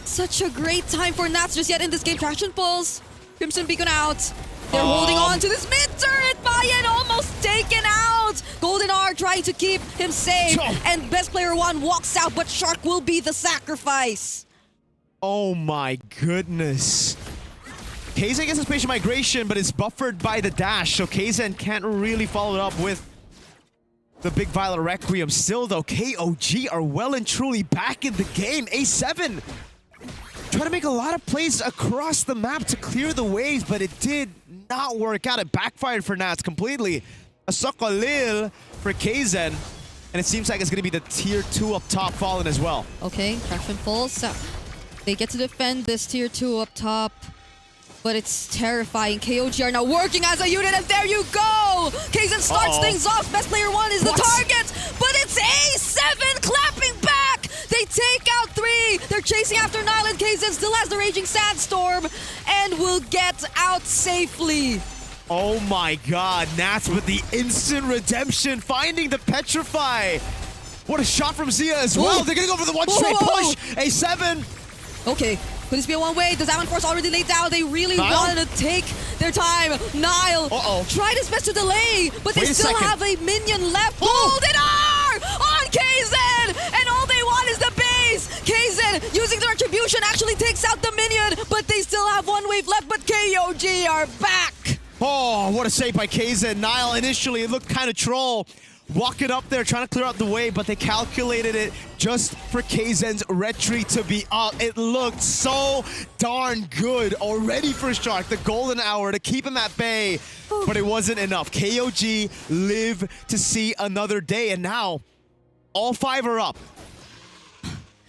Speaker 2: such a great time for Nats just yet in this game. Traction pulls. Crimson Beacon out. They're holding on to this mid-turret. Bayan almost taken out. Golden R trying to keep him safe. And best player 1 walks out, but Shark will be the sacrifice.
Speaker 3: Oh my goodness. Kaizen gets a spatial migration, but it's buffered by the dash, so Kaizen can't really follow it up with the big Violet Requiem. Still though, KOG are well and truly back in the game. A7 trying to make a lot of plays across the map to clear the waves, but it did not work out. It backfired for Nats completely. A Sokolil for Kaizen, and it seems like it's going to be the tier 2 up top fallen as well.
Speaker 2: Okay, traction pulls. So they get to defend this tier 2 up top, but it's terrifying. KOG are now working as a unit, and there you go! Kaizen starts things off. Best player 1 is the target, but it's A7 clapping back! They take out 3. They're chasing after Nile, and Kaizen still has the Raging Sandstorm and will get out safely.
Speaker 3: Oh my god, Nats with the instant redemption, finding the Petrify. What a shot from Zia as well. They're gonna go for the one straight push. A7.
Speaker 2: Okay, could this be a one-way? Does Diamond Force already laid down? They really wanted to take their time. Nile tried his best to delay, but they still have a minion left. Golden R on Kaizen! And all they want is the base! Kaizen, using the retribution, actually takes out the minion, but they still have one wave left, but KOG are back!
Speaker 3: Oh, what a save by Kaizen. Nile initially, it looked kind of troll. Walking up there, trying to clear out the wave, but they calculated it just for Kaizen's retreat to be up. It looked so darn good already for Shark. The golden hour to keep him at bay, but it wasn't enough. KOG live to see another day, and now all 5 are up.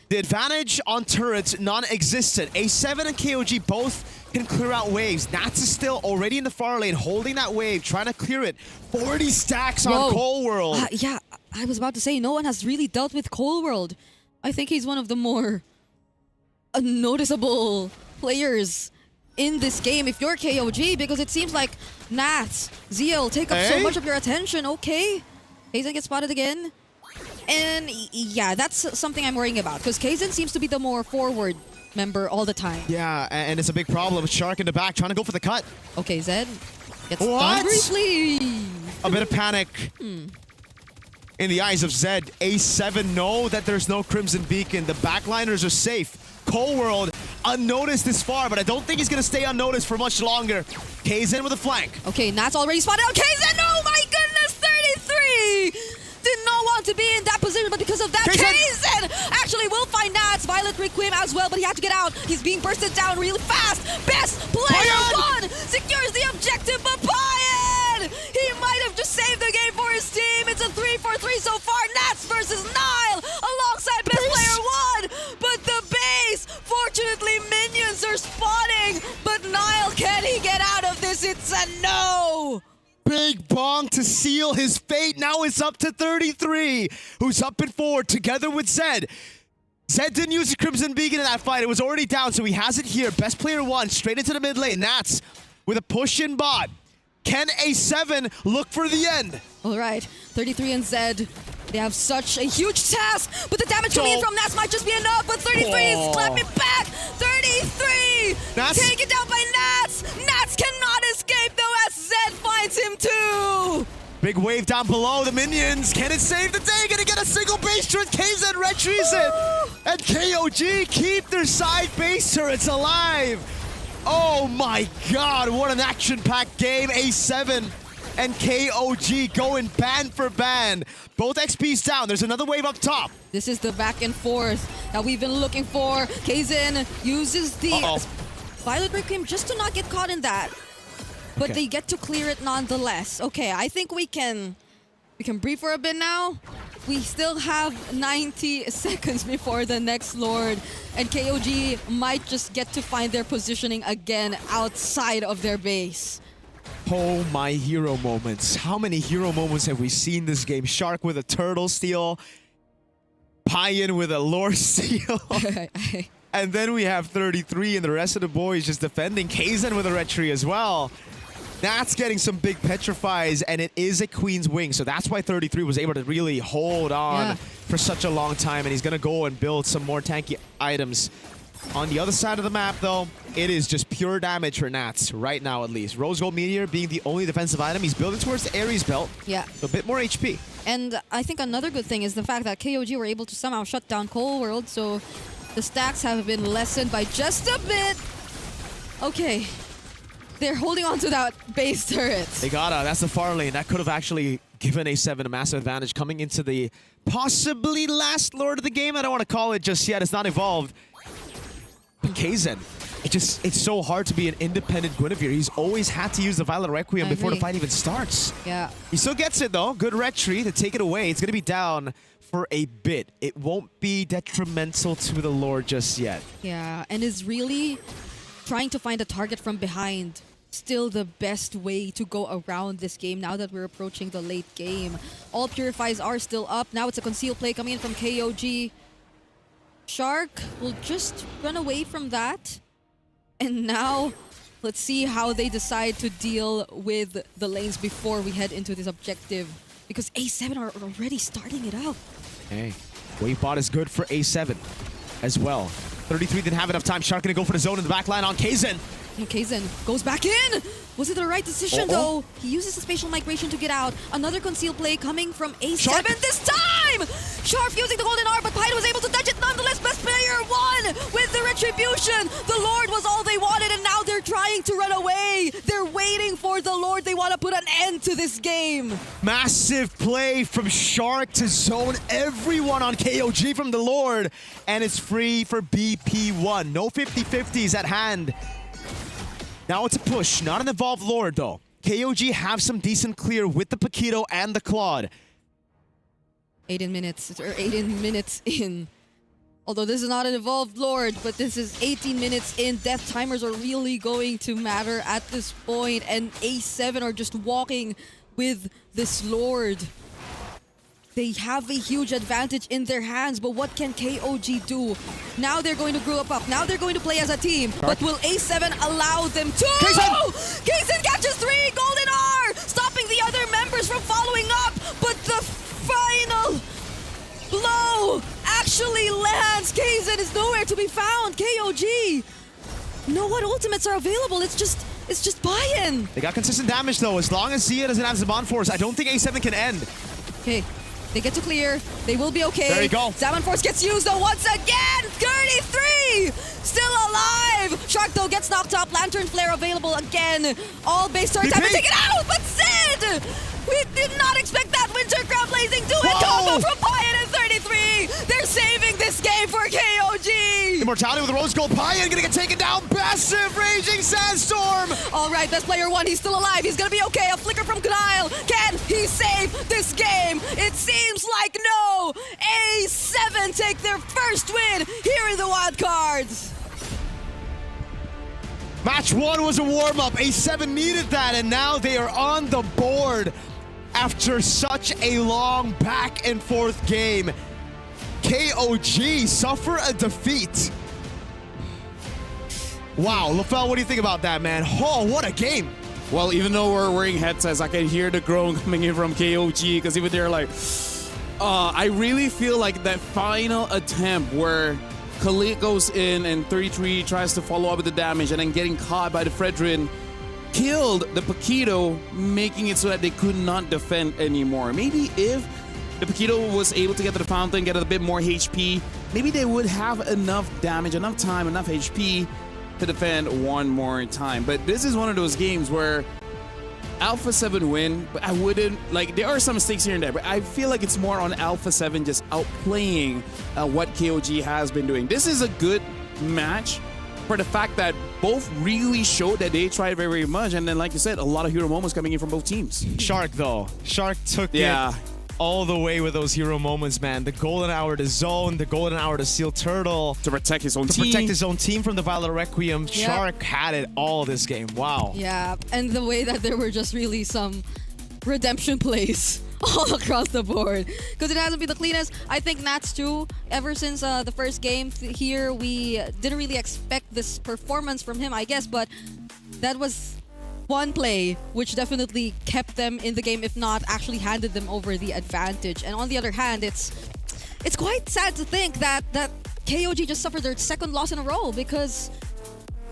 Speaker 3: The advantage on turrets non-existent. A7 and KOG both can clear out waves. Nats is still already in the far lane, holding that wave, trying to clear it. 40 stacks on Cold World.
Speaker 2: Yeah, I was about to say, no one has really dealt with Cold World. I think he's one of the more noticeable players in this game if you're KOG, because it seems like Nats, Zeal take up so much of your attention. Okay, Kaizen gets spotted again. And yeah, that's something I'm worrying about, because Kaizen seems to be the more forward member all the time.
Speaker 3: Yeah, and it's a big problem. Shark in the back trying to go for the cut.
Speaker 2: Okay, Zed gets stunned briefly.
Speaker 3: A bit of panic in the eyes of Zed. A7 know that there's no Crimson Beacon. The backliners are safe. Cold World unnoticed this far, but I don't think he's going to stay unnoticed for much longer. Kaizen with a flank.
Speaker 2: Okay, Nat's already spotted out. Kaizen, oh my goodness, 33! Did not want to be in that position, but because of that, Kaizen actually will find Nats. Violet Requiem as well, but he had to get out. He's being bursted down really fast. Best player 1 secures the objective, but Bayan! He might have just saved the game for his team. It's a 3-for-3 so far. Nats versus Nile alongside best player 1. But the base, fortunately, minions are spawning. But Nile, can he get out of this? It's a no.
Speaker 3: Big Bong to seal his fate. Now it's up to 33, who's up in 4 together with Zed. Zed didn't use the Crimson Beacon in that fight. It was already down, so he has it here. Best player 1 straight into the mid lane. Nats with a push in bot. Can A7 look for the end?
Speaker 2: All right, 33 and Zed. They have such a huge task, but the damage coming in from Nats might just be enough, but 33 is clapping back. 33!
Speaker 3: Nats
Speaker 2: taken down by Nats! Nats cannot escape though as Zed finds him too!
Speaker 3: Big wave down below. The minions. Can it save the day? Gonna get a single base turret. KZ retreats it. And KOG keep their side base turrets alive. Oh my god, what an action-packed game. A7 and KOG going band for band. Both XPs down. There's another wave up top.
Speaker 2: This is the back and forth that we've been looking for. Kaizen uses the Violet Requiem just to not get caught in that. But they get to clear it nonetheless. Okay, I think we can breathe for a bit now. We still have 90 seconds before the next Lord, and KOG might just get to find their positioning again outside of their base.
Speaker 3: Oh, my hero moments. How many hero moments have we seen this game? Shark with a turtle steal. Payan with a lore steal. And then we have 33 and the rest of the boys just defending. Kaizen with a red tree as well. That's getting some big petrifies, and it is a Queen's Wing, so that's why 33 was able to really hold on for such a long time, and he's going to go and build some more tanky items. On the other side of the map, though, it is just pure damage for Nats, right now at least. Rose Gold Meteor being the only defensive item. He's building towards the Ares belt.
Speaker 2: Yeah.
Speaker 3: So a bit more HP.
Speaker 2: And I think another good thing is the fact that KOG were able to somehow shut down Cold World, so the stacks have been lessened by just a bit. Okay. They're holding on to that base turret.
Speaker 3: They gotta. That's the far lane. That could have actually given A7 a massive advantage coming into the possibly last Lord of the game. I don't want to call it just yet. It's not evolved. But Kaizen, it's so hard to be an independent Guinevere. He's always had to use the Violet Requiem before the fight even starts.
Speaker 2: Yeah.
Speaker 3: He still gets it though. Good red tree to take it away. It's going to be down for a bit. It won't be detrimental to the Lord just yet.
Speaker 2: Yeah, and is really trying to find a target from behind still the best way to go around this game now that we're approaching the late game. All purifies are still up. Now it's a concealed play coming in from KOG. Shark will just run away from that. And now let's see how they decide to deal with the lanes before we head into this objective. Because A7 are already starting it up.
Speaker 3: Hey, wave bot is good for A7 as well. 33 didn't have enough time. Shark gonna go for the zone in the back line on Kaizen.
Speaker 2: And Kaizen goes back in! Was it the right decision though? He uses the spatial migration to get out. Another concealed play coming from A7
Speaker 3: Shark.
Speaker 2: this time! Sharp using the golden R, but Pyda was able to touch it nonetheless. Best player won with the retribution. The Lord was all they wanted, and now they're trying to run away. They're waiting for the Lord. They want to put an end to this game.
Speaker 3: Massive play from Shark to zone everyone on KOG from the Lord. And it's free for BP1. No 50-50s at hand. Now it's a push, not an evolved Lord though. KOG have some decent clear with the Paquito and the Claude.
Speaker 2: 18 minutes in. Although this is not an evolved Lord, but this is 18 minutes in. Death timers are really going to matter at this point, and A7 are just walking with this Lord. They have a huge advantage in their hands, but what can KOG do? Now they're going to group up. Now they're going to play as a team. But will A7 allow them to? Kaizen catches 3! Golden R! Stopping the other members from following up. But the final blow actually lands. Kaizen is nowhere to be found. KOG. No what ultimates are available. It's just buy-in.
Speaker 3: They got consistent damage though. As long as Zia doesn't have Zaman Force, I don't think A7 can end.
Speaker 2: Okay. They get to clear. They will be okay.
Speaker 3: There you go.
Speaker 2: Zaman Force gets used though once again. 33! Still alive. Shark though gets knocked up. Lantern Flare available again. All base turrets have been taken out. But Sid! We did not expect that Winter Crown Blazing duet combo from Pyan and 33. They're saving this game for KOG.
Speaker 3: Immortality with Rose Gold. Pyan gonna get taken down. Massive Raging Sandstorm.
Speaker 2: All right, best player one. He's still alive. He's gonna be okay. A flicker from Kyle. Can he save this game? It seems like no. A7 take their first win here in the wild cards.
Speaker 3: Match 1 was a warm-up. A7 needed that, and now they are on the board after such a long back-and-forth game. KOG suffer a defeat. Wow, LaFell, what do you think about that, man? Oh, what a game.
Speaker 1: Well, even though we're wearing headsets, I can hear the groan coming in from KOG because even they're like, I really feel like that final attempt where Khalid goes in and 33 tries to follow up with the damage and then getting caught by the Fredrin killed the Paquito, making it so that they could not defend anymore. Maybe if the Paquito was able to get to the fountain, get a bit more HP, maybe they would have enough damage, enough time, enough HP to defend one more time. But this is one of those games where Alpha 7 win, but I wouldn't, like, there are some mistakes here and there, but I feel like it's more on Alpha 7 just outplaying what KOG has been doing. This is a good match for the fact that both really showed that they tried very, very much, and then, like you said, a lot of hero moments coming in from both teams.
Speaker 3: Shark, though. Shark took it all the way with those hero moments, man. The golden hour to zone, the golden hour to seal turtle.
Speaker 1: To protect his own team.
Speaker 3: To protect his own team from the Violet Requiem. Yep. Shark had it all this game. Wow.
Speaker 2: Yeah, and the way that there were just really some redemption plays all across the board because it hasn't been the cleanest. I think Nats too. Ever since the first game here, we didn't really expect this performance from him, I guess, but that was one play which definitely kept them in the game, if not actually handed them over the advantage. And on the other hand, it's quite sad to think that KOG just suffered their second loss in a row because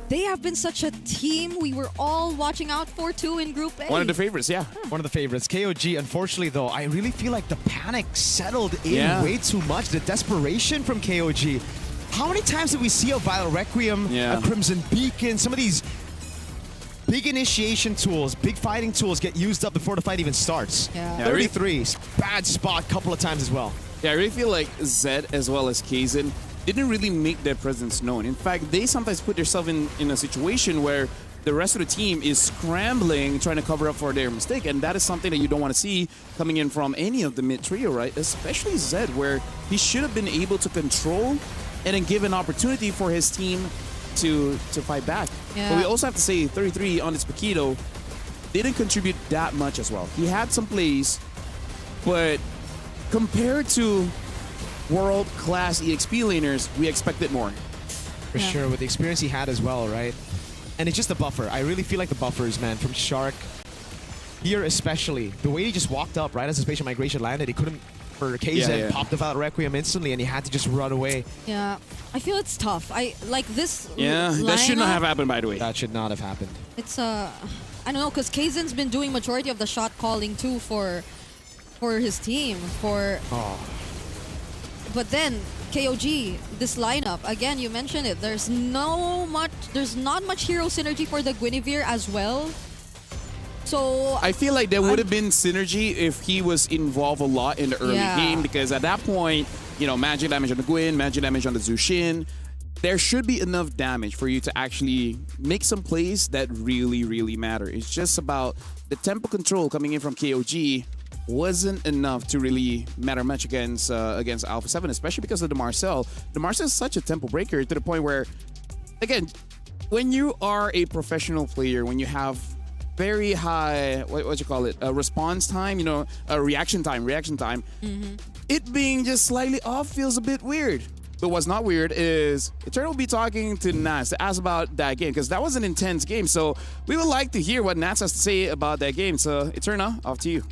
Speaker 2: they have been such a team we were all watching out for too in Group A.
Speaker 1: One of the favorites, yeah.
Speaker 3: One of the favorites. KOG, unfortunately, though, I really feel like the panic settled in way too much. The desperation from KOG. How many times did we see a Violet Requiem, a Crimson Beacon, some of these big initiation tools, big fighting tools get used up before the fight even starts?
Speaker 2: Yeah.
Speaker 3: 33, bad spot couple of times as well.
Speaker 1: Yeah, I really feel like Zed as well as Kaizen didn't really make their presence known. In fact, they sometimes put themselves in a situation where the rest of the team is scrambling, trying to cover up for their mistake, and that is something that you don't want to see coming in from any of the mid trio, right? Especially Zed, where he should have been able to control and then give an opportunity for his team to fight back.
Speaker 2: Yeah.
Speaker 1: But we also have to say 33 on this Paquito didn't contribute that much as well. He had some plays, but compared to world-class EXP laners, we expected more.
Speaker 3: For sure, with the experience he had as well, right? And it's just the buffer. I really feel like the buffers, man, from Shark. Here especially, the way he just walked up right as the spatial migration landed, he couldn't, for KZ, pop the Violet Requiem instantly, and he had to just run away.
Speaker 2: Yeah, I feel it's tough. I like this.
Speaker 1: That should not have happened, by the way.
Speaker 3: That should not have happened.
Speaker 2: It's I don't know, because Kaizen's been doing majority of the shot calling too for his team. But then KOG, this lineup again, you mentioned it. There's not much hero synergy for the Guinevere as well. So
Speaker 1: I feel like there would have been synergy if he was involved a lot in the early game, because at that point, you know, magic damage on the Gwyn, magic damage on the Zushin, there should be enough damage for you to actually make some plays that really, really matter. It's just about the tempo control coming in from KOG wasn't enough to really matter much against Alpha 7, especially because of the Marcel. The Marcel is such a tempo breaker to the point where, again, when you are a professional player, when you have very high, what you call it, response time, you know, reaction time, it being just slightly off feels a bit weird. But what's not weird is Eternal will be talking to Nats to ask about that game, because that was an intense game. So we would like to hear what Nats has to say about that game. So Eternal, off to you.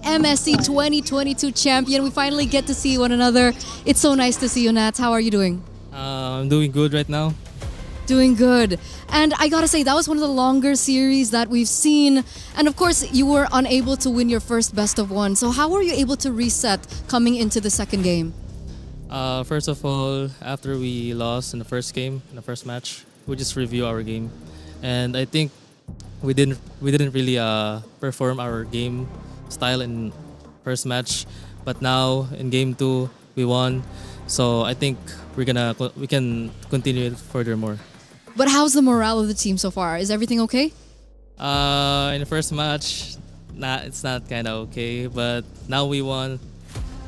Speaker 5: MSC 2022 champion. We finally get to see one another. It's so nice to see you, Nats. How are you doing?
Speaker 7: I'm doing good right now.
Speaker 5: Doing good. And I gotta say, that was one of the longer series that we've seen. And of course, you were unable to win your first best of one. So how were you able to reset coming into the second game?
Speaker 7: First of all, after we lost in the first game, in the first match, we just review our game. And I think we didn't really perform our game style in first match, but now in game 2 we won, so I think we can continue it furthermore.
Speaker 5: But how's the morale of the team so far? Is everything okay?
Speaker 7: In the first match, it's not kind of okay, but now we won.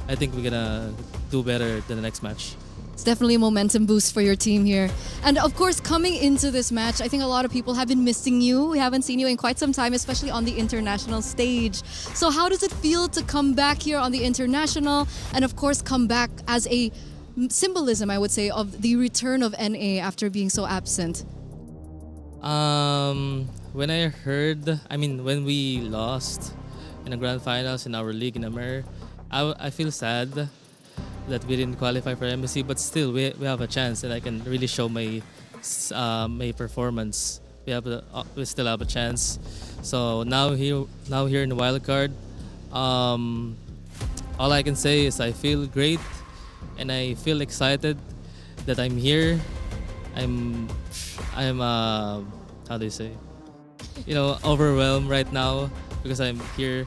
Speaker 7: I think we're gonna do better than the next match.
Speaker 5: It's definitely a momentum boost for your team here. And of course, coming into this match, I think a lot of people have been missing you. We haven't seen you in quite some time, especially on the international stage. So how does it feel to come back here on the international, and of course come back as a symbolism, I would say, of the return of NA after being so absent?
Speaker 7: When when we lost in the grand finals in our league in Amer, I feel sad that we didn't qualify for MSC, but still we have a chance, and I can really show my performance. We still have a chance. So now here in the wildcard, all I can say is I feel great, and I feel excited that I'm here. I'm how do you say? Overwhelmed right now because I'm here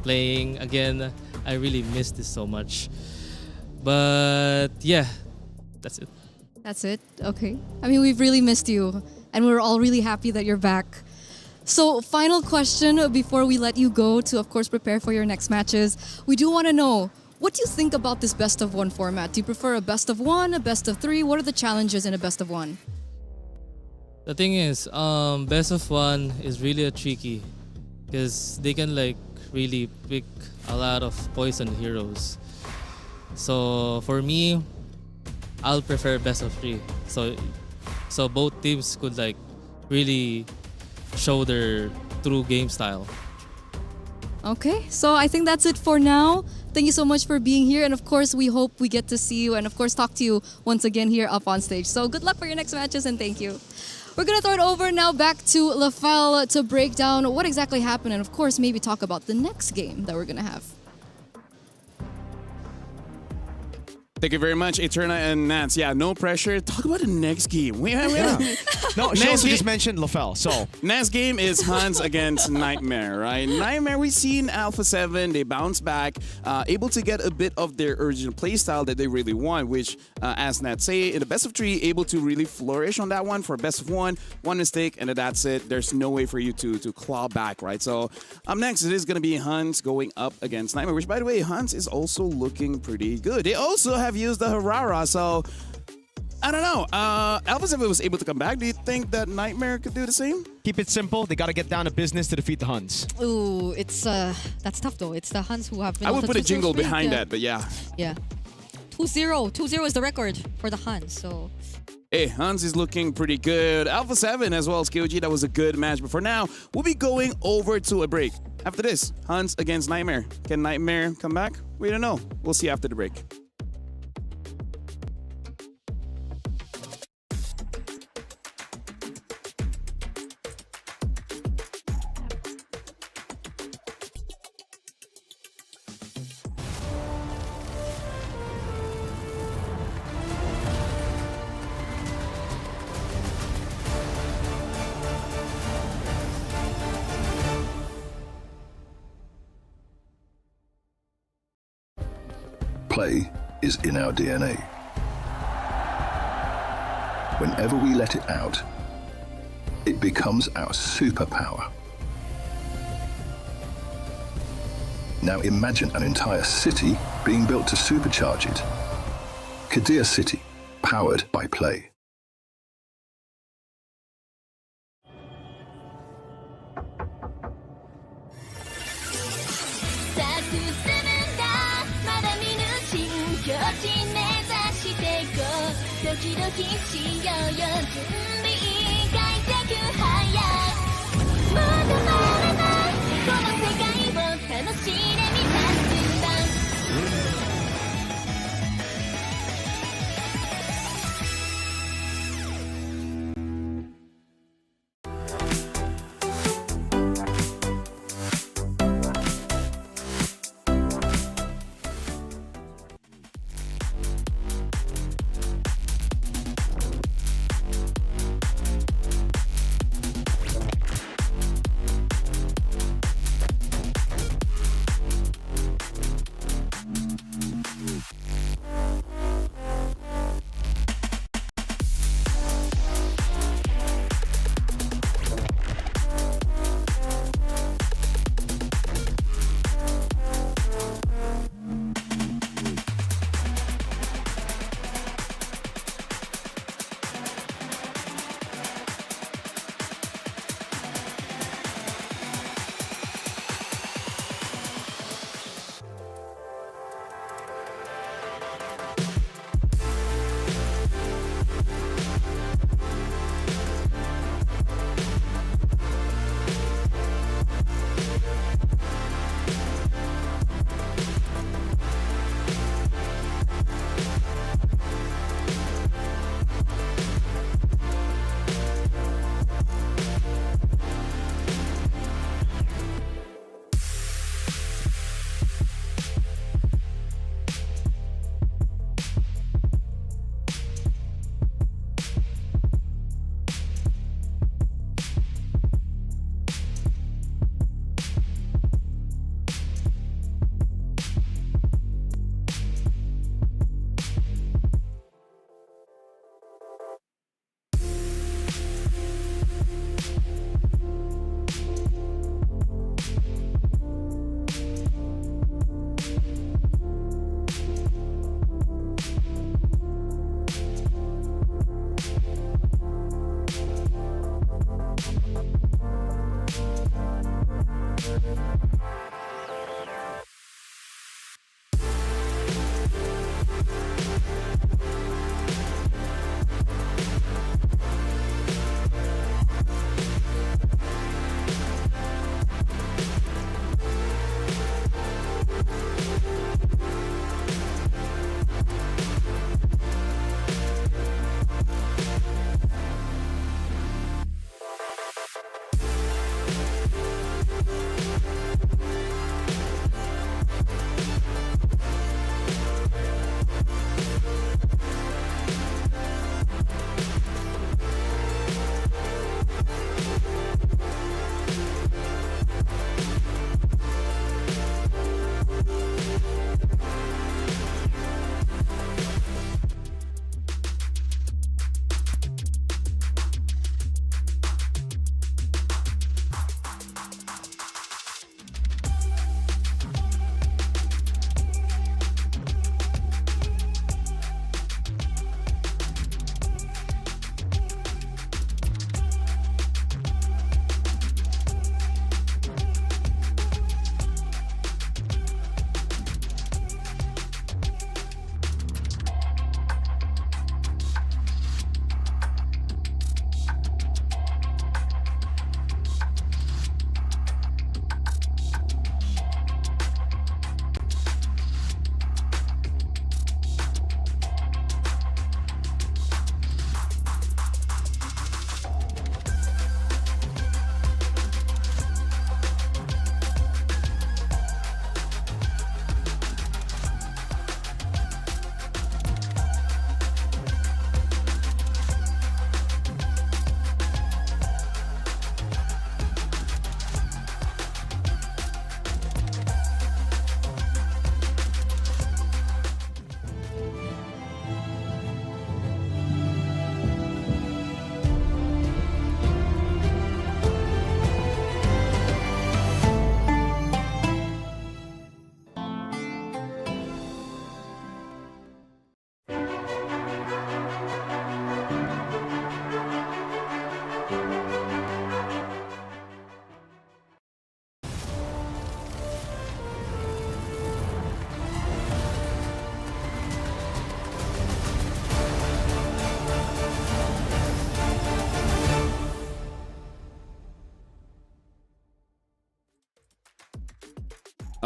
Speaker 7: playing again. I really miss this so much. But yeah, that's it.
Speaker 5: That's it? Okay. I mean, we've really missed you, and we're all really happy that you're back. So, final question before we let you go to, of course, prepare for your next matches. We do want to know, what do you think about this best of one format? Do you prefer a best of one, a best of three? What are the challenges in a best of one?
Speaker 7: The thing is, best of one is really a tricky because they can like really pick a lot of poison heroes. So for me, I'll prefer best of three. So both teams could like really show their true game style.
Speaker 5: Okay, so I think that's it for now. Thank you so much for being here, and of course, we hope we get to see you and of course talk to you once again here up on stage. So good luck for your next matches, and thank you. We're gonna throw it over now back to Lafel to break down what exactly happened, and of course, maybe talk about the next game that we're gonna have.
Speaker 1: Thank you very much, Eterna and Nats. Yeah, no pressure. Talk about the next game.
Speaker 3: No, she also just mentioned LaFell, so.
Speaker 1: Next game is Hans against Nightmare, right? Nightmare, we've seen Alpha 7. They bounce back, able to get a bit of their original playstyle that they really want, which, as Nat say, in the best of three, able to really flourish on that one for best of one mistake, and that's it. There's no way for you to claw back, right? So, up next, it is going to be Hans going up against Nightmare, which, by the way, Hans is also looking pretty good. They also have used the Harara, so I don't know. Alpha 7 was able to come back. Do you think that Nightmare could do the same?
Speaker 3: Keep it simple. They got to get down to business to defeat the Huns.
Speaker 2: Ooh, it's that's tough though. It's the Huns who have been.
Speaker 1: I would put a jingle
Speaker 2: streak,
Speaker 1: behind that, but yeah.
Speaker 2: Yeah. 2-0. 2-0 is the record for the Huns, so.
Speaker 1: Hey, Hans is looking pretty good. Alpha 7 as well as KOG, that was a good match. But for now, we'll be going over to a break. After this, Hans against Nightmare. Can Nightmare come back? We don't know. We'll see after the break.
Speaker 4: Play is in our DNA. Whenever we let it out, it becomes our superpower. Now imagine an entire city being built to supercharge it. Kadir City, powered by play.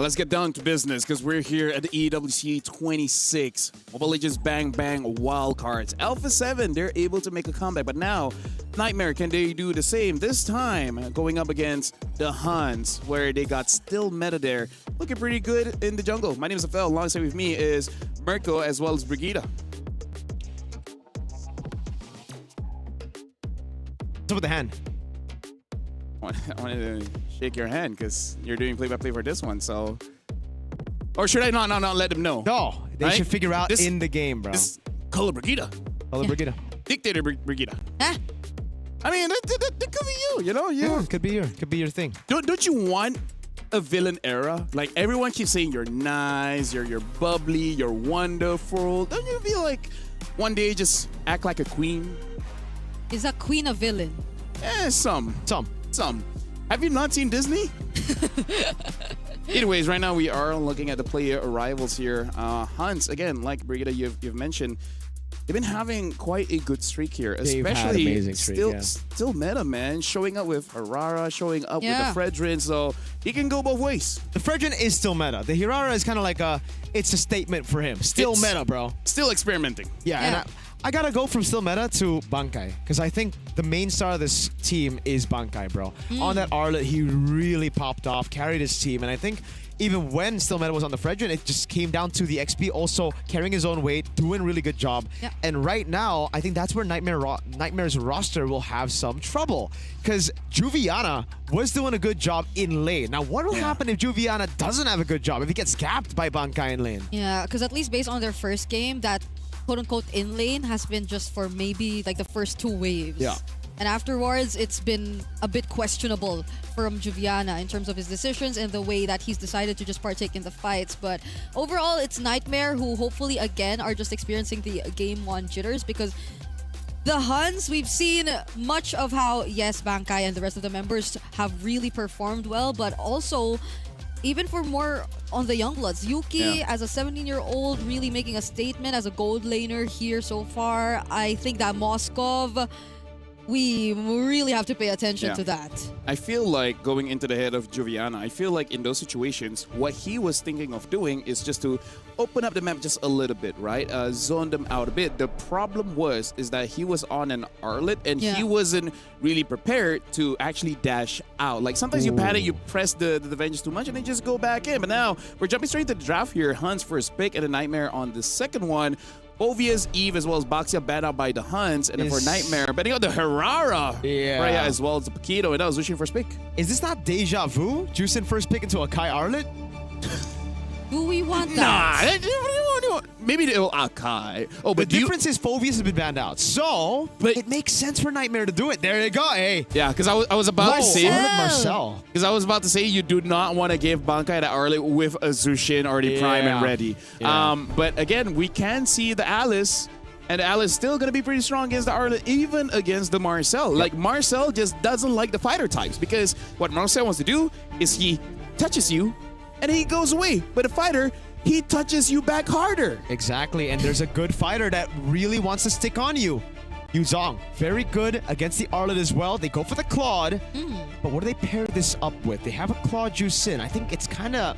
Speaker 1: Let's get down to business because we're here at the EWC 26 Mobile Legends Bang Bang Wildcards. Alpha 7, they're able to make a comeback, but now Nightmare, can they do the same? This time going up against the Huns, where they got still meta there. Looking pretty good in the jungle. My name is Afel. Alongside with me is Mirko as well as Brigida.
Speaker 3: What's up with the hand?
Speaker 1: I wanted to shake your hand because you're doing play-by-play for this one, so... Or should I not let them know?
Speaker 3: No, they
Speaker 1: Right?
Speaker 3: should figure out
Speaker 1: This-
Speaker 3: in the game, bro.
Speaker 1: This color Brigida.
Speaker 3: Hello, Brigida.
Speaker 1: Dictator Brigida.
Speaker 2: Ah,
Speaker 1: I mean, that could be you, you know?
Speaker 3: Yeah, could be your thing.
Speaker 1: Don't you want a villain era? Like, everyone keeps saying you're nice, you're bubbly, you're wonderful. Don't you feel like one day just act like a queen?
Speaker 2: is a queen a villain?
Speaker 1: Some. Have you not seen Disney? Anyways, right now we are looking at the player arrivals here. Huns, again, like Brigida, you've mentioned, they've been having quite a good streak here,
Speaker 3: They've had
Speaker 1: especially
Speaker 3: amazing streak,
Speaker 1: still meta, man. Showing up with Harara, showing up
Speaker 2: Yeah.
Speaker 1: with the Fredrin, so he can go both ways.
Speaker 3: The Fredrin is still meta. The Hirara is kind of like it's a statement for him. Still
Speaker 1: It's-
Speaker 3: meta, bro.
Speaker 1: Still experimenting.
Speaker 3: Yeah,
Speaker 2: Yeah.
Speaker 3: and I gotta go from still meta to Bankai because I think the main star of this team is Bankai, bro. On that Arlet, he really popped off, carried his team, and I think even when still meta was on the Fredrin, it just came down to the XP also carrying his own weight, doing a really good job.
Speaker 2: Yeah.
Speaker 3: And right now, I think that's where Nightmare's roster will have some trouble because Juviana was doing a good job in lane. Now, what will happen if Juviana doesn't have a good job, if he gets capped by Bankai in lane?
Speaker 2: Yeah, because at least based on their first game, that quote-unquote in lane has been just for maybe like the first 2 waves.
Speaker 3: Yeah.
Speaker 2: And afterwards, it's been a bit questionable from Juviana in terms of his decisions and the way that he's decided to just partake in the fights. But overall, it's Nightmare who hopefully again are just experiencing the game 1 jitters because the Huns, we've seen much of how, yes, Bankai and the rest of the members have really performed well, but also even for more on the young bloods, Yuki as a 17-year-old really making a statement as a gold laner here so far. I think that Moskov, we really have to pay attention to that.
Speaker 1: I feel like going into the head of Juviana, I feel like in those situations, what he was thinking of doing is just to open up the map just a little bit, right? Zone them out a bit. The problem is that he was on an Arlet and he wasn't really prepared to actually dash out. Like sometimes you panic, you press the Vengeance too much and then just go back in. But now we're jumping straight to the draft here. Huns first pick and a Nightmare on the second one. Ovia's Eve as well as Baxia banned out by the Huns, and then for Nightmare, betting out the Harara, Freya as well as the Paquito, and that was Lucian first pick.
Speaker 3: Is this not deja vu? Juicing first pick into a Kai Arlet?
Speaker 2: Do we want that?
Speaker 1: Maybe they'll Akai. Oh,
Speaker 3: The
Speaker 1: but
Speaker 3: difference is Phoveus has been banned out, so it makes sense for Nightmare to do it. There you go, hey.
Speaker 1: Yeah, because I was about to say,
Speaker 3: Marcel.
Speaker 1: because I was about to say you do not want to give Bankai the Arlet with a Zushin already prime and ready.
Speaker 3: Yeah.
Speaker 1: But again, we can see the Alice. And the Alice still going to be pretty strong against the Arlet, even against the Marcel. Like, Marcel just doesn't like the fighter types because what Marcel wants to do is he touches you and he goes away. But a fighter, he touches you back harder.
Speaker 3: Exactly, and there's a good fighter that really wants to stick on you. Yuzong, very good against the Arlet as well. They go for the Claude, but what do they pair this up with? They have a Claude Juicin. I think it's kind of...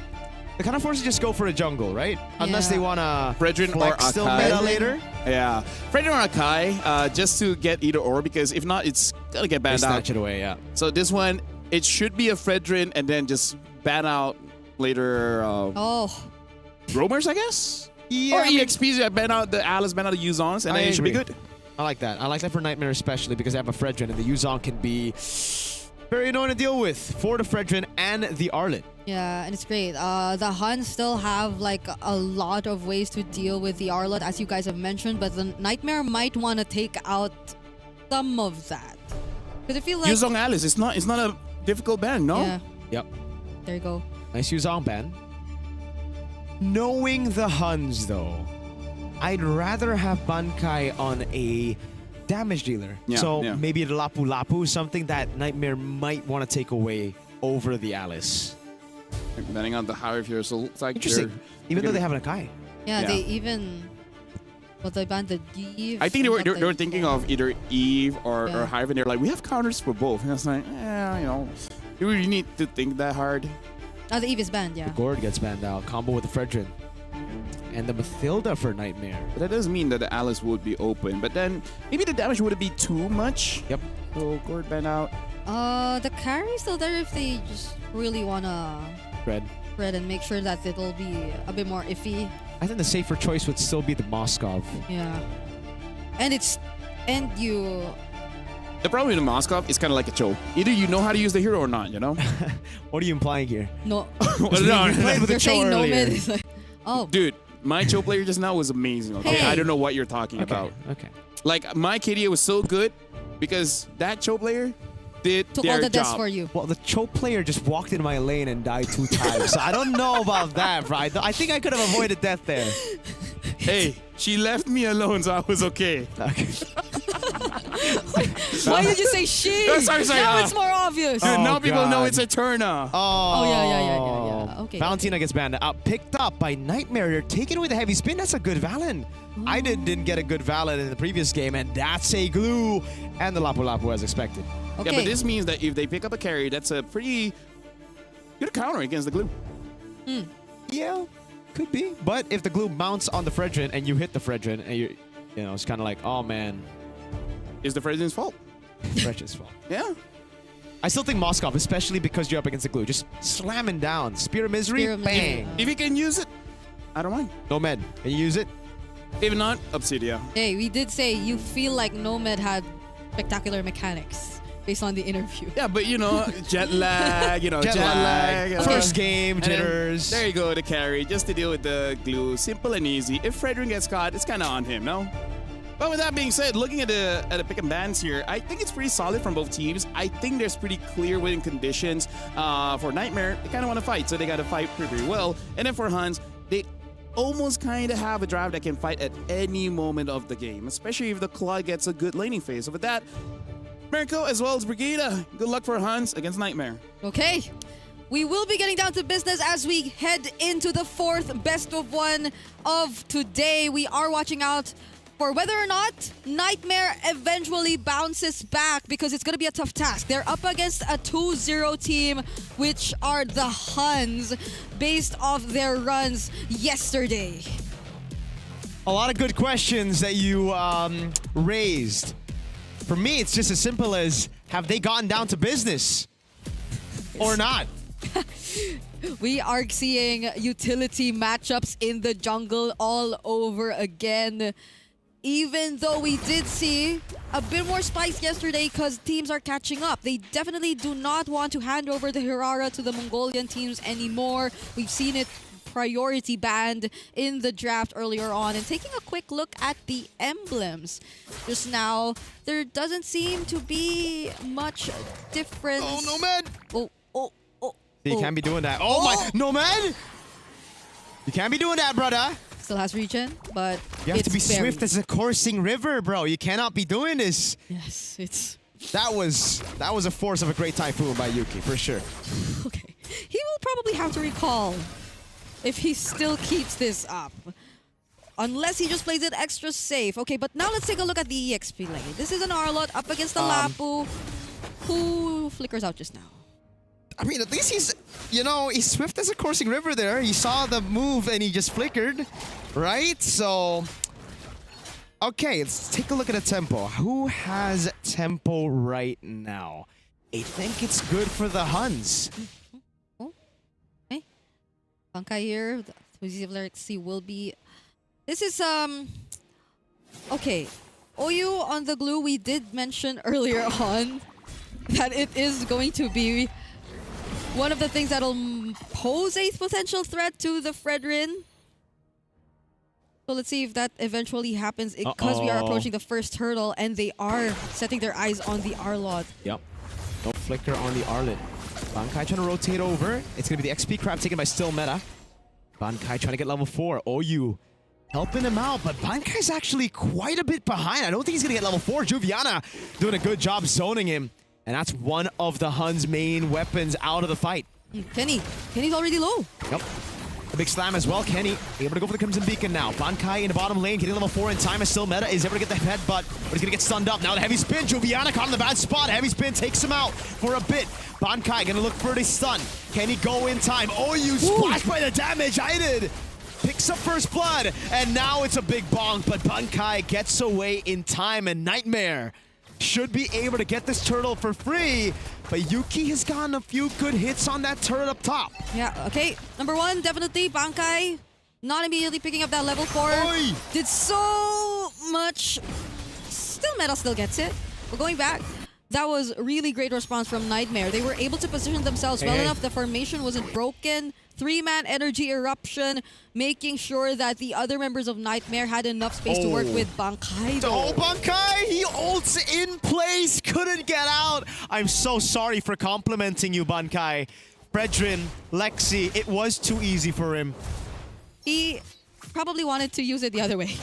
Speaker 3: They're kind of forced to just go for a jungle, right? Unless they want to
Speaker 1: Fredrin or
Speaker 3: flex still
Speaker 1: Akai.
Speaker 3: meta later.
Speaker 1: Yeah. Fredrin or Akai, just to get either or, because if not, it's going to get
Speaker 3: They
Speaker 1: banned out.
Speaker 3: snatch it away, yeah.
Speaker 1: So this one, it should be a Fredrin and then just ban out later roamers, I guess?
Speaker 3: Yeah,
Speaker 1: Or
Speaker 3: I mean-
Speaker 1: EXPs that ban out the Alice, ban out the Yuzons, and then it should be
Speaker 3: agree.
Speaker 1: good.
Speaker 3: I like that. I like that for Nightmare especially because they have a Fredrin and the Yuzong can be very annoying to deal with for the Fredrin and the Arlet.
Speaker 2: Yeah, and it's great. The Huns still have like a lot of ways to deal with the Arlet, as you guys have mentioned, but the Nightmare might want to take out some of that. Because I feel like...
Speaker 1: Yuzong Alice, it's not a difficult ban, no?
Speaker 2: Yeah,
Speaker 3: Yep.
Speaker 2: there you go.
Speaker 3: Nice Yuzong ban. Knowing the Huns though, I'd rather have Bankai on a damage dealer.
Speaker 1: Yeah,
Speaker 3: So
Speaker 1: yeah.
Speaker 3: maybe the Lapu Lapu, something that Nightmare might want to take away over the Alice.
Speaker 1: Banning out the Harif here, so it's like
Speaker 3: Interesting. Even though they have an Akai.
Speaker 2: Yeah,
Speaker 1: Yeah.
Speaker 2: they even... Well, they banned the Eve.
Speaker 1: I think
Speaker 2: and
Speaker 1: they
Speaker 2: stuff
Speaker 1: were thinking of either Eve or
Speaker 2: Yeah.
Speaker 1: Hive, and they're like, we have counters for both. And it's like, you know, you really need to think that hard.
Speaker 2: Oh, the Eve is banned, yeah.
Speaker 3: Gord gets banned out. Combo with the Fredrin. And the Mathilda for Nightmare.
Speaker 1: But that does mean that the Alice would be open. But then maybe the damage wouldn't be too much.
Speaker 3: Yep.
Speaker 1: So Gord ban out.
Speaker 2: The carry's still there if they just really wanna
Speaker 3: Red.
Speaker 2: and make sure that it'll be a bit more iffy.
Speaker 3: I think the safer choice would still be the Moskov.
Speaker 2: Yeah. And you
Speaker 1: The problem with the Moskov is kind of like a choke. Either you know how to use the hero or not, you know?
Speaker 3: What are you implying here?
Speaker 2: no
Speaker 1: No,
Speaker 3: We played with the
Speaker 2: you're
Speaker 3: Cho
Speaker 2: saying no
Speaker 3: earlier.
Speaker 2: mid is like oh
Speaker 1: Dude, my choke player just now was amazing, okay?
Speaker 2: Hey.
Speaker 1: I don't know what you're talking about.
Speaker 3: Okay.
Speaker 1: Like, my KDA was so good because that choke player did
Speaker 2: took
Speaker 1: their
Speaker 2: all the deaths
Speaker 1: job.
Speaker 2: for you.
Speaker 3: Well, the choke player just walked in my lane and died 2 times. So I don't know about that, bro. I think I could have avoided death there.
Speaker 1: Hey, she left me alone, so I was okay.
Speaker 3: Okay.
Speaker 2: Why did you say she?
Speaker 1: Oh, sorry.
Speaker 2: Now it's more obvious.
Speaker 1: Dude, now people know
Speaker 3: God.
Speaker 1: it's Eterna.
Speaker 2: Oh, yeah. Okay.
Speaker 3: Valentina gets banned out. Picked up by Nightmare. They're taking away the heavy spin. That's a good Valen. I didn't get a good Valen in the previous game, and that's a glue. And the Lapu Lapu as expected.
Speaker 2: Okay.
Speaker 1: Yeah, but this means that if they pick up a carry, that's a pretty good counter against the glue.
Speaker 3: Yeah, could be. But if the glue mounts on the Fredrin and you hit the Fredrin, and you know, it's kind of like, oh man,
Speaker 1: It's the Fredrin's fault.
Speaker 3: Fredrin's fault.
Speaker 1: Yeah.
Speaker 3: I still think Moskov, especially because you're up against the glue, just slamming down. Spear of Misery,
Speaker 2: Spear of Misery.
Speaker 3: bang.
Speaker 1: If you can use it, I don't mind.
Speaker 3: Nomad, can you use it?
Speaker 1: If not, Obsidia.
Speaker 2: Hey, we did say you feel like Nomad had spectacular mechanics based on the interview.
Speaker 1: Yeah, but you know, jet lag,
Speaker 3: Jet lag.
Speaker 1: you know.
Speaker 3: First game,
Speaker 1: And then
Speaker 3: jitters.
Speaker 1: there you go, the carry, just to deal with the glue. Simple and easy. If Fredrin gets caught, it's kind of on him, no? But with that being said, looking at the pick and bans here, I think it's pretty solid from both teams. I think there's pretty clear winning conditions. For Nightmare, they kind of want to fight, so they got to fight pretty well. And then for Huns, they almost kind of have a drive that can fight at any moment of the game, especially if the Claw gets a good laning phase. So with that, Mirko as well as Brigida, good luck for Huns against Nightmare.
Speaker 2: Okay. We will be getting down to business as we head into the 4th best of 1 of today. We are watching out for whether or not Nightmare eventually bounces back, because it's going to be a tough task. They're up against a 2-0 team, which are the Huns, based off their runs yesterday.
Speaker 3: A lot of good questions that you raised. For me, it's just as simple as, have they gotten down to business or not?
Speaker 2: We are seeing utility matchups in the jungle all over again. Even though we did see a bit more spice yesterday because teams are catching up. They definitely do not want to hand over the Hirara to the Mongolian teams anymore. We've seen it priority banned in the draft earlier on. And taking a quick look at the emblems just now, there doesn't seem to be much difference.
Speaker 3: Oh, Nomad! You
Speaker 2: Oh.
Speaker 3: can't be doing that. Oh my, Nomad! You can't be doing that, brother.
Speaker 2: Still has regen, but
Speaker 3: You have to be
Speaker 2: very-
Speaker 3: swift as a coursing river, bro. You cannot be doing this.
Speaker 2: Yes, it's...
Speaker 3: That was a force of a great typhoon by Yuki, for sure.
Speaker 2: Okay. He will probably have to recall if he still keeps this up. Unless he just plays it extra safe. Okay, but now let's take a look at the EXP lane. This is an Arlot up against the Lapu, who flickers out just now.
Speaker 3: I mean, at least he's swift as a coursing river there. He saw the move and he just flickered, right? So, okay, let's take a look at the tempo. Who has tempo right now? I think it's good for the Huns.
Speaker 2: Okay. Bankai here. The Lyrics will be... This is, okay. OU on the glue, we did mention earlier on that it is going to be one of the things that'll pose a potential threat to the Fredrin. So let's see if that eventually happens, because we are approaching the first hurdle and they are setting their eyes on the Arlot.
Speaker 3: Yep. No flicker on the Arlot. Bankai trying to rotate over. It's going to be the XP crab taken by Still Meta. Bankai trying to get level 4. OU helping him out, but Bankai's actually quite a bit behind. I don't think he's going to get level 4. Juviana doing a good job zoning him. And that's one of the Huns' main weapons out of the fight.
Speaker 2: Kenny's already low.
Speaker 3: Yep. A big slam as well. Kenny able to go for the Crimson Beacon now. Bankai in the bottom lane, getting level 4 in time. Is still meta. Is able to get the headbutt, but he's going to get stunned up. Now the heavy spin. Juviana caught in the bad spot. Heavy spin takes him out for a bit. Bankai going to look for the stun. Can he go in time? Oh, you splashed by the damage. I did. Picks up first blood, and now it's a big bonk, but Bankai gets away in time, and Nightmare should be able to get this turtle for free, but Yuki has gotten a few good hits on that turret up top.
Speaker 2: Yeah, okay. Number one, definitely Bankai. Not immediately picking up that level 4.
Speaker 3: Oy!
Speaker 2: Did so much. Still Meta still gets it. But going back, that was really great response from Nightmare. They were able to position themselves well enough. The formation wasn't broken. 3-man energy eruption, making sure that the other members of Nightmare had enough space to work with Bankai.
Speaker 3: Oh, Bankai! He ults in place, couldn't get out. I'm so sorry for complimenting you, Bankai. Fredrin, Lexi, it was too easy for him.
Speaker 2: He probably wanted to use it the other way.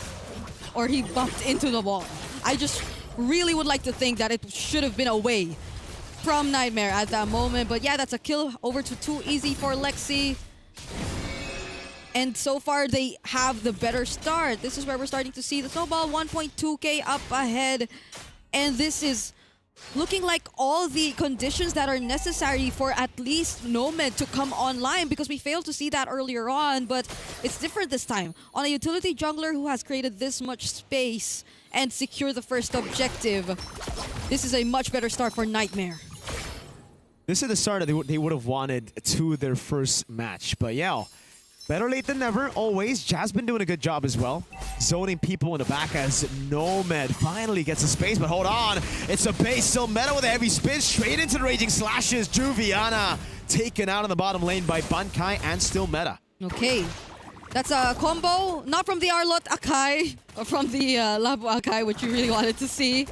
Speaker 2: Or he bumped into the wall. I just really would like to think that it should have been away from Nightmare at that moment. But yeah, that's a kill over to too easy for Lexi. And so far, they have the better start. This is where we're starting to see the snowball. 1.2k up ahead. And this is looking like all the conditions that are necessary for at least Nomad to come online, because we failed to see that earlier on, but it's different this time. On a utility jungler who has created this much space and secure the first objective, this is a much better start for Nightmare.
Speaker 3: This is the start that they would have wanted to their first match, but yeah. Better late than never, always. Jasmine doing a good job as well. Zoning people in the back as Nomad finally gets a space, but hold on. It's a base, still meta with a heavy spin, straight into the Raging Slashes. Juviana taken out in the bottom lane by Bankai and still meta.
Speaker 2: Okay. That's a combo, not from the Arlot Akai, or from the Labo Akai, which you really wanted to see.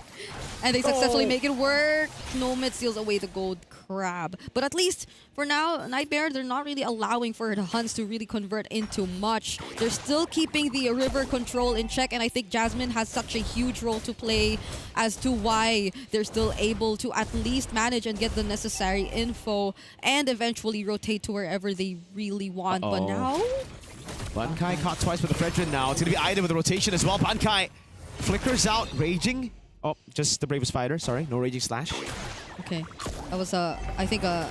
Speaker 2: And they successfully make it work. Nomad steals away the gold crab. But at least, for now, Nightmare, they're not really allowing for the Huns to really convert into much. They're still keeping the river control in check, and I think Jasmine has such a huge role to play as to why they're still able to at least manage and get the necessary info and eventually rotate to wherever they really want. But now...
Speaker 3: Bankai caught twice with the Fredrin now. It's going to be Ida with the rotation as well. Bankai flickers out, Raging. Oh, just the Bravest Fighter, sorry. No Raging Slash.
Speaker 2: Okay. That was, I think, the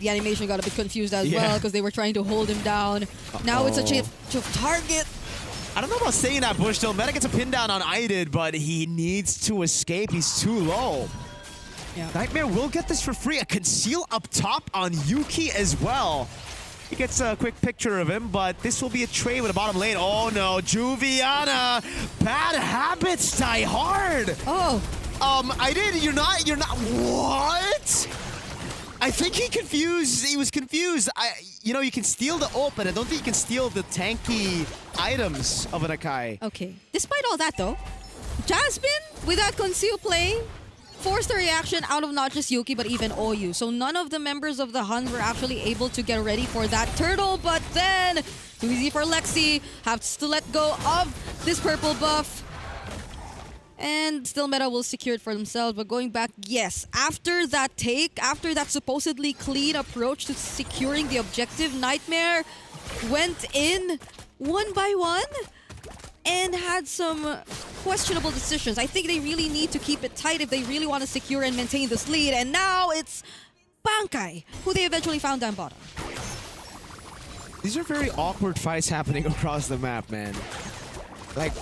Speaker 2: animation got a bit confused as well because they were trying to hold him down. Now it's a change of target.
Speaker 3: I don't know about saying that, Bush, though. Meta gets a pin down on Idid, but he needs to escape. He's too low.
Speaker 2: Yeah.
Speaker 3: Nightmare will get this for free. A conceal up top on Yuki as well. He gets a quick picture of him, but this will be a trade with a bottom lane. Oh no, Juviana! Bad habits die hard!
Speaker 2: Oh.
Speaker 3: You're not, what? I think he was confused. You can steal the ult, but I don't think you can steal the tanky items of an Akai.
Speaker 2: Okay. Despite all that though, Jasmine, without conceal playing, forced a reaction out of not just Yuki, but even Oyu. So none of the members of the Huns were actually able to get ready for that turtle, but then, too easy for Lexi, has to let go of this purple buff. And still Meta will secure it for themselves, but going back, yes, after that supposedly clean approach to securing the objective, Nightmare went in one by one and had some questionable decisions. I think they really need to keep it tight if they really want to secure and maintain this lead. And now it's Bankai, who they eventually found down bottom.
Speaker 3: These are very awkward fights happening across the map, man. Like,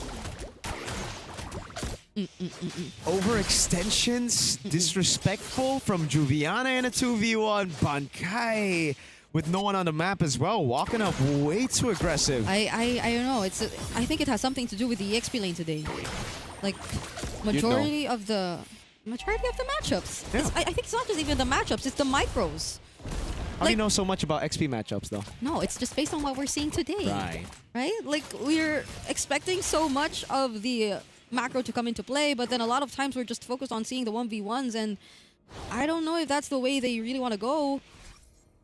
Speaker 3: overextensions, disrespectful from Juviana in a 2v1. Bankai with no one on the map as well, walking up way too aggressive.
Speaker 2: I don't know. I think it has something to do with the EXP lane today. Like majority of the matchups.
Speaker 3: Yeah.
Speaker 2: I think it's not just even the matchups. It's the micros.
Speaker 3: How do you know so much about XP matchups, though?
Speaker 2: No, it's just based on what we're seeing today.
Speaker 3: Right.
Speaker 2: Right? Like we're expecting so much of the macro to come into play, but then a lot of times we're just focused on seeing the 1v1s, and I don't know if that's the way they really want to go.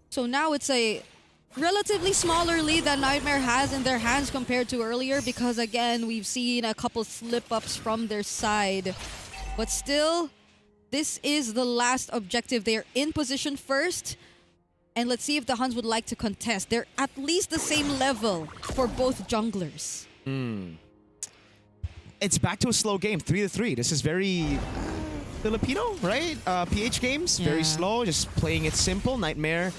Speaker 2: So now it's a relatively smaller lead that Nightmare has in their hands compared to earlier, because again, we've seen a couple slip-ups from their side. But still, this is the last objective. They're in position first. And let's see if the Huns would like to contest. They're at least the same level for both junglers.
Speaker 3: It's back to a slow game, 3-3. This is very Filipino, right? PH games, very slow, just playing it simple. Nightmare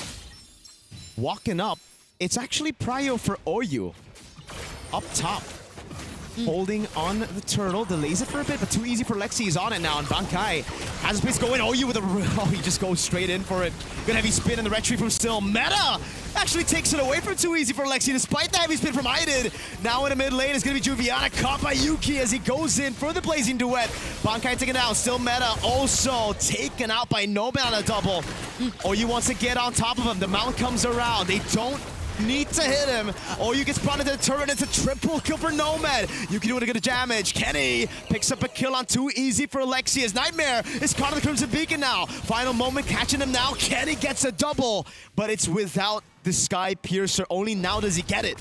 Speaker 3: walking up. It's actually prio for Oyu up top. Holding on the turtle, delays it for a bit, but too easy for Lexi. He's on it now, and Bankai has space going. Oyu with a... Oh, he just goes straight in for it. Good heavy spin in the retreat from Still. Meta actually takes it away from too easy for Lexi, despite the heavy spin from Idid. Now in the mid lane is going to be Juviana, caught by Yuki as he goes in for the Blazing Duet. Bankai taken down, Still Meta also taken out by Nomad on a double. Oyu wants to get on top of him. The mount comes around. They don't need to hit him. Oyu gets brought into the turret. It's a triple kill for Nomad. Yuki doing a good damage. Kenny picks up a kill on too easy for Lexi as Nightmare is caught on the Crimson Beacon now. Final moment catching him now. Kenny gets a double, but it's without the Sky Piercer. Only now does he get it.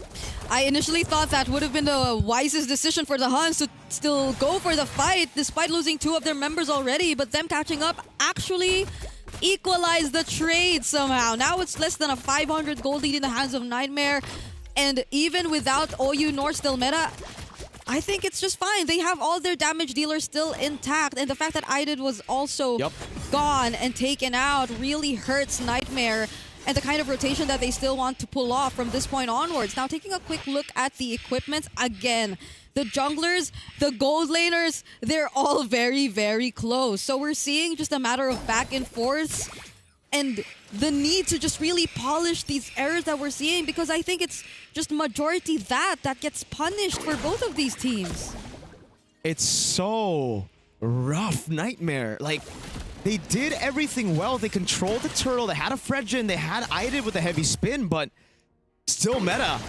Speaker 2: I initially thought that would have been the wisest decision for the Huns to still go for the fight despite losing 2 of their members already, but them catching up actually equalize the trade somehow. Now it's less than a 500 gold lead in the hands of Nightmare, and even without Oyu nor Still Meta, I think it's just fine. They have all their damage dealers still intact, and the fact that Idid was also gone and taken out really hurts Nightmare and the kind of rotation that they still want to pull off from this point onwards. Now taking a quick look at the equipment again. The junglers, the gold laners, they're all very, very close. So we're seeing just a matter of back and forth and the need to just really polish these errors that we're seeing, because I think it's just majority that gets punished for both of these teams.
Speaker 3: It's so rough, Nightmare. Like, they did everything well. They controlled the turtle. They had a Fredgen. They had Idid with a heavy spin, but Still Meta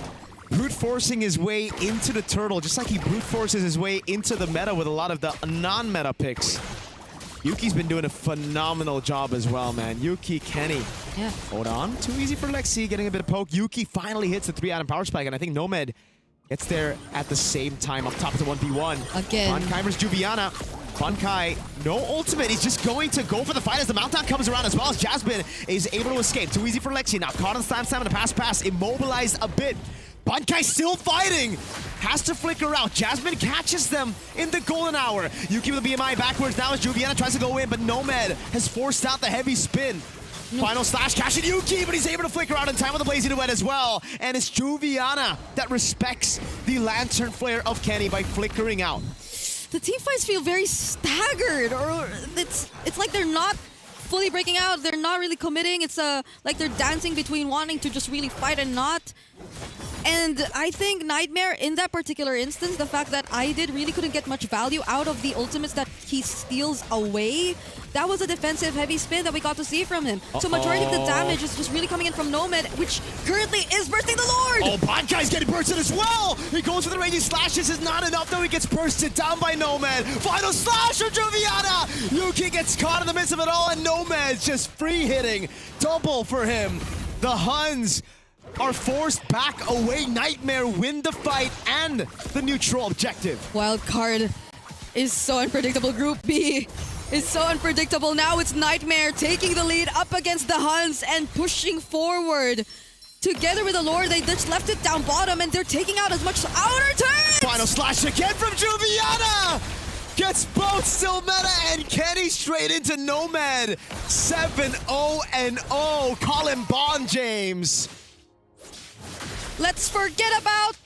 Speaker 3: brute forcing his way into the turtle, just like he brute forces his way into the meta with a lot of the non-meta picks. Yuki's been doing a phenomenal job as well, man. Yuki, Kenny.
Speaker 2: Yeah.
Speaker 3: Hold on. Too easy for Lexi, getting a bit of poke. Yuki finally hits the 3-atom power spike, and I think Nomad gets there at the same time up top to 1v1.
Speaker 2: Again.
Speaker 3: Bankai versus Juviana. Bankai, no ultimate. He's just going to go for the fight as the Mountdown comes around, as well as Jasmine is able to escape. Too easy for Lexi now. Caught on the slam and a pass, immobilized a bit. Bankai still fighting. Has to flicker out. Jasmine catches them in the golden hour. Yuki with the BMI backwards now as Juviana tries to go in, but Nomad has forced out the heavy spin. Final slash, catching Yuki, but he's able to flicker out in time with the Blazing Duet as well. And it's Juviana that respects the Lantern Flare of Kenny by flickering out.
Speaker 2: The team fights feel very staggered, or it's like they're not fully breaking out. They're not really committing. It's like they're dancing between wanting to just really fight and not. And I think Nightmare, in that particular instance, the fact that Idid really couldn't get much value out of the ultimates that he steals away, that was a defensive heavy spin that we got to see from him. So majority of the damage is just really coming in from Nomad, which currently is bursting the Lord!
Speaker 3: Oh, Bankai's getting bursted as well! He goes for the raging slash. This is not enough, though. He gets bursted down by Nomad. Final slash from Juviana! Yuki gets caught in the midst of it all, and Nomad's just free hitting. Double for him. The Huns are forced back away. Nightmare win the fight and the neutral objective.
Speaker 2: Wild card is so unpredictable. Group B is so unpredictable. Now it's Nightmare taking the lead up against the Huns and pushing forward. Together with the Lord, they just left it down bottom and they're taking out as much outer turrets!
Speaker 3: Final slash again from Juviana! Gets both Still Meta and Kenny straight into Nomad. 7-0-0. Call him Bond James.
Speaker 2: Let's forget about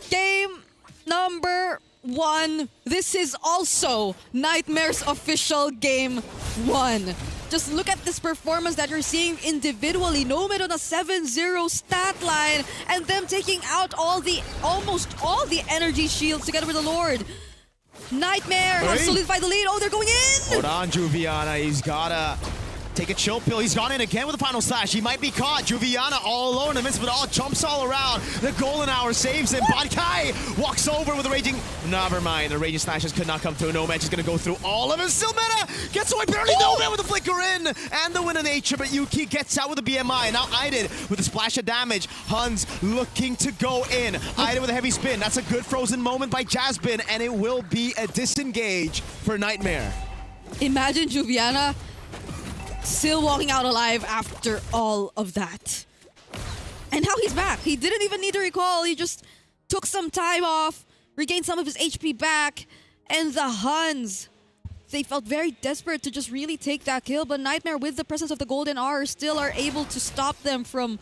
Speaker 2: game number 1. This is also Nightmare's official game 1. Just look at this performance that you're seeing individually. Nomad on a 7-0 stat line and them taking out almost all the energy shields together with the Lord. Nightmare has solidified the lead. Oh, they're going in!
Speaker 3: Hold on, Juviana. He's gotta take a chill pill. He's gone in again with the final slash. He might be caught. Juviana all alone in the midst of it all. Jumps all around. The golden hour saves him. Bankai walks over with a raging... Never mind. The raging slashes could not come through. Nomad is going to go through all of his. Still Meta gets away. Barely Nomad with the flicker in. And the win of nature. But Yuki gets out with the BMI. Now Idid with a splash of damage. Huns looking to go in. Idid with a heavy spin. That's a good frozen moment by Jasmine. And it will be a disengage for Nightmare.
Speaker 2: Imagine Juviana still walking out alive after all of that. And now he's back. He didn't even need to recall. He just took some time off, regained some of his HP back, and the Huns, they felt very desperate to just really take that kill, but Nightmare, with the presence of the Golden Hour, still are able to stop them from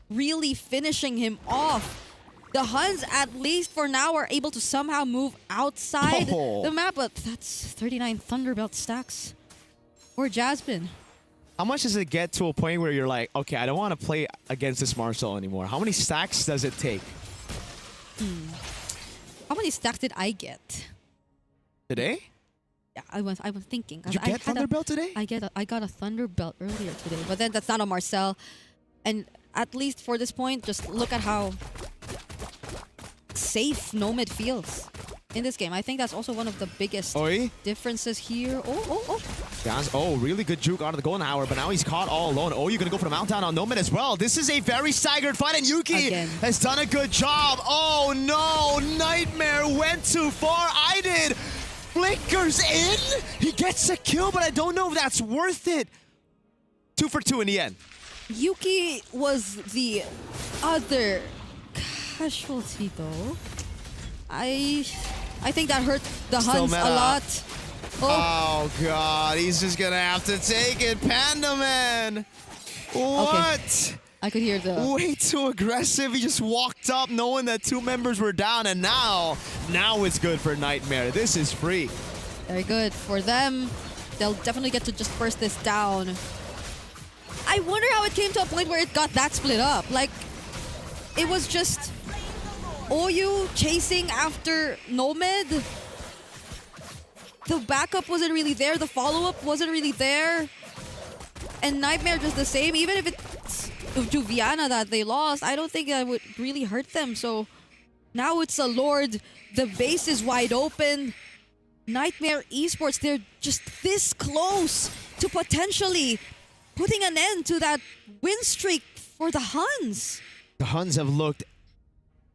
Speaker 2: really finishing him off. The Huns, at least for now, are able to somehow move outside the map, but that's 39 Thunderbelt stacks for Jasmine.
Speaker 3: How much does it get to a point where you're like, okay, I don't want to play against this Marcel anymore? How many stacks does it take?
Speaker 2: How many stacks did I get?
Speaker 3: Today?
Speaker 2: Yeah, I was thinking.
Speaker 3: Did you get Thunderbelt today?
Speaker 2: I got a Thunderbelt earlier today, but then that's not a Marcel. And at least for this point, just look at how safe Nomad feels in this game. I think that's also one of the biggest differences here.
Speaker 3: Guys, really good juke out of the Golden Hour, but now he's caught all alone. You're going to go for the Meltdown on Nomad as well. This is a very staggered fight, and Yuki has done a good job. Oh no, Nightmare went too far. I did. Flickers in. He gets a kill, but I don't know if that's worth it. 2 for 2 in the end.
Speaker 2: Yuki was the other casualty though. I think that hurt the Huns a lot.
Speaker 3: Oh god, he's just gonna have to take it. Panda Man! What?
Speaker 2: Okay. I could hear the...
Speaker 3: Way too aggressive. He just walked up knowing that 2 members were down, and now it's good for Nightmare. This is free.
Speaker 2: Very good for them. They'll definitely get to just burst this down. I wonder how it came to a point where it got that split up. Like, it was just OU chasing after Nomad. The backup wasn't really there. The follow-up wasn't really there. And Nightmare just the same. Even if it's Juviana that they lost, I don't think that would really hurt them. So now it's a Lord. The base is wide open. Nightmare Esports, they're just this close to potentially putting an end to that win streak for the Huns.
Speaker 3: The Huns have looked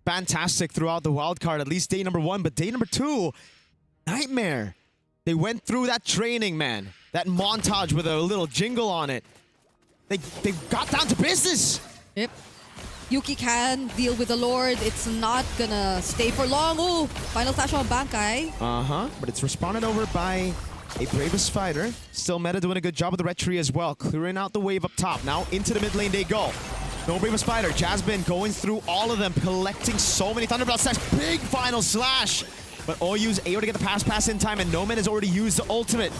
Speaker 3: fantastic throughout the wildcard, at least day number 1, but day number 2, Nightmare. They went through that training, man. That montage with a little jingle on it. They got down to business.
Speaker 2: Yep. Yuki can deal with the Lord. It's not gonna stay for long. Oh, final flash on Bankai.
Speaker 3: But it's responded over by a Bravest Fighter. Still Meta doing a good job with the red tree as well. Clearing out the wave up top. Now into the mid lane they go. No Bravest Fighter. Jasmine going through all of them, collecting so many Thunderbelt stacks. Big final slash. But OU's able to get the pass in time, and Nomad has already used the ultimate.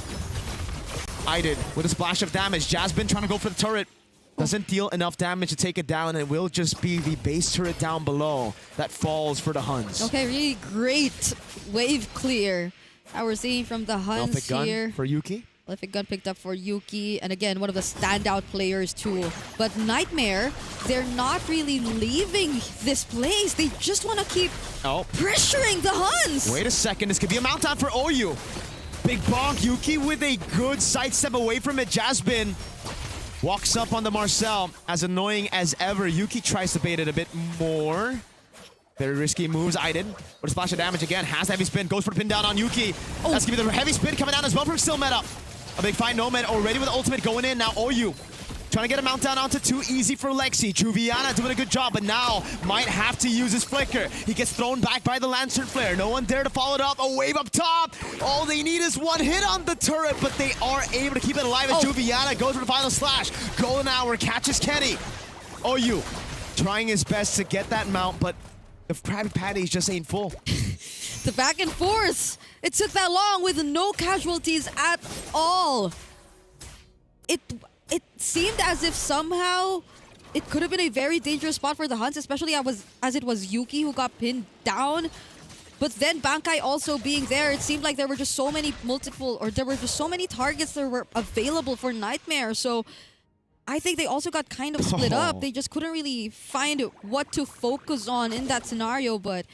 Speaker 3: I did with a splash of damage. Jasmine trying to go for the turret. Doesn't deal enough damage to take it down, and it will just be the base turret down below that falls for the Huns.
Speaker 2: Okay, really great wave clear that we're seeing from the Huns here.
Speaker 3: Gun for Yuki.
Speaker 2: Electric Gun picked up for Yuki, and again, one of the standout players too. But Nightmare, they're not really leaving this place. They just want to keep pressuring the Huns.
Speaker 3: Wait a second, this could be a mount down for OU. Big bonk, Yuki with a good sidestep away from it. Jasmine walks up on the Marcel, as annoying as ever. Yuki tries to bait it a bit more. Very risky moves, Aiden. With a splash of damage again, has the heavy spin, goes for the pin down on Yuki. That's gonna be the heavy spin coming down as well from Still Meta. A big fight, Nomad already with the ultimate going in. Now OU trying to get a mount down onto 2, easy for Lexi. Juviana doing a good job, but now might have to use his flicker. He gets thrown back by the Lantern Flare. No one there to follow it up. A wave up top. All they need is 1 hit on the turret, but they are able to keep it alive as Juviana goes for the final slash. Golden Hour catches Kenny. OU trying his best to get that mount, but the Krabby Patties just ain't full.
Speaker 2: The back and forth. It took that long with no casualties at all. It seemed as if somehow it could have been a very dangerous spot for the Huns, especially as it was Yuki who got pinned down. But then Bankai also being there, it seemed like there were just so many targets that were available for Nightmare. So I think they also got kind of split up. They just couldn't really find what to focus on in that scenario. But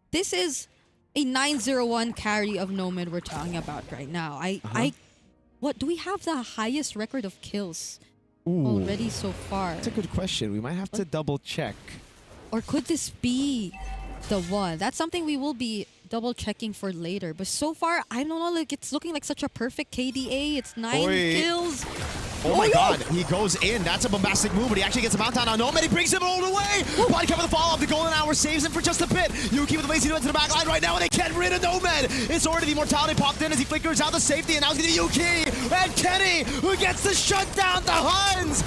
Speaker 2: this is a 9-0-1 carry of Nomad we're talking about right now. What do we have the highest record of kills already so far?
Speaker 3: That's a good question. We might have to double check.
Speaker 2: Or could this be the one? That's something we will be double checking for later. But so far, I don't know, like it's looking like such a perfect KDA. It's 9 kills.
Speaker 3: Oh my god, he goes in. That's a bombastic move, but he actually gets him out down on Nomad. He brings him all the way. Body cover the fall off. The golden hour saves him for just a bit. Yuki with the lazy into the back line right now, and they get rid of Nomad. It's already the immortality popped in as he flickers out the safety, and now it's going to be Yuki and Kenny who gets to shut down the Huns.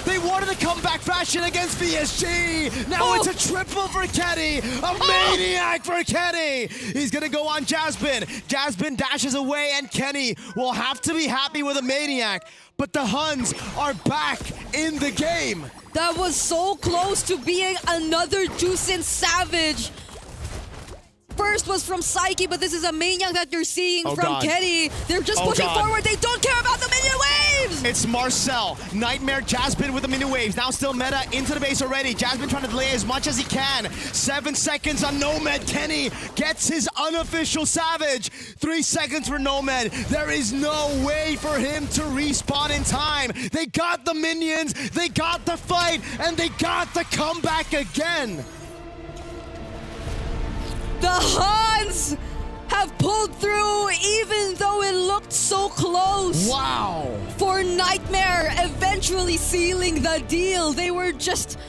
Speaker 3: They wanted to come back fashion against VSG. Now it's a triple for Kenny. A maniac for Kenny. He's going to go on Jasmine. Jasmine dashes away, and Kenny will have to be happy with a maniac. But the Huns are back in the game.
Speaker 2: That was so close to being another Juicin Savage. First was from Psyche, but this is a maniac that you're seeing from Kenny. They're just pushing forward. They don't care about the minion waves.
Speaker 3: It's Marcel. Nightmare Jasmine with the minion waves. Now still meta into the base already. Jasmine trying to delay as much as he can. 7 seconds on Nomad. Kenny gets his unofficial Savage. 3 seconds for Nomad. There is no way for him to respawn in time. They got the minions, they got the fight, and they got the comeback again.
Speaker 2: The Huns have pulled through even though it looked so close.
Speaker 3: Wow.
Speaker 2: For Nightmare eventually sealing the deal. They were just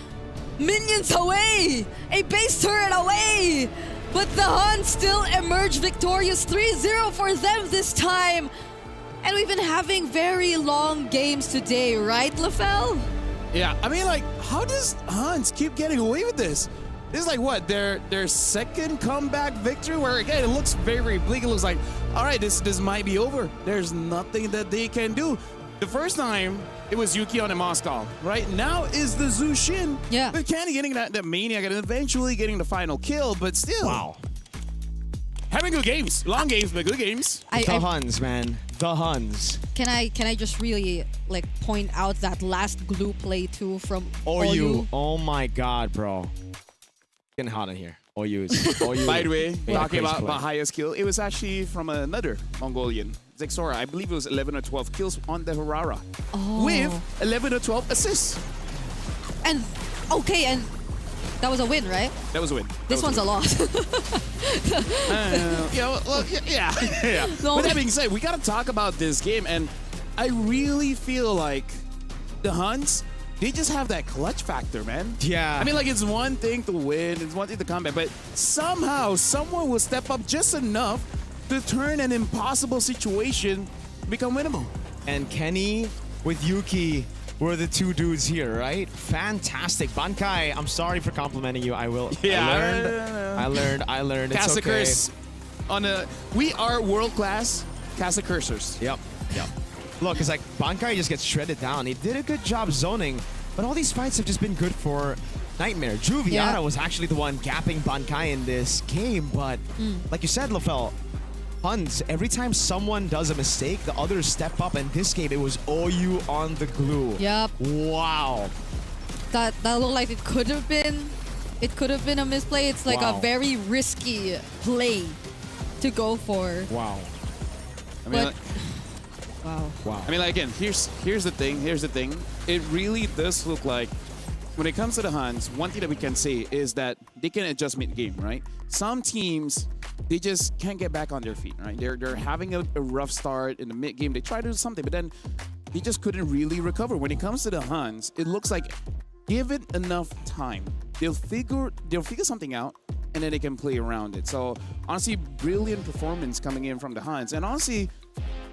Speaker 2: minions away, a base turret away. But the Huns still emerge victorious. 3-0 for them this time. And we've been having very long games today, right, LaFell?
Speaker 1: Yeah, I mean, like, how does Huns keep getting away with this? This is like what, their second comeback victory, where again it looks very bleak. It looks like, all right, this might be over. There's nothing that they can do. The first time it was Yuki on in Moscow, right? Now is the Zushin.
Speaker 2: Yeah.
Speaker 1: But Kenny getting that maniac and eventually getting the final kill, but still.
Speaker 3: Wow.
Speaker 1: Having good games. Long games, but good games.
Speaker 3: The Huns, man. The Huns.
Speaker 2: Can I just really like point out that last glue play too from
Speaker 3: OU. Oh my god, bro. Getting hot in here. OU's.
Speaker 1: By the way, talking
Speaker 3: crazy
Speaker 1: about highest kill, it was actually from another Mongolian, Zexora. I believe it was 11 or 12 kills on the Harara. With 11 or 12 assists.
Speaker 2: And okay, and that was a win, right?
Speaker 1: That was a win.
Speaker 2: This one's a loss.
Speaker 1: Yeah.
Speaker 2: No.
Speaker 1: With that being said, we got to talk about this game, and I really feel like the Huns, they just have that clutch factor, man.
Speaker 3: Yeah.
Speaker 1: I mean, like, it's one thing to win, it's one thing to come back, but somehow someone will step up just enough to turn an impossible situation to become winnable.
Speaker 3: And Kenny with Yuki were the two dudes here, right? Fantastic. Bankai, I'm sorry for complimenting you. I will.
Speaker 1: Yeah.
Speaker 3: I learned. It's okay.
Speaker 1: Curse we are world-class Casa Cursors.
Speaker 3: Yep. Look, it's like Bankai just gets shredded down. He did a good job zoning, but all these fights have just been good for Nightmare. Juviana was actually the one gapping Bankai in this game, but like you said, LaFell, Huns, every time someone does a mistake, the others step up, and this game, it was OU on the glue.
Speaker 2: Yep.
Speaker 3: Wow.
Speaker 2: That looked like it could have been a misplay. It's like a very risky play to go for.
Speaker 3: Wow.
Speaker 1: I mean,
Speaker 2: But- Wow.
Speaker 1: I mean, like, again, here's the thing. It really does look like, when it comes to the Huns, one thing that we can say is that they can adjust mid-game, right? Some teams, they just can't get back on their feet, right? They're having a rough start in the mid-game. They try to do something, but then they just couldn't really recover. When it comes to the Huns, it looks like, give it enough time, they'll figure something out, and then they can play around it. So, honestly, brilliant performance coming in from the Huns. And honestly,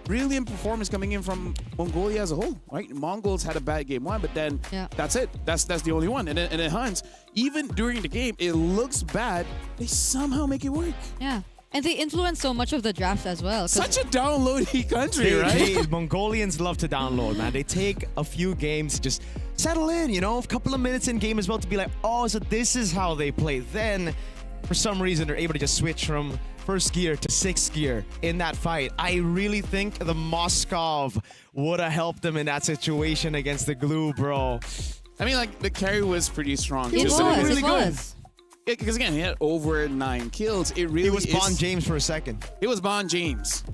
Speaker 1: brilliant performance coming in from Mongolia as a whole, right? Mongols had a bad game one, but then that's it. That's the only one. And then Huns, even during the game, it looks bad. They somehow make it work.
Speaker 2: Yeah. And they influence so much of the drafts as well.
Speaker 1: Such a downloady country, right?
Speaker 3: Mongolians love to download, man. They take a few games to just settle in, you know, a couple of minutes in game as well to be like, oh, so this is how they play. Then, for some reason, they're able to just switch from first gear to sixth gear in that fight. I really think the Moskov would have helped them in that situation against the glue, bro.
Speaker 1: I mean, like, the carry was pretty strong.
Speaker 2: It
Speaker 1: too.
Speaker 2: was.
Speaker 1: Really
Speaker 2: It
Speaker 1: good.
Speaker 2: was.
Speaker 1: Yeah, because again, he had over 9 kills. It really
Speaker 3: It was Bond James for a second.
Speaker 1: It was Bond James.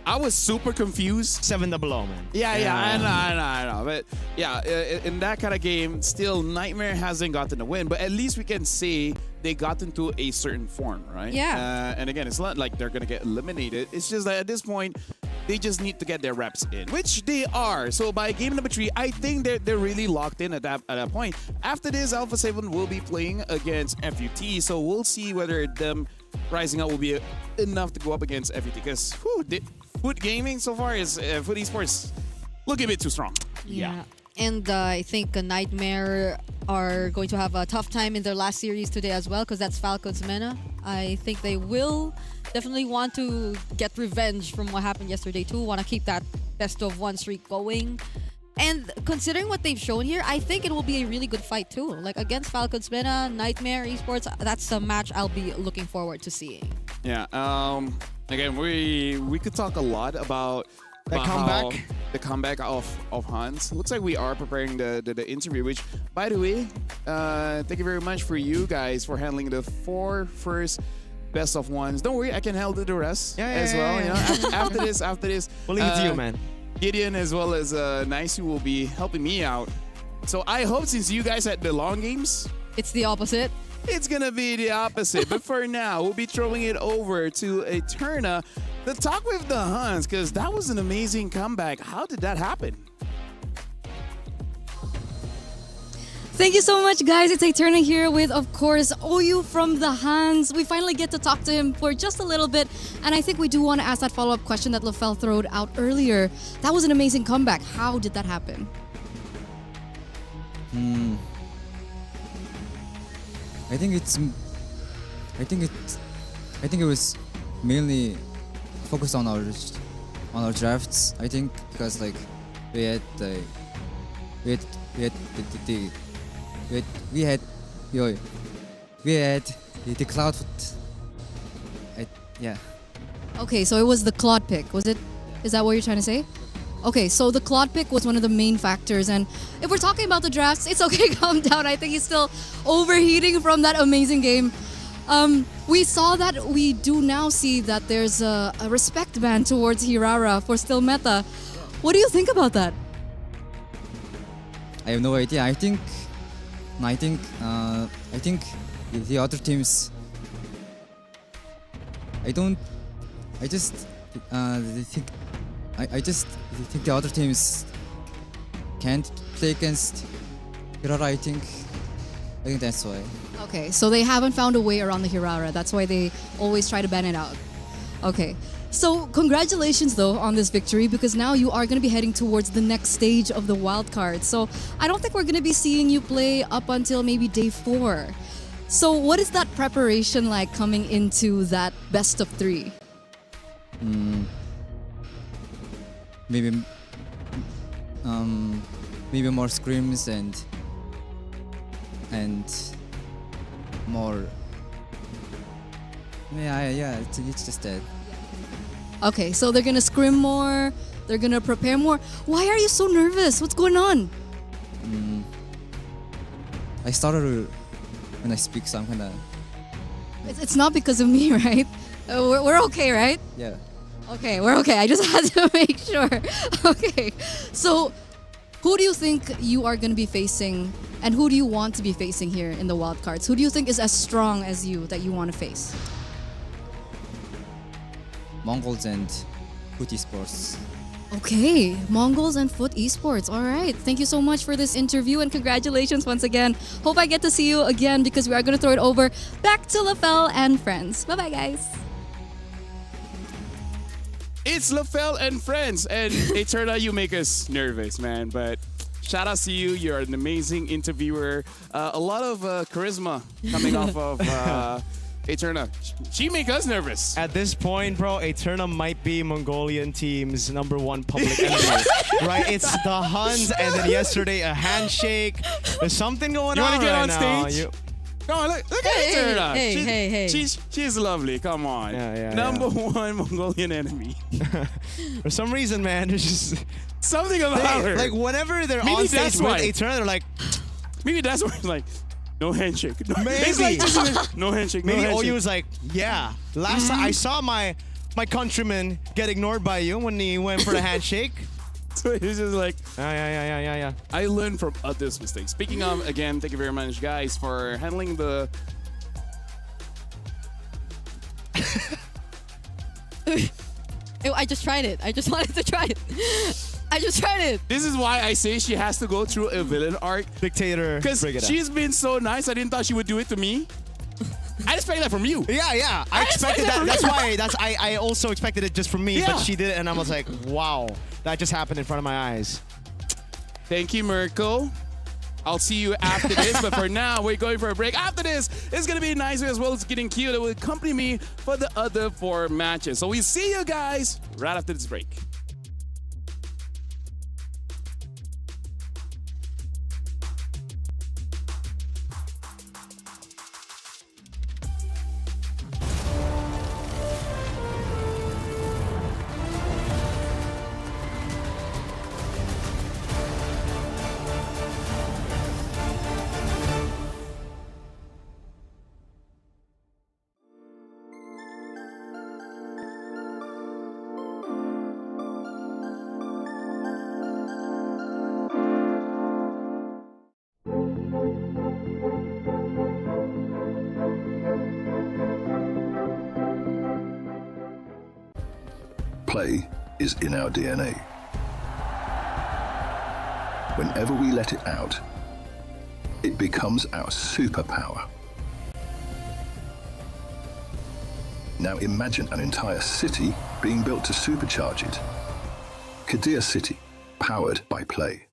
Speaker 1: I was super confused.
Speaker 3: 7-0, man.
Speaker 1: Yeah, I know. But yeah, in that kind of game, still Nightmare hasn't gotten a win. But at least we can say they got into a certain form, right?
Speaker 2: Yeah.
Speaker 1: And again, it's not like they're gonna get eliminated. It's just that at this point, they just need to get their reps in, which they are. So by game number 3, I think they're really locked in at that point. After this, Alpha 7 will be playing against FUT. So we'll see whether them rising up will be enough to go up against FUT. Because Foot Gaming so far is Foot Esports looking a bit too strong.
Speaker 2: Yeah. And I think Nightmare are going to have a tough time in their last series today as well, because that's Falcons Mena. I think they will definitely want to get revenge from what happened yesterday too. Want to keep that best of 1 streak going. And considering what they've shown here, I think it will be a really good fight too. Like against Falcons Mena, Nightmare Esports, that's a match I'll be looking forward to seeing.
Speaker 1: Yeah. Again, we could talk a lot about the comeback of Hans. Looks like we are preparing the interview, which, by the way, thank you very much for you guys for handling the 4 first best of 1s. Don't worry, I can handle the rest as well. You know, after this,
Speaker 3: We'll leave it to you, man.
Speaker 1: Gideon as well as Nicey will be helping me out. So I hope since you guys had the long games,
Speaker 2: It's the opposite.
Speaker 1: it's gonna be the opposite. But for now, we'll be throwing it over to Eterna to talk with the Huns, because that was an amazing comeback. How did that happen?
Speaker 5: Thank you so much, guys. It's Eterna here with, of course, OU from the Hans. We finally get to talk to him for just a little bit. And I think we do want to ask that follow-up question that LaFell throwed out earlier. That was an amazing comeback. How did that happen?
Speaker 8: I think it was mainly focused on our drafts. I think because like we had the cloud. Yeah.
Speaker 5: Okay, so it was the Claude pick, was it? Is that what you're trying to say? Okay, so the Claude pick was one of the main factors, and if we're talking about the drafts, it's okay, calm down. I think he's still overheating from that amazing game. We saw that, we do now see that there's a respect ban towards Hirara for still meta. What do you think about that?
Speaker 8: I have no idea. I think the other teams. I just think the other teams can't play against Hirara. I think that's why.
Speaker 5: Okay, so they haven't found a way around the Hirara. That's why they always try to ban it out. Okay, so congratulations though on this victory, because now you are going to be heading towards the next stage of the wildcard. So I don't think we're going to be seeing you play up until maybe day 4. So what is that preparation like coming into that best of 3?
Speaker 8: Maybe more scrims and more. Yeah. It's just that.
Speaker 5: Okay, so they're gonna scrim more. They're gonna prepare more. Why are you so nervous? What's going on?
Speaker 8: I started when I speak, so I'm kinda.
Speaker 5: It's not because of me, right? We're okay, right?
Speaker 8: Yeah.
Speaker 5: Okay, we're okay. I just had to make sure. Okay, so who do you think you are going to be facing, and who do you want to be facing here in the wildcards? Who do you think is as strong as you that you want to face?
Speaker 8: Mongols and Foot Esports.
Speaker 5: Okay, Mongols and Foot Esports. All right. Thank you so much for this interview, and congratulations once again. Hope I get to see you again, because we are going to throw it over back to LaFell and friends. Bye-bye, guys.
Speaker 1: It's LaFell and friends, and Eterna, you make us nervous, man. But shout out to you. You're an amazing interviewer. A lot of charisma coming off of Eterna. She make us nervous.
Speaker 3: At this point, bro, Eterna might be Mongolian team's #1 public enemy. Right? It's the Huns, and then yesterday a handshake. There's something going
Speaker 1: You
Speaker 3: on
Speaker 1: want to get
Speaker 3: right
Speaker 1: on
Speaker 3: now.
Speaker 1: stage? Come on, look at Eterna.
Speaker 2: Hey.
Speaker 1: She's lovely. Come on.
Speaker 3: Yeah.
Speaker 1: #1 Mongolian enemy.
Speaker 3: For some reason, man, there's just
Speaker 1: Something about her.
Speaker 3: like whenever they're
Speaker 1: Maybe
Speaker 3: on stage
Speaker 1: that's
Speaker 3: with
Speaker 1: why.
Speaker 3: Eterna, they're like,
Speaker 1: Maybe that's why it's like, no handshake. No,
Speaker 3: Maybe.
Speaker 1: it's like just no handshake.
Speaker 3: maybe
Speaker 1: no handshake.
Speaker 3: OU was like, yeah. Last time I saw my my countryman get ignored by you when he went for the handshake.
Speaker 1: So he's just like,
Speaker 3: Yeah.
Speaker 1: I learned from others' mistakes. Speaking of, again, thank you very much, guys, for handling the.
Speaker 2: I just tried it. I just wanted to try it. I just tried it.
Speaker 1: This is why I say she has to go through a villain arc.
Speaker 3: Dictator.
Speaker 1: Because
Speaker 3: bring it up.
Speaker 1: she's been so nice. I didn't thought she would do it to me. I expected that from you.
Speaker 3: Yeah. I expected that. That's why. I also expected it just from me,
Speaker 1: Yeah.
Speaker 3: but she did it, and I was like, wow, that just happened in front of my eyes.
Speaker 1: Thank you, Mirko. I'll see you after this, but for now, we're going for a break. After this, it's going to be nicer as well as getting cute. It will accompany me for the other 4 matches. So we see you guys right after this break.
Speaker 4: Play is in our DNA. Whenever we let it out, it becomes our superpower. Now imagine an entire city being built to supercharge it. Kadir City, powered by play.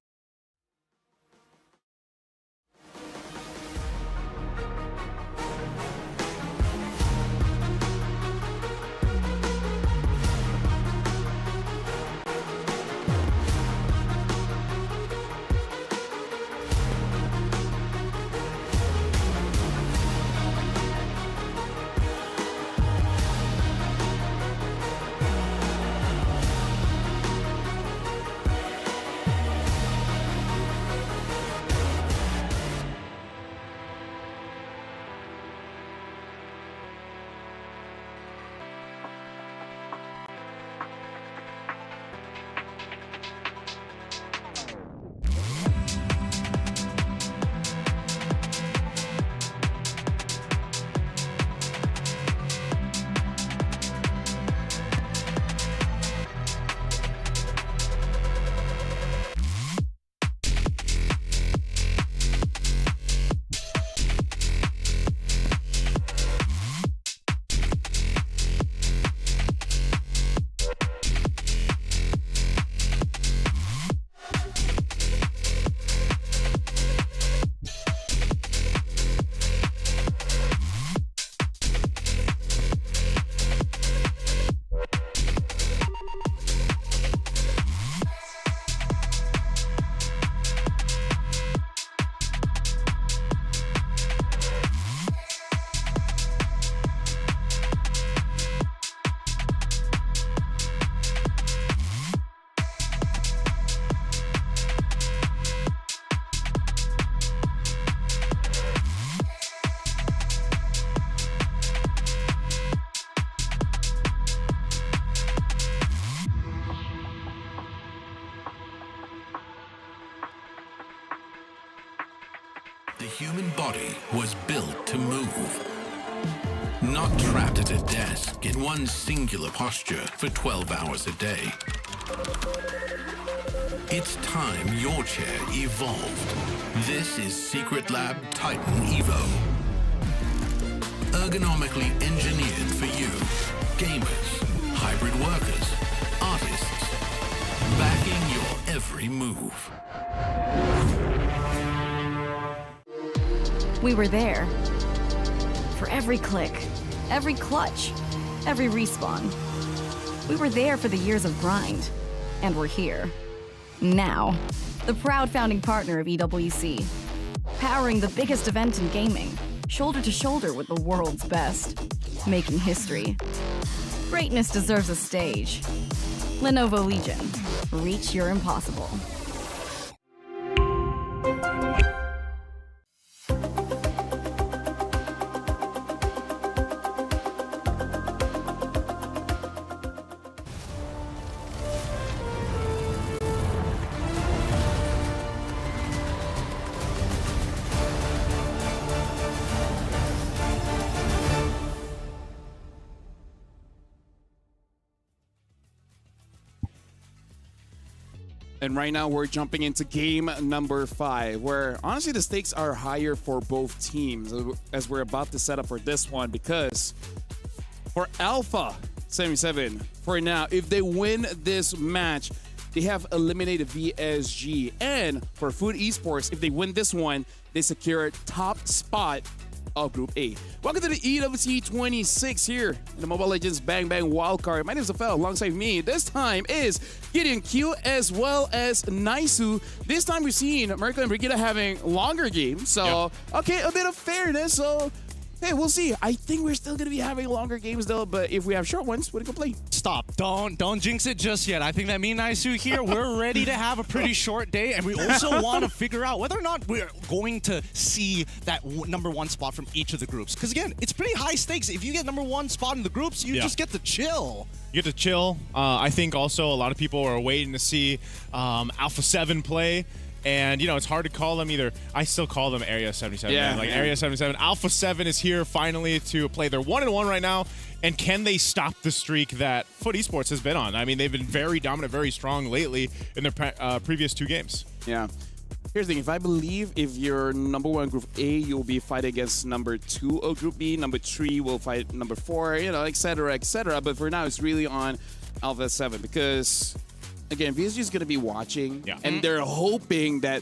Speaker 9: The human body was built to move. Not trapped at a desk in one singular posture for 12 hours a day. It's time your chair evolved. This is Secret Lab Titan Evo. Ergonomically engineered for you, gamers, hybrid workers, artists, backing your every move.
Speaker 10: We were there. For every click, every clutch, every respawn. We were there for the years of grind. And we're here. Now. The proud founding partner of EWC. Powering the biggest event in gaming. Shoulder to shoulder with the world's best. Making history. Greatness deserves a stage. Lenovo Legion. Reach your impossible.
Speaker 1: And right now we're jumping into game number 5, where honestly the stakes are higher for both teams as we're about to set up for this one, because for Alpha 77, for now, if they win this match, they have eliminated VSG. And for Food Esports, if they win this one, they secure top spot of Group A. Welcome to the EWC 26 here in the Mobile Legends Bang Bang Wildcard. My name is Afel. Alongside me this time is Gideon Q as well as Naisu. This time we've seen Merkel and Brigida having longer games. So, okay, a bit of fairness. So, hey, we'll see. I think we're still going to be having longer games though, but if we have short ones, wouldn't complain.
Speaker 11: Stop. Don't jinx it just yet. I think that me and Naisu here, we're ready to have a pretty short day, and we also want to figure out whether or not we're going to see that number 1 spot from each of the groups. Because again, it's pretty high stakes. If you get number 1 spot in the groups, you just get to chill.
Speaker 3: You get to chill. I think also a lot of people are waiting to see Alpha 7 play. And, you know, it's hard to call them either. I still call them Area 77.
Speaker 1: Yeah,
Speaker 3: man. Like Area 77. Alpha 7 is here finally to play. They're 1-1 right now. And can they stop the streak that Foot Esports has been on? I mean, they've been very dominant, very strong lately in their previous 2 games.
Speaker 1: Yeah. Here's the thing. If I believe if you're number 1 Group A, you'll be fighting against number 2 of Group B. Number 3 will fight number 4, you know, et cetera, et cetera. But for now, it's really on Alpha 7 because... Again, VSG is going to be watching, and they're hoping that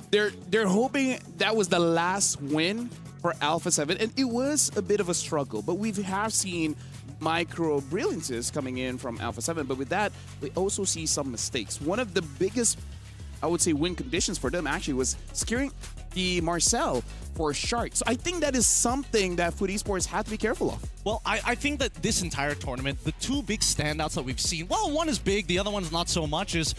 Speaker 1: they're hoping that was the last win for Alpha 7, and it was a bit of a struggle. But we have seen micro brilliances coming in from Alpha 7, but with that, we also see some mistakes. One of the biggest, I would say, win conditions for them actually was securing the Marcel for Shark. So I think that is something that Food Esports had to be careful of.
Speaker 11: Well, I think that this entire tournament, the 2 big standouts that we've seen, well, one is big, the other one's not so much, is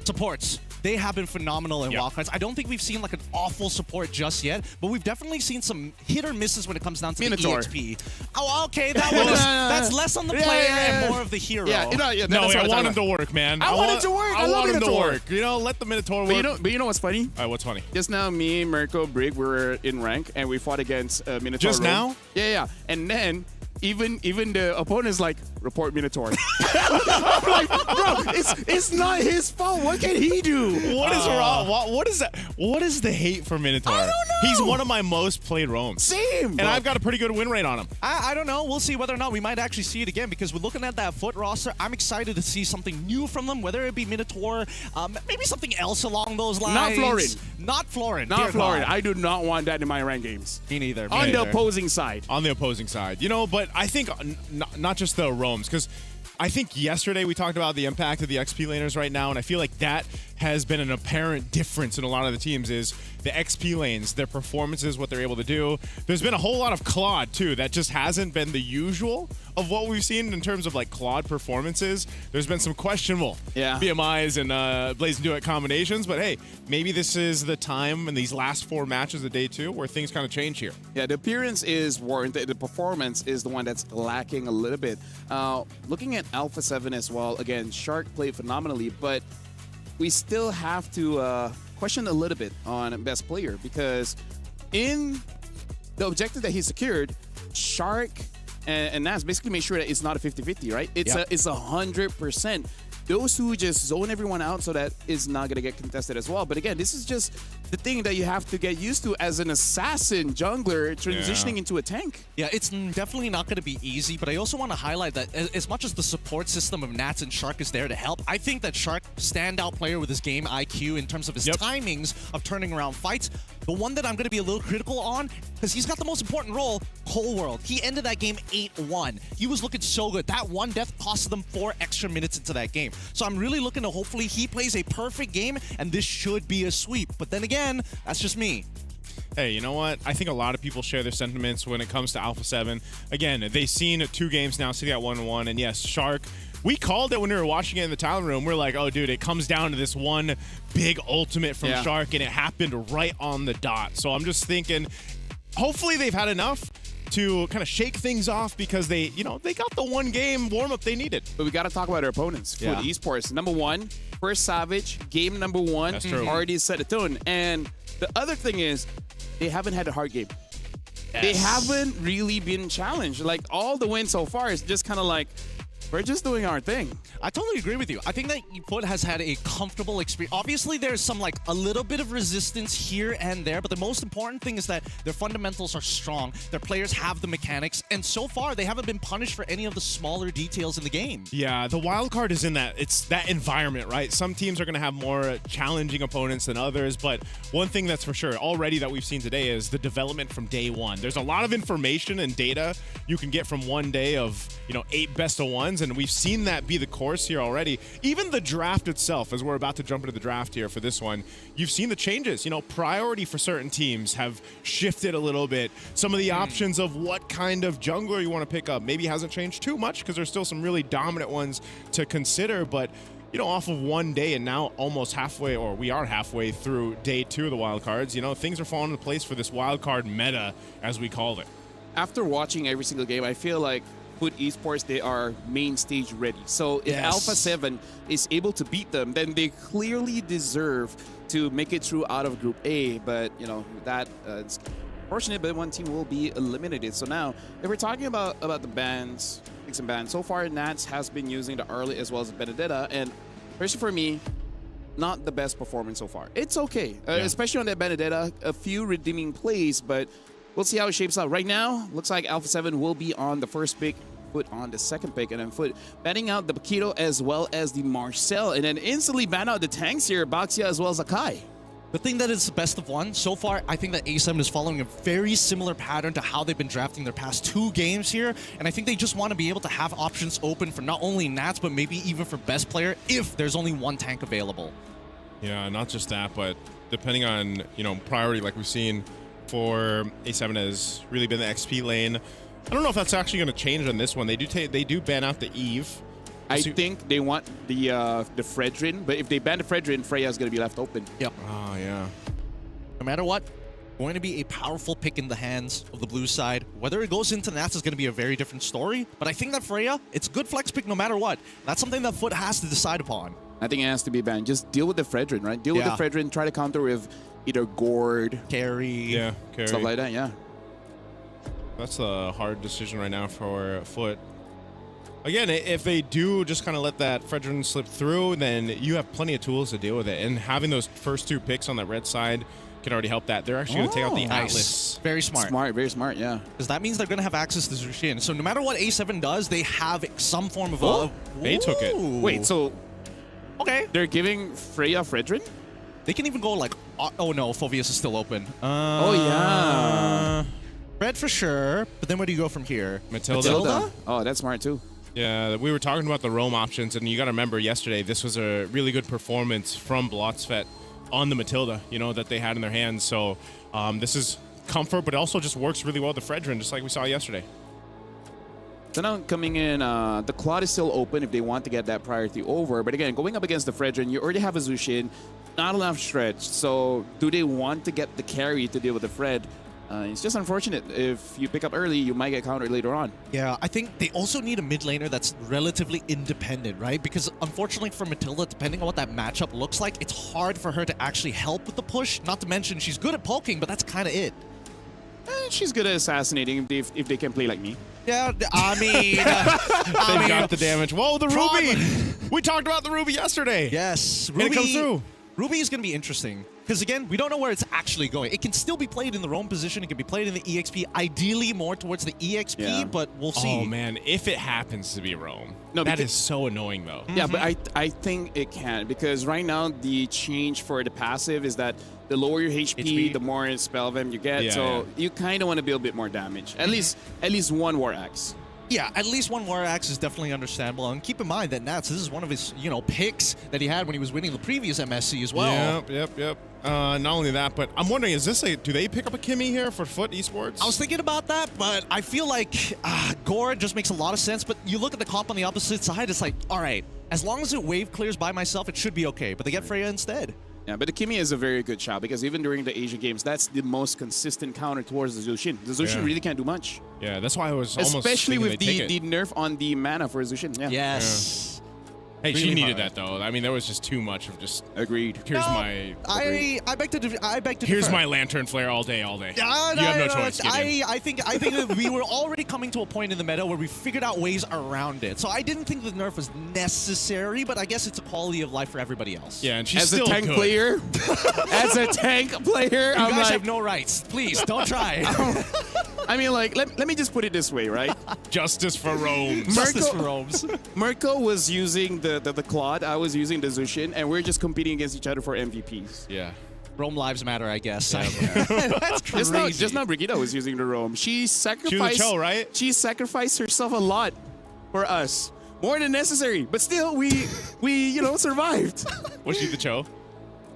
Speaker 11: supports. They have been phenomenal in wildcards. I don't think we've seen like an awful support just yet, but we've definitely seen some hit or misses when it comes down to
Speaker 1: Minotaur.
Speaker 11: the EXP. Oh, okay, that one is, that's less on the player and more of the hero.
Speaker 3: I want him to work, man.
Speaker 1: I want him to work. I love
Speaker 3: want him to
Speaker 1: Minotaur.
Speaker 3: work. You know, let the Minotaur work.
Speaker 1: But you know what's funny?
Speaker 3: What's funny?
Speaker 1: Just now, me, Mirko, Brig, we were in rank, and we fought against Minotaur.
Speaker 3: Just
Speaker 1: Rogue.
Speaker 3: now?
Speaker 1: Yeah. And then, even the opponent's like, report Minotaur. I'm like, bro, it's not his fault. What can he do?
Speaker 3: What is wrong? What is that? What is the hate for Minotaur?
Speaker 1: I don't know.
Speaker 3: He's one of my most played roams.
Speaker 1: Same.
Speaker 3: And I've got a pretty good win rate on him.
Speaker 11: I don't know. We'll see whether or not we might actually see it again, because we're looking at that Foot roster. I'm excited to see something new from them, whether it be Minotaur, maybe something else along those lines.
Speaker 1: Not Florin.
Speaker 11: Not Florin.
Speaker 1: Not
Speaker 11: Dear
Speaker 1: Florin.
Speaker 11: God.
Speaker 1: I do not want that in my rank games.
Speaker 11: Me neither.
Speaker 1: On the opposing side.
Speaker 3: On the opposing side. You know, but I think not just the roams, because I think yesterday we talked about the impact of the XP laners right now, and I feel like that has been an apparent difference in a lot of the teams is the XP lanes, their performances, what they're able to do. There's been a whole lot of Claude, too. That just hasn't been the usual of what we've seen in terms of, like, Claude performances. There's been some questionable BMIs and Blaze and Duet combinations, but hey, maybe this is the time in these last 4 matches of day 2 where things kind of change here.
Speaker 1: Yeah, the appearance is warranted. The performance is the one that's lacking a little bit. Looking at Alpha 7 as well, again, Shark played phenomenally, but we still have to question a little bit on best player, because in the objective that he secured, Shark and Nas basically made sure that it's not a 50-50, right? It's it's 100%. Those who just zone everyone out so that is not going to get contested as well. But again, this is just the thing that you have to get used to as an assassin jungler transitioning into a tank.
Speaker 11: Yeah, it's definitely not going to be easy, but I also want to highlight that as much as the support system of Nats and Shark is there to help, I think that Shark, standout player with his game IQ in terms of his timings of turning around fights, the one that I'm going to be a little critical on, because he's got the most important role, Cold World. He ended that game 8-1. He was looking so good. That one death costed them 4 extra minutes into that game. So I'm really looking to hopefully he plays a perfect game, and this should be a sweep. But then again, that's just me.
Speaker 3: Hey, you know what? I think a lot of people share their sentiments when it comes to Alpha 7. Again, they've seen 2 games now, so they got 1-1. And yes, Shark, we called it when we were watching it in the talent room. We're like, oh, dude, it comes down to this one big ultimate from Shark, and it happened right on the dot. So I'm just thinking, hopefully they've had enough to kind of shake things off, because they, you know, they got the 1 game warm-up they needed.
Speaker 1: But we got to talk about our opponents for the esports. Number 1, first Savage, game number 1.
Speaker 3: That's true.
Speaker 1: Already set a tone. And the other thing is, they haven't had a hard game. They haven't really been challenged. Like, all the wins so far is just kind of like, We're just doing our thing.
Speaker 11: I totally agree with you. I think that Foot has had a comfortable experience. Obviously, there's some like a little bit of resistance here and there, but the most important thing is that their fundamentals are strong. Their players have the mechanics, and so far they haven't been punished for any of the smaller details in the game.
Speaker 12: Yeah, the wild card is in that it's that environment, right? Some teams are going to have more challenging opponents than others, but one thing that's for sure already that we've seen today is the development from day one. There's a lot of information and data you can get from one day of 8 best of ones, and we've seen that be the course here already. Even the draft itself, as we're about to jump into the draft here for this one, you've seen the changes. Priority for certain teams have shifted a little bit. Some of the options of what kind of jungler you want to pick up maybe hasn't changed too much because there's still some really dominant ones to consider, but off of one day and now almost halfway, or we are halfway through day 2 of the wild cards, things are falling into place for this wild card meta, as we call it.
Speaker 1: After watching every single game, I feel like Foot Esports, they are main stage ready. So if Alpha 7 is able to beat them, then they clearly deserve to make it through out of Group A. But, that it's unfortunate, but one team will be eliminated. So now, if we're talking about the bans, picks and bans, so far Nats has been using the Arlie as well as Benedetta. And especially for me, not the best performance so far. It's okay, especially on that Benedetta, a few redeeming plays, but we'll see how it shapes out. Right now, looks like Alpha 7 will be on the first pick, Foot on the second pick, and then Foot banning out the Paquito as well as the Marcel, and then instantly ban out the tanks here, Baxia as well as Akai.
Speaker 11: The thing that is the best of one, so far, I think that A7 is following a very similar pattern to how they've been drafting their past 2 games here, and I think they just want to be able to have options open for not only Nats, but maybe even for best player if there's only one tank available.
Speaker 12: Yeah, not just that, but depending on, priority like we've seen for A7 has really been the XP lane. I don't know if that's actually going to change on this one. They do ban out the Eve.
Speaker 1: I think they want the Fredrin, but if they ban the Fredrin, Freya's going to be left open.
Speaker 11: Yep.
Speaker 12: Oh, yeah.
Speaker 11: No matter what, going to be a powerful pick in the hands of the blue side. Whether it goes into Nats is going to be a very different story, but I think that Freya, it's a good flex pick no matter what. That's something that Foot has to decide upon.
Speaker 1: I think it has to be banned. Just deal with the Fredrin, right? Deal with the Fredrin, try to counter with either Gord,
Speaker 11: carry,
Speaker 1: stuff like that, yeah.
Speaker 12: That's a hard decision right now for Foot. Again, if they do just kind of let that Fredrin slip through, then you have plenty of tools to deal with it. And having those first 2 picks on that red side can already help that. They're actually going to take out the Atlas.
Speaker 11: Very smart.
Speaker 1: Very smart, yeah.
Speaker 11: Because that means they're going to have access to Zushin. So no matter what A7 does, they have some form of
Speaker 12: They took it.
Speaker 1: Wait, so...
Speaker 11: Okay.
Speaker 1: They're giving Freya Fredrin?
Speaker 11: They can even go like... Oh no, Phoveus is still open.
Speaker 1: Oh yeah.
Speaker 11: Red for sure, but then where do you go from here?
Speaker 1: Matilda? Oh, that's smart too.
Speaker 12: Yeah, we were talking about the roam options, and you got to remember yesterday, this was a really good performance from Blotzfet on the Matilda, that they had in their hands. So this is comfort, but it also just works really well with the Fredrin, just like we saw yesterday.
Speaker 1: So now coming in, the Claude is still open if they want to get that priority over. But again, going up against the Fredrin, you already have a Zushin, not enough stretch. So do they want to get the carry to deal with the Fred? It's just unfortunate. If you pick up early, you might get countered later on.
Speaker 11: Yeah, I think they also need a mid laner that's relatively independent, right? Because unfortunately for Matilda, depending on what that matchup looks like, it's hard for her to actually help with the push. Not to mention, she's good at poking, but that's kind of it.
Speaker 1: She's good at assassinating if they can play like me.
Speaker 11: Yeah, I mean...
Speaker 12: They've got the damage. Whoa, the Ruby! We talked about the Ruby yesterday.
Speaker 11: Yes.
Speaker 12: Ruby, and it comes through.
Speaker 11: Ruby is going to be interesting. Because again, we don't know where it's actually going. It can still be played in the roam position. It can be played in the EXP. Ideally more towards the EXP, but we'll see.
Speaker 12: Oh man, if it happens to be roam. No, that is so annoying though.
Speaker 1: Yeah, but I think it can. Because right now, the change for the passive is that the lower your HP, the more spell them you get. So you kind of want to build a bit more damage. At least one War Axe.
Speaker 11: Yeah, at least one War Axe is definitely understandable. And keep in mind that Nats, this is one of his, picks that he had when he was winning the previous MSC as well.
Speaker 12: Yep. Not only that, but I'm wondering, do they pick up a Kimmy here for Foot Esports?
Speaker 11: I was thinking about that, but I feel like Gore just makes a lot of sense. But you look at the comp on the opposite side, it's like, all right, as long as it wave clears by myself, it should be okay. But they get Freya instead.
Speaker 1: Yeah, but the Kimmy is a very good shot because even during the Asia games, that's the most consistent counter towards the Zushin. The Zushin really can't do much.
Speaker 12: Yeah, that's why I was almost
Speaker 1: especially with
Speaker 12: the
Speaker 1: nerf on the mana for Zushin. Yeah.
Speaker 11: Yes.
Speaker 12: Hey,
Speaker 11: Really
Speaker 12: she needed
Speaker 11: hard.
Speaker 12: that though. I mean, there was just too much of just.
Speaker 1: Agreed.
Speaker 12: Here's
Speaker 11: No,
Speaker 12: my.
Speaker 11: I beg to
Speaker 12: Here's
Speaker 11: differ.
Speaker 12: my lantern flare all day, all day.
Speaker 11: No,
Speaker 12: you have no choice.
Speaker 11: I think that we were already coming to a point in the meta where we figured out ways around it. So I didn't think the nerf was necessary, but I guess it's a quality of life for everybody else.
Speaker 12: Yeah, and she's
Speaker 1: As
Speaker 12: still
Speaker 1: a tank
Speaker 12: good.
Speaker 1: player, as a tank player,
Speaker 11: You
Speaker 1: I'm
Speaker 11: guys
Speaker 1: like,
Speaker 11: have no rights. Please don't try.
Speaker 1: I mean, like, let me just put it this way, right?
Speaker 12: Justice for Rome.
Speaker 11: Justice for Rome's.
Speaker 1: Mirko was using the Claude, I was using the Zushin, and we're just competing against each other for MVPs.
Speaker 12: Yeah.
Speaker 11: Rome lives matter, I guess. That's crazy.
Speaker 1: Just now Brigitte was using the Rome. She sacrificed.
Speaker 12: Cho, right?
Speaker 1: She sacrificed herself a lot for us, more than necessary. But still, we survived.
Speaker 12: Was she the Cho?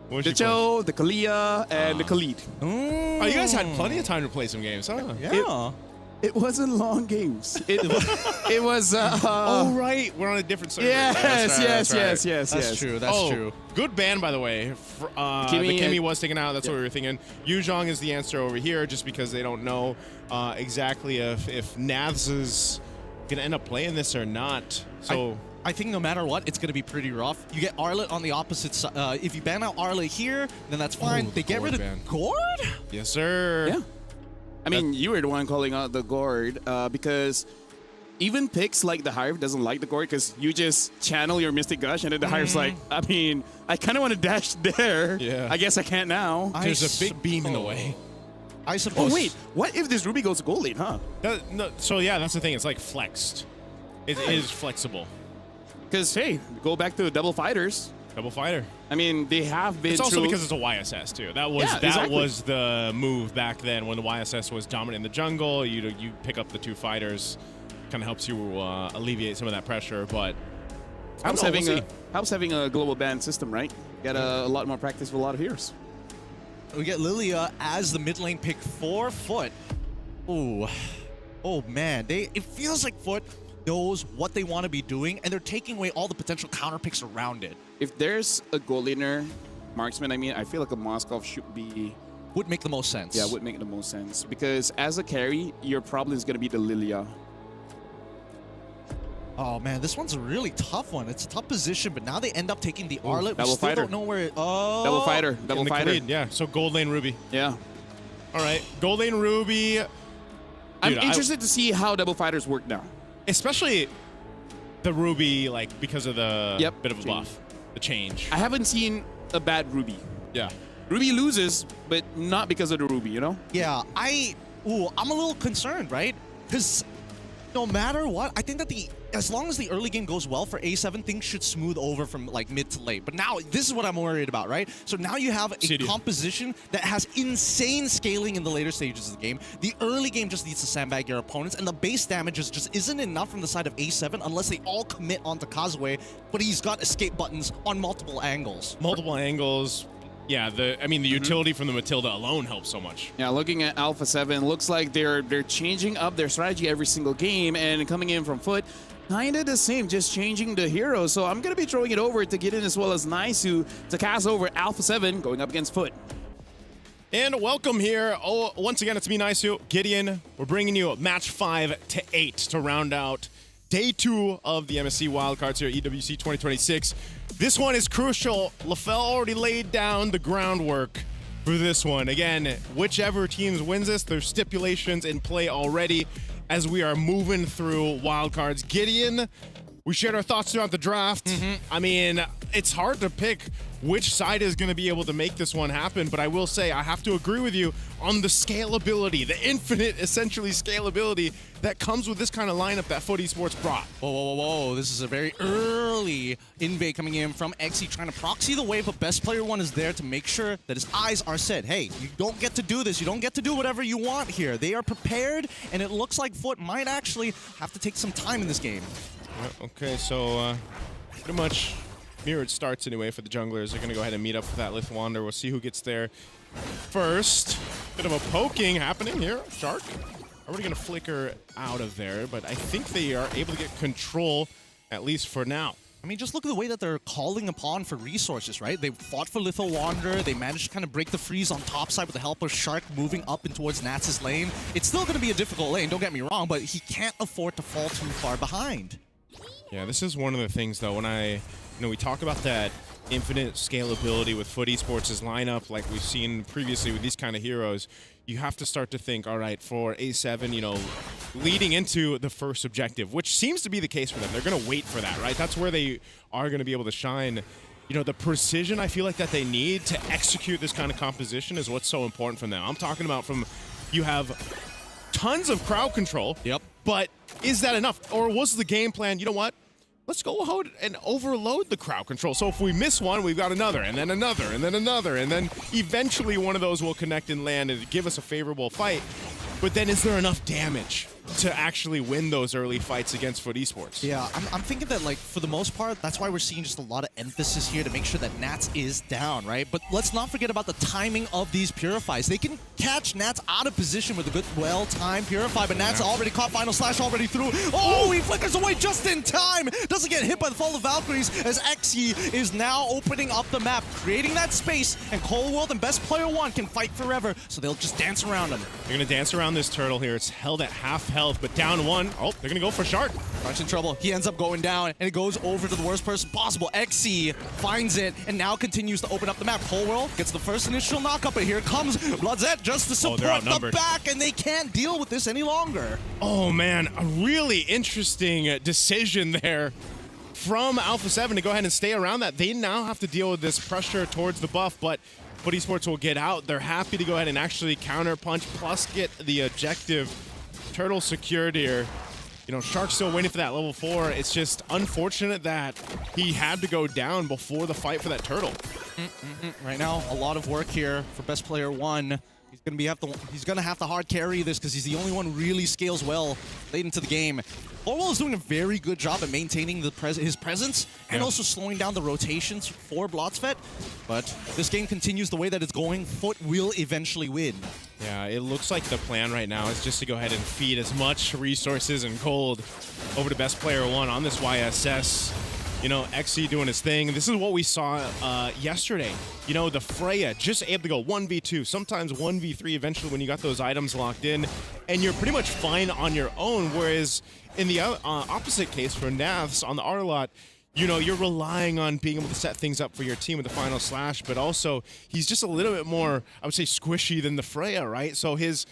Speaker 12: What was
Speaker 1: The
Speaker 12: she playing?
Speaker 1: Cho, the Kalia, and the Khalid.
Speaker 12: Oh, you guys had plenty of time to play some games, huh?
Speaker 11: Yeah.
Speaker 1: It wasn't long games. It was.
Speaker 12: Oh, right. We're on a different server.
Speaker 1: Yes,
Speaker 12: That's right,
Speaker 1: yes,
Speaker 12: that's right.
Speaker 1: yes.
Speaker 11: That's true. That's true.
Speaker 12: Good ban, by the way.
Speaker 1: Kimmy,
Speaker 12: the Kimmy was taken out. That's what we were thinking. Yuzhong is the answer over here, just because they don't know exactly if Navs is gonna end up playing this or not. So
Speaker 11: I think no matter what, it's going to be pretty rough. You get Arlet on the opposite side. If you ban out Arlet here, then that's fine.
Speaker 12: Ooh,
Speaker 11: they get rid of
Speaker 12: ban.
Speaker 11: Gord?
Speaker 12: yes, sir.
Speaker 1: Yeah. I mean, you were the one calling out the Gord because even picks like the Hive doesn't like the Gord because you just channel your Mystic Gush and then the Hive's like, I mean, I kind of want to dash there.
Speaker 12: Yeah.
Speaker 1: I guess I can't now.
Speaker 12: There's a big beam in the way.
Speaker 11: I suppose.
Speaker 1: Oh, wait. What if this Ruby goes to gold lane, huh?
Speaker 12: No, so yeah, that's the thing. It's like flexed. It is flexible.
Speaker 1: Because, hey, go back to double fighters.
Speaker 12: Double fighter.
Speaker 1: I mean, they have been
Speaker 12: It's also
Speaker 1: through-
Speaker 12: because it's a YSS too. That was
Speaker 1: Yeah, exactly.
Speaker 12: was the move back then when the YSS was dominant in the jungle. You pick up the two fighters, kind of helps you alleviate some of that pressure. But
Speaker 1: helps
Speaker 12: I don't know,
Speaker 1: helps having a global ban system, right? Get a lot more practice with a lot of heroes.
Speaker 11: We get Lilia as the mid lane pick for Foot. Ooh. Oh, man. It feels like Foot knows what they want to be doing, and they're taking away all the potential counter picks around it.
Speaker 1: If there's a gold laner marksman, I feel like a Moskov should be...
Speaker 11: Would make the most sense.
Speaker 1: Yeah, would make the most sense. Because as a carry, your problem is going to be the Lilia.
Speaker 11: Oh, man, this one's a really tough one. It's a tough position, but now they end up taking the Arlet. We
Speaker 1: double
Speaker 11: still
Speaker 1: fighter.
Speaker 11: don't know where it... Oh!
Speaker 1: Double fighter. Double
Speaker 12: in the
Speaker 1: fighter.
Speaker 12: Khalid, yeah. So gold lane Ruby.
Speaker 1: Yeah.
Speaker 12: All right, gold lane Ruby.
Speaker 1: I'm
Speaker 12: Dude,
Speaker 1: interested to see how double fighters work now.
Speaker 12: Especially the Ruby, like because of the
Speaker 1: Yep.
Speaker 12: bit of a buff, the change.
Speaker 1: I haven't seen a bad Ruby.
Speaker 12: Yeah.
Speaker 1: Ruby loses, but not because of the Ruby, you know?
Speaker 11: Yeah, I'm a little concerned, right? Because no matter what, I think that as long as the early game goes well for A7, things should smooth over from like mid to late. But now this is what I'm worried about, right? So now you have a composition that has insane scaling in the later stages of the game. The early game just needs to sandbag your opponents, and the base damage just isn't enough from the side of A7 unless they all commit onto Kazuya, but he's got escape buttons on multiple angles.
Speaker 12: Multiple angles. Yeah, the utility from the Matilda alone helps so much.
Speaker 1: Yeah, looking at Alpha 7, looks like they're changing up their strategy every single game, and coming in from Foot, kind of the same, just changing the hero. So I'm going to be throwing it over to Gideon as well as Naisu to cast over Alpha 7 going up against Foot.
Speaker 12: And welcome here. Oh, once again, it's me, Naisu. Gideon, we're bringing you match 5 to 8 to round out day 2 of the MSC wildcards here at EWC 2026. This one is crucial. LaFell already laid down the groundwork for this one. Again, whichever teams wins this, there's stipulations in play already as we are moving through wildcards. Gideon, we shared our thoughts throughout the draft. I mean, it's hard to pick which side is going to be able to make this one happen, but I will say I have to agree with you on the scalability, the infinite, essentially, scalability that comes with this kind of lineup that Foot Esports brought.
Speaker 11: Whoa, whoa, whoa, whoa. This is a very early invade coming in from XE trying to proxy the wave, but Best Player 1 is there to make sure that his eyes are set. Hey, you don't get to do this. You don't get to do whatever you want here. They are prepared, and it looks like Foot might actually have to take some time in this game.
Speaker 12: Okay, so pretty much mirrored starts anyway for the junglers. They're going to go ahead and meet up with that Lith Wander. We'll see who gets there first. Bit of a poking happening here. Shark already going to flicker out of there, but I think they are able to get control, at least for now.
Speaker 11: I mean, just look at the way that they're calling upon for resources, right? They fought for Litho Wander. They managed to kind of break the freeze on top side with the help of Shark moving up and towards Nats' lane. It's still going to be a difficult lane, don't get me wrong, but he can't afford to fall too far behind.
Speaker 12: Yeah, this is one of the things, though, when we talk about that infinite scalability with Foot Esports' lineup, like we've seen previously with these kind of heroes, you have to start to think, all right, for A7, leading into the first objective, which seems to be the case for them. They're going to wait for that, right? That's where they are going to be able to shine. The precision I feel like that they need to execute this kind of composition is what's so important from them. I'm talking about you have tons of crowd control.
Speaker 11: Yep.
Speaker 12: But is that enough? Or was the game plan, you know what? Let's go ahead and overload the crowd control. So if we miss one, we've got another, and then another, and then another, and then eventually one of those will connect and land and give us a favorable fight. But then is there enough damage to actually win those early fights against Foot Esports?
Speaker 11: Yeah, I'm thinking that, like, for the most part, that's why we're seeing just a lot of emphasis here to make sure that Nats is down, right? But let's not forget about the timing of these Purifies. They can catch Nats out of position with a good, well-timed Purify, but Nats already caught Final Slash already through. Oh, he flickers away just in time! Doesn't get hit by the Fall of Valkyries as XE is now opening up the map, creating that space, and Cold World and Best Player 1 can fight forever, so they'll just dance around him.
Speaker 12: They're going to dance around this turtle here. It's held at half health, but down one. Oh, they're going to go for Shark.
Speaker 11: Shark's in trouble. He ends up going down, and it goes over to the worst person possible. XE finds it, and now continues to open up the map. Cold World gets the first initial knockup, but here comes Bloodzette just to support the back, and they can't deal with this any longer.
Speaker 12: Oh, man, a really interesting decision there from Alpha 7 to go ahead and stay around that. They now have to deal with this pressure towards the buff, but Foot Esports will get out. They're happy to go ahead and actually counter punch, plus get the objective. Turtle secured here. Shark's still waiting for that level 4. It's just unfortunate that he had to go down before the fight for that turtle.
Speaker 11: Right now, a lot of work here for Best Player 1. He's gonna have to hard carry this because he's the only one who really scales well late into the game. Orwell is doing a very good job at maintaining his presence and also slowing down the rotations for Blotzfett. But this game continues the way that it's going. Foot will eventually win.
Speaker 12: Yeah, it looks like the plan right now is just to go ahead and feed as much resources and gold over to Best Player 1 on this YSS. XE doing his thing. This is what we saw yesterday. The Freya just able to go 1v2, sometimes 1v3 eventually when you got those items locked in, and you're pretty much fine on your own, whereas in the opposite case for Navs on the R-Lot, you're relying on being able to set things up for your team with the Final Slash, but also he's just a little bit more, I would say, squishy than the Freya, right? So his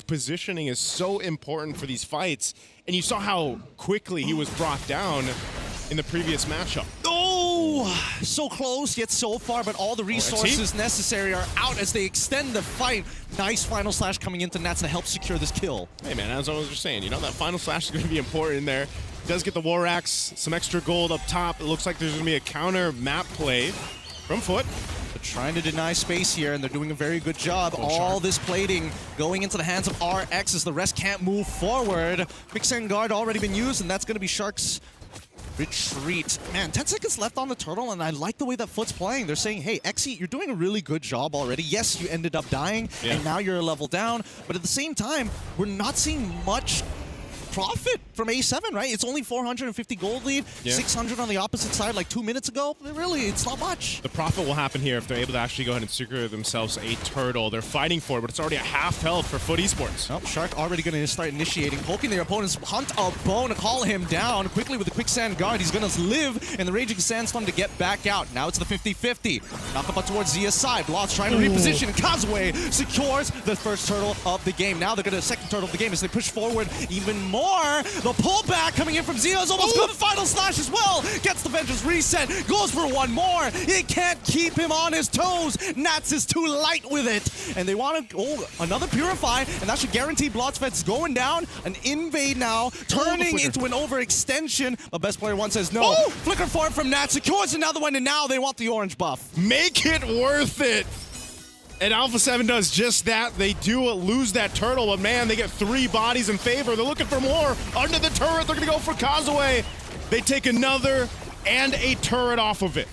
Speaker 12: positioning is so important for these fights, and you saw how quickly he was brought down in the previous matchup.
Speaker 11: Oh, so close yet so far, but all the resources necessary are out as they extend the fight. Nice Final Slash coming into Nats to help secure this kill.
Speaker 12: Hey man, as I was just saying, that Final Slash is going to be important in there. Does get the War Axe, some extra gold up top. It looks like there's going to be a counter map play from Foot.
Speaker 11: They're trying to deny space here, and they're doing a very good job. All this plating going into the hands of RX as the rest can't move forward. Quicksand Guard already been used, and that's going to be Shark's retreat. Man, 10 seconds left on the turtle, and I like the way that Foot's playing. They're saying, hey, XE, you're doing a really good job already. Yes, you ended up dying, and now you're a level down, but at the same time, we're not seeing much profit from A7, right? It's only 450 gold lead, 600 on the opposite side like 2 minutes ago. Really, it's not much.
Speaker 12: The profit will happen here if they're able to actually go ahead and secure themselves a turtle. They're fighting for it, but it's already a half health for Foot Esports.
Speaker 11: Oh, Shark already going to start initiating, poking their opponents, hunt a bone to call him down quickly with the Quicksand Guard. He's going to live in the Raging Sandstorm to get back out. Now it's the 50-50. Knock up towards Zia's side. Blotz trying to reposition. Kazue secures the first turtle of the game. Now they're going to second turtle of the game as they push forward even more. The pullback coming in from Zio is almost good. The Final Slash as well. Gets the Vengeance reset. Goes for one more. It can't keep him on his toes. Nats is too light with it. And they want to, another Purify. And that should guarantee Blotzfett's going down. An invade now, turning into an overextension. But Best Player 1 says no. Flicker form from Nats. Secures another one, and now they want the orange buff.
Speaker 12: Make it worth it. And Alpha 7 does just that. They do lose that turtle, but man, they get 3 bodies in favor. They're looking for more. Under the turret, they're going to go for Kazue. They take another and a turret off of it.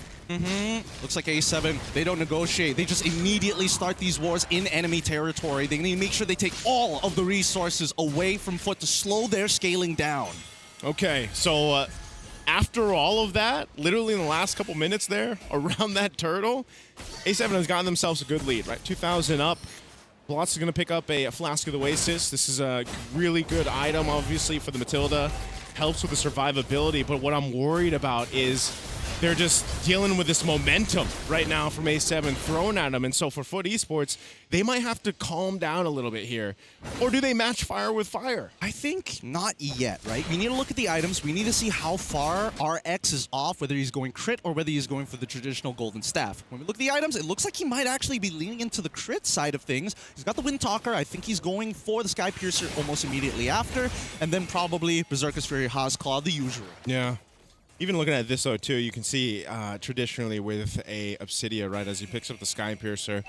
Speaker 11: Looks like A7, they don't negotiate. They just immediately start these wars in enemy territory. They need to make sure they take all of the resources away from Foot to slow their scaling down.
Speaker 12: Okay, so after all of that, literally in the last couple minutes there, around that turtle, A7 has gotten themselves a good lead, right? 2,000 up. Blotz is going to pick up a Flask of the Oasis. This is a really good item, obviously, for the Matilda. helps with the survivability, but what I'm worried about is they're just dealing with this momentum right now from A7 thrown at them. And so for Foot Esports, they might have to calm down a little bit here. Or do they match fire with fire?
Speaker 11: I think not yet, right? We need to look at the items. We need to see how far RX is off, whether he's going crit or whether he's going for the traditional golden staff. When we look at the items, it looks like he might actually be leaning into the crit side of things. He's got the Wind Talker. I think he's going for the Sky Piercer almost immediately after. And then probably Berserker's Fury, Haas Claw, the usual.
Speaker 12: Yeah. Even looking at this, though, too, you can see traditionally with a Obsidia, right, as he picks up the Sky Piercer,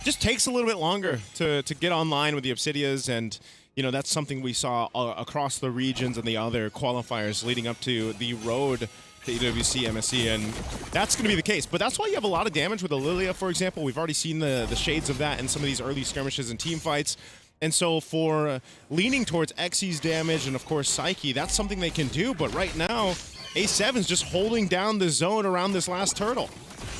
Speaker 12: just takes a little bit longer to get online with the Obsidias, and, you know, that's something we saw across the regions and the other qualifiers leading up to the road to EWC, MSC, and that's going to be the case. But that's why you have a lot of damage with the Lilia, for example. We've already seen the shades of that in some of these early skirmishes and team fights. And so for leaning towards Xy's damage and, of course, Psyche, that's something they can do. But right now, A7's just holding down the zone around this last turtle.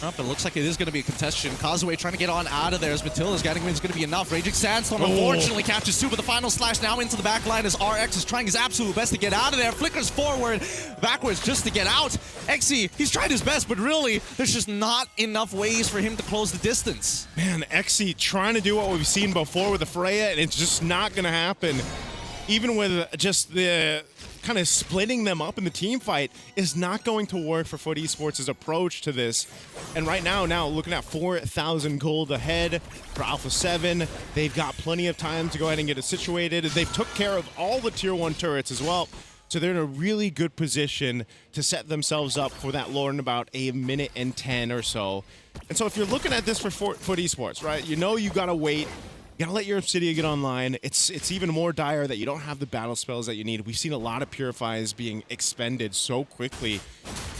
Speaker 11: It looks like it is going to be a contestation. Kazuya trying to get on out of there as Matilda's getting is going to be enough. Raging Sandstorm unfortunately catches two, but the final slash now into the back line as RX is trying his absolute best to get out of there. Flickers forward, backwards just to get out. Xy, he's tried his best, but really, there's just not enough ways for him to close the distance.
Speaker 12: Man, Xy trying to do what we've seen before with the Freya, and it's just not going to happen. Even with just the kind of splitting them up in the team fight is not going to work for Foot Esports' approach to this. And right now looking at 4,000 gold ahead for Alpha 7. They've got plenty of time to go ahead and get it situated. They've took care of all the tier 1 turrets as well. So they're in a really good position to set themselves up for that lore in about a minute and 10 or so. And so if you're looking at this for Foot Esports, right, you know you gotta wait. You gotta let your Obsidia get online. It's even more dire that you don't have the battle spells that you need. We've seen a lot of Purifies being expended so quickly.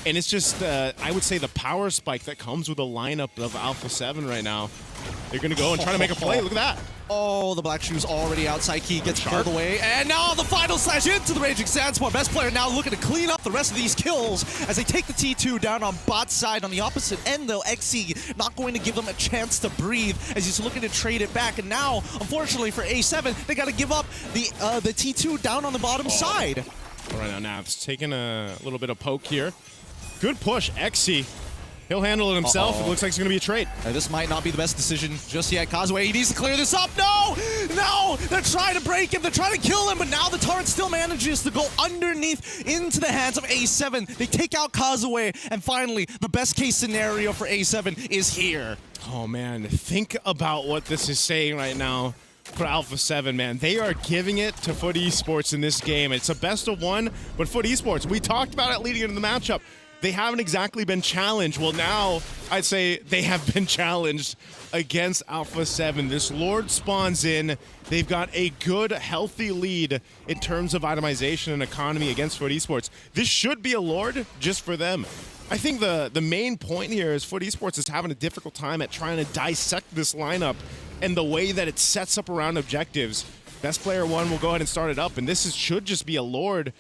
Speaker 12: And it's just, I would say, the power spike that comes with a lineup of Alpha 7 right now. They're gonna go and try to make a play. Look at that.
Speaker 11: Oh, the Black Shoe's already outside. Key gets pulled away. And now the final slash into the Raging Sandstorm. Best player now looking to clean up the rest of these kills as they take the T2 down on bot side. On the opposite end, though, Xy not going to give them a chance to breathe as he's looking to trade it back. And now, unfortunately for A7, they got to give up the T2 down on the bottom side.
Speaker 12: All right, now Nav's taking a little bit of poke here. Good push, Xy. He'll handle it himself. It looks like it's going to be a trade.
Speaker 11: This might not be the best decision just yet. Kazuya, he needs to clear this up. No! No! They're trying to break him. They're trying to kill him, but now the turret still manages to go underneath into the hands of A7. They take out Kazuya, and finally, the best case scenario for A7 is here.
Speaker 12: Oh, man. Think about what this is saying right now for Alpha 7, man. They are giving it to Foot Esports in this game. It's a best of one, but Foot Esports, we talked about it leading into the matchup. They haven't exactly been challenged. Well, now I'd say they have been challenged against Alpha 7. This Lord spawns in. They've got a good, healthy lead in terms of itemization and economy against Foot Esports. This should be a Lord just for them. I think the main point here is Foot Esports is having a difficult time at trying to dissect this lineup and the way that it sets up around objectives. Best player 1 will go ahead and start it up, and this should just be a Lord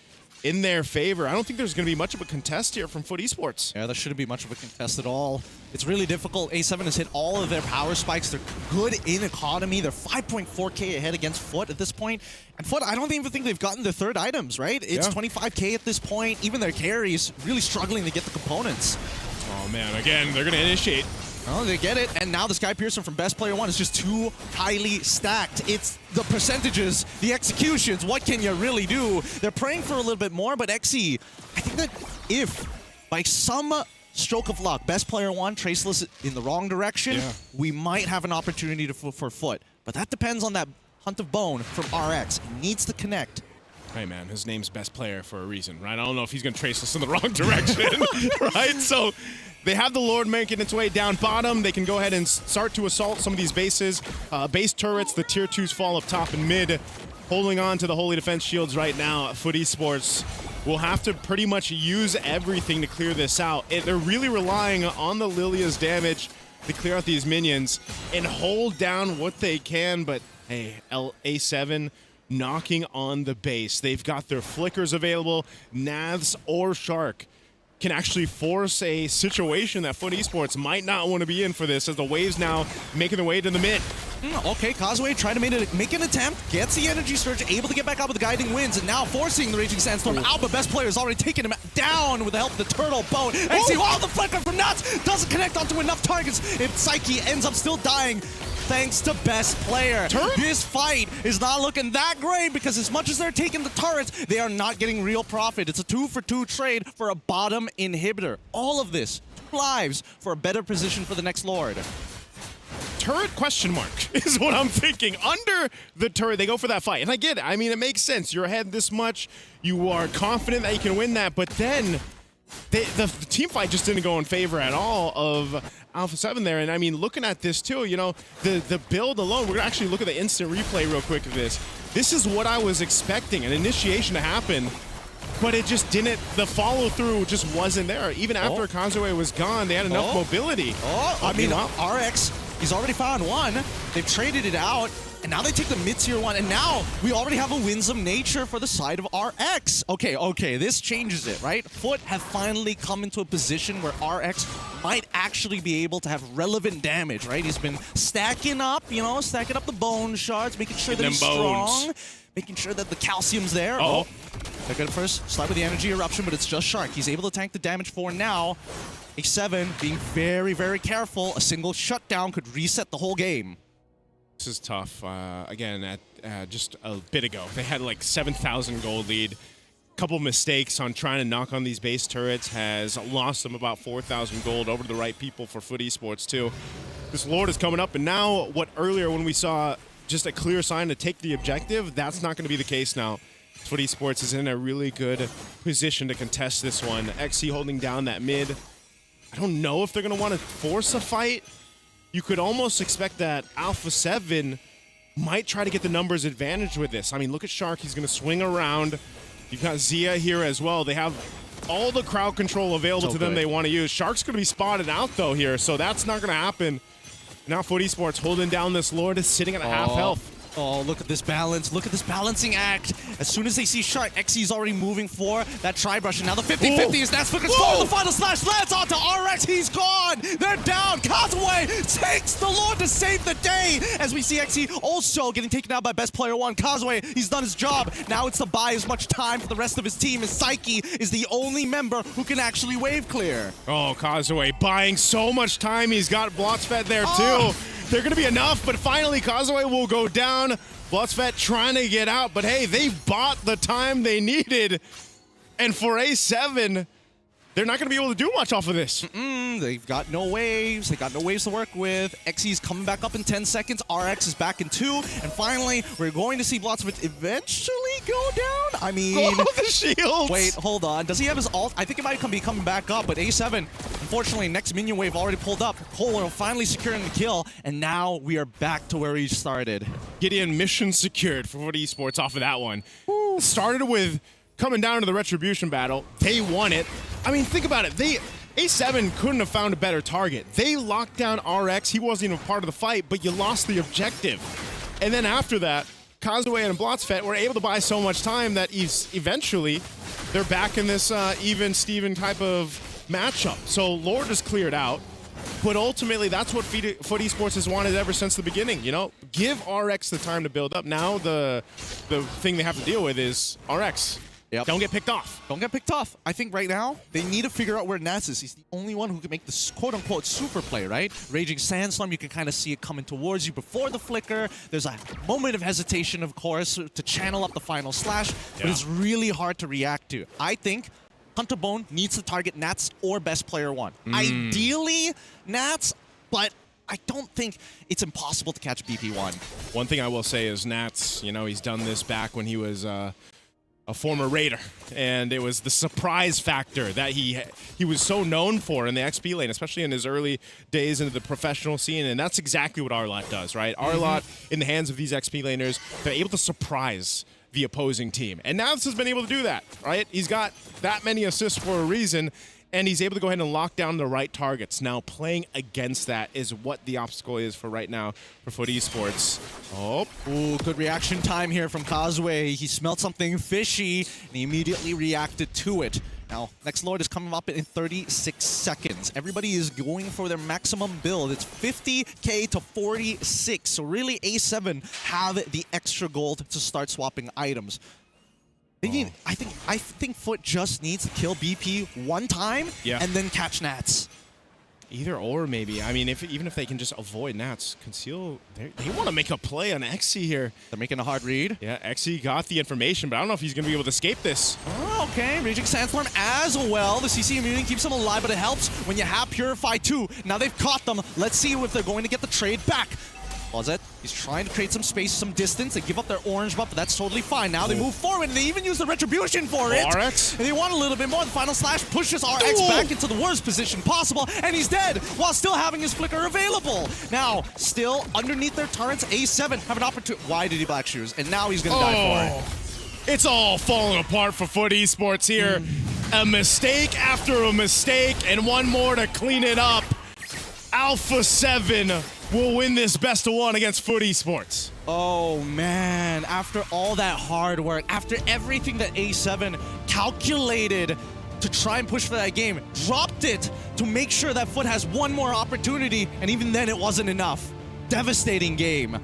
Speaker 12: in their favor. I don't think there's going to be much of a contest here from Foot Esports.
Speaker 11: Yeah, there shouldn't be much of a contest at all. It's really difficult. A7 has hit all of their power spikes. They're good in economy. They're 5.4k ahead against Foot at this point. And Foot, I don't even think they've gotten their third items, right? It's 25k at this point. Even their carries really struggling to get the components.
Speaker 12: Oh, man. Again, they're going to initiate.
Speaker 11: Oh, they get it, and now the Sky Piercer from Best Player 1 is just too highly stacked. It's the percentages, the executions, what can you really do? They're praying for a little bit more, but Xy, I think that if, by some stroke of luck, Best Player 1 traceless in the wrong direction, we might have an opportunity for Foot. But that depends on that Hunt of Bone from RX. It needs to connect.
Speaker 12: Hey, man, his name's Best Player for a reason, right? I don't know if he's going to trace us in the wrong direction, right? So they have the Lord making its way down bottom. They can go ahead and start to assault some of these bases. Base turrets, the tier 2s fall up top and mid. Holding on to the Holy Defense Shields right now, Foot Esports will have to pretty much use everything to clear this out. They're really relying on the Lilia's damage to clear out these minions and hold down what they can, but hey, A7 knocking on the base. They've got their flickers available. Naths or Shark can actually force a situation that Foot Esports might not want to be in for this, as the waves now making their way to the mid.
Speaker 11: Okay, Causeway trying to make an attempt, gets the energy surge, able to get back out with the guiding winds, and now forcing the Raging Sandstorm out, but best player has already taken him down with the help of the turtle boat. XC, wow, the flicker from Nuts doesn't connect onto enough targets. If Psyche ends up still dying, thanks to best player. This fight is not looking that great because as much as they're taking the turrets, they are not getting real profit. It's a 2-for-2 trade for a bottom inhibitor. All of this, 2 lives for a better position for the next Lord.
Speaker 12: Turret question mark is what I'm thinking. Under the turret, they go for that fight. And I get it. I mean, it makes sense. You're ahead this much. You are confident that you can win that. But then the team fight just didn't go in favor at all of Alpha 7 there. And I mean, looking at this too, you know, the build alone, we're going to actually look at the instant replay real quick of this. This is what I was expecting, an initiation to happen. But it just didn't, the follow-through just wasn't there. Even after Kazuya was gone, they had enough mobility.
Speaker 11: I mean, RX, he's already found one. They've traded it out, and now they take the mid-tier one, and now we already have a Winsome Nature for the side of RX. Okay, this changes it, right? Foot have finally come into a position where RX might actually be able to have relevant damage, right? He's been stacking up, you know, stacking up the bone shards, making sure that he's strong. Making sure that the calcium's there. They're good first. Slide with the energy eruption, but it's just Shark. He's able to tank the damage for now. A7 being very, very careful. A single shutdown could reset the whole game.
Speaker 12: This is tough. Again, just a bit ago, they had like 7,000 gold lead. Couple mistakes on trying to knock on these base turrets has lost them about 4,000 gold over to the right people for Foot Esports too. This Lord is coming up, and now what earlier when we saw just a clear sign to take the objective, that's not going to be the case now. Foot Esports is in a really good position to contest this one. XC holding down that mid. I don't know if they're going to want to force a fight. You could almost expect that Alpha 7 might try to get the numbers advantage with this. I mean, look at Shark. He's going to swing around. You've got Zia here as well. They have all the crowd control available to them they want to use. Shark's going to be spotted out, though, here, so that's not going to happen. Now Foot Esports holding down this Lord, is sitting at a half health.
Speaker 11: Oh, look at this balance. Look at this balancing act. As soon as they see Shark, XC's already moving for that tri-brush. And now the 50-50 is Nats Flickers for the final slash. Lands onto RX. He's gone. They're down. Causeway takes the Lord to save the day. As we see XC also getting taken out by best player 1. Causeway, he's done his job. Now it's to buy as much time for the rest of his team, as Psyche is the only member who can actually wave clear.
Speaker 12: Oh, Causeway buying so much time. He's got Blotsfet there too. They're going to be enough, but finally Causeway will go down. Blotsfet trying to get out, but hey, they bought the time they needed. And for A7, they're not going to be able to do much off of this.
Speaker 11: They've got no waves. They got no waves to work with. XC's coming back up in 10 seconds. RX is back in 2. And finally, we're going to see Blotsfet eventually go down. I mean...
Speaker 12: Oh, the shields!
Speaker 11: Wait, hold on. Does he have his ult? I think it might be coming back up, but A7, unfortunately, next minion wave already pulled up. Cole finally securing the kill, and now we are back to where we started.
Speaker 12: Gideon mission secured for Foot Esports off of that one. Started with coming down to the Retribution battle. They won it. I mean, think about it. A7 couldn't have found a better target. They locked down RX. He wasn't even part of the fight, but you lost the objective. And then after that, Causeway and Blotsfet were able to buy so much time that eventually they're back in this even Steven type of matchup. So Lord is cleared out, but ultimately that's what Foot Esports has wanted ever since the beginning. You know, give RX the time to build up. Now the thing they have to deal with is RX.
Speaker 11: Yep.
Speaker 12: Don't get picked off.
Speaker 11: Don't get picked off. I think right now, they need to figure out where Nats is. He's the only one who can make this quote-unquote super play, right? Raging Sandstorm, you can kind of see it coming towards you before the flicker. There's a moment of hesitation, of course, to channel up the final slash, but it's really hard to react to. I think Hunter Bone needs to target Nats or best player 1. Ideally, Nats, but I don't think it's impossible to catch BP1.
Speaker 12: One thing I will say is Nats, you know, he's done this back when he was a former Raider, and it was the surprise factor that he was so known for in the XP lane, especially in his early days into the professional scene, and that's exactly what Arlott does, right? Arlott, in the hands of these XP laners, they're able to surprise the opposing team, and Nats has been able to do that, right? He's got that many assists for a reason, and he's able to go ahead and lock down the right targets. Now, playing against that is what the obstacle is for right now for Foot Esports.
Speaker 11: Ooh, good reaction time here from Causeway. He smelled something fishy, and he immediately reacted to it. Now, next Lord is coming up in 36 seconds. Everybody is going for their maximum build. It's 50k to 46. So really, A7 have the extra gold to start swapping items. I think Foot just needs to kill BP one time and then catch Nats.
Speaker 12: Either or, maybe. I mean, even if they can just avoid Nats, Conceal, they want to make a play on XC here.
Speaker 11: They're making a hard read.
Speaker 12: Yeah, XC got the information, but I don't know if he's going to be able to escape this.
Speaker 11: Oh, okay, Raging Sandstorm as well. The CC immunity keeps them alive, but it helps when you have Purify too. Now they've caught them. Let's see if they're going to get the trade back. Was it? He's trying to create some space, some distance. They give up their orange buff, but that's totally fine. Now they move forward, and they even use the Retribution for it.
Speaker 12: RX?
Speaker 11: And they want a little bit more. The Final Slash pushes RX back into the worst position possible, and he's dead while still having his Flicker available. Now, still underneath their turrets, A7 have an opportunity. Why did he Black Shoes? And now he's going to die for it.
Speaker 12: It's all falling apart for Foot Esports here. A mistake after a mistake, and one more to clean it up. Alpha 7 will win this best of one against Foot Esports.
Speaker 11: Oh man, after all that hard work, after everything that A7 calculated to try and push for that game, dropped it to make sure that Foot has one more opportunity, and even then it wasn't enough. Devastating game.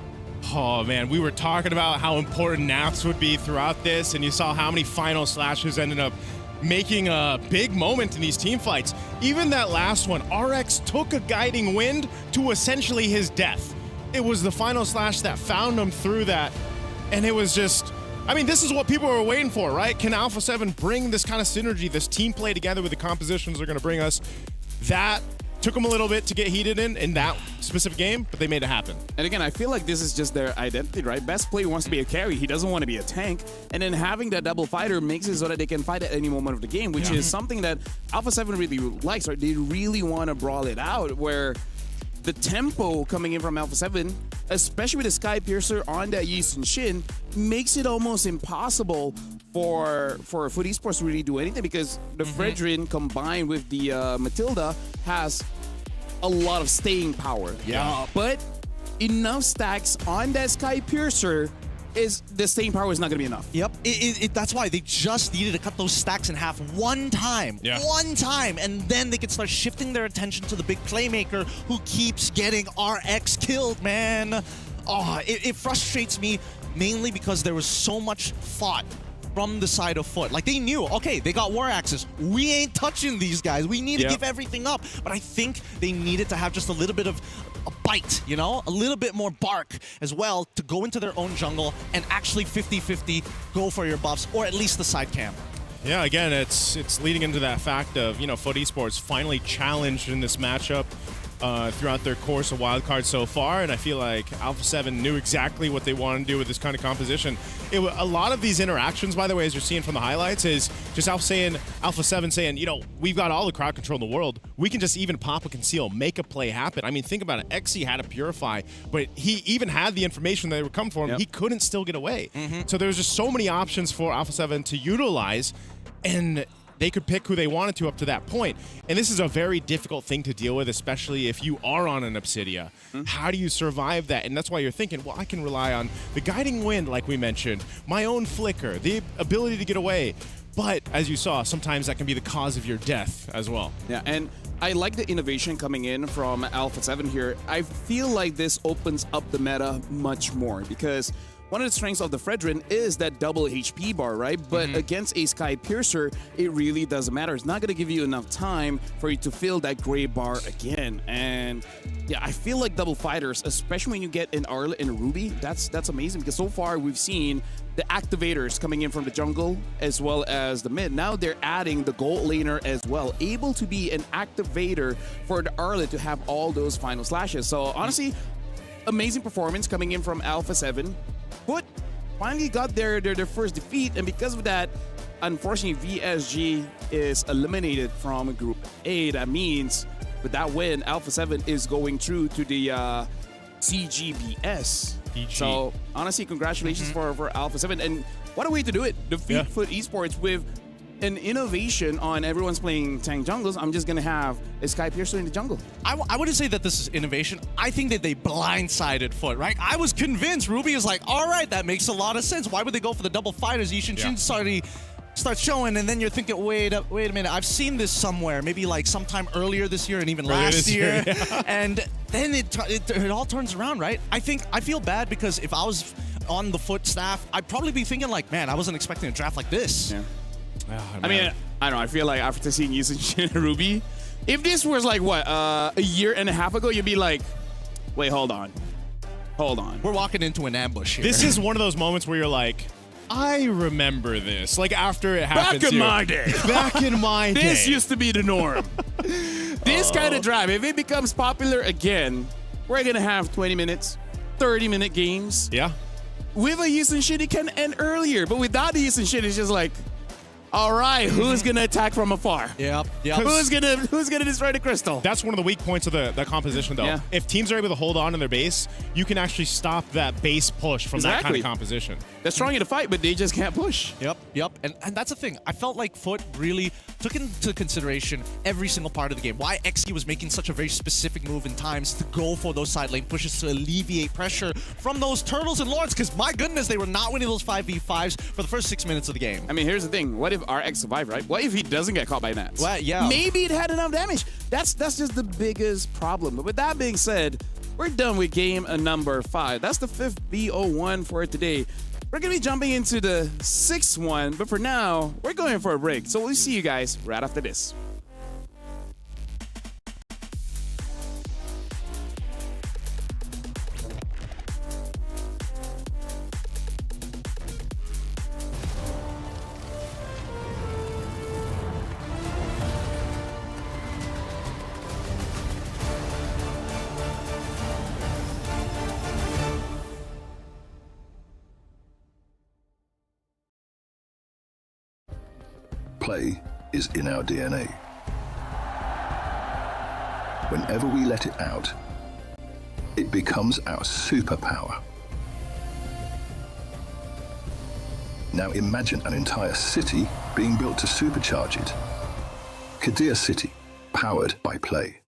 Speaker 12: Oh man, we were talking about how important Naps would be throughout this, and you saw how many Final Slashes ended up making a big moment in these team fights. Even that last one, RX took a guiding wind to essentially his death. It was the Final Slash that found him through that, and it was just, I mean, this is what people were waiting for, right? Can Alpha 7 bring this kind of synergy, this team play together with the compositions they're going to bring us? That took them a little bit to get heated in that specific game, but they made it happen.
Speaker 1: And again, I feel like this is just their identity, right? Best player wants to be a carry. He doesn't want to be a tank. And then having that double fighter makes it so that they can fight at any moment of the game, which is something that Alpha 7 really likes, right? They really want to brawl it out, where the tempo coming in from Alpha 7, especially with the Sky Piercer on that Yi Sun-shin, makes it almost impossible for Foot Esports to really do anything, because the Fredrin combined with the Matilda has a lot of staying power. But enough stacks on that Sky Piercer is the staying power is not going to be enough.
Speaker 11: Yep, that's why they just needed to cut those stacks in half one time. One time, and then they could start shifting their attention to the big playmaker who keeps getting RX killed, man. Oh, it frustrates me mainly because there was so much thought from the side of Foot. Like, they knew, okay, they got War Axes. We ain't touching these guys. We need to give everything up. But I think they needed to have just a little bit of a bite, you know? A little bit more bark as well to go into their own jungle and actually 50-50 go for your buffs, or at least the side camp.
Speaker 12: Yeah, again, it's leading into that fact of, you know, Foot Esports finally challenged in this matchup throughout their course of wildcards so far, and I feel like Alpha 7 knew exactly what they wanted to do with this kind of composition. A lot of these interactions, by the way, as you're seeing from the highlights, is just Alpha 7 saying, you know, we've got all the crowd control in the world. We can just even pop a conceal, make a play happen. I mean, think about it. XC had a Purify, but he even had the information that they were coming for him. He couldn't still get away. So there was just so many options for Alpha 7 to utilize, and they could pick who they wanted to up to that point. And this is a very difficult thing to deal with, especially if you are on an Obsidia. How do you survive that? And that's why you're thinking, well, I can rely on the guiding wind, like we mentioned, my own flicker, the ability to get away. But as you saw, sometimes that can be the cause of your death as well.
Speaker 1: Yeah, and I like the innovation coming in from Alpha 7 here. I feel like this opens up the meta much more, because one of the strengths of the Fredrin is that double HP bar, right? But against a Sky Piercer, it really doesn't matter. It's not going to give you enough time for you to fill that gray bar again. And yeah, I feel like double fighters, especially when you get an Arlet and a Ruby, that's amazing, because so far we've seen the activators coming in from the jungle as well as the mid. Now they're adding the gold laner as well, able to be an activator for the Arlet to have all those final slashes. So honestly, amazing performance coming in from Alpha 7. Foot finally got their first defeat, and because of that, unfortunately, VSG is eliminated from Group A. That means with that win, Alpha 7 is going through to the CGBS. So honestly, congratulations for Alpha 7, and what a way to do it. Defeat Foot Esports with an innovation on everyone's playing tank jungles. I'm just going to have a Sky Piercer in the jungle.
Speaker 11: I wouldn't say that this is innovation. I think that they blindsided Foot, right? I was convinced. Ruby is like, all right, that makes a lot of sense. Why would they go for the double fighters? Yi Sun-shin's already starts showing, and then you're thinking, wait a minute, I've seen this somewhere, maybe like sometime earlier this year and even
Speaker 12: Earlier
Speaker 11: last
Speaker 12: this
Speaker 11: year.
Speaker 12: year, yeah.
Speaker 11: And then it all turns around, right? I feel bad because if I was on the Foot staff, I'd probably be thinking like, man, I wasn't expecting a draft like this.
Speaker 1: Yeah.
Speaker 12: Oh,
Speaker 1: I mean, I don't know. I feel like after seeing Yushin and Ruby, if this was like what a year and a half ago, you'd be like, wait, hold on.
Speaker 11: We're walking into an ambush here.
Speaker 12: This is one of those moments where you're like, I remember this. Like after it happens.
Speaker 1: Back in my day.
Speaker 12: Back in my day.
Speaker 1: This used to be the norm. This kind of drive, if it becomes popular again, we're gonna have 20 minutes, 30-minute games.
Speaker 12: Yeah.
Speaker 1: With a Yushin shit, it can end earlier, but without the Yushin shit, it's just like, all right, who's gonna attack from afar?
Speaker 11: Yep.
Speaker 1: Who's gonna destroy the crystal?
Speaker 12: That's one of the weak points of the composition, though.
Speaker 1: Yeah.
Speaker 12: If teams are able to hold on in their base, you can actually stop that base push from that kind
Speaker 1: Exactly.
Speaker 12: of composition.
Speaker 1: They're strong in the fight, but they just can't push.
Speaker 11: Yep. And that's the thing. I felt like Foot really took into consideration every single part of the game. Why XG was making such a very specific move in times to go for those side lane pushes to alleviate pressure from those Turtles and Lords, because my goodness, they were not winning those 5v5s for the first 6 minutes of the game.
Speaker 1: I mean, here's the thing. What if RX survived, right? What if he doesn't get caught by Nats?
Speaker 11: Well, yeah.
Speaker 1: Maybe it had enough damage. That's just the biggest problem. But with that being said, we're done with game number 5. That's the 5th BO1 for today. We're going to be jumping into the 6th one, but for now, we're going for a break. So we'll see you guys right after this.
Speaker 4: Play is in our DNA. Whenever we let it out, it becomes our superpower. Now imagine an entire city being built to supercharge it. Kadir City, powered by play.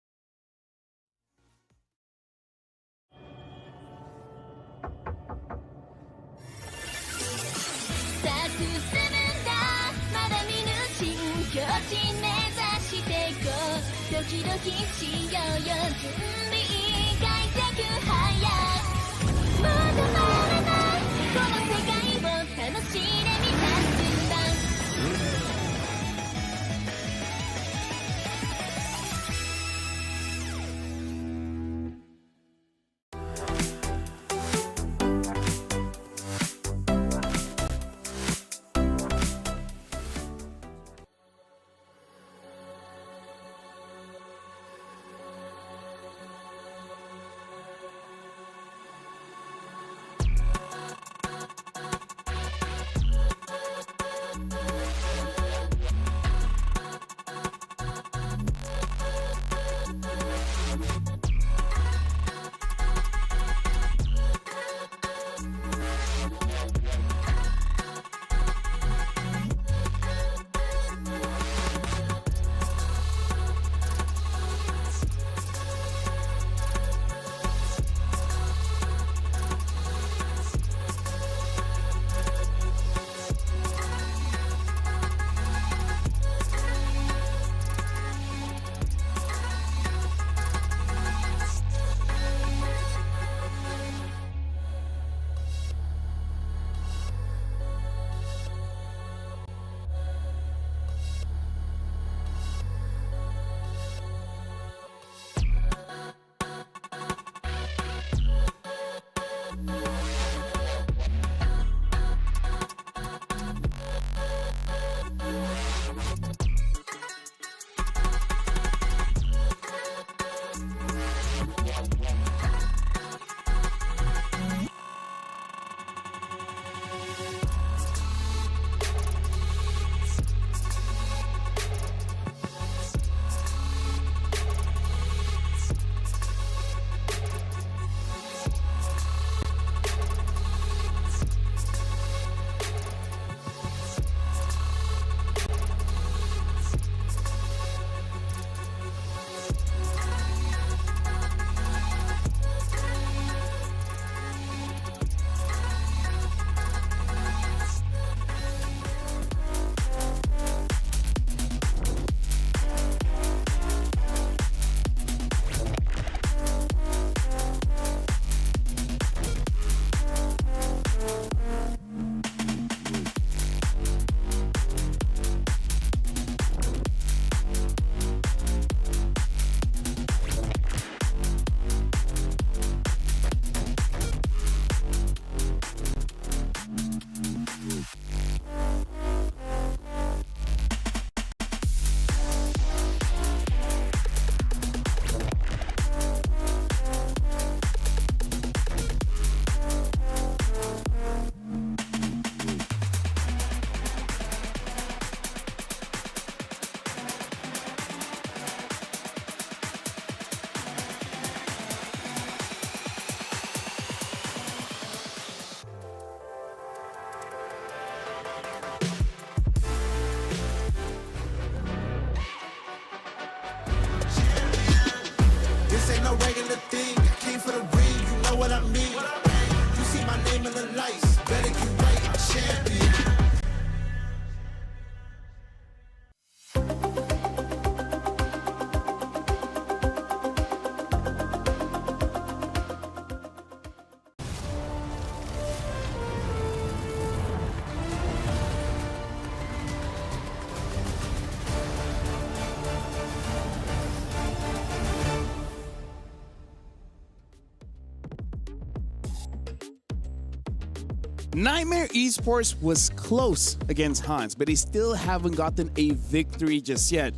Speaker 1: Nightmare Esports was close against Hans, but they still haven't gotten a victory just yet.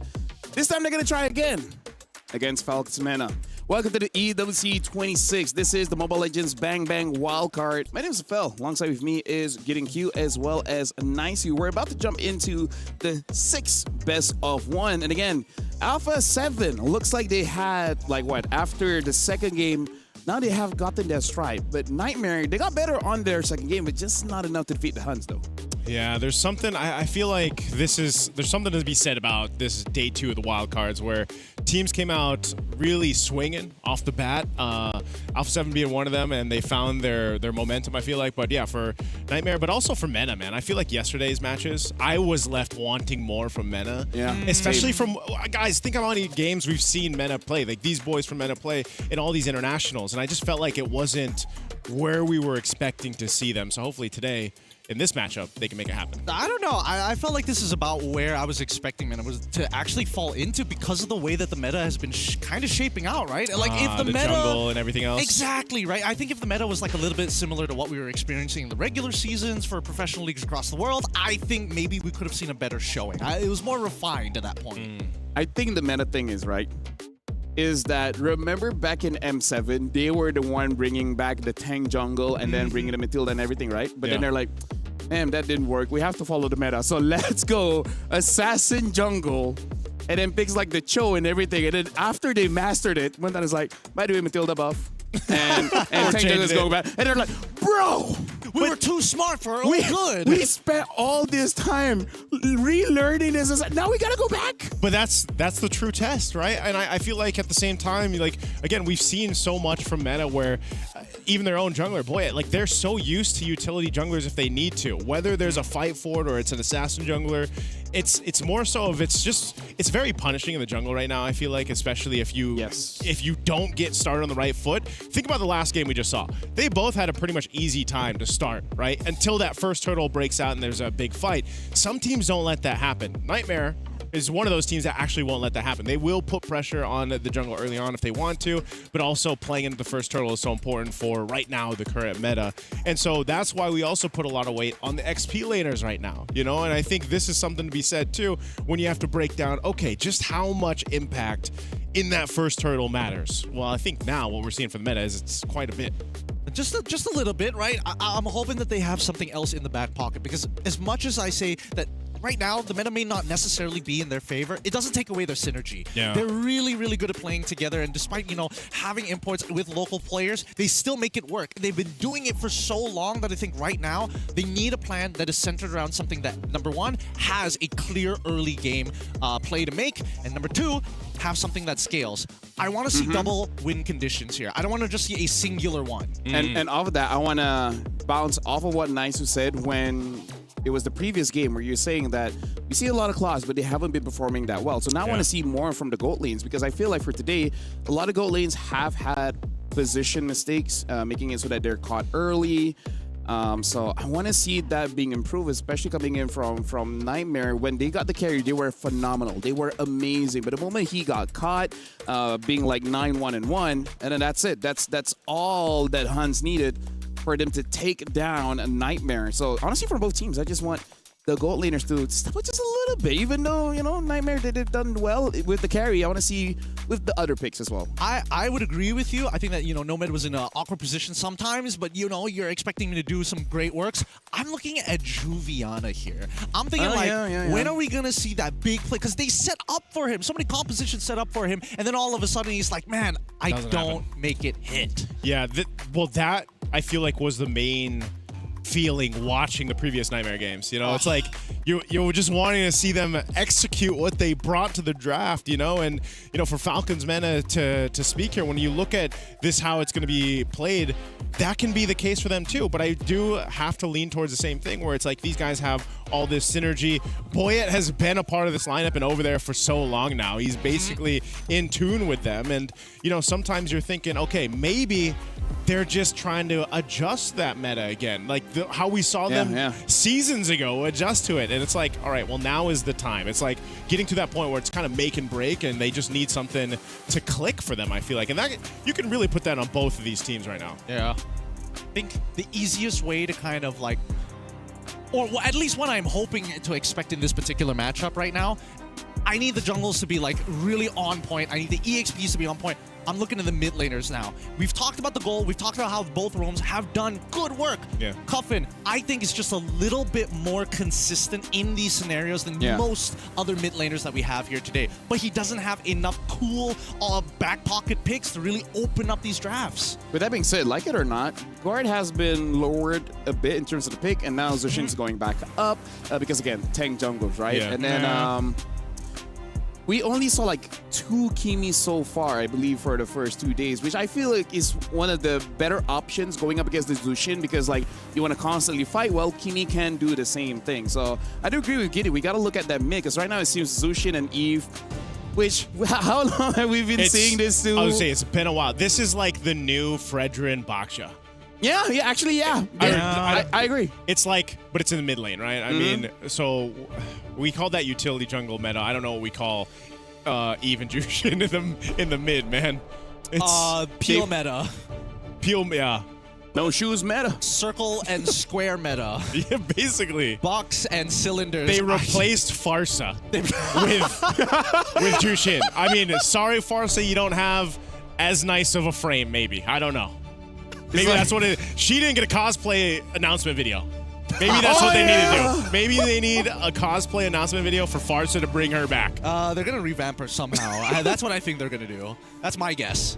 Speaker 1: This time they're going to try again against Falcons Mena. Welcome to the EWC 26. This is the Mobile Legends Bang Bang Wildcard. My name is Phil. Alongside with me is Getting Q as well as Nicey. We're about to jump into the 6th best of 1. And again, Alpha 7 looks like they had, after the second game, now they have gotten their stride. But Nightmare, they got better on their second game, but just not enough to defeat the Huns, though.
Speaker 12: Yeah, there's something, I feel like there's something to be said about this day 2 of the wild cards where teams came out really swinging off the bat. Alpha 7 being one of them, and they found their momentum, I feel like. But yeah, for Nightmare, but also for Mena, man. I feel like yesterday's matches, I was left wanting more from Mena.
Speaker 1: Yeah.
Speaker 12: Especially from, guys, think of how many games we've seen Mena play. Like these boys from Mena play in all these internationals. And I just felt like it wasn't where we were expecting to see them. So hopefully today, in this matchup, they can make it happen.
Speaker 11: I don't know. I felt like this is about where I was expecting Meta was to actually fall into because of the way that the meta has been kind of shaping out, right? Like if the meta
Speaker 12: jungle and everything else.
Speaker 11: Exactly, right? I think if the meta was like a little bit similar to what we were experiencing in the regular seasons for professional leagues across the world, I think maybe we could have seen a better showing. It was more refined at that point.
Speaker 1: I think the meta thing is that remember back in M7, they were the one bringing back the tank jungle and then bringing the Matilda and everything, right? But then they're like, man, that didn't work. We have to follow the meta. So let's go Assassin jungle and then picks like the Cho and everything. And then after they mastered it, one time is like, by the way, Matilda buff. And tank jungle is going back. And they're like, bro!
Speaker 11: We were too smart for our own good.
Speaker 1: We spent all this time relearning this. Now we gotta go back.
Speaker 12: But that's the true test, right? And I feel like at the same time, like, again, we've seen so much from Meta where even their own jungler, boy, like they're so used to utility junglers if they need to. Whether there's a fight for it or it's an assassin jungler, it's more so of it's very punishing in the jungle right now, I feel like, especially if you don't get started on the right foot. Think about the last game we just saw. They both had a pretty much easy time to start, right? Until that first turtle breaks out and there's a big fight. Some teams don't let that happen. Nightmare is one of those teams that actually won't let that happen. They will put pressure on the jungle early on if they want to, but also playing into the first turtle is so important for right now the current meta. And so that's why we also put a lot of weight on the XP laners right now, you know? And I think this is something to be said too when you have to break down, okay, just how much impact in that first turtle matters. Well, I think now what we're seeing from the meta is it's quite a bit.
Speaker 11: Just a little bit, right? I'm hoping that they have something else in the back pocket because as much as I say that right now, the meta may not necessarily be in their favor. It doesn't take away their synergy.
Speaker 12: Yeah.
Speaker 11: They're really, really good at playing together, and despite, having imports with local players, they still make it work. They've been doing it for so long that I think right now, they need a plan that is centered around something that, number one, has a clear early game play to make, and number two, have something that scales. I want to see double win conditions here. I don't want to just see a singular one.
Speaker 1: And off of that, I want to bounce off of what Nisu said when it was the previous game where you're saying that you see a lot of claws, but they haven't been performing that well. So now I want to see more from the GOAT lanes because I feel like for today, a lot of GOAT lanes have had position mistakes, making it so that they're caught early. So I want to see that being improved, especially coming in from Nightmare. When they got the carry, they were phenomenal. They were amazing. But the moment he got caught, being like 9-1-1, and then that's it. That's all that Hans needed for them to take down a Nightmare. So honestly, for both teams, I just want the GOAT laners to step up just a little bit. Even though, Nightmare they've done well with the carry, I want to see with the other picks as well.
Speaker 11: I would agree with you. I think that, Nomad was in an awkward position sometimes, but, you're expecting me to do some great works. I'm looking at Juviana here. I'm thinking when are we going to see that big play? Because they set up for him. So many compositions set up for him, and then all of a sudden he's like, man, I don't make it hit.
Speaker 12: Yeah, that I feel like was the main feeling watching the previous Nightmare games. It's like you're just wanting to see them execute what they brought to the draft, and for Falcons Mena to speak here, when you look at this, how it's going to be played, that can be the case for them too. But I do have to lean towards the same thing where it's like these guys have all this synergy. Boyet has been a part of this lineup and over there for so long now. He's basically in tune with them. And, sometimes you're thinking, okay, maybe they're just trying to adjust that meta again. Like how we saw them seasons ago adjust to it. And it's like, all right, well, now is the time. It's like getting to that point where it's kind of make and break and they just need something to click for them, I feel like. And that you can really put that on both of these teams right now.
Speaker 11: Yeah. think the easiest way to kind of like, or at least what I'm hoping to expect in this particular matchup right now, I need the jungles to be like really on point. I need the EXPs to be on point. I'm looking at the mid laners now. We've talked about the goal. We've talked about how both roams have done good work.
Speaker 12: Yeah.
Speaker 11: Cuffin, I think, is just a little bit more consistent in these scenarios than most other mid laners that we have here today. But he doesn't have enough cool back pocket picks to really open up these drafts.
Speaker 1: With that being said, like it or not, Guard has been lowered a bit in terms of the pick, and now Zushin's going back up because, again, tank jungles, right?
Speaker 12: Yeah.
Speaker 1: And then we only saw like 2 Kimi so far, I believe, for the first 2 days, which I feel like is one of the better options going up against the Zushin, because like you want to constantly fight. Well, Kimi can do the same thing. So I do agree with Giddy. We got to look at that mid, because right now it seems Zushin and Eve, which, how long have we been seeing this too?
Speaker 12: I would say it's been a while. This is like the new Fredrin Baksha.
Speaker 1: Yeah, actually, yeah. I agree.
Speaker 12: It's like, but it's in the mid lane, right? I mean, so we call that utility jungle meta. I don't know what we call Eve and Jushin in the mid, man. It's
Speaker 11: Peel meta.
Speaker 12: Peel, yeah.
Speaker 1: No shoes meta.
Speaker 11: Circle and square meta.
Speaker 12: Yeah, basically.
Speaker 11: Box and cylinders.
Speaker 12: They replaced Farsa with Jushin. I mean, sorry, Farsa, you don't have as nice of a frame, maybe. I don't know. Maybe that's what it is. She didn't get a cosplay announcement video. Maybe that's what they need to do. Maybe they need a cosplay announcement video for Farsa to bring her back.
Speaker 11: They're going to revamp her somehow. That's what I think they're going to do. That's my guess.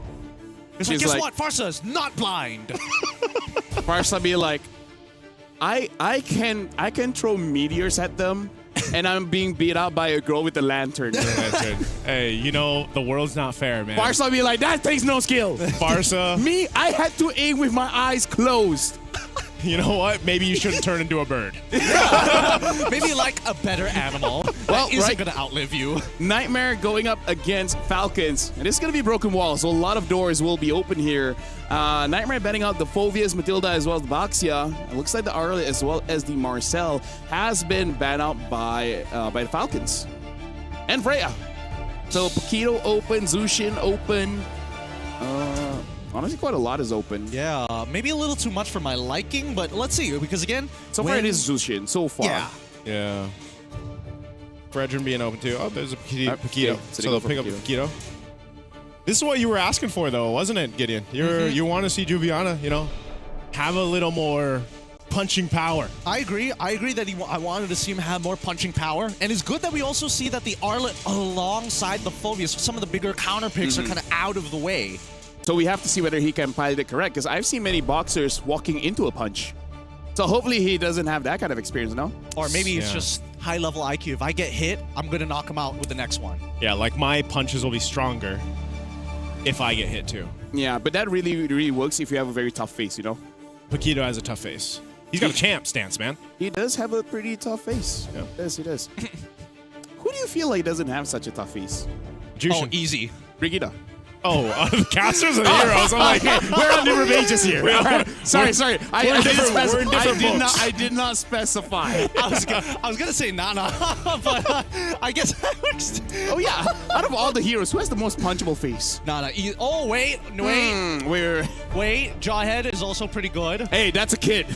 Speaker 11: It's like, guess what? Farsa is not blind.
Speaker 1: Farsa be like, I can throw meteors at them, and I'm being beat out by a girl with a lantern.
Speaker 12: Hey, you know, the world's not fair, man.
Speaker 1: Farsa be like, that takes no skill.
Speaker 12: Farsa.
Speaker 1: Me, I had to aim with my eyes closed.
Speaker 12: You know what? Maybe you shouldn't turn into a bird.
Speaker 11: Maybe like a better animal that isn't going to outlive you.
Speaker 1: Nightmare going up against Falcons. And it's going to be broken walls, so a lot of doors will be open here. Nightmare betting out the Phovias, Matilda, as well as Baxia. It looks like the Arla as well as the Marcel has been banned out by the Falcons. And Freya. So Paquito open, Zushin open. Honestly, quite a lot is open.
Speaker 11: Yeah, maybe a little too much for my liking, but let's see. Because again,
Speaker 1: so far it is Zushin. So far,
Speaker 12: yeah. Fredrin being open too. Oh, there's a Paquito. So they'll pick up Paquito. This is what you were asking for, though, wasn't it, Gideon? You want to see Juviana, you know, have a little more punching power.
Speaker 11: I agree. I agree that I wanted to see him have more punching power, and it's good that we also see that the Arlet alongside the Phobias, some of the bigger counter picks are kind of out of the way.
Speaker 1: So we have to see whether he can pilot it correct, because I've seen many boxers walking into a punch. So hopefully he doesn't have that kind of experience, no?
Speaker 11: Or maybe it's just high-level IQ. If I get hit, I'm going to knock him out with the next one.
Speaker 12: Yeah, like my punches will be stronger if I get hit too.
Speaker 1: Yeah, but that really works if you have a very tough face, you know?
Speaker 12: Paquito has a tough face. He's got a champ stance, man.
Speaker 1: He does have a pretty tough face. Yeah. He does. Who do you feel like doesn't have such a tough face?
Speaker 12: Jushin.
Speaker 11: Oh, easy.
Speaker 1: Brigitte.
Speaker 12: Oh, the casters and the heroes. I'm like,
Speaker 1: we're on different pages here. Sorry. I did not specify.
Speaker 11: I was gonna say Nana, but I guess.
Speaker 1: Oh yeah, out of all the heroes, who has the most punchable face?
Speaker 11: Nana. Oh wait. Wait. Jawhead is also pretty good.
Speaker 1: Hey, that's a kid.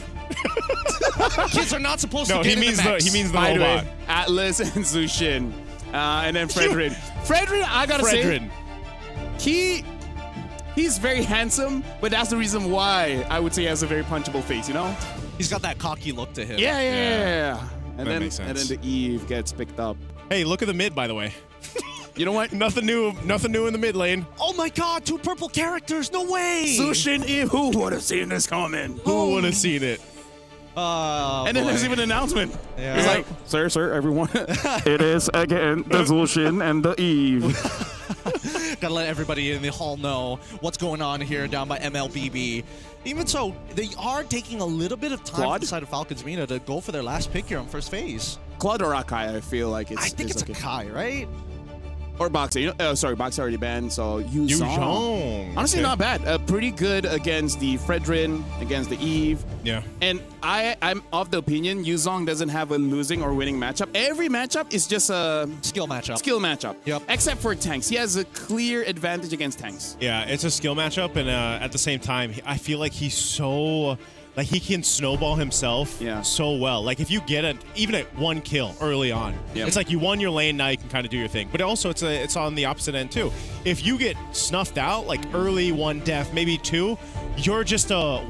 Speaker 11: Kids are not supposed to
Speaker 12: get
Speaker 11: in the max.
Speaker 12: He means the robot.
Speaker 1: Atlas and Zushin, and then Fredrin. Fredrin, I gotta say. He's very handsome, but that's the reason why I would say he has a very punchable face, you know?
Speaker 11: He's got that cocky look to him.
Speaker 1: Yeah. And
Speaker 12: that makes sense.
Speaker 1: And then the Eve gets picked up.
Speaker 12: Hey, look at the mid, by the way.
Speaker 1: You know what?
Speaker 12: Nothing new in the mid lane.
Speaker 11: Oh my god, 2 purple characters, no way!
Speaker 1: Zushin Eve, who would have seen this coming?
Speaker 12: Who would have seen it?
Speaker 1: And then there's even an announcement.
Speaker 11: Yeah.
Speaker 1: It's like, sir, everyone. It is again the Zushin and the Eve.
Speaker 11: Gotta let everybody in the hall know what's going on here down by MLBB. Even so, they are taking a little bit of time on the side of Falcons Mina to go for their last pick here on first phase.
Speaker 1: Claude or Akai, I feel like it's.
Speaker 11: I think it's
Speaker 1: okay.
Speaker 11: Akai, right?
Speaker 1: Or Boxer. Sorry, Boxer already banned, so Yu Zhong.
Speaker 12: Zhong.
Speaker 1: Honestly,
Speaker 12: Okay.
Speaker 1: not bad. Pretty good against the Fredrin, against the Eve.
Speaker 12: Yeah.
Speaker 1: And I'm of the opinion Yu Zhong doesn't have a losing or winning matchup. Every matchup is just a
Speaker 11: Skill matchup.
Speaker 1: skill matchup.
Speaker 11: Yep.
Speaker 1: Except for tanks. He has a clear advantage against tanks.
Speaker 12: Yeah, it's a skill matchup, and at the same time, I feel like he's so... Like, he can snowball himself so well. Like, if you get even at 1 kill early on, it's like you won your lane, now you can kind of do your thing. But also, it's on the opposite end, too. If you get snuffed out, like early 1 death, maybe 2, you're just a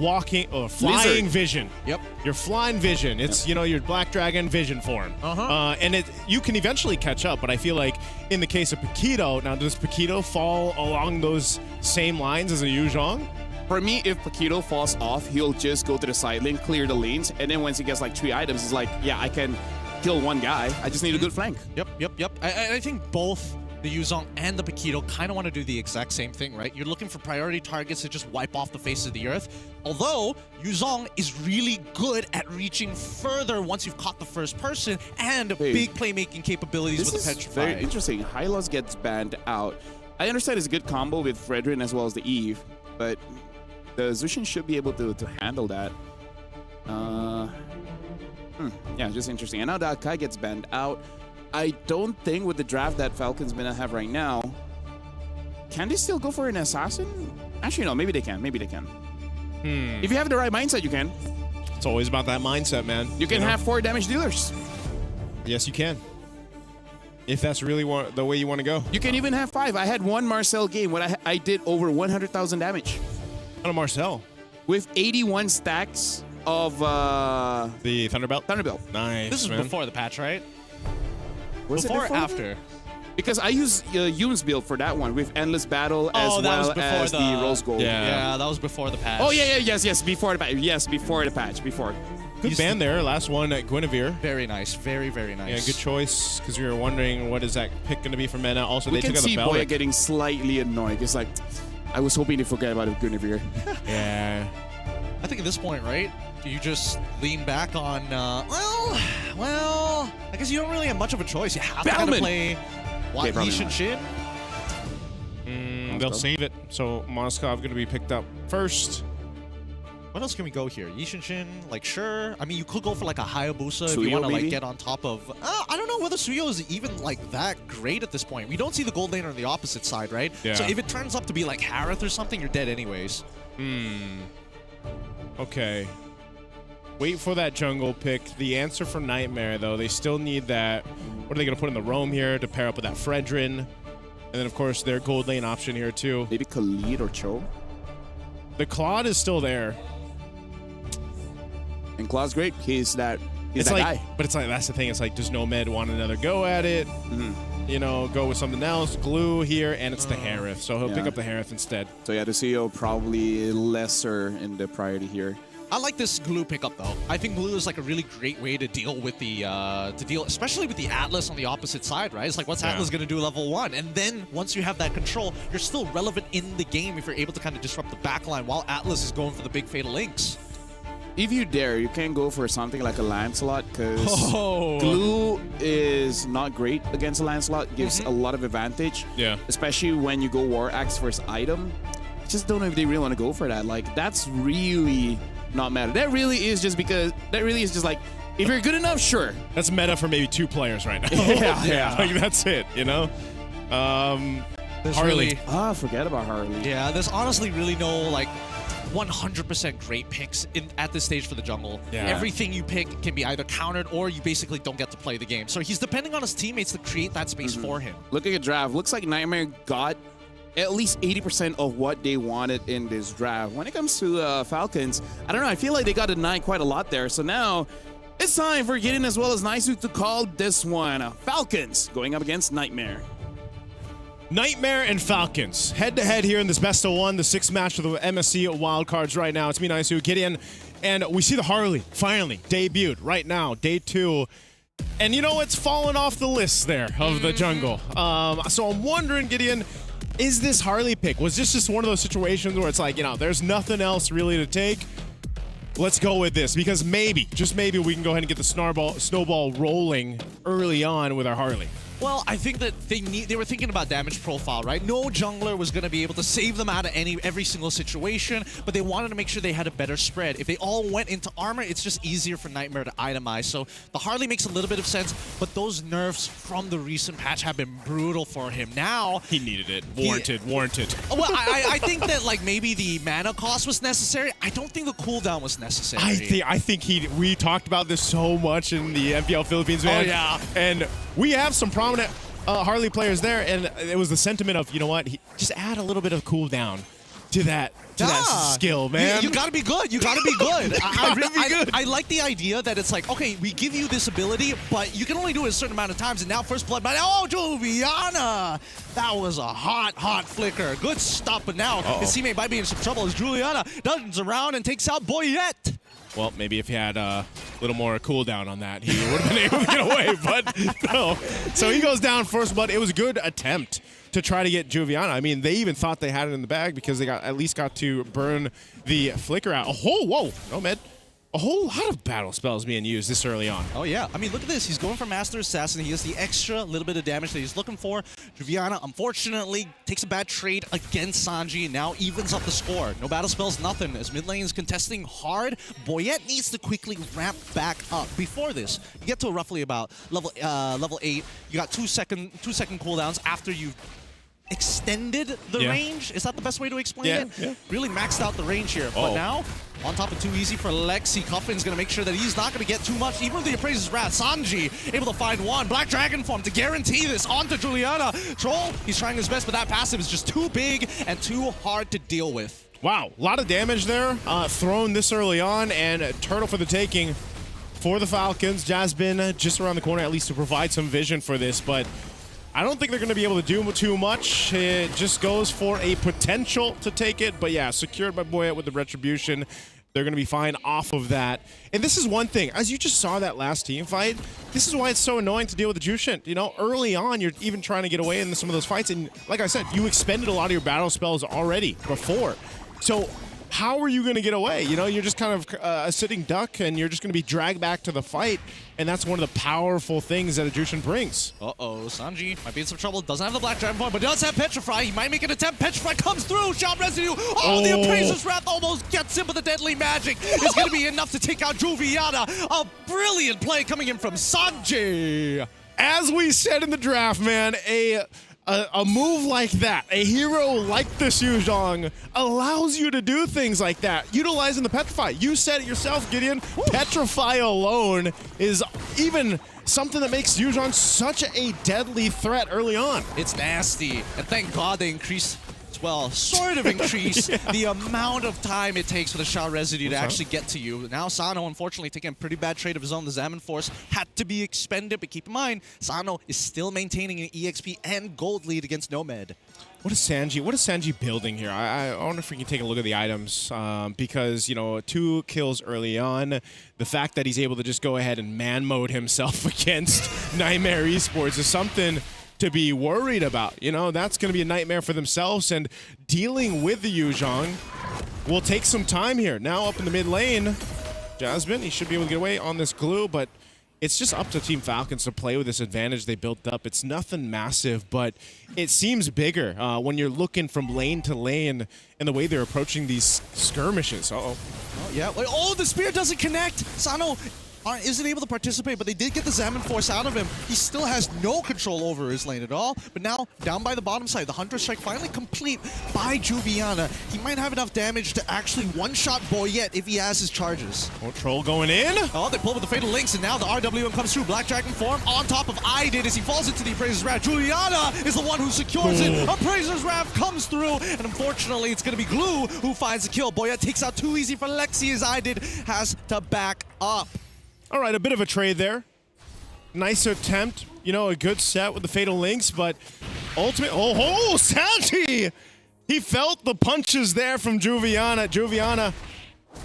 Speaker 12: flying vision.
Speaker 11: Yep.
Speaker 12: You're flying vision. It's, your Black Dragon vision form. And you can eventually catch up, but I feel like in the case of Paquito, now does Paquito fall along those same lines as a Yu Zhong?
Speaker 1: For me, if Paquito falls off, he'll just go to the side lane, clear the lanes, and then once he gets like 3 items, he's like, yeah, I can kill 1 guy. I just need a good flank.
Speaker 11: Yep. I think both the Yu Zhong and the Paquito kind of want to do the exact same thing, right? You're looking for priority targets to just wipe off the face of the earth. Although, Yu Zhong is really good at reaching further once you've caught the first person and big playmaking capabilities with the Petrify.
Speaker 1: Very interesting. Hylos gets banned out. I understand it's a good combo with Fredrin as well as the Eve, but the Zushin should be able to handle that. Yeah, just interesting. And now that Kai gets banned out. I don't think with the draft that Falcons gonna have right now, can they still go for an assassin? Actually, no. Maybe they can. If you have the right mindset, you can.
Speaker 12: It's always about that mindset, man.
Speaker 1: You can have 4 damage dealers.
Speaker 12: Yes, you can. If that's really the way you want to go.
Speaker 1: You can even have 5. I had 1 Marcel game when I did over 100,000 damage.
Speaker 12: On a Marcel.
Speaker 1: With 81 stacks of
Speaker 12: the Thunderbelt?
Speaker 1: Thunderbelt.
Speaker 12: Nice.
Speaker 11: This is
Speaker 12: man.
Speaker 11: before the patch, right?
Speaker 1: Was it
Speaker 11: before or
Speaker 1: before
Speaker 11: after?
Speaker 1: Because I used Yoon's build for that one with Endless Battle as
Speaker 11: that was
Speaker 1: well
Speaker 11: before
Speaker 1: as the Rose Gold.
Speaker 11: Yeah, that was before the patch.
Speaker 1: Oh, yes, before the patch. Yes, before the patch, before.
Speaker 12: Good band there. Last one at Guinevere.
Speaker 11: Very nice. Very, very nice.
Speaker 12: Yeah, good choice, because we were wondering what is that pick going to be for Mena. Also,
Speaker 1: We
Speaker 12: they
Speaker 1: can
Speaker 12: took out
Speaker 1: see
Speaker 12: the
Speaker 1: Boya
Speaker 12: Bellic.
Speaker 1: getting slightly annoyed. It's like, I was hoping to forget about it, Guinevere.
Speaker 12: Yeah.
Speaker 11: I think at this point, right, you just lean back on, well, I guess you don't really have much of a choice. You have to kind of play
Speaker 1: Okay, probably
Speaker 11: Yi
Speaker 1: not.
Speaker 11: Shin.
Speaker 12: They'll save it. So Moskov going to be picked up first.
Speaker 11: What else can we go here? Yi Shin, like, sure. I mean, you could go for like a Hayabusa if you
Speaker 1: Suyo,
Speaker 11: want to like
Speaker 1: maybe?
Speaker 11: get on top of. I don't know whether Suyo is even like that great at this point. We don't see the gold laner on the opposite side, right?
Speaker 12: Yeah.
Speaker 11: So if it turns up to be like Harith or something, you're dead anyways.
Speaker 12: Okay. Wait for that jungle pick. The answer for Nightmare, though, they still need that. What are they going to put in the roam here to pair up with that Fredrin? And then, of course, their gold lane option here, too.
Speaker 1: Maybe Khalid or Cho.
Speaker 12: The Claude is still there.
Speaker 1: And Claw's great. He's that
Speaker 12: It's like,
Speaker 1: guy.
Speaker 12: but it's like, that's the thing. It's like, does Nomad want another go at it? You know, go with something else. Glue here, and it's the Harith. So he'll pick
Speaker 1: Yeah.
Speaker 12: up the Harith instead.
Speaker 1: So yeah, the CEO probably lesser in the priority here.
Speaker 11: I like this glue pickup though. I think glue is like a really great way to deal with the especially with the Atlas on the opposite side, right? It's like, what's Atlas gonna do level 1? And then once you have that control, you're still relevant in the game if you're able to kind of disrupt the backline while Atlas is going for the big fatal links.
Speaker 1: If you dare, you can go for something like a Lancelot, because
Speaker 11: Oh.
Speaker 1: glue is not great against a Lancelot. Gives a lot of advantage.
Speaker 12: Yeah.
Speaker 1: Especially when you go War Axe first item. I just don't know if they really want to go for that. Like, that's really not meta. That really is just like, if you're good enough, sure.
Speaker 12: That's meta for maybe 2 players right now.
Speaker 1: Yeah.
Speaker 12: Like, that's it, you know?
Speaker 11: There's
Speaker 12: Harley.
Speaker 11: really,
Speaker 1: Forget about Harley.
Speaker 11: yeah, there's honestly really no like 100% great picks at this stage for the jungle.
Speaker 12: Yeah.
Speaker 11: Everything you pick can be either countered or you basically don't get to play the game. So he's depending on his teammates to create that space for him.
Speaker 1: Looking at draft, looks like Nightmare got at least 80% of what they wanted in this draft. When it comes to Falcons, I don't know, I feel like they got denied quite a lot there. So now it's time for Gideon as well as Naisu to call this one. Falcons going up against Nightmare.
Speaker 12: Nightmare and Falcons head-to-head here in this best-of-1, the 6th match of the MSC wildcards right now. It's me, Naisu, Gideon, and we see the Harley finally debuted right now, day 2. And you know, it's fallen off the list there of the jungle. So I'm wondering, Gideon, is this Harley pick, was this just one of those situations where it's like, you know, there's nothing else really to take? Let's go with this, because maybe, just maybe, we can go ahead and get the snowball rolling early on with our Harley.
Speaker 11: Well, I think that they were thinking about damage profile, right? No jungler was going to be able to save them out of every single situation, but they wanted to make sure they had a better spread. If they all went into armor, it's just easier for Nightmare to itemize. So the Harley makes a little bit of sense, but those nerfs from the recent patch have been brutal for him. Now
Speaker 12: he needed it. Warranted.
Speaker 11: Well, I think that like maybe the mana cost was necessary. I don't think the cooldown was necessary.
Speaker 12: I think we talked about this so much in the MPL Philippines, man.
Speaker 11: Oh yeah.
Speaker 12: And we have some prominent Harley players there, and it was the sentiment of, you know what, just add a little bit of cooldown to that skill, man.
Speaker 11: You gotta be good. You gotta be good. I like the idea that it's like, okay, we give you this ability, but you can only do it a certain amount of times. And now first blood, but oh, Juliana, that was a hot flicker. Good stuff. But now his teammate might be in some trouble as Juliana turns around and takes out Boyette.
Speaker 12: Well, maybe if he had a little more cooldown on that, he would have been able to get away, but no. So he goes down first blood. It was a good attempt to try to get Juviana. I mean, they even thought they had it in the bag because they at least got to burn the flicker out. Whoa, no med. A whole lot of battle spells being used this early on.
Speaker 11: Oh yeah, I mean, look at this. He's going for Master Assassin. He has the extra little bit of damage that he's looking for. Juviana, unfortunately, takes a bad trade against Sanji and now evens up the score. No battle spells, nothing. As mid lane is contesting hard, Boyette needs to quickly ramp back up. Before this, you get to roughly about level 8. You got 2 second cooldowns after you've extended the range. Is that the best way to explain it?
Speaker 12: Yeah.
Speaker 11: Really maxed out the range here. But now, on top of too easy for Lexi, Cuffin's going to make sure that he's not going to get too much. Even with the Appraiser's Wrath, Sanji able to find one. Black Dragon form to guarantee this onto Juliana. Troll, he's trying his best, but that passive is just too big and too hard to deal with.
Speaker 12: Wow, a lot of damage there thrown this early on, and Turtle for the taking for the Falcons. Jasmine just around the corner, at least to provide some vision for this, but I don't think they're going to be able to do too much. It just goes for a potential to take it. But yeah, secured by Boyette with the Retribution. They're going to be fine off of that. And this is one thing. As you just saw that last team fight, this is why it's so annoying to deal with the Jushin. You know, early on, you're even trying to get away in some of those fights. And like I said, you expended a lot of your battle spells already before. So how are you going to get away? You know, you're just kind of a sitting duck, and you're just going to be dragged back to the fight. And that's one of the powerful things that a Jushin brings.
Speaker 11: Uh-oh, Sanji might be in some trouble. Doesn't have the Black Dragon form, but does have Petrify. He might make an attempt. Petrify comes through. Shot residue. Oh, the Appraiser's Wrath almost gets him, but the Deadly Magic is going to be enough to take out Juviana. A brilliant play coming in from Sanji.
Speaker 12: As we said in the draft, man, a move like that, a hero like the Xuzhong, allows you to do things like that, utilizing the Petrify. You said it yourself, Gideon. Petrify alone is even something that makes Xuzhong such a deadly threat early on.
Speaker 11: It's nasty, and thank God they increased, well, sort of increase the amount of time it takes for the shot residue to actually get to you. Now Sano, unfortunately, taking a pretty bad trade of his own. The Zaman Force had to be expended, but keep in mind, Sano is still maintaining an EXP and gold lead against Nomad.
Speaker 12: What is Sanji building here? I wonder if we can take a look at the items, because, you know, 2 kills early on. The fact that he's able to just go ahead and man mode himself against Nightmare Esports is something to be worried about. You know, that's going to be a nightmare for themselves, and dealing with the Xuzhong will take some time here. Now up in the mid lane, Jasmine, he should be able to get away on this glue, but it's just up to Team Falcons to play with this advantage they built up. It's nothing massive, but it seems bigger when you're looking from lane to lane and the way they're approaching these skirmishes. Uh-oh.
Speaker 11: Oh, yeah. Oh, the spear doesn't connect. Sano isn't able to participate, but they did get the Zaman Force out of him. He still has no control over his lane at all, but now down by the bottom side, the Hunter Strike finally complete by Juviana. He might have enough damage to actually one-shot Boyette if he has his charges.
Speaker 12: Oh, Troll going in.
Speaker 11: Oh, they pull with the Fatal Links, and now the RWM comes through. Black Dragon form on top of Idid as he falls into the Appraiser's Wrath. Juliana is the one who secures it. Appraiser's Wrath comes through, and unfortunately, it's going to be Glue who finds the kill. Boyette takes out too easy for Lexi as Idid has to back up.
Speaker 12: All right, a bit of a trade there. Nice attempt, you know, a good set with the Fatal Links, but ultimate. Oh, Sanji! He felt the punches there from Juviana. Juviana,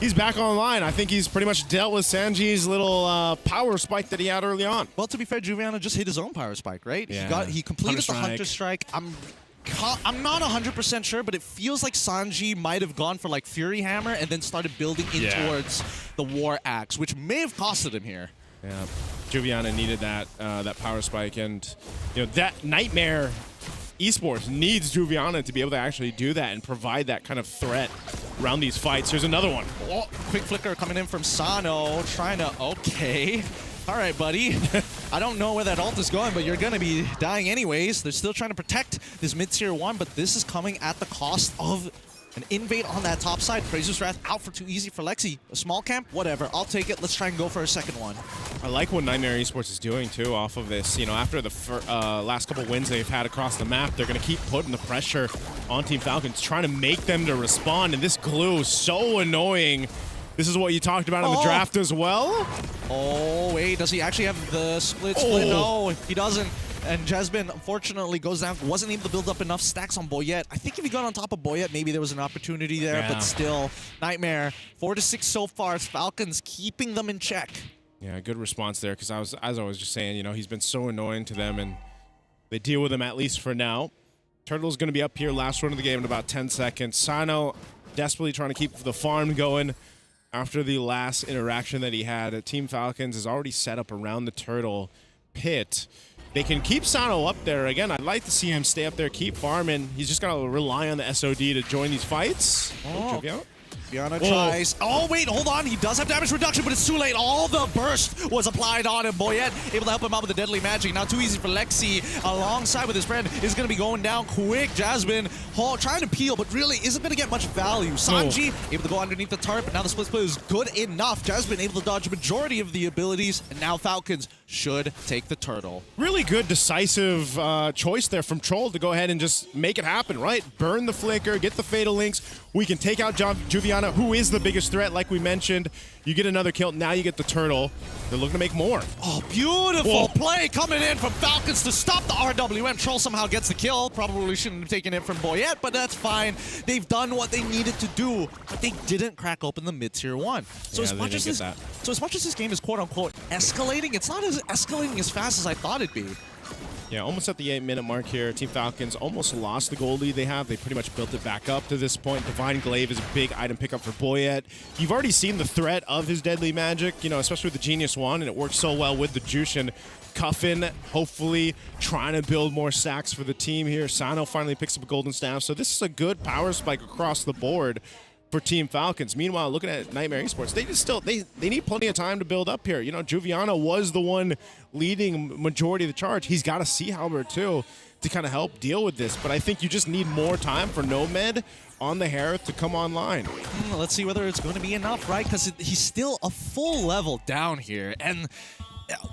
Speaker 12: he's back online. I think he's pretty much dealt with Sanji's little power spike that he had early on.
Speaker 11: Well, to be fair, Juviana just hit his own power spike, right?
Speaker 12: Yeah.
Speaker 11: He completed the Hunter Strike. I'm not 100% sure, but it feels like Sanji might have gone for like Fury Hammer and then started building in towards the War Axe, which may have costed him here.
Speaker 12: Yeah. Juviana needed that that power spike, and that Nightmare Esports needs Juviana to be able to actually do that and provide that kind of threat around these fights. Here's another one.
Speaker 11: Oh, quick flicker coming in from Sano, trying to, okay. All right, buddy. I don't know where that ult is going, but you're going to be dying anyways. They're still trying to protect this mid-tier 1, but this is coming at the cost of an invade on that top side. Kraser's Wrath out for too easy for Lexi. A small camp? Whatever. I'll take it. Let's try and go for a second one.
Speaker 12: I like what Nightmare Esports is doing, too, off of this. After the last couple wins they've had across the map, they're going to keep putting the pressure on Team Falcons, trying to make them to respond, and this glue is so annoying. This is what you talked about in the draft as well?
Speaker 11: Oh, wait. Does he actually have the split? No, he doesn't. And Jasmine, unfortunately, goes down. Wasn't able to build up enough stacks on Boyette. I think if he got on top of Boyette, maybe there was an opportunity there. But still, Nightmare. 4-6 so far. Falcons keeping them in check.
Speaker 12: Yeah, good response there. Because as I was just saying, he's been so annoying to them, and they deal with him at least for now. Turtle's going to be up here last run of the game in about 10 seconds. Sano desperately trying to keep the farm going after the last interaction that he had. Team Falcons is already set up around the Turtle pit. They can keep Sano up there. Again, I'd like to see him stay up there, keep farming. He's just got to rely on the SOD to join these fights.
Speaker 11: Juviana tries. Oh, wait, hold on. He does have damage reduction, but it's too late. All the burst was applied on him. Boyette able to help him out with the deadly magic. Now too easy for Lexi. Alongside with his friend is going to be going down quick. Jasmine trying to peel, but really isn't going to get much value. Sanji able to go underneath the turret, but now the split is good enough. Jasmine able to dodge a majority of the abilities, and now Falcons should take the turtle.
Speaker 12: Really good, decisive choice there from Troll to go ahead and just make it happen, right? Burn the flicker, get the fatal links. We can take out Juviana, who is the biggest threat, like we mentioned. You get another kill. Now you get the turtle. They're looking to make more.
Speaker 11: Oh, beautiful play coming in from Falcons to stop the RWM. Troll somehow gets the kill. Probably shouldn't have taken it from Boyette, but that's fine. They've done what they needed to do, but they didn't crack open the mid-tier 1. So as much as this game is quote-unquote escalating, it's not as escalating as fast as I thought it'd be.
Speaker 12: Yeah, almost at the 8-minute mark here. Team Falcons almost lost the gold lead they have. They pretty much built it back up to this point. Divine Glaive is a big item pickup for Boyette. You've already seen the threat of his deadly magic, especially with the Genius Wand, and it works so well with the Jushin. Cuffin, hopefully, trying to build more stacks for the team here. Sano finally picks up a golden staff, so this is a good power spike across the board for Team Falcons. Meanwhile, looking at Nightmare Esports, they need plenty of time to build up here. Juviana was the one leading majority of the charge. He's got a Sea Halberd too to kind of help deal with this, but I think you just need more time for Nomad on the Harith to come online.
Speaker 11: Let's see whether it's going to be enough, right? Because he's still a full level down here, and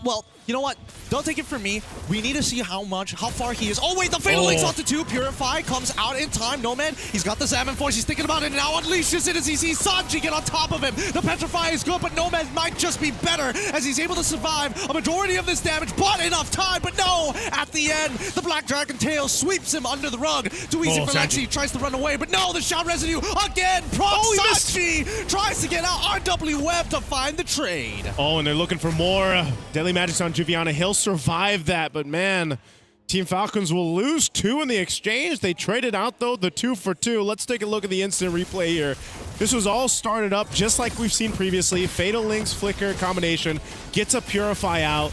Speaker 11: well, you know what? Don't take it from me. We need to see how far he is. Oh, wait, the Fatal Link's onto 2. Purify comes out in time. Nomad, he's got the Salmon Force. He's thinking about it and now unleashes it as he sees Sanji get on top of him. The Petrify is good, but Nomad might just be better as he's able to survive a majority of this damage. But enough time, but no! At the end, the Black Dragon Tail sweeps him under the rug. Too easy for Lexi. Tries to run away, but no, the Shout Residue again. Sanji tries to get out. RW Web to find the trade.
Speaker 12: Oh, and they're looking for more deadly magic on Juviana. He'll survive that, but man, Team Falcons will lose 2 in the exchange. They traded out, though, the 2 for 2. Let's take a look at the instant replay here. This was all started up just like we've seen previously. Fatal Links, Flicker combination, gets a Purify out.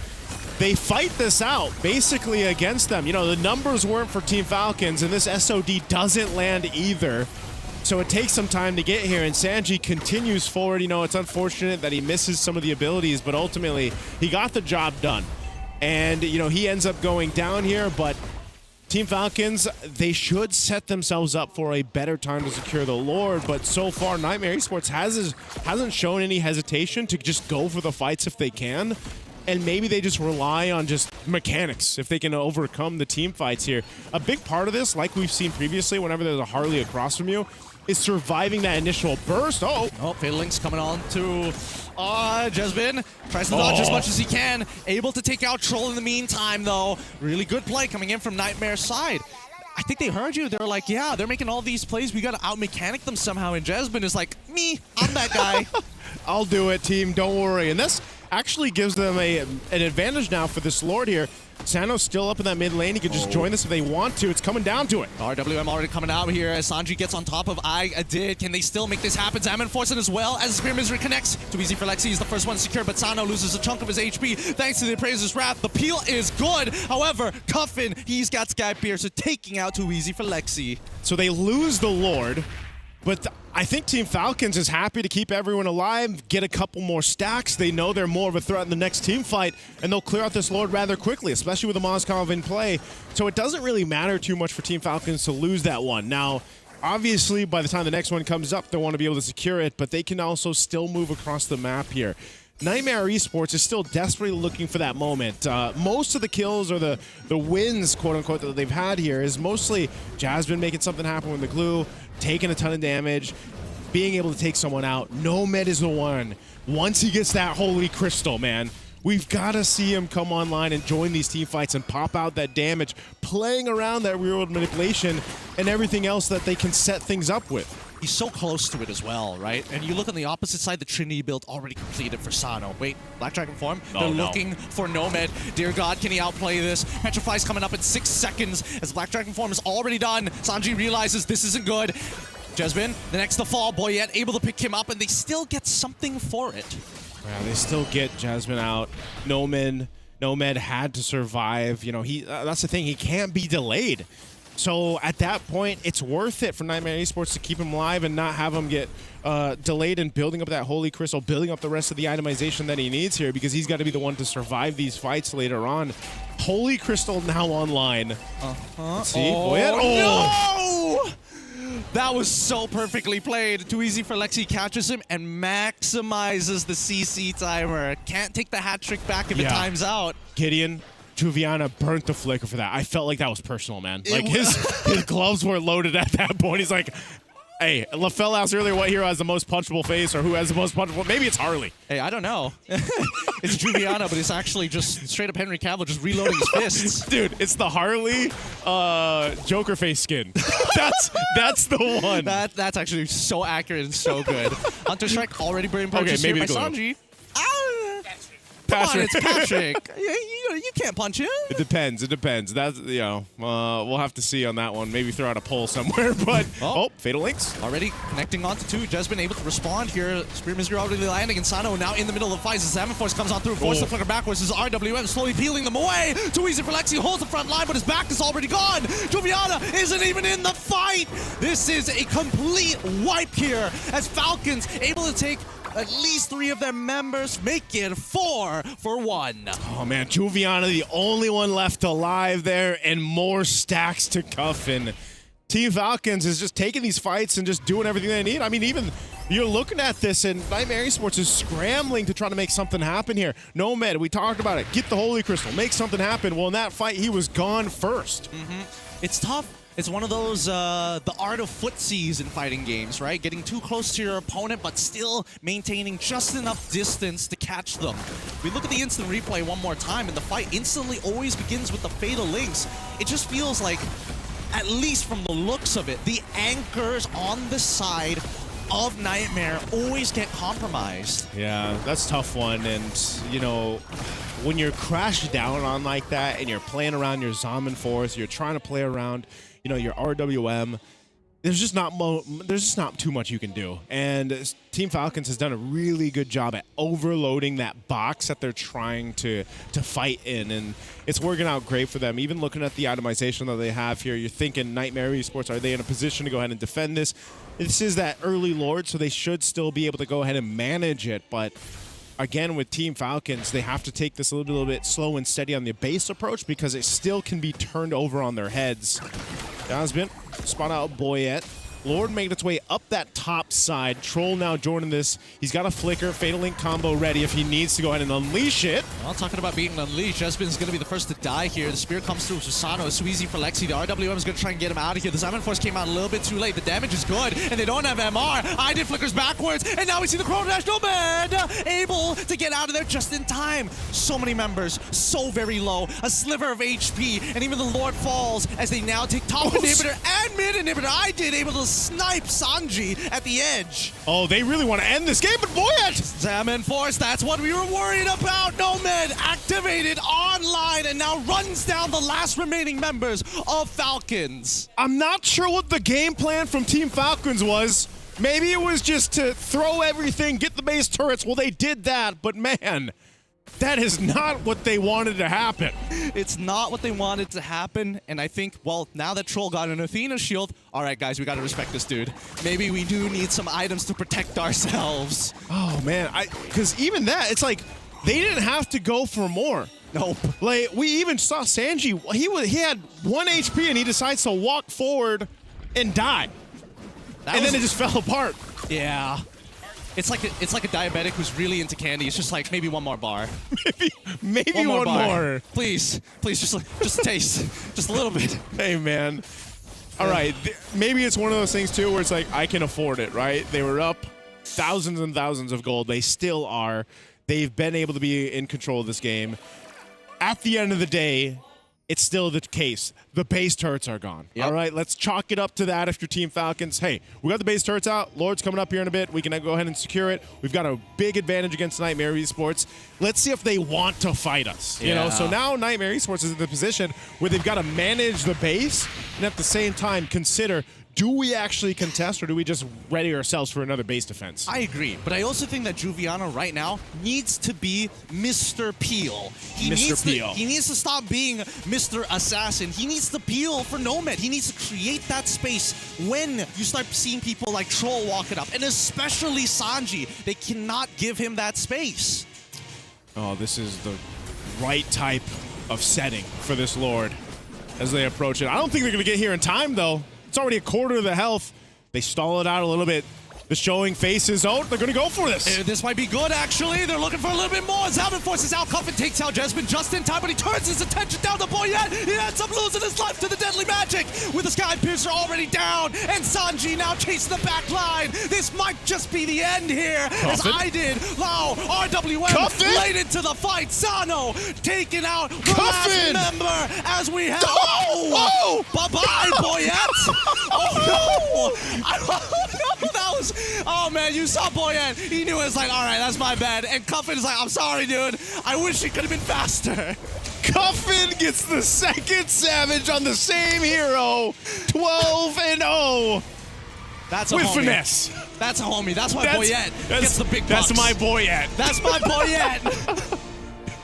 Speaker 12: They fight this out, basically against them. The numbers weren't for Team Falcons, and this SOD doesn't land either. So it takes some time to get here, and Sanji continues forward. It's unfortunate that he misses some of the abilities, but ultimately, he got the job done. And, he ends up going down here, but Team Falcons, they should set themselves up for a better time to secure the Lord, but so far, Nightmare Esports hasn't shown any hesitation to just go for the fights if they can. And maybe they just rely on just mechanics if they can overcome the team fights here. A big part of this, like we've seen previously, whenever there's a Harley across from you, is surviving that initial burst.
Speaker 11: Fatal Link's coming on to Jasmine. Tries to dodge as much as he can. Able to take out Troll in the meantime, though. Really good play coming in from Nightmare's side. I think they heard you. They were like, yeah, they're making all these plays. We got to out-mechanic them somehow. And Jasmine is like, I'm that guy.
Speaker 12: I'll do it, team. Don't worry. And actually gives them an advantage now for this Lord here. Sano's still up in that mid lane. He can just join this if they want to. It's coming down to it.
Speaker 11: RWM already coming out here as Sanji gets on top of Did. Can they still make this happen? Zaman Forsen as well as Spear Misery connects. Too easy for Lexi. He's the first one secure, but Sano loses a chunk of his HP thanks to the Appraiser's Wrath. The peel is good. However, Cuffin, he's got Sky Piercer taking out Too Easy for Lexi.
Speaker 12: So they lose the Lord, but I think Team Falcons is happy to keep everyone alive, get a couple more stacks. They know they're more of a threat in the next team fight, and they'll clear out this Lord rather quickly, especially with the Moskov in play. So it doesn't really matter too much for Team Falcons to lose that one. Now, obviously, by the time the next one comes up, they want to be able to secure it, but they can also still move across the map here. Nightmare Esports is still desperately looking for that moment. Most of the kills or the wins, quote-unquote, that they've had here is mostly Jasmine making something happen with the glue, taking a ton of damage, being able to take someone out. Nomad is the one. Once he gets that Holy Crystal, man, we've got to see him come online and join these team fights and pop out that damage, playing around that real-world manipulation and everything else that they can set things up with.
Speaker 11: He's so close to it as well, right? And you look on the opposite side, the Trinity build already completed for Sano. Wait, Black Dragon form? They're looking for Nomad. Dear God, can he outplay this? Petrify's coming up in 6 seconds as Black Dragon form is already done. Sanji realizes this isn't good. Jasmine, the next to fall, Boyette able to pick him up, and they still get something for it.
Speaker 12: Yeah, they still get Jasmine out. Nomad had to survive. You know, that's the thing. He can't be delayed. So at that point, it's worth it for Nightmare Esports to keep him alive and not have him get delayed in building up that Holy Crystal, building up the rest of the itemization that he needs here, because he's got to be the one to survive these fights later on. Holy Crystal now online. Let's see.
Speaker 11: No! That was so perfectly played. Too easy for Lexi, catches him and maximizes the CC timer. Can't take the hat trick back if it times out.
Speaker 12: Gideon, Juviana burnt the flicker for that. I felt like that was personal, man. Like his gloves were loaded at that point. He's like, hey, LaFell asked earlier what hero has the most punchable face or who has the most punchable. Maybe it's Harley.
Speaker 11: Hey, I don't know. It's Juviana, but it's actually just straight up Henry Cavill just reloading his fists.
Speaker 12: Dude, it's the Harley Joker face skin. That's the one.
Speaker 11: That's actually so accurate and so good. Hunter Strike already being purchased here by Sanji. Come on, it's Patrick. You can't punch him.
Speaker 12: It depends. That's, you know, we'll have to see on that one. Maybe throw out a poll somewhere, but Fatal Links.
Speaker 11: Already connecting onto two. Jasmine able to respond here. Spear Misery already landing, and Sano now in the middle of the fight as Zaman Force comes on through. Force the flicker backwards as RWM slowly peeling them away. Too easy for Lexi, holds the front line, but his back is already gone. Juviana isn't even in the fight. This is a complete wipe here as Falcons able to take at least 3 of their members, make it 4 for 1.
Speaker 12: Oh man, Juviana the only one left alive there, and more stacks to Cuffin. Team Falcons is just taking these fights and just doing everything they need. I mean, even you're looking at this, and Nightmare Esports is scrambling to try to make something happen here. Nomad, we talked about it. Get the Holy Crystal, make something happen. Well, in that fight, he was gone first.
Speaker 11: It's tough. It's one of those, the art of footsies in fighting games, right? Getting too close to your opponent, but still maintaining just enough distance to catch them. We look at the instant replay one more time, and the fight instantly always begins with the Fatal Links. It just feels like, at least from the looks of it, the anchors on the side of Nightmare always get compromised.
Speaker 12: Yeah, that's a tough one, and, you know, when you're crashed down on like that, and you're playing around your Zaman Force, you're trying to play around, you know, your RWM, there's just not too much you can do. And Team Falcons has done a really good job at overloading that box that they're trying to fight in, and it's working out great for them. Even looking at the itemization that they have here, you're thinking Nightmare Esports, are they in a position to go ahead and defend this? This is that early Lord, so they should still be able to go ahead and manage it, but again, with Team Falcons, they have to take this a little bit slow and steady on the base approach because it still can be turned over on their heads. Jasmine, spot out Boyette. Lord made its way up that top side. Troll now joining this. He's got a flicker, Fatal Link combo ready if he needs to go ahead and unleash it.
Speaker 11: Well, talking about being unleashed, Jasmine's going to be the first to die here. The spear comes through Susano. It's too easy for Lexi. The RWM is going to try and get him out of here. The Zaman Force came out a little bit too late. The damage is good, and they don't have MR. Did flickers backwards, and now we see the Chrono Dash Nomad able to get out of there just in time. So many members, so very low. A sliver of HP, and even the Lord falls as they now take top inhibitor and mid inhibitor. Did able to snipe Sanji at the edge.
Speaker 12: Oh, they really want to end this game, but Boyet!
Speaker 11: Salmon Force, that's what we were worried about. Nomad activated online and now runs down the last remaining members of Falcons.
Speaker 12: I'm not sure what the game plan from Team Falcons was. Maybe it was just to throw everything, get the base turrets. Well, they did that, but man, that is not what they wanted to happen.
Speaker 11: It's not what they wanted to happen, and I think, well, now that Troll got an Athena shield, all right, guys, we got to respect this dude. Maybe we do need some items to protect ourselves.
Speaker 12: Oh, man, because even that, it's like they didn't have to go for more.
Speaker 11: Nope.
Speaker 12: Like, we even saw Sanji, he had 1 HP, and he decides to walk forward and die. And then it just fell apart.
Speaker 11: Yeah. It's like a diabetic who's really into candy. It's just like maybe one more bar.
Speaker 12: maybe one more.
Speaker 11: Please, just a taste, just a little bit.
Speaker 12: Hey man. All right, maybe it's one of those things too where it's like I can afford it, right? They were up thousands and thousands of gold. They still are. They've been able to be in control of this game. At the end of the day, it's still the case. The base turrets are gone. Yep. All right, let's chalk it up to that if you're Team Falcons. Hey, we got the base turrets out. Lord's coming up here in a bit. We can go ahead and secure it. We've got a big advantage against Nightmare Esports. Let's see if they want to fight us. You know, so now Nightmare Esports is in the position where they've got to manage the base and at the same time consider, do we actually contest or do we just ready ourselves for another base defense?
Speaker 11: I agree, but I also think that Juviano right now needs to be Mr. Peel. He needs to stop being Mr. Assassin. He needs to peel for Nomad. He needs to create that space when you start seeing people like Troll walk it up, and especially Sanji. They cannot give him that space.
Speaker 12: Oh, this is the right type of setting for this Lord as they approach it. I don't think they're going to get here in time, though. It's already a quarter of the health. They stall it out a little bit. The showing faces, oh, they're going to go for this.
Speaker 11: This might be good, actually. They're looking for a little bit more. Salmon forces out. Cuffin takes out Jasmine just in time, but he turns his attention down to Boyet. He ends up losing his life to the Deadly Magic with the Sky Piercer already down, and Sanji now chasing the back line. This might just be the end here, as I did. Lau, RWM late into the fight. Sano taking out the last member as we have. Oh! Bye-bye, Boyet. Oh, no. That was... Oh, man, you saw Boyet. He knew it was like, all right, that's my bad. And Cuffin is like, I'm sorry, dude. I wish he could have been faster.
Speaker 12: Cuffin gets the second Savage on the same hero. 12-0.
Speaker 11: That's a
Speaker 12: with
Speaker 11: homie.
Speaker 12: Finesse.
Speaker 11: That's a homie. That's why Boyet gets the big bucks.
Speaker 12: That's my Boyet.
Speaker 11: That's my Boyet.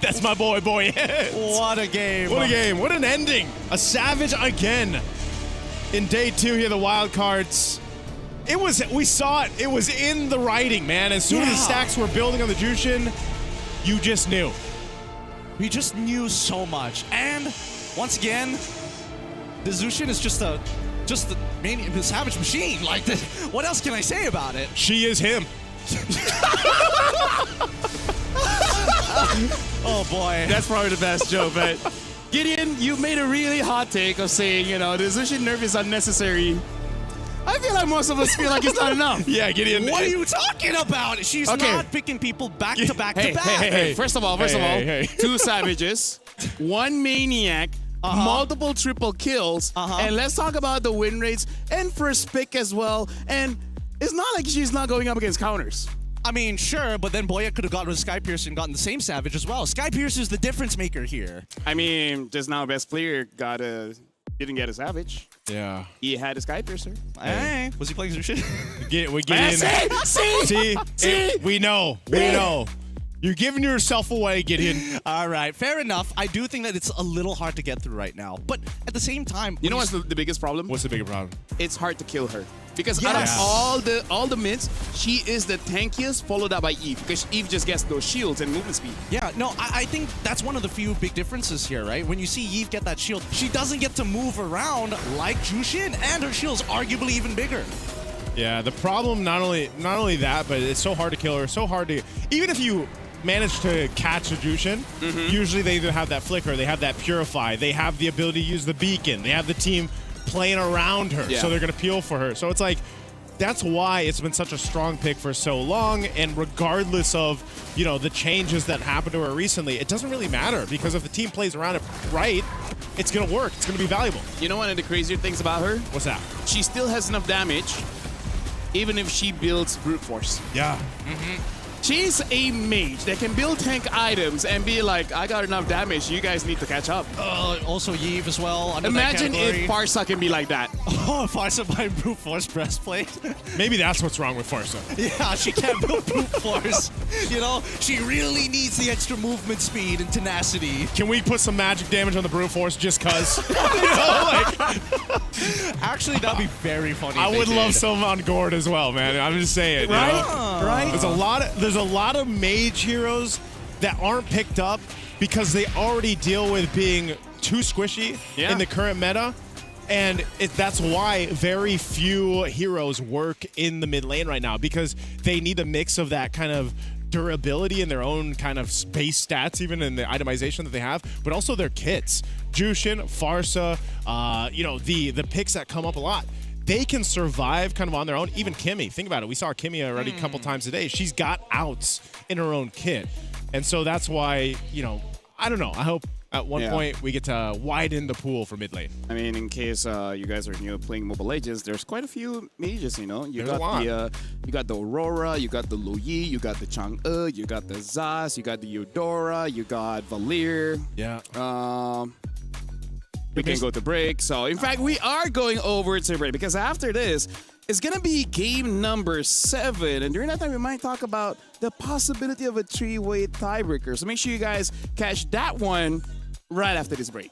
Speaker 12: That's my boy, Boyet.
Speaker 11: What a game.
Speaker 12: What a game. What an ending. A Savage again. In day 2 here, the wild cards. We saw it. It was in the writing, man. As soon as the stacks were building on the Jushin, you just knew.
Speaker 11: We just knew so much. And once again, the Jushin is just the Savage machine. Like, what else can I say about it?
Speaker 12: She is him.
Speaker 11: Oh boy.
Speaker 1: That's probably the best joke, but Gideon, you made a really hot take of saying, you know, the Zushin nerf is unnecessary. I feel like most of us feel like it's not enough.
Speaker 12: Yeah, Gideon.
Speaker 11: What are you talking about? She's not picking people back to back to back.
Speaker 1: Hey, first of all, 2 Savages, 1 Maniac, multiple triple kills, and let's talk about the win rates and first pick as well. And it's not like she's not going up against counters.
Speaker 11: I mean, sure, but then Boyet could have gotten with Sky Piercer and gotten the same Savage as well. Sky Piercer is the difference maker here.
Speaker 1: I mean, just now best player didn't get a Savage.
Speaker 12: Yeah.
Speaker 1: He had a Sky Piercer.
Speaker 11: Hey. Was he playing some shit?
Speaker 12: We get in. See? We know. We know. You're giving yourself away, Gideon.
Speaker 11: All right, fair enough. I do think that it's a little hard to get through right now. But at the same time...
Speaker 1: You know what's the biggest problem?
Speaker 12: What's the bigger problem?
Speaker 1: It's hard to kill her. Because out of all the mids, she is the tankiest, followed up by Eve. Because Eve just gets those shields and movement speed.
Speaker 11: Yeah, no, I think that's one of the few big differences here, right? When you see Eve get that shield, she doesn't get to move around like Jushin, and her shield's arguably even bigger.
Speaker 12: Yeah, the problem, not only that, but it's so hard to kill her, so hard to... Even if you manage to catch a Jushin, usually they either have that flicker, they have that purify, they have the ability to use the beacon, they have the team playing around her, so they're going to peel for her. So it's like, that's why it's been such a strong pick for so long. And regardless of, the changes that happened to her recently, it doesn't really matter because if the team plays around it right, it's going to work. It's going to be valuable.
Speaker 1: You know one of the crazier things about her?
Speaker 12: What's that?
Speaker 1: She still has enough damage, even if she builds brute force.
Speaker 12: Yeah.
Speaker 1: She's a mage that can build tank items and be like, I got enough damage, you guys need to catch up.
Speaker 11: Also Yves as well. Under
Speaker 1: Imagine
Speaker 11: that
Speaker 1: if Farsa can be like that.
Speaker 11: Oh, Farsa by brute force breastplate.
Speaker 12: Maybe that's what's wrong with Farsa.
Speaker 11: Yeah, she can't build brute force. She really needs the extra movement speed and tenacity.
Speaker 12: Can we put some magic damage on the brute force just cause?
Speaker 11: Actually, that'd be very funny.
Speaker 12: I would love some on Gord as well, man. I'm just saying.
Speaker 1: Right?
Speaker 12: There's a lot of mage heroes that aren't picked up because they already deal with being too squishy in the current meta. And that's why very few heroes work in the mid lane right now, because they need a mix of that kind of durability in their own kind of base stats, even in the itemization that they have, but also their kits. Jushin, Farsa, the picks that come up a lot. They can survive kind of on their own. Even Kimmy, think about it. We saw Kimmy already a couple times today. She's got outs in her own kit. And so that's why, I don't know. I hope at one point we get to widen the pool for mid lane.
Speaker 1: I mean, in case you guys are playing Mobile Legends, there's quite a few mages, You got the Aurora, you got the Lu Yi, you got the Chang'e, you got the Zas, you got the Eudora, you got Valir.
Speaker 12: Yeah.
Speaker 1: We can go to break. So, in fact, we are going over to break because after this, it's going to be game number 7. And during that time, we might talk about the possibility of a 3-way tiebreaker. So make sure you guys catch that one right after this break.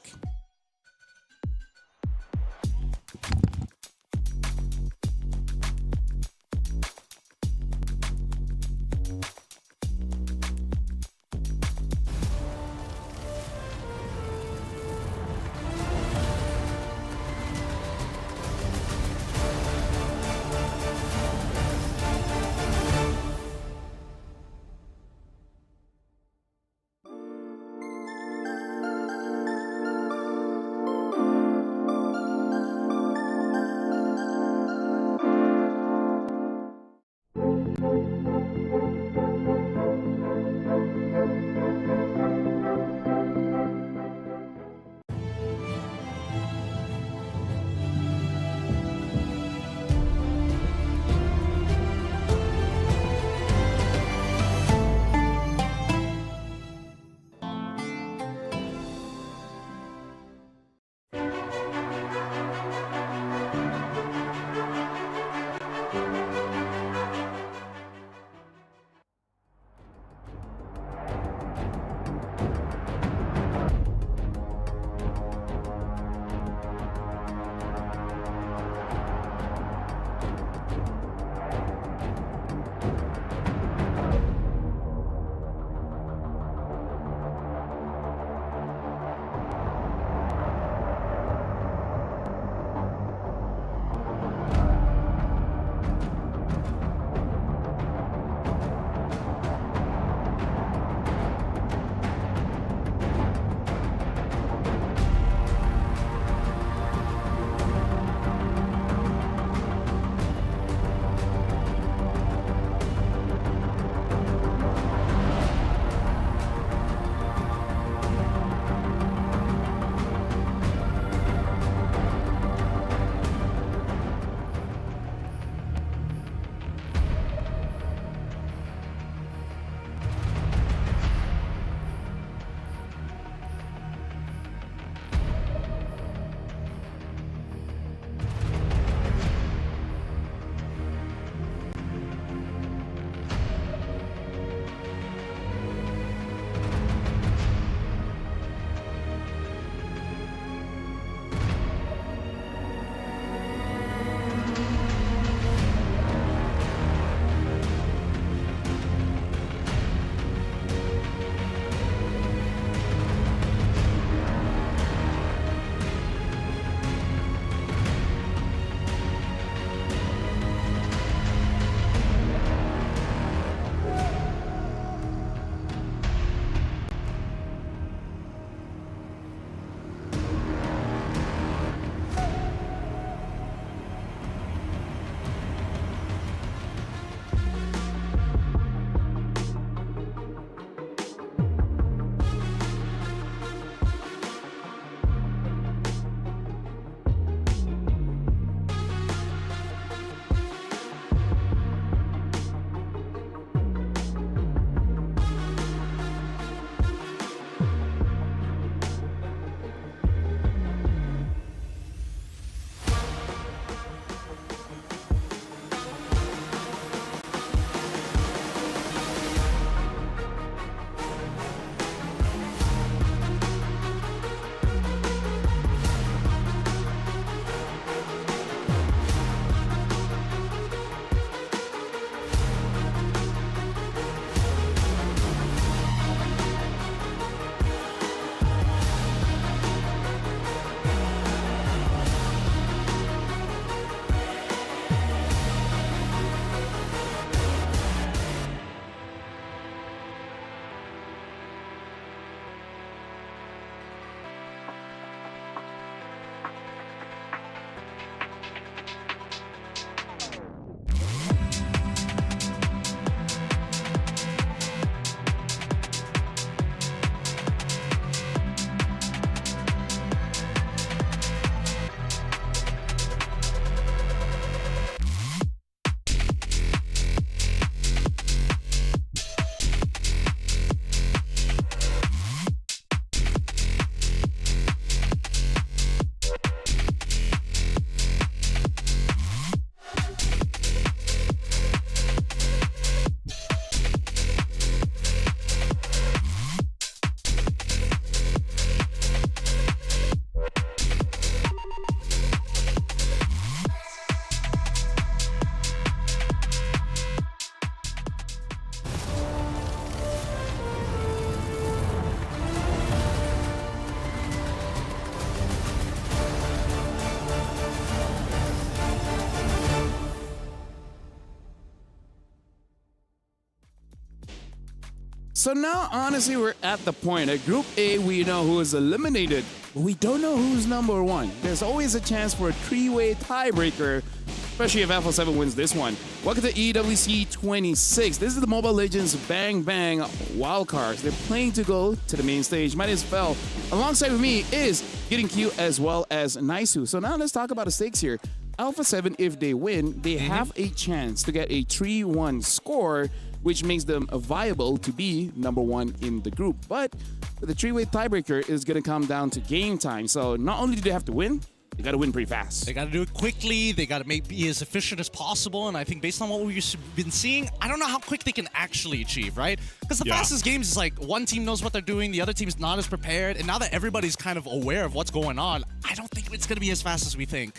Speaker 1: So now, honestly, we're at the point. At Group A, we know who is eliminated, but we don't know who's number one. There's always a chance for a three-way tiebreaker, especially if FL7 wins this one. Welcome to EWC 26. This is the Mobile Legends Bang Bang wildcards. They're playing to go to the main stage. My name is Fel. Alongside with me is Getting Q as well as Naisu. So now let's talk about the stakes here. Alpha 7, if they win, they have a chance to get a 3-1 score, which makes them viable to be number one in the group. But the three-way tiebreaker is going to come down to game time. So not only do they have to win, they got to win pretty fast.
Speaker 11: They got to do it quickly. They got to be as efficient as possible. And I think based on what we've been seeing, I don't know how quick they can actually achieve, right? Because the fastest games is like one team knows what they're doing, the other team's not as prepared. And now that everybody's kind of aware of what's going on, I don't think it's going to be as fast as we think.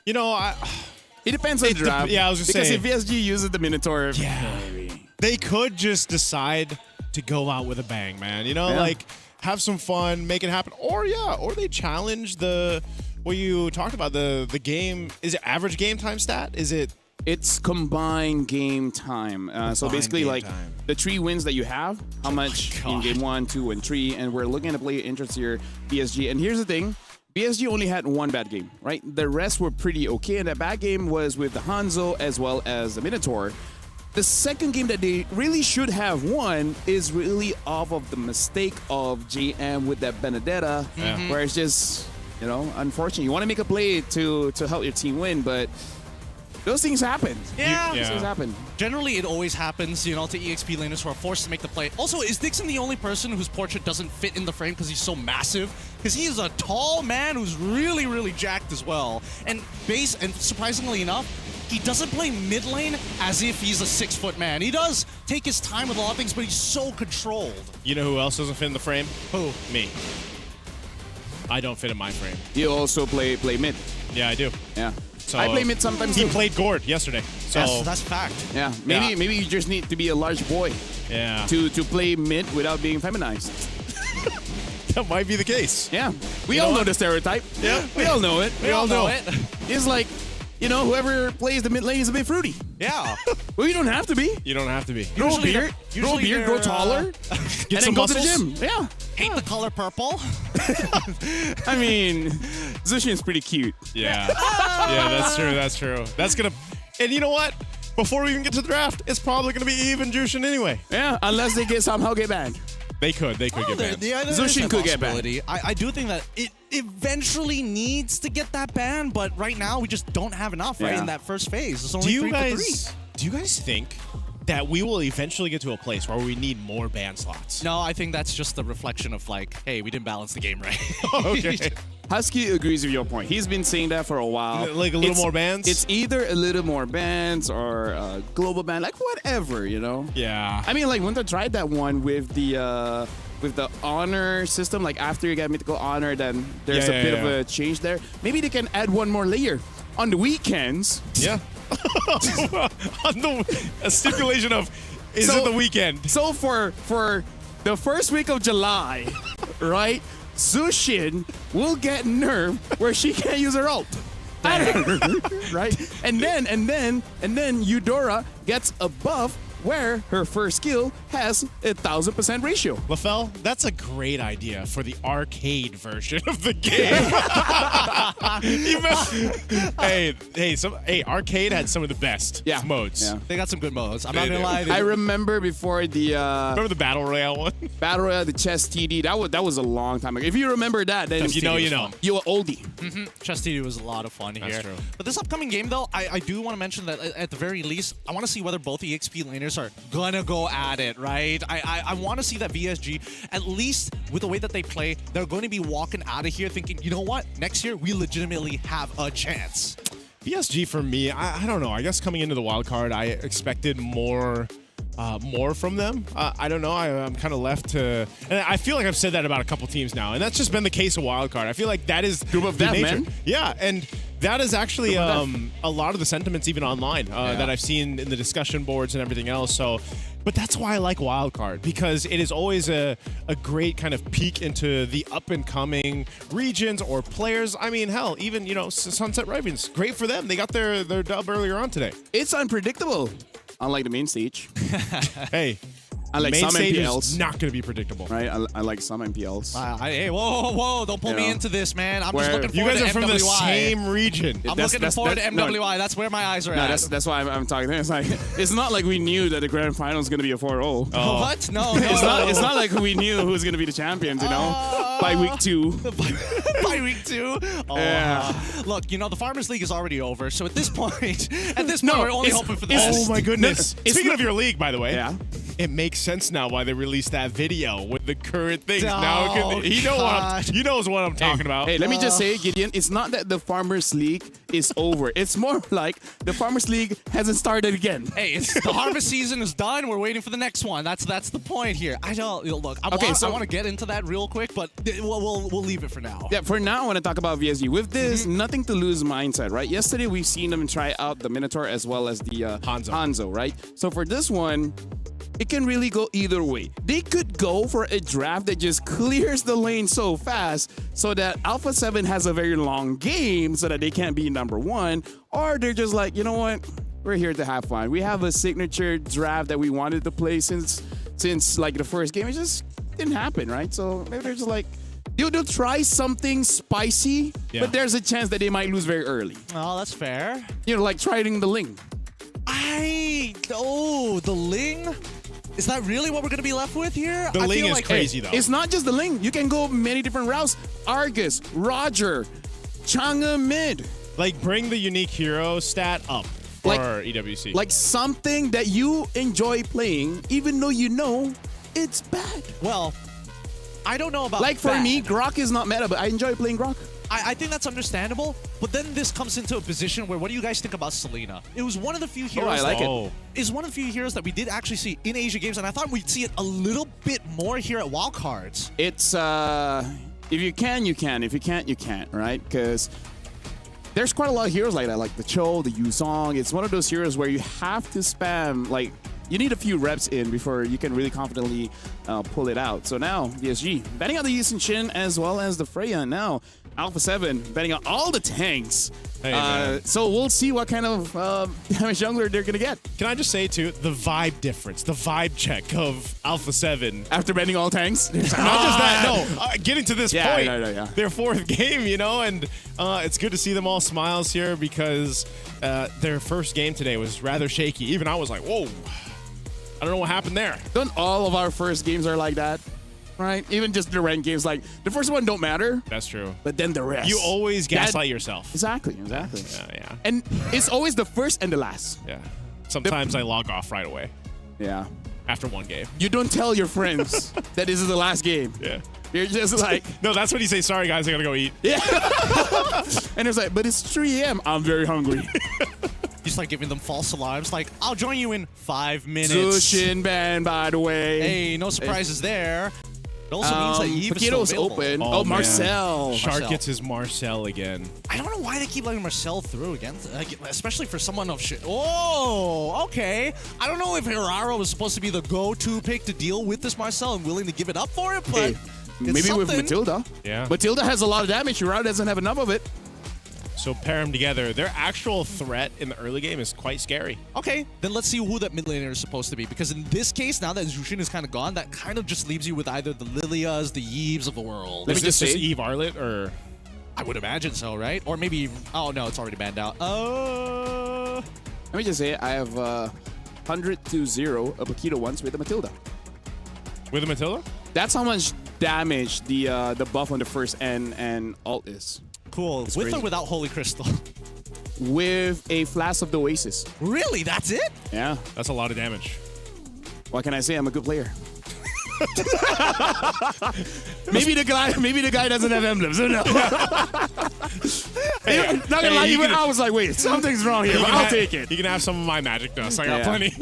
Speaker 12: You know,
Speaker 1: it depends on the draft.
Speaker 12: Yeah, I was just saying.
Speaker 1: Because if VSG uses the Minotaur,
Speaker 12: they could just decide to go out with a bang, man. You know, like have some fun, make it happen. Or they challenge what you talked about, the game. Is it average game time stat? Is it?
Speaker 1: It's combined game time. So basically, like the 3 wins that you have, how much in game 1, 2, and 3, and we're looking to play interest here, BSG. And here's the thing. BSG only had one bad game, right? The rest were pretty okay, and that bad game was with the Hanzo as well as the Minotaur. The second game that they really should have won is really off of the mistake of JM with that Benedetta, where it's just, you know, unfortunate. You want to make a play to help your team win, but those things happen. Those things happen.
Speaker 11: Generally, it always happens, you know, to EXP laners who are forced to make the play. Also, is Dixon the only person whose portrait doesn't fit in the frame because he's so massive? Because he is a tall man who's really, really jacked as well. And surprisingly enough, he doesn't play mid lane as if he's a 6-foot man. He does take his time with a lot of things, but he's so controlled.
Speaker 12: You know who else doesn't fit in the frame?
Speaker 11: Who?
Speaker 12: Me. I don't fit in my frame.
Speaker 1: You also play mid.
Speaker 12: Yeah, I do.
Speaker 1: Yeah.
Speaker 12: So
Speaker 1: I play mid sometimes.
Speaker 12: He played Gord yesterday. So
Speaker 11: yes, that's fact.
Speaker 1: Yeah. Maybe you just need to be a large boy.
Speaker 12: Yeah.
Speaker 1: To play mid without being feminized.
Speaker 12: That might be the case.
Speaker 1: Yeah. We all know the stereotype.
Speaker 12: Yeah.
Speaker 1: We all know it.
Speaker 11: We all know it.
Speaker 1: It's like, you know, whoever plays the mid lane is a bit fruity.
Speaker 11: Yeah.
Speaker 1: Well, you don't have to be.
Speaker 12: You don't have to be.
Speaker 1: Grow a beard, grow taller,
Speaker 12: Get
Speaker 1: and
Speaker 12: some
Speaker 1: then go
Speaker 12: muscles.
Speaker 1: to the gym. Yeah.
Speaker 11: Hate the color purple.
Speaker 1: I mean, Zushin's pretty cute.
Speaker 12: Yeah. Yeah, that's true. That's true. That's going to... And you know what? Before we even get to the draft, it's probably going to be even Jushin anyway.
Speaker 1: Yeah, unless they somehow get banned.
Speaker 12: They could get banned.
Speaker 11: Yeah,
Speaker 1: Zushin could get banned.
Speaker 11: I do think that it eventually needs to get that ban, but right now we just don't have enough, right, in that first phase. It's only
Speaker 12: Do you
Speaker 11: 3 for 3.
Speaker 12: guys think that we will eventually get to a place where we need more ban slots?
Speaker 11: No, I think that's just the reflection of like, hey, we didn't balance the game right.
Speaker 12: Okay.
Speaker 1: Husky agrees with your point. He's been saying that for a while.
Speaker 12: Like a little more bans?
Speaker 1: It's either a little more bans or a global ban, like whatever, you know?
Speaker 12: Yeah.
Speaker 1: I mean, like, Winter tried that one with the honor system. Like, after you get mythical honor, then there's a bit of a change there. Maybe they can add one more layer. On the weekends.
Speaker 12: Yeah. On a stipulation of, is it the weekend?
Speaker 1: So for the first week of July, right, Zushin will get nerfed where she can't use her ult. Right? And then Eudora gets a buff where her first skill has 1,000% ratio.
Speaker 12: LaFell, that's a great idea for the arcade version of the game. Arcade had some of the best modes.
Speaker 1: Yeah.
Speaker 11: They got some good modes. I'm not gonna lie.
Speaker 1: I remember before the
Speaker 12: remember the Battle Royale one?
Speaker 1: Battle Royale, the chess TD. That was a long time ago. If you remember that, then
Speaker 12: you know, you know.
Speaker 1: You're oldie.
Speaker 11: Chess TD was a lot of fun here.
Speaker 12: That's true.
Speaker 11: But this upcoming game, though, I do want to mention that at the very least, I want to see whether both EXP laners are gonna go at it, right? I want to see that VSG, at least with the way that they play, they're going to be walking out of here thinking, you know what? Next year, we legitimately have a chance.
Speaker 12: VSG for me, I don't know. I guess coming into the wild card, I expected more from them. I don't know. I'm kind of left to... And I feel like I've said that about a couple teams now, and that's just been the case of wild card. I feel like that is
Speaker 1: Group of
Speaker 12: the
Speaker 1: death,
Speaker 12: nature.
Speaker 1: man.
Speaker 12: Yeah, and that is actually a lot of the sentiments even online that I've seen in the discussion boards and everything else. So, but that's why I like wildcard, because it is always a great kind of peek into the up and coming regions or players. I mean, hell, even, you know, Sunset Ravens, great for them. They got their dub earlier on today.
Speaker 1: It's unpredictable, unlike the main stage.
Speaker 12: Hey,
Speaker 1: I like
Speaker 12: Main
Speaker 1: some
Speaker 12: stage
Speaker 1: MPLs.
Speaker 12: is not going to be predictable.
Speaker 1: Right? I like some MPLs.
Speaker 11: Hey, whoa, don't pull
Speaker 1: You
Speaker 11: me
Speaker 1: know,
Speaker 11: into this, man. I'm just
Speaker 1: where-
Speaker 11: looking
Speaker 12: You
Speaker 11: forward
Speaker 12: guys
Speaker 11: to
Speaker 12: are from the
Speaker 11: MWI.
Speaker 12: same region.
Speaker 11: I'm
Speaker 1: That's-
Speaker 11: looking forward to
Speaker 1: no,
Speaker 11: MWI. That's where my eyes are
Speaker 1: No,
Speaker 11: at.
Speaker 1: that's why I'm talking. It's like it's not like we knew that the grand final is going to be a 4-0.
Speaker 11: What? No,
Speaker 1: It's not like we knew who's going to be the champions, you know, by week 2.
Speaker 11: by week 2. Oh,
Speaker 1: Yeah.
Speaker 11: Look, you know the Farmers League is already over, so at this point, we're only hoping for the
Speaker 1: it's-
Speaker 11: best.
Speaker 12: Oh my goodness.
Speaker 1: it's
Speaker 12: Speaking
Speaker 1: not-
Speaker 12: of your league, by the way.
Speaker 1: Yeah.
Speaker 12: It makes sense now why they released that video with the current things.
Speaker 11: Oh,
Speaker 12: Now he knows what I'm talking about.
Speaker 1: Hey, let me just say, Gideon, it's not that the Farmers League is over. It's more like the Farmers League hasn't started again.
Speaker 11: Hey, the harvest season is done. We're waiting for the next one. That's the point here. I don't look. I want to get into that real quick, but we'll leave it for now.
Speaker 1: Yeah, for now, I want to talk about VSG. With this, nothing to lose mindset, right? Yesterday, we've seen them try out the Minotaur as well as the Hanzo, right? So for this one, it can really go either way. They could go for a draft that just clears the lane so fast so that Alpha 7 has a very long game so that they can't be number 1. Or they're just like, you know what? We're here to have fun. We have a signature draft that we wanted to play since like the first game. It just didn't happen, right? So maybe they're just like, they'll try something spicy, but there's a chance that they might lose very early.
Speaker 11: Oh, that's fair.
Speaker 1: You know, like trying the Ling.
Speaker 11: The Ling? Is that really what we're going to be left with here?
Speaker 12: The Ling is crazy, though.
Speaker 1: It's not just the Ling. You can go many different routes. Argus, Roger, Chang'e mid.
Speaker 12: Like, bring the unique hero stat up for EWC.
Speaker 1: Like something that you enjoy playing, even though you know it's bad.
Speaker 11: Well, I don't know about
Speaker 1: Like for
Speaker 11: bad.
Speaker 1: me, Grok is not meta, but I enjoy playing Grok.
Speaker 11: I think that's understandable, but then this comes into a position where, what do you guys think about Selena? It was one of the few heroes.
Speaker 1: I like
Speaker 11: it. Is one of the few heroes that we did actually see in Asia games, and I thought we'd see it a little bit more here at Wildcards.
Speaker 1: It's if you can, you can. If you can't, you can't, right? Because there's quite a lot of heroes like that, like the Cho, the Yuzong. It's one of those heroes where you have to spam, like, you need a few reps in before you can really confidently pull it out. So now, VSG, betting out the Yusin Shin as well as the Freya. Now, Alpha 7 betting out all the tanks.
Speaker 12: Hey,
Speaker 1: so we'll see what kind of damage jungler they're going to get.
Speaker 12: Can I just say, too, the vibe difference, the vibe check of Alpha 7.
Speaker 1: After betting all tanks?
Speaker 12: Not just that, no. Getting to this point, their 4th game, you know, and it's good to see them all smiles here because their first game today was rather shaky. Even I was like, whoa. I don't know what happened there.
Speaker 1: Don't all of our first games are like that? Right? Even just the ranked games, like the first one don't matter.
Speaker 12: That's true.
Speaker 1: But then the rest.
Speaker 12: You always gaslight yourself.
Speaker 1: Exactly.
Speaker 12: Yeah.
Speaker 1: And it's always the first and the last.
Speaker 12: Yeah. Sometimes I log off right away.
Speaker 1: Yeah.
Speaker 12: After one game.
Speaker 1: You don't tell your friends that this is the last game.
Speaker 12: Yeah.
Speaker 1: You're just like...
Speaker 12: No, that's when you say, sorry, guys, I gotta go eat.
Speaker 1: Yeah. And it's like, but it's 3 a.m. I'm very hungry.
Speaker 11: Just like giving them false alarms, like, I'll join you in 5 minutes.
Speaker 1: Zushin ban, by the way.
Speaker 11: Hey, no surprises there. It also means that Eve is
Speaker 1: Paquito's
Speaker 11: still available.
Speaker 1: open. Oh, Marcel.
Speaker 12: Shark gets his Marcel again.
Speaker 11: I don't know why they keep letting Marcel through again, especially for someone of shit. Oh, okay. I don't know if Hiraro was supposed to be the go-to pick to deal with this Marcel and willing to give it up for it, but
Speaker 1: Maybe with Matilda.
Speaker 12: Yeah.
Speaker 1: Matilda has a lot of damage. Hiraro doesn't have enough of it.
Speaker 12: So pair them together. Their actual threat in the early game is quite scary.
Speaker 11: Okay, then let's see who that mid laner is supposed to be. Because in this case, now that Zushin is kind of gone, that kind of just leaves you with either the Lilias, the Yeves of the world.
Speaker 12: Is this just Eve Arlet, or?
Speaker 11: I would imagine so, right? Or maybe, oh no, it's already banned out.
Speaker 1: Let me just say, I have 100-0 a Paquito once with the Matilda.
Speaker 12: With a Matilda?
Speaker 1: That's how much damage the buff on the first and alt is.
Speaker 11: Cool.
Speaker 1: It's
Speaker 11: with
Speaker 1: crazy.
Speaker 11: or without Holy Crystal?
Speaker 1: With a Flask of the Oasis.
Speaker 11: Really? That's it?
Speaker 1: Yeah.
Speaker 12: That's a lot of damage.
Speaker 1: What can I say? I'm a good player. maybe the guy doesn't have emblems. Who knows? Not gonna lie, even I was like, wait, something's wrong here, but I'll take it.
Speaker 12: You can have some of my magic dust. I got plenty.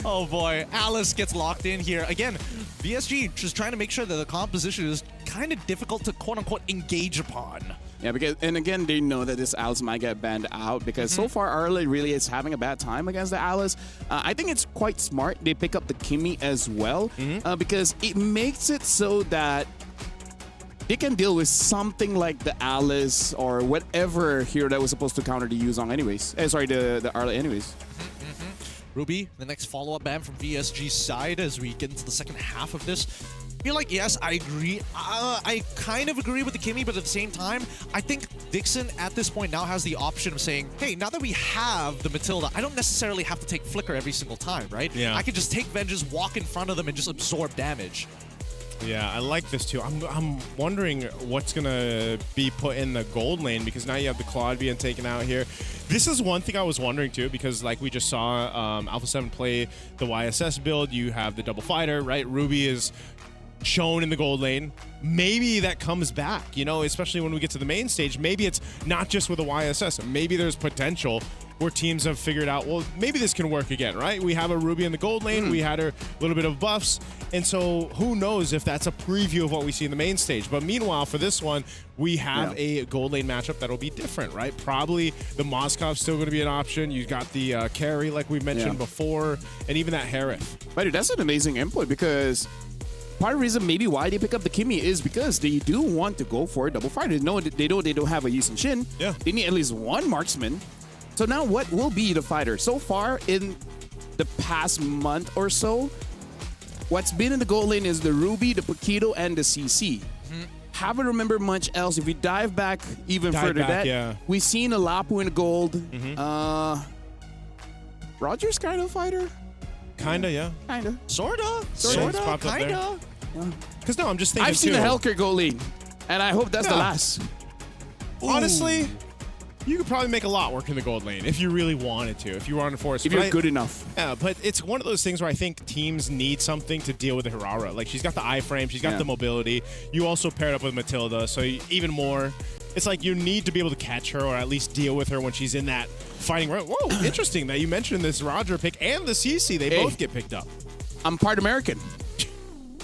Speaker 11: Oh boy, Alice gets locked in here. Again, VSG just trying to make sure that the composition is kind of difficult to quote-unquote engage upon.
Speaker 1: Yeah, because, and again, they know that this Alice might get banned out because so far Arlet really is having a bad time against the Alice. I think it's quite smart they pick up the Kimmy as well because it makes it so that they can deal with something like the Alice or whatever hero that was supposed to counter the Yuzong anyways. Sorry, the Arlet anyways.
Speaker 11: Ruby, the next follow-up ban from VSG's side as we get into the second half of this. I feel like, yes, I agree. I kind of agree with the Kimmy, but at the same time, I think Dixon at this point now has the option of saying, hey, now that we have the Matilda, I don't necessarily have to take Flicker every single time, right?
Speaker 12: Yeah.
Speaker 11: I can just take Vengeance, walk in front of them, and just absorb damage.
Speaker 12: Yeah, I like this too. I'm wondering what's gonna be put in the gold lane, because now you have the Claude being taken out here. This is one thing I was wondering too, because like we just saw Alpha 7 play the YSS build. You have the double fighter, right? Ruby is shown in the gold lane. Maybe that comes back, you know, especially when we get to the main stage. Maybe it's not just with a YSS. Maybe there's potential where teams have figured out, well, maybe this can work again, right? We have a Ruby in the gold lane. We had her a little bit of buffs. And so who knows if that's a preview of what we see in the main stage. But meanwhile, for this one, we have a gold lane matchup that'll be different, right? Probably the Moskov's still going to be an option. You got the carry, like we mentioned before, and even that Harith.
Speaker 1: But dude, that's an amazing input, because part of the reason maybe why they pick up the Kimmy is because they do want to go for a double fighter. No, they don't have a Yi Shin.
Speaker 12: Yeah.
Speaker 1: They need at least one marksman. So now what will be the fighter? So far in the past month or so, what's been in the gold lane is the Ruby, the Paquito, and the CC. Haven't remembered much else. If we dive back even further, we've seen a Lapu in the gold. Roger's kind of fighter.
Speaker 12: Kinda, yeah.
Speaker 1: Kinda.
Speaker 11: Sorta.
Speaker 12: Kinda. Because no, I'm just thinking
Speaker 1: I've seen
Speaker 12: too.
Speaker 1: the Hellcare gold lane, and I hope that's the last.
Speaker 12: Honestly, you could probably make a lot work in the gold lane if you really wanted to, if you were on the force.
Speaker 1: If you're good enough.
Speaker 12: Yeah, but it's one of those things where I think teams need something to deal with the Hirara. Like, she's got the iframe, she's got the mobility. You also paired up with Matilda, so even more. It's like you need to be able to catch her or at least deal with her when she's in that fighting run. Whoa, interesting that you mentioned this Roger pick and the CC. They both get picked up.
Speaker 1: I'm part American.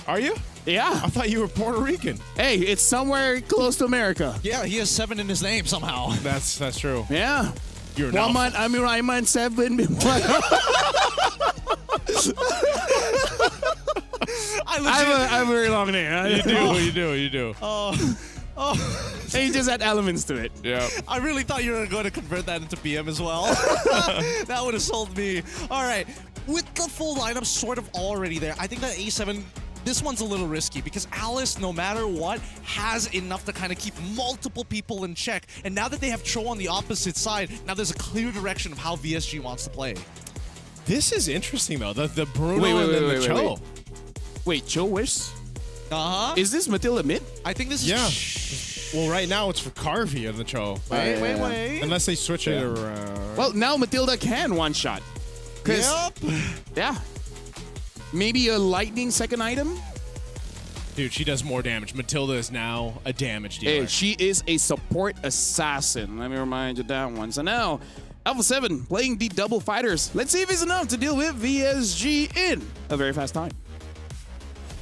Speaker 12: Are you?
Speaker 1: Yeah.
Speaker 12: I thought you were Puerto Rican.
Speaker 1: Hey, it's somewhere close to America.
Speaker 11: Yeah, he has 7 in his name somehow.
Speaker 12: That's true.
Speaker 1: Yeah.
Speaker 12: You're not.
Speaker 1: I'm 7. I have a very long name.
Speaker 12: You do.
Speaker 1: And you just add elements to it.
Speaker 12: Yeah.
Speaker 11: I really thought you were going to convert that into BM as well. That would have sold me. All right. With the full lineup sort of already there, I think that A7, this one's a little risky because Alice, no matter what, has enough to kind of keep multiple people in check. And now that they have Cho on the opposite side, now there's a clear direction of how VSG wants to play.
Speaker 12: This is interesting, though. The Bruno and then the Cho.
Speaker 1: Wait, Cho Wish?
Speaker 11: Uh-huh.
Speaker 1: Is this Matilda mid?
Speaker 11: I think this is...
Speaker 12: Yeah. Well, right now it's for Carvey and the Cho.
Speaker 11: Wait.
Speaker 12: Unless they switch it around.
Speaker 1: Well, now Matilda can one-shot.
Speaker 11: Yep.
Speaker 1: Yeah. Maybe a lightning second item?
Speaker 12: Dude, she does more damage. Matilda is now a damage dealer.
Speaker 1: Hey, she is a support assassin. Let me remind you that one. So now, Alpha 7 playing the double fighters. Let's see if it's enough to deal with VSG in a very fast time.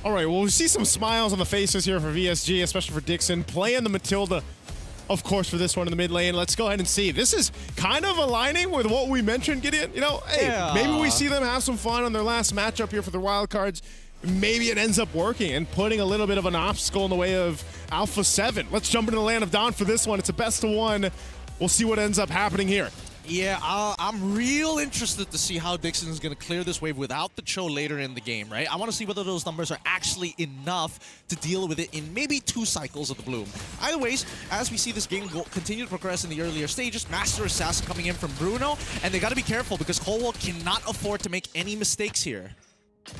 Speaker 12: All right, well, we see some smiles on the faces here for VSG, especially for Dixon, playing the Matilda, of course, for this one in the mid lane. Let's go ahead and see. This is kind of aligning with what we mentioned, Gideon. You know, hey, maybe we see them have some fun on their last matchup here for their wild cards. Maybe it ends up working and putting a little bit of an obstacle in the way of Alpha 7. Let's jump into the Land of Dawn for this one. It's a best of one. We'll see what ends up happening here.
Speaker 11: Yeah, I'm real interested to see how Dixon is going to clear this wave without the Cho later in the game, right? I want to see whether those numbers are actually enough to deal with it in maybe 2 cycles of the Bloom. Either ways, as we see this game continue to progress in the earlier stages, Master Assassin coming in from Bruno, and they got to be careful because Colwell cannot afford to make any mistakes here.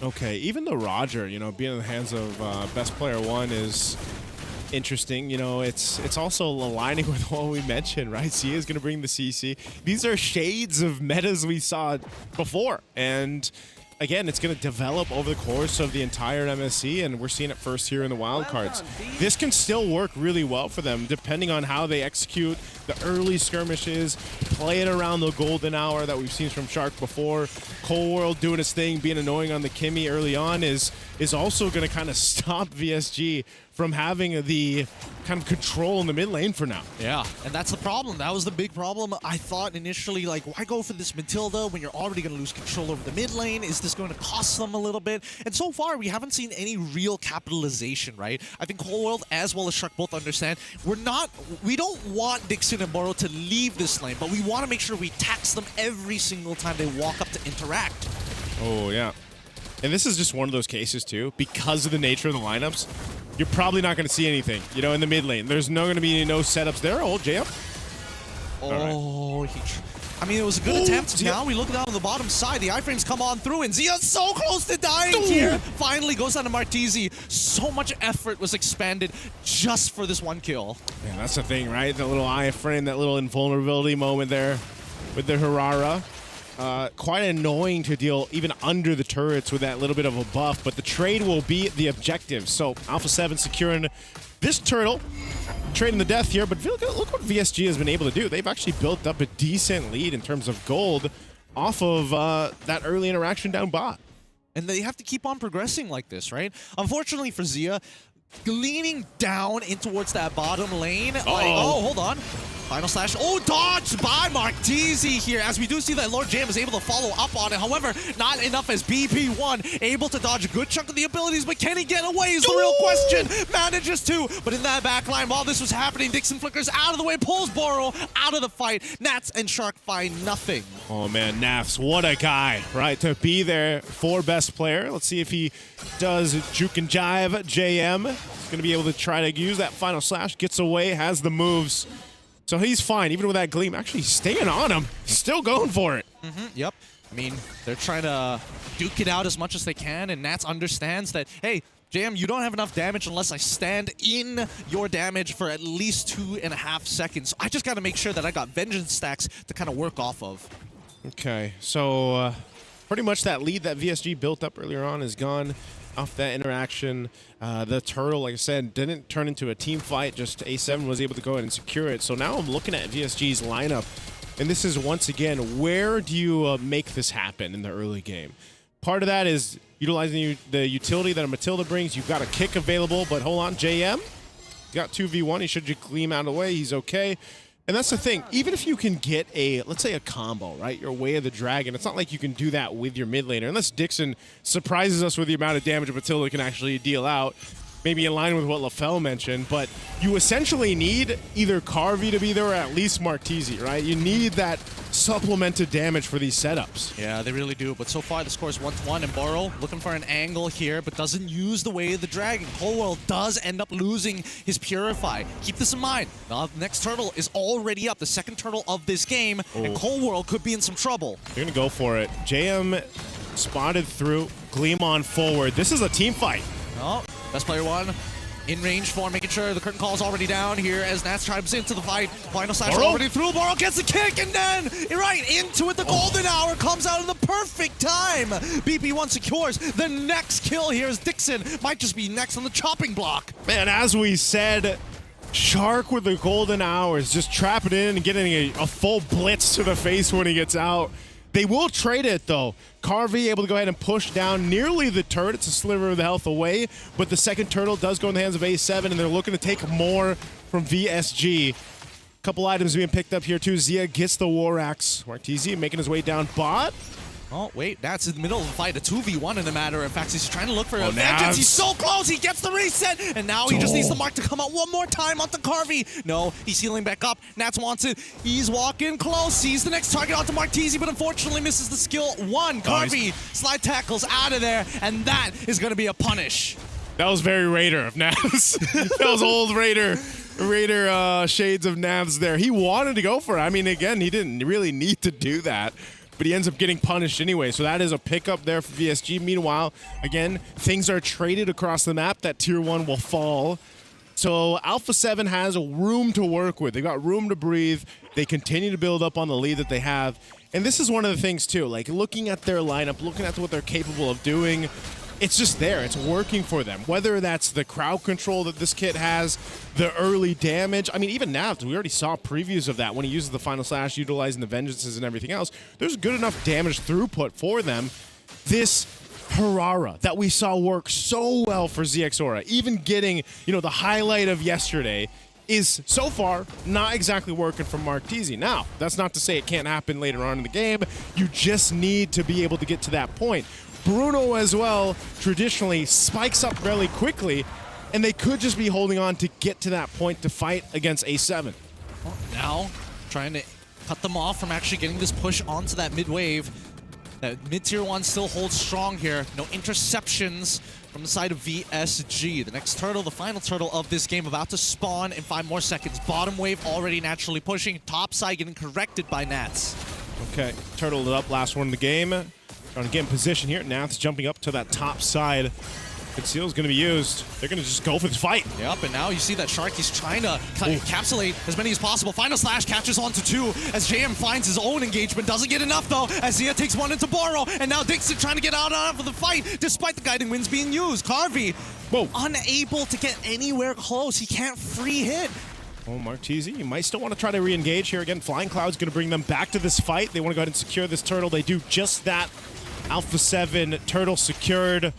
Speaker 12: Okay, even the Roger, you know, being in the hands of Best Player 1 is interesting. You know, it's also aligning with what we mentioned, right? Sia is going to bring the CC. These are shades of metas we saw before, and again, it's going to develop over the course of the entire MSC, and we're seeing it first here in the wildcards. This can still work really well for them, depending on how they execute the early skirmishes, play it around the golden hour that we've seen from Shark before. Cold World doing his thing, being annoying on the Kimmy early on is also going to kind of stop VSG from having the kind of control in the mid lane for now.
Speaker 11: Yeah, and that's the problem. That was the big problem. I thought initially, like, why go for this Matilda when you're already going to lose control over the mid lane? Is this going to cost them a little bit? And so far, we haven't seen any real capitalization, right? I think Whole World as well as Shark both understand we don't want Dixon and Boro to leave this lane, but we want to make sure we tax them every single time they walk up to interact.
Speaker 12: Oh, yeah. And this is just one of those cases, too. Because of the nature of the lineups, you're probably not going to see anything, you know, in the mid lane. There's no going to be no setups there. Oh, JM.
Speaker 11: Oh, I mean, it was a good attempt. Now we look down on the bottom side. The iframes come on through, and Zia's so close to dying here. Finally goes down to Martizi. So much effort was expanded just for this one kill.
Speaker 12: Yeah, that's the thing, right? The little iframe, that little invulnerability moment there with the Harara. Quite annoying to deal even under the turrets with that little bit of a buff, but the trade will be the objective. So Alpha 7 securing this turtle, trading the death here, but look what VSG has been able to do. They've actually built up a decent lead in terms of gold off of that early interaction down bot.
Speaker 11: And they have to keep on progressing like this, right? Unfortunately for Zia, leaning down in towards that bottom lane. Oh, hold on. Final slash. Oh, dodged by Martizi here, as we do see that Lord Jam is able to follow up on it. However, not enough as BP1 able to dodge a good chunk of the abilities, but can he get away is the real question. Manages to, but in that backline, while this was happening, Dixon flickers out of the way, pulls Boro out of the fight. Nats and Shark find nothing.
Speaker 12: Oh man, Nafs, what a guy, right? To be there for best player. Let's see if he does juke and jive. JM is going to be able to try to use that final slash, gets away, has the moves. So he's fine, even with that gleam. Actually staying on him, still going for it.
Speaker 11: Yep. I mean, they're trying to duke it out as much as they can, and Nats understands that, hey, JM, you don't have enough damage unless I stand in your damage for at least 2.5 seconds. I just got to make sure that I got vengeance stacks to kind of work off of.
Speaker 12: Okay, so pretty much that lead that VSG built up earlier on is gone off that interaction. The turtle, like I said, didn't turn into a team fight. Just A7 was able to go ahead and secure it. So now I'm looking at VSG's lineup, and this is once again, where do you make this happen in the early game? Part of that is utilizing the utility that a Matilda brings. You've got a kick available, but hold on, JM got 2v1. He should just gleam out of the way. He's okay. And that's the thing. Even if you can get a, let's say a combo, right? Your Way of the Dragon, it's not like you can do that with your mid laner. Unless Dixon surprises us with the amount of damage Matilda can actually deal out. Maybe in line with what LaFell mentioned, but you essentially need either Carvey to be there or at least Martizi, right? You need that supplemented damage for these setups.
Speaker 11: Yeah, they really do, but so far the score is 1-1, and Boro looking for an angle here, but doesn't use the Way of the Dragon. Whole World does end up losing his Purify. Keep this in mind. The next turtle is already up, the second turtle of this game, and Whole World could be in some trouble.
Speaker 12: They're gonna go for it. JM spotted through, Gleam on forward. This is a team fight.
Speaker 11: Oh, best player one. In range for making sure the curtain call is already down here as Nats chimes into the fight. Final slash already through. Boro gets the kick, and then right into it. The golden hour comes out in the perfect time. BP1 secures the next kill here as Dixon might just be next on the chopping block.
Speaker 12: Man, as we said, Shark with the golden hours, just trapping in and getting a full blitz to the face when he gets out. They will trade it, though. Carvey able to go ahead and push down nearly the turret. It's a sliver of the health away, but the second turtle does go in the hands of A7, and they're looking to take more from VSG. Couple items being picked up here, too. Zia gets the War Axe. Martizi making his way down bot.
Speaker 11: Oh, wait, that's in the middle of the fight. A 2v1 in a matter of fact. He's trying to look for a vengeance. He's so close. He gets the reset. And now he just needs the mark to come out one more time onto Carvey. No, he's healing back up. Nats wants it. He's walking close. Sees the next target onto Martizi, but unfortunately misses the skill one. Carvey slide tackles out of there, and that is going to be a punish.
Speaker 12: That was very Raider of Navs. That was old Raider shades of Navs there. He wanted to go for it. I mean, again, he didn't really need to do that, but he ends up getting punished anyway. So that is a pickup there for VSG. Meanwhile, again, things are traded across the map. That tier 1 will fall. So Alpha 7 has room to work with. They've got room to breathe. They continue to build up on the lead that they have. And this is one of the things, too. Like, looking at their lineup, looking at what they're capable of doing, it's just there. It's working for them. Whether that's the crowd control that this kit has, the early damage. I mean, even now, we already saw previews of that when he uses the final slash, utilizing the vengeances and everything else. There's good enough damage throughput for them. This Harara that we saw work so well for ZX Aura, even getting, the highlight of yesterday, is so far not exactly working for Martese. Now, that's not to say it can't happen later on in the game. You just need to be able to get to that point. Bruno as well traditionally spikes up really quickly, and they could just be holding on to get to that point to fight against A7.
Speaker 11: Well, now, trying to cut them off from actually getting this push onto that mid wave. That mid-tier 1 still holds strong here. No interceptions from the side of VSG. The next turtle, the final turtle of this game, about to spawn in 5 more seconds. Bottom wave already naturally pushing. Top side getting corrected by Nats.
Speaker 12: Okay, turtled it up, last one in the game. Trying to get in position here. Nats jumping up to that top side. Conceal is going to be used. They're going to just go for this fight.
Speaker 11: Yep, and now you see that Shark, he's trying to encapsulate as many as possible. Final Slash catches onto 2 as JM finds his own engagement. Doesn't get enough, though, as Zia takes 1 into Boro. And now Dixon trying to get out of the fight, despite the guiding winds being used. Carvey, unable to get anywhere close. He can't free hit.
Speaker 12: Oh, Martese, you might still want to try to re-engage here. Again, Flying Cloud's going to bring them back to this fight. They want to go ahead and secure this turtle. They do just that. Alpha 7, turtle secured.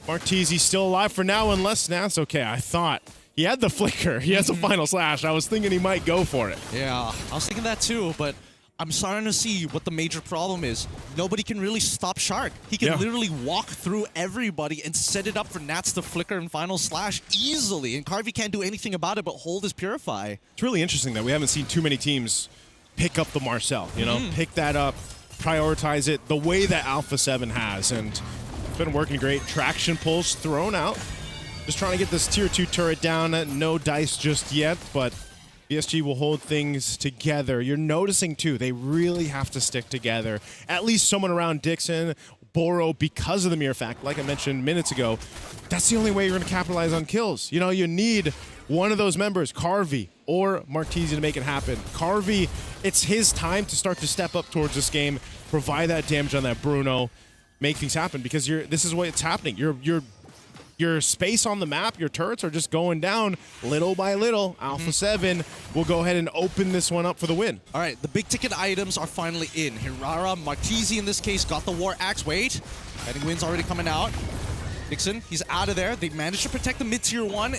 Speaker 12: Martese still alive for now, unless Nats. Okay, I thought he had the flicker. He has a Final Slash. I was thinking he might go for it.
Speaker 11: Yeah, I was thinking that too, but I'm starting to see what the major problem is. Nobody can really stop Shark. He can literally walk through everybody and set it up for Nats to flicker and Final Slash easily, and Carvey can't do anything about it but hold his Purify.
Speaker 12: It's really interesting that we haven't seen too many teams pick up the Marcel, pick that up, prioritize it the way that Alpha 7 has, and been working great. Traction pulse thrown out. Just trying to get this tier 2 turret down. No dice just yet, but VSG will hold things together. You're noticing too, they really have to stick together. At least someone around Dixon, Boro, because of the mere fact, like I mentioned minutes ago, that's the only way you're going to capitalize on kills. You need one of those members, Carvey or Martese, to make it happen. Carvey, it's his time to start to step up towards this game, provide that damage on that Bruno, make things happen, because this is what's happening. Your space on the map, your turrets are just going down little by little. Alpha 7 will go ahead and open this one up for the win.
Speaker 11: All right, the big ticket items are finally in. Hirara, Martese in this case, got the War Axe. Wait, Heading Wind's already coming out. Dixon, he's out of there. They managed to protect the mid-tier 1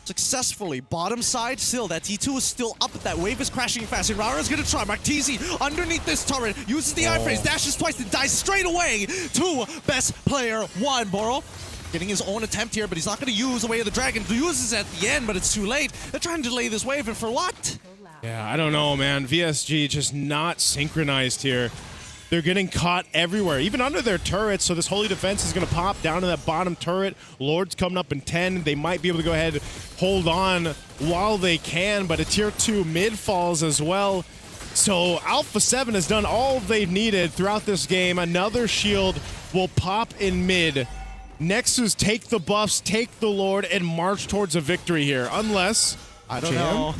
Speaker 11: successfully. Bottom side still, that T2 is still up, that wave is crashing fast. Hirara's gonna try. Martese underneath this turret, uses the iframes, dashes twice, and dies straight away to best player 1. Boro getting his own attempt here, but he's not gonna use the Way of the Dragon. He uses it at the end, but it's too late. They're trying to delay this wave, and for what?
Speaker 12: Yeah, I don't know, man. VSG just not synchronized here. They're getting caught everywhere, even under their turrets, so this Holy Defense is going to pop down to that bottom turret. Lord's coming up in 10. They might be able to go ahead, hold on while they can, but a tier 2 mid falls as well. So Alpha 7 has done all they've needed throughout this game. Another shield will pop in mid. Nexus take the buffs, take the Lord, and march towards a victory here, unless...
Speaker 11: I don't know.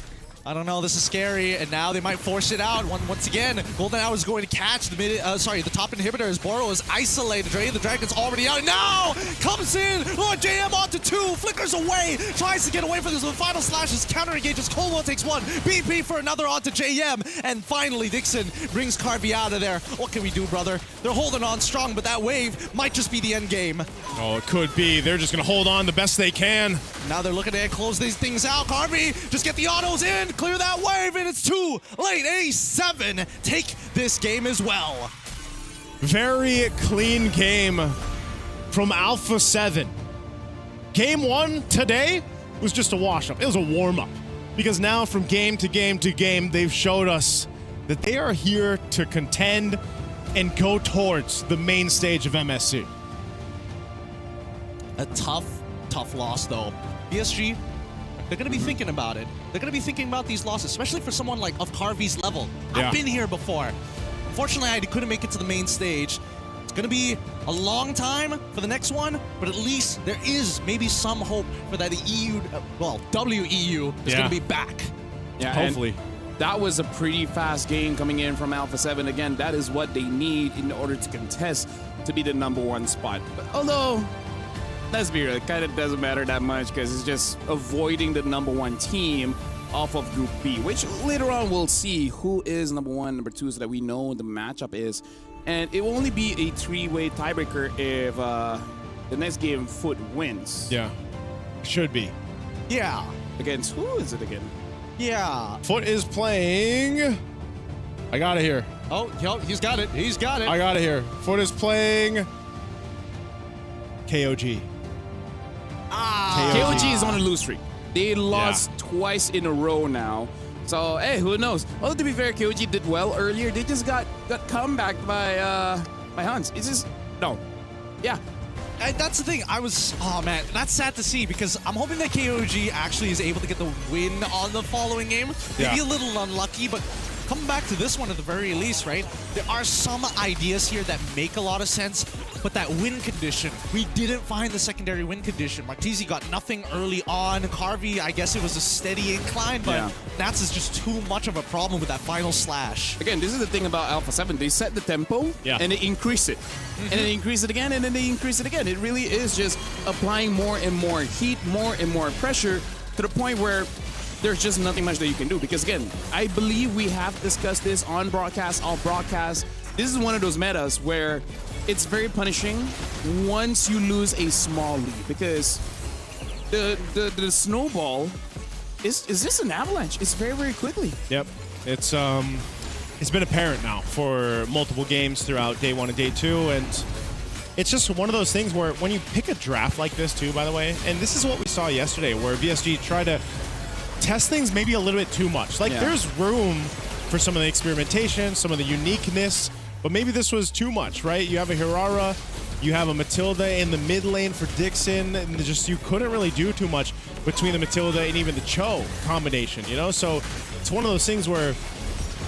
Speaker 11: I don't know. This is scary, and now they might force it out. Once again, Golden Hour is going to catch the the top inhibitor as Boro is isolated. The Dragon's already out. Now comes in. Oh, JM onto 2, flickers away, tries to get away from this. The Final Slash is counter engages. Colwell takes 1. BP for another onto JM, and finally Dixon brings Carvey out of there. What can we do, brother? They're holding on strong, but that wave might just be the end game.
Speaker 12: Oh, it could be. They're just going to hold on the best they can.
Speaker 11: Now they're looking to close these things out. Carvey, just get the autos in. Clear that wave, and it's too late. A7 take this game as well.
Speaker 12: Very clean game from Alpha 7. Game 1 today was just a wash-up. It was a warm-up. Because now from game to game to game, they've showed us that they are here to contend and go towards the main stage of MSC.
Speaker 11: A tough loss, though. PSG, they're going to be thinking about it. They're going to be thinking about these losses, especially for someone like of Carvey's level.
Speaker 12: Yeah.
Speaker 11: I've been here before. Unfortunately, I couldn't make it to the main stage. It's going to be a long time for the next one, but at least there is maybe some hope for that WEU is going to be back.
Speaker 1: Yeah,
Speaker 12: hopefully.
Speaker 1: That was a pretty fast game coming in from Alpha 7. Again, that is what they need in order to contest to be the #1 spot. But although, let's be real, it kind of doesn't matter that much because it's just avoiding the #1 team off of Group B, which later on we'll see who is #1, #2, so that we know the matchup is. and it will only be a 3-way tiebreaker if the next game Foot wins.
Speaker 12: Yeah, should be.
Speaker 11: Yeah.
Speaker 1: Against who is it again?
Speaker 11: Yeah.
Speaker 12: Foot is playing. I got it here.
Speaker 11: Oh, yo, he's got it. He's got it.
Speaker 12: I got it here. Foot is playing KOG.
Speaker 1: KOG is on a lose streak. They lost twice in a row now. So, hey, who knows? Although, to be fair, KOG did well earlier. They just got come back by Hans. It's just, no. Yeah.
Speaker 11: And that's the thing. Oh man, that's sad to see because I'm hoping that KOG actually is able to get the win on the following game. Maybe a little unlucky, but coming back to this one at the very least, right? There are some ideas here that make a lot of sense, but that win condition, we didn't find the secondary win condition. Martese got nothing early on. Carvey, I guess it was a steady incline, but Nats is just too much of a problem with that final slash.
Speaker 1: Again, this is the thing about Alpha 7. They set the tempo and they increase it. And then they increase it again, and then they increase it again. It really is just applying more and more heat, more and more pressure to the point where there's just nothing much that you can do. Because again, I believe we have discussed this on broadcast, off broadcast. This is one of those metas where it's very punishing once you lose a small lead, because the snowball is just an avalanche. It's very, very quickly.
Speaker 12: Yep. It's been apparent now for multiple games throughout day 1 and day 2, and it's just one of those things where when you pick a draft like this too, by the way, and this is what we saw yesterday, where VSG tried to test things maybe a little bit too much. Like there's room for some of the experimentation, some of the uniqueness, but maybe this was too much, right? You have a Hirara, you have a Matilda in the mid lane for Dixon, and just you couldn't really do too much between the Matilda and even the Cho combination, you know? So it's one of those things where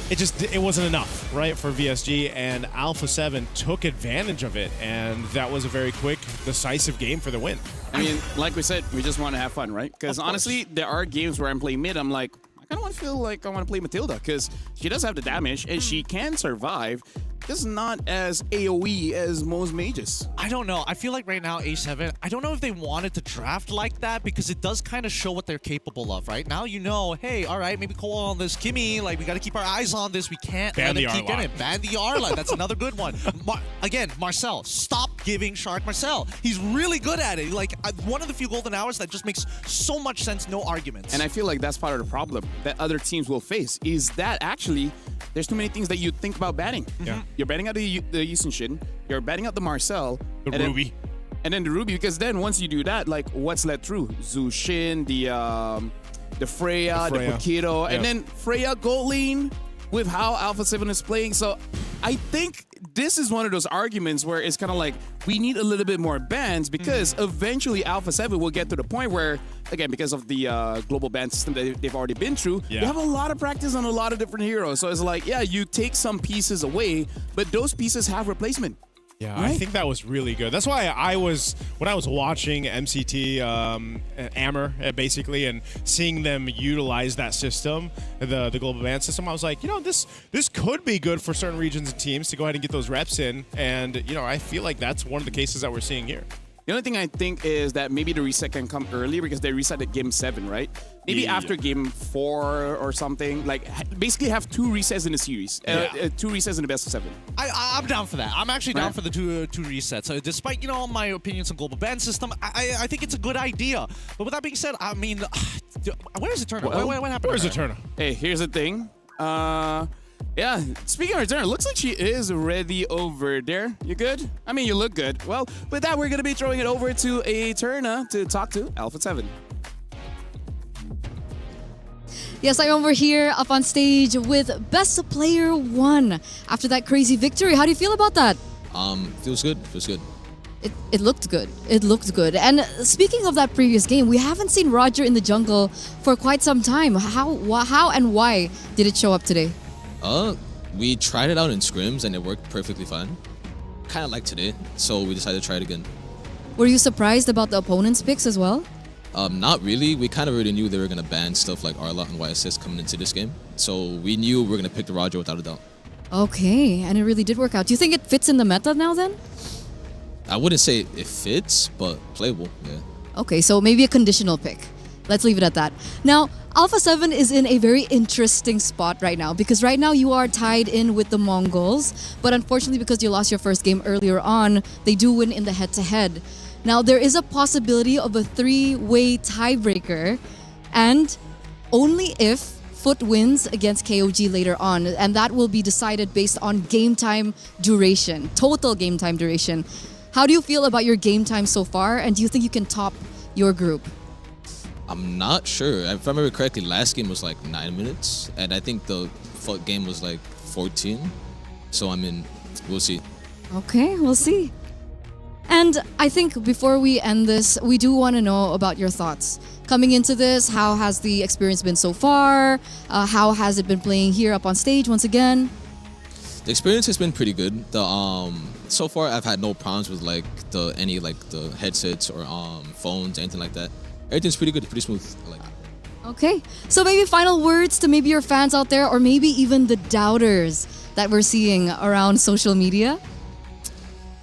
Speaker 12: it wasn't enough, right, for VSG, and Alpha 7 took advantage of it, and that was a very quick, decisive game for the win.
Speaker 1: I mean, like we said, we just want to have fun, right? Because honestly, there are games where I'm playing mid, I'm like, I kind of want to feel like I want to play Matilda, because she does have the damage, and she can survive. Just not as AoE as most mages.
Speaker 11: I don't know. I feel like right now, A7, I don't know if they wanted to draft like that, because it does kind of show what they're capable of, right? Now you know, hey, all right, maybe Cole on this Kimmy, like, we got to keep our eyes on this. We can't let him keep getting it. Ban the R-line. That's another good one. Again, Marcel, stop giving Shark Marcel. He's really good at it. Like, one of the few golden hours that just makes so much sense, no arguments.
Speaker 1: And I feel like that's part of the problem that other teams will face, is that actually there's too many things that you think about banning.
Speaker 12: Yeah.
Speaker 1: You're banning out the Yushin Shin, you're banning out the Marcel,
Speaker 12: the Ruby.
Speaker 1: And then the Ruby, because then once you do that, like, what's let through? Zushin, the Freya, the Paquito, and then Freya gold lane with how Alpha 7 is playing. So I think this is one of those arguments where it's kind of like, we need a little bit more bans, because eventually Alpha 7 will get to the point where, again, because of the global ban system that they've already been through, you have a lot of practice on a lot of different heroes. So it's like, yeah, you take some pieces away, but those pieces have replacement.
Speaker 12: Yeah, right? I think that was really good. That's why when I was watching MCT, Amber, basically, and seeing them utilize that system, the global ban system, I was like, you know, this could be good for certain regions and teams to go ahead and get those reps in. And, you know, I feel like that's one of the cases that we're seeing here.
Speaker 1: The only thing I think is that maybe the reset can come earlier, because they reset at game 7, right? Maybe after game 4 or something. Like, basically have 2 resets in the series. 2 resets in the best of 7.
Speaker 11: I'm down for that. I'm actually down for the two resets. Despite, you know, my opinions on global ban system, I think it's a good idea. But with that being said, I mean, where is Eterna? What happened?
Speaker 12: Where's Eterna?
Speaker 1: Hey, here's the thing. Yeah, speaking of Eterna, looks like she is ready over there. You good? I mean, you look good. Well, with that, we're going to be throwing it over to Eterna to talk to Alpha 7.
Speaker 5: Yes, I'm over here up on stage with Best Player 1 after that crazy victory. How do you feel about that?
Speaker 13: Feels good. Feels good.
Speaker 5: It looked good. It looked good. And speaking of that previous game, we haven't seen Roger in the jungle for quite some time. How and why did it show up today?
Speaker 13: We tried it out in scrims and it worked perfectly fine. Kind of like today, so we decided to try it again.
Speaker 5: Were you surprised about the opponent's picks as well?
Speaker 13: Not really. We kind of already knew they were going to ban stuff like Arlot and YSS coming into this game. So we knew we were going to pick the Roger without a doubt.
Speaker 5: Okay, and it really did work out. Do you think it fits in the meta now then?
Speaker 13: I wouldn't say it fits, but playable, yeah.
Speaker 5: Okay, so maybe a conditional pick. Let's leave it at that. Now, Alpha 7 is in a very interesting spot right now because right now you are tied in with the Mongols, but unfortunately because you lost your first game earlier on, they do win in the head-to-head. Now there is a possibility of a 3-way tiebreaker, and only if Foot wins against KOG later on, and that will be decided based on game time duration, total game time duration. How do you feel about your game time so far, and do you think you can top your group?
Speaker 13: I'm not sure. If I remember correctly, last game was like 9 minutes, and I think the Foot game was like 14. So I mean, we'll see.
Speaker 5: Okay, we'll see. And I think before we end this, we do want to know about your thoughts. Coming into this, how has the experience been so far? How has it been playing here up on stage once again?
Speaker 13: The experience has been pretty good. So far I've had no problems with like the headsets or phones, anything like that. Everything's pretty good, pretty smooth. I like it.
Speaker 5: Okay, so maybe final words to maybe your fans out there, or maybe even the doubters that we're seeing around social media.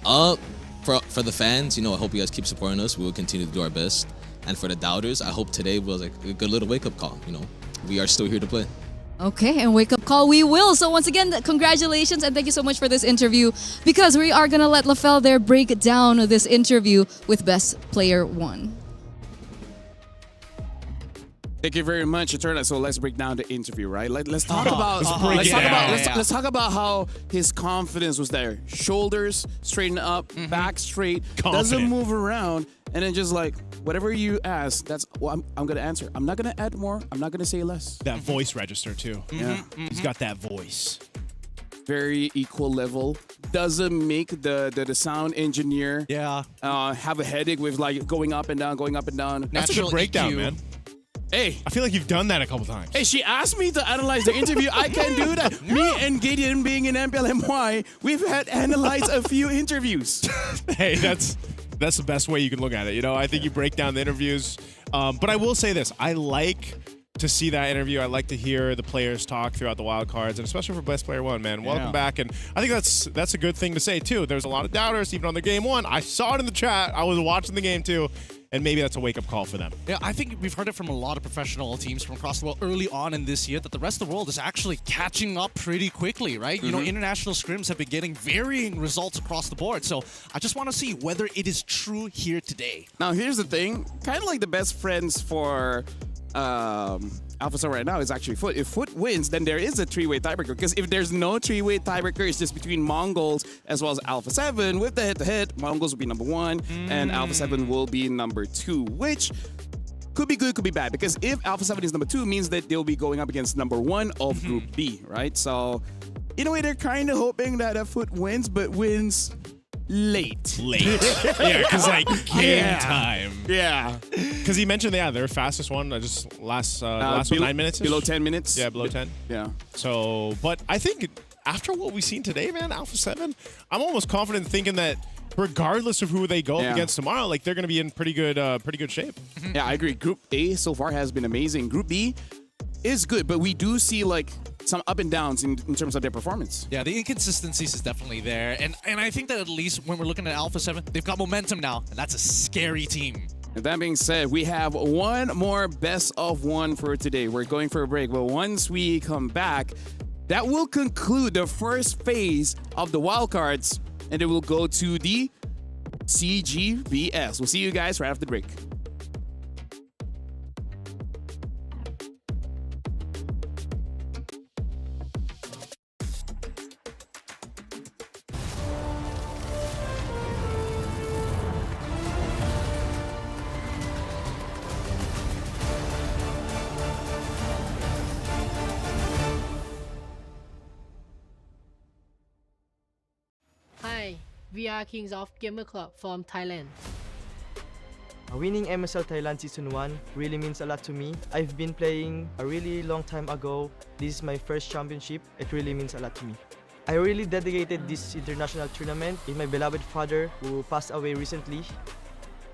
Speaker 13: For the fans, I hope you guys keep supporting us. We will continue to do our best. And for the doubters, I hope today was like a good little wake-up call. We are still here to play.
Speaker 5: Okay, and wake up call we will. So once again, congratulations and thank you so much for this interview, because we are gonna let Lafell there break down this interview with Best Player 1.
Speaker 1: Thank you very much, Eterna. So let's break down the interview, right? Let's talk about let's talk about how his confidence was there. Shoulders straighten up, back straight, doesn't move around, and then just like whatever you ask, that's what I'm gonna answer. I'm not gonna add more. I'm not gonna say less.
Speaker 12: That voice register too.
Speaker 1: Yeah,
Speaker 12: he's got that voice.
Speaker 1: Very equal level. Doesn't make the sound engineer have a headache with like going up and down, going up and down.
Speaker 12: That's a good breakdown, man.
Speaker 1: Hey,
Speaker 12: I feel like you've done that a couple times.
Speaker 1: Hey, she asked me to analyze the interview. I can do that. Me and Gideon being in MPLMY, we've had analyzed a few interviews.
Speaker 12: Hey, that's the best way you can look at it. I think you break down the interviews. But I will say this. I like to see that interview. I like to hear the players talk throughout the wild cards, and especially for Best Player 1, man. Welcome back. And I think that's a good thing to say, too. There's a lot of doubters, even on the game one. I saw it in the chat. I was watching the game, too. And maybe that's a wake-up call for them.
Speaker 11: Yeah, I think we've heard it from a lot of professional teams from across the world early on in this year that the rest of the world is actually catching up pretty quickly, right? International scrims have been getting varying results across the board. So I just want to see whether it is true here today.
Speaker 1: Now, here's the thing. Kind of like the best friends for Alpha 7 right now is actually Foot. If Foot wins, then there is a 3-way tiebreaker. Because if there's no 3-way tiebreaker, it's just between Mongols as well as Alpha 7. With the head-to-head, Mongols will be number 1 and Alpha 7 will be number 2, which could be good, could be bad. Because if Alpha 7 is number 2, means that they'll be going up against number 1 of Group B, right? So, in a way, they're kind of hoping that Foot wins, but wins late.
Speaker 12: Yeah, because like game time.
Speaker 1: Yeah.
Speaker 12: Because he mentioned, their fastest one, just last one, 9 minutes?
Speaker 1: Below 10 minutes.
Speaker 12: Yeah, below 10.
Speaker 1: Yeah.
Speaker 12: So, but I think after what we've seen today, man, Alpha 7, I'm almost confident thinking that regardless of who they go up against tomorrow, like they're going to be in pretty good shape.
Speaker 1: Yeah, I agree. Group A so far has been amazing. Group B is good, but we do see like some up and downs in terms of their performance.
Speaker 11: Yeah, the inconsistencies is definitely there. And I think that at least when we're looking at Alpha 7, they've got momentum now, and that's a scary team.
Speaker 1: And that being said, we have one more best of one for today. We're going for a break, but once we come back, that will conclude the first phase of the wildcards, and it will go to the CGBS. We'll see you guys right after the break.
Speaker 14: Hi, we are Kings of Gamer Club from Thailand.
Speaker 15: Winning MSL Thailand Season 1 really means a lot to me. I've been playing a really long time ago. This is my first championship. It really means a lot to me. I really dedicated this international tournament with my beloved father who passed away recently.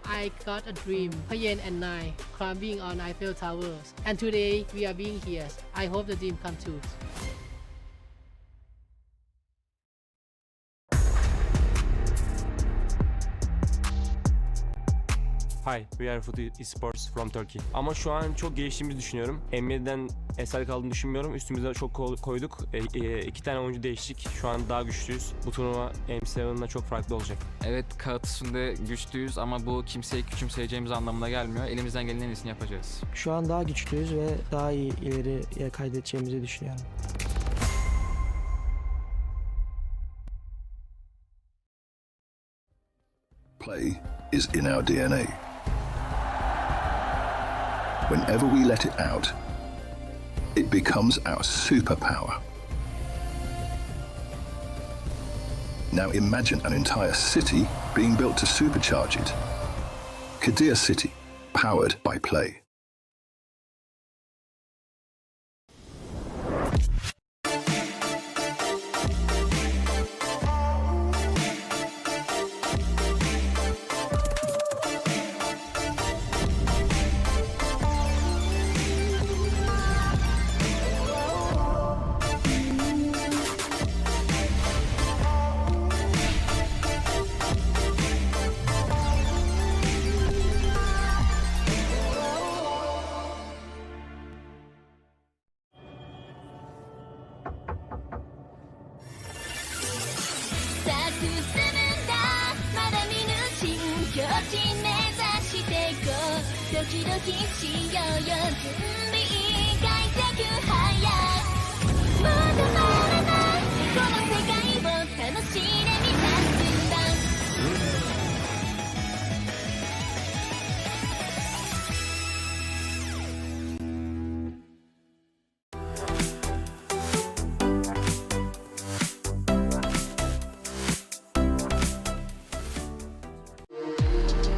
Speaker 14: I got a dream, Payen and I, climbing on Eiffel Towers. And today we are being here. I hope the dream comes true.
Speaker 16: Hi, we are Foot Esports. from Turkey. Ama şu an çok geliştiğimizi düşünüyorum. MLB'den eser kaldığını düşünmüyorum. Üstümüze çok koyduk. 2 tane oyuncu değiştik. Şu an daha güçlüyüz. Bu turnuva M7'la çok farklı olacak.
Speaker 17: Evet, kağıt üstünde güçlüyüz ama bu kimseyi küçümseyeceğimiz anlamına gelmiyor. Elimizden gelenin en iyisini yapacağız.
Speaker 15: Şu an daha güçlüyüz ve daha iyi ileriye kaydedeceğimizi düşünüyorum.
Speaker 4: Play is in our DNA. Whenever we let it out, it becomes our superpower. Now imagine an entire city being built to supercharge it. Kadir City, powered by play.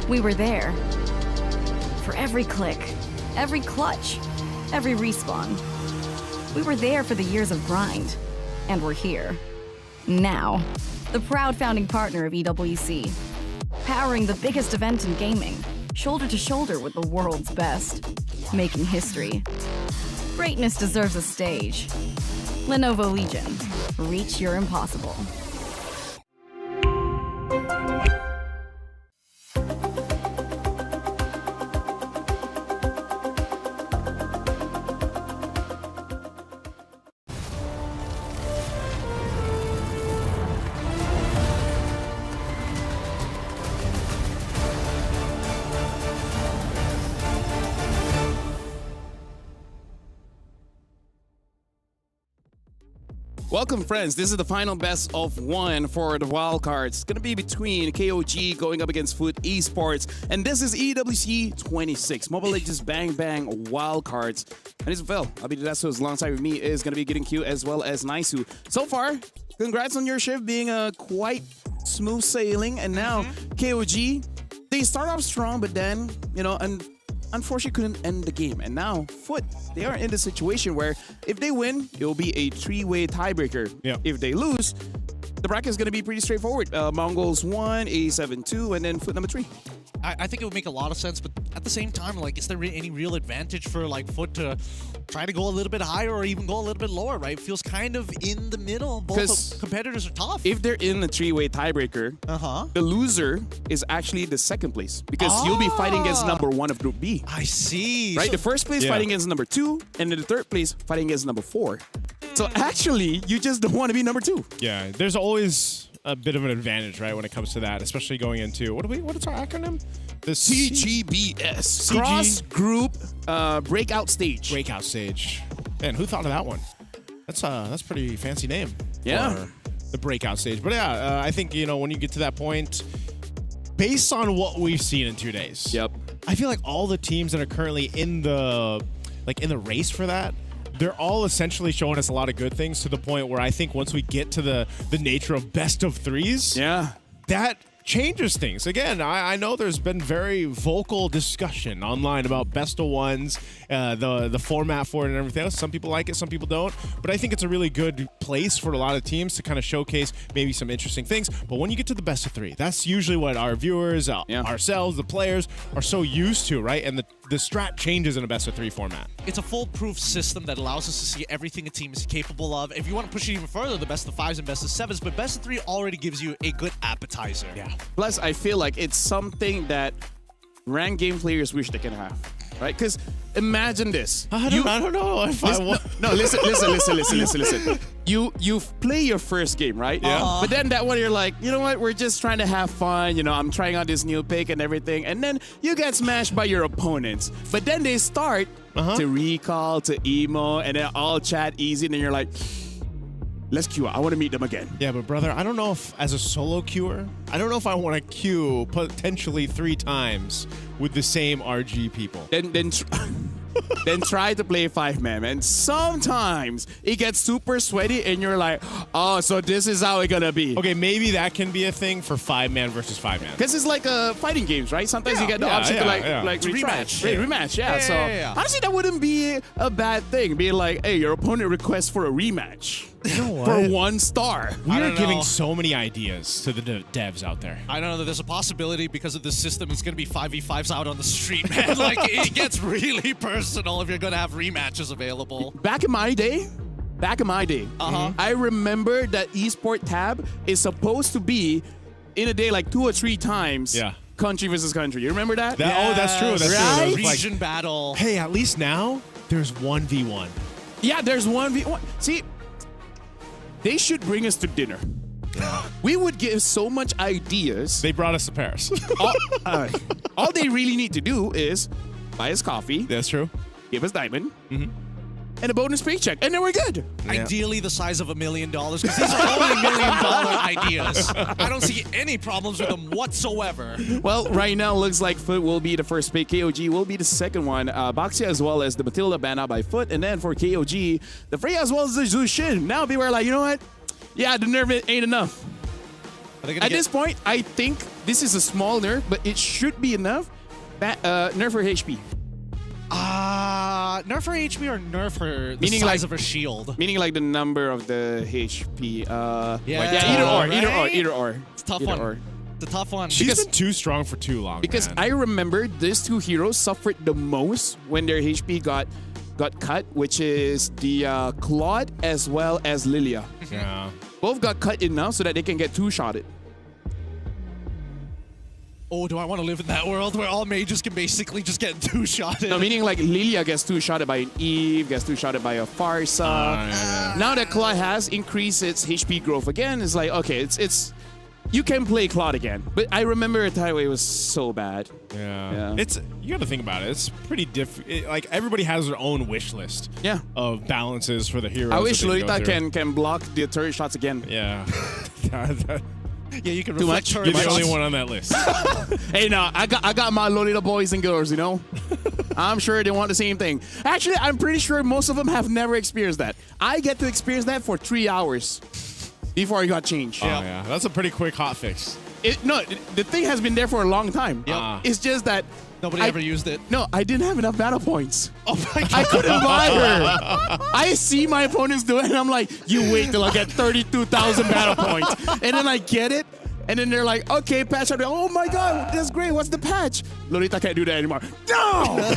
Speaker 10: We were there. For every click, every clutch, every respawn. We were there for the years of grind. And we're here. Now. The proud founding partner of EWC. Powering the biggest event in gaming. Shoulder to shoulder with the world's best. Making history. Greatness deserves a stage. Lenovo Legion. Reach your impossible.
Speaker 1: Welcome, friends. This is the final best of one for the wild cards. It's going to be between KOG going up against Foot Esports. And this is EWC 26. Mobile Legends Bang Bang wild cards. And it's Phil. Abidasos alongside with me is going to be Getting Q as well as Naisu. So far, congrats on your shift being a quite smooth sailing. And now KOG, they start off strong, but then, and unfortunately couldn't end the game. And now Foot, they are in the situation where if they win, it will be a 3-way tiebreaker.
Speaker 12: Yeah.
Speaker 1: If they lose, the bracket is going to be pretty straightforward. Mongols 1, A7 2, and then Foot number 3.
Speaker 11: I think it would make a lot of sense, but at the same time, is there any real advantage for Foot to try to go a little bit higher or even go a little bit lower, right? It feels kind of in the middle. Both competitors are tough.
Speaker 1: If they're in a 3-way tiebreaker, the loser is actually the second place because you'll be fighting against number 1 of Group B.
Speaker 11: I see.
Speaker 1: Right?
Speaker 11: So
Speaker 1: the first place fighting against number 2, and then the third place fighting against number 4. So actually, you just don't want to be number 2.
Speaker 12: Yeah, there's always a bit of an advantage, right, when it comes to that, especially going into what is our acronym?
Speaker 1: The CGBS. Cross Group Breakout Stage.
Speaker 12: Breakout Stage. Man, who thought of that one? That's pretty fancy name.
Speaker 1: Yeah.
Speaker 12: For the breakout stage. But yeah, I think, when you get to that point, based on what we've seen in 2 days.
Speaker 1: Yep.
Speaker 12: I feel like all the teams that are currently in the race for that, they're all essentially showing us a lot of good things to the point where I think once we get to the nature of best of 3s, that changes things. Again, I know there's been very vocal discussion online about best of 1s, the format for it and everything else. Some people like it, some people don't. But I think it's a really good place for a lot of teams to kind of showcase maybe some interesting things. But when you get to the best of 3, that's usually what our viewers, ourselves, the players are so used to, right? And the strat changes in a best of 3 format.
Speaker 11: It's a foolproof system that allows us to see everything a team is capable of. If you want to push it even further, the best of 5s and best of 7s, but best of 3 already gives you a good appetizer.
Speaker 12: Yeah.
Speaker 1: Plus, I feel like it's something that ranked game players wish they can have. right? Because imagine this.
Speaker 12: I don't know if I want.
Speaker 1: No, listen. You play your first game, right?
Speaker 12: Yeah.
Speaker 1: But then that one you're like, you know what? We're just trying to have fun. You know, I'm trying out this new pick and everything. And then you get smashed by your opponents. But then they start to recall, to emo, and then all chat easy. And then you're like, let's queue up. I want to meet them again.
Speaker 12: Yeah, but brother, I don't know if as a solo queuer, I don't know if I want to queue potentially 3 times with the same RG people.
Speaker 1: Then try to play 5-man, and sometimes it gets super sweaty and you're like, oh, so this is how it's gonna be.
Speaker 12: Okay, maybe that can be a thing for 5-man versus 5-man.
Speaker 1: Because it's like fighting games, right? Sometimes you get the option to like
Speaker 11: rematch.
Speaker 1: Rematch, yeah. So honestly, that wouldn't be a bad thing. Being like, hey, your opponent requests for a rematch.
Speaker 12: You know what?
Speaker 1: For 1 star.
Speaker 12: We are giving so many ideas to the devs out there.
Speaker 11: I don't know that there's a possibility because of this system it's going to be 5v5s out on the street, man. Like, it gets really personal if you're going to have rematches available.
Speaker 1: Back in my day, I remember that esport tab is supposed to be in a day like 2 or 3 times.
Speaker 12: Yeah.
Speaker 1: Country versus country. You remember that?
Speaker 12: Oh, that's true. That's
Speaker 1: right?
Speaker 12: true.
Speaker 11: Region battle.
Speaker 12: Hey, at least now there's 1v1.
Speaker 1: Yeah, there's 1v1. See, they should bring us to dinner. We would give so much ideas.
Speaker 12: They brought us to Paris.
Speaker 1: All they really need to do is buy us coffee.
Speaker 12: That's true.
Speaker 1: Give us diamond. And a bonus paycheck. And then we're good.
Speaker 11: Ideally the size of $1 million, because these are only $1 million ideas. I don't see any problems with them whatsoever.
Speaker 1: Well, right now looks like Foot will be the first pick. KOG will be the second one. Baxia as well as the Matilda banned out by Foot. And then for KOG, the Freya as well as the Zushin. Now people are like, you know what? Yeah, the nerf ain't enough. At this point, I think this is a small nerf, but it should be enough. Nerf her HP.
Speaker 11: Nerf her HP or nerf her the size of her shield?
Speaker 1: Meaning like the number of the HP.
Speaker 11: Yeah,
Speaker 1: either or.
Speaker 11: It's a tough one. It's a tough one.
Speaker 12: She's been too strong for too long.
Speaker 1: Because
Speaker 12: man.
Speaker 1: I remember these 2 heroes suffered the most when their HP got cut, which is the Claude as well as Lilia.
Speaker 12: Yeah.
Speaker 1: Both got cut enough so that they can get 2-shotted.
Speaker 11: Oh, do I want to live in that world where all mages can basically just get 2-shotted?
Speaker 1: No, meaning like Lilia gets 2-shotted by an Eve, gets 2-shotted by a Farsa. Now that Claude has increased its HP growth again, it's like, okay, it's you can play Claude again. But I remember a time where it was so bad.
Speaker 12: Yeah. You got to think about it. It's pretty different. Like everybody has their own wish list.
Speaker 1: Yeah.
Speaker 12: Of balances for the heroes.
Speaker 1: I wish Lolita can block the turret shots again.
Speaker 12: Yeah.
Speaker 11: Yeah, you can
Speaker 1: Too
Speaker 11: reflect
Speaker 1: much.
Speaker 12: You're the only one on that list.
Speaker 1: Hey, no, I got my Lolita boys and girls, you know? I'm sure they want the same thing. Actually, I'm pretty sure most of them have never experienced that. I get to experience that for 3 hours before I got changed.
Speaker 12: Oh, yeah. That's a pretty quick hot fix.
Speaker 1: The thing has been there for a long time. It's just that
Speaker 11: nobody ever used it.
Speaker 1: No, I didn't have enough battle points.
Speaker 11: Oh my god.
Speaker 1: I couldn't buy her. I see my opponents do it, and I'm like, you wait till I get 32,000 battle points. And then I get it, and then they're like, okay, patch. I'm like, oh my god, that's great. What's the patch? Lolita can't do that anymore. No!